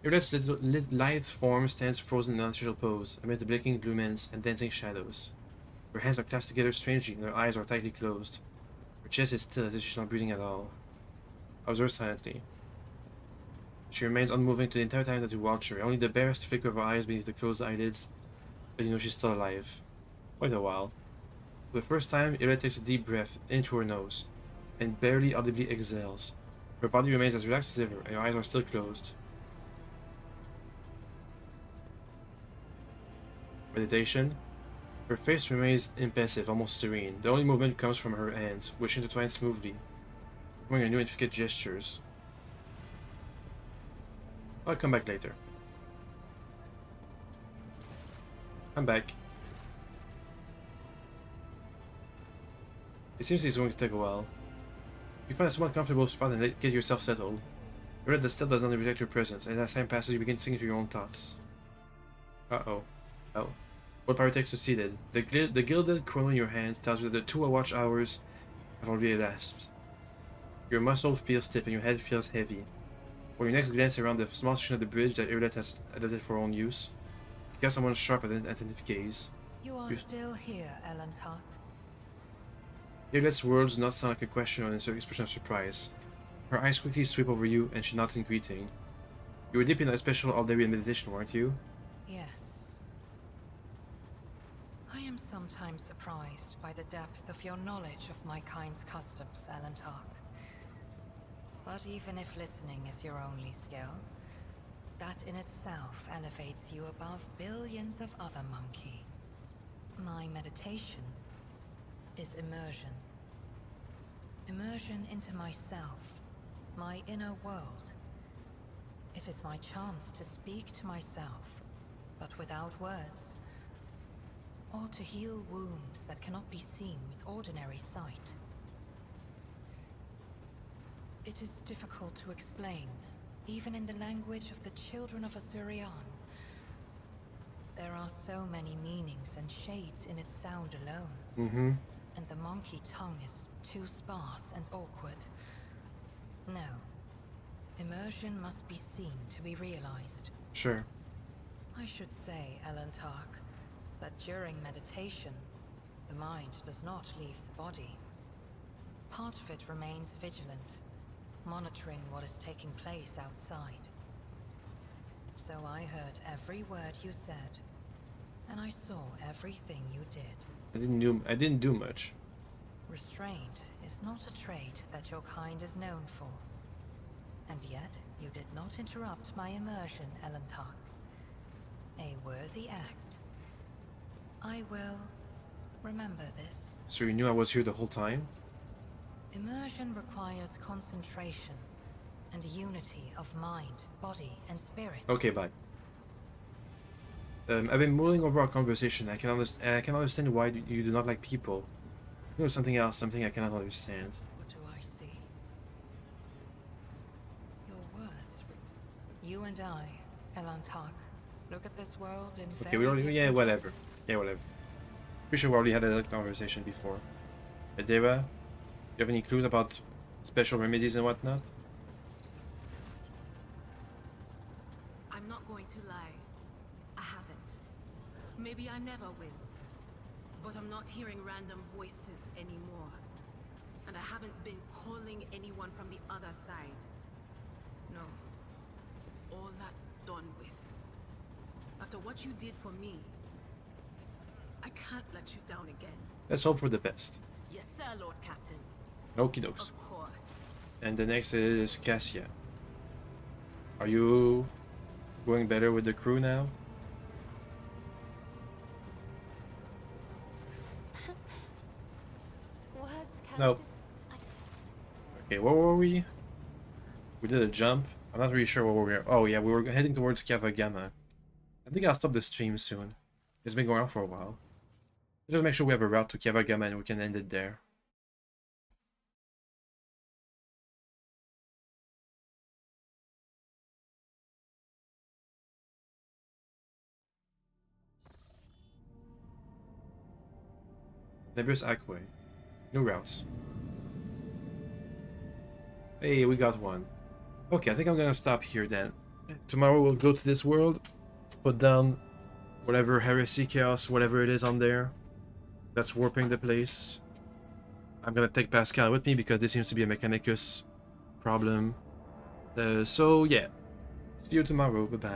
Irelette's lithe form stands frozen in an unnatural pose, amid the blinking lumens and dancing shadows. Her hands are clasped together strangely, and her eyes are tightly closed. Her chest is still, as if she's not breathing at all. I observe silently. She remains unmoving to the entire time that we watch her, only the barest flicker of her eyes beneath the closed eyelids but you know she's still alive. Quite a while. For the first time, Ira takes a deep breath into her nose, and barely audibly exhales. Her body remains as relaxed as ever, and her eyes are still closed. Meditation. Her face remains impassive, almost serene. The only movement comes from her hands, which intertwine smoothly, forming new intricate gestures. I'll come back later. I'm back. It seems it's going to take a while. You find a somewhat comfortable spot and get yourself settled. You read that still does not reflect your presence, and as time passes you begin singing to your own thoughts. Uh-oh. Oh. What pyrotech succeeded? The gilded chrono in your hand tells you that the 2 watch hours have already elapsed. Your muscles feel stiff and your head feels heavy. When your next glance around the small section of the bridge that Irlet has adapted for her own use, you catch someone's sharp and attentive gaze. You are still here, Elantar. Irlet's words do not sound like a question or an expression of surprise. Her eyes quickly sweep over you and she nods in greeting. You were deep in a special Aldarian meditation, weren't you? Yes. I am sometimes surprised by the depth of your knowledge of my kind's customs, Elantar. But even if listening is your only skill, that in itself elevates you above billions of other monkey. My meditation is immersion. Immersion into myself, my inner world. It is my chance to speak to myself, but without words, or to heal wounds that cannot be seen with ordinary sight. It is difficult to explain, even in the language of the children of Asurian. There are so many meanings and shades in its sound alone. And the monkey tongue is too sparse and awkward. No. Immersion must be seen to be realized. Sure. I should say, Elantar, that during meditation, the mind does not leave the body. Part of it remains vigilant, monitoring what is taking place outside. So I heard every word you said, and I saw everything you did. I didn't do much. Restraint is not a trait that your kind is known for. And yet, you did not interrupt my immersion, Elantar. A worthy act. I will remember this. So you knew I was here the whole time? Immersion requires concentration and unity of mind, body, and spirit. Okay, bye. I've been mulling over our conversation. I can understand why you do not like people. There was something else, something I cannot understand. What do I see? Your words. You and I, Elantar, look at this world in Okay, we already. Yeah, whatever. Yeah, whatever. Pretty sure we already had that conversation before. Adira, you have any clues about special remedies and whatnot? I'm not going to lie. I haven't. Maybe I never will. But I'm not hearing random voices anymore. And I haven't been calling anyone from the other side. No. All that's done with. After what you did for me, I can't let you down again. Let's hope for the best. Yes, sir, Lord Captain. Okie dokes. Of course. And the next is Cassia. Are you going better with the crew now? Words can't. Nope. Okay, where were we? We did a jump. I'm not really sure where we were. Oh yeah, we were heading towards Kavagama. I think I'll stop the stream soon. It's been going on for a while. Just make sure we have a route to Kavagama and we can end it there. Nebulous Aquay. New routes. Hey, we got one. Okay, I think I'm gonna stop here then. Tomorrow we'll go to this world, put down whatever heresy, chaos, whatever it is on there that's warping the place. I'm gonna take Pascal with me because this seems to be a Mechanicus problem. So yeah, see you tomorrow. Bye bye.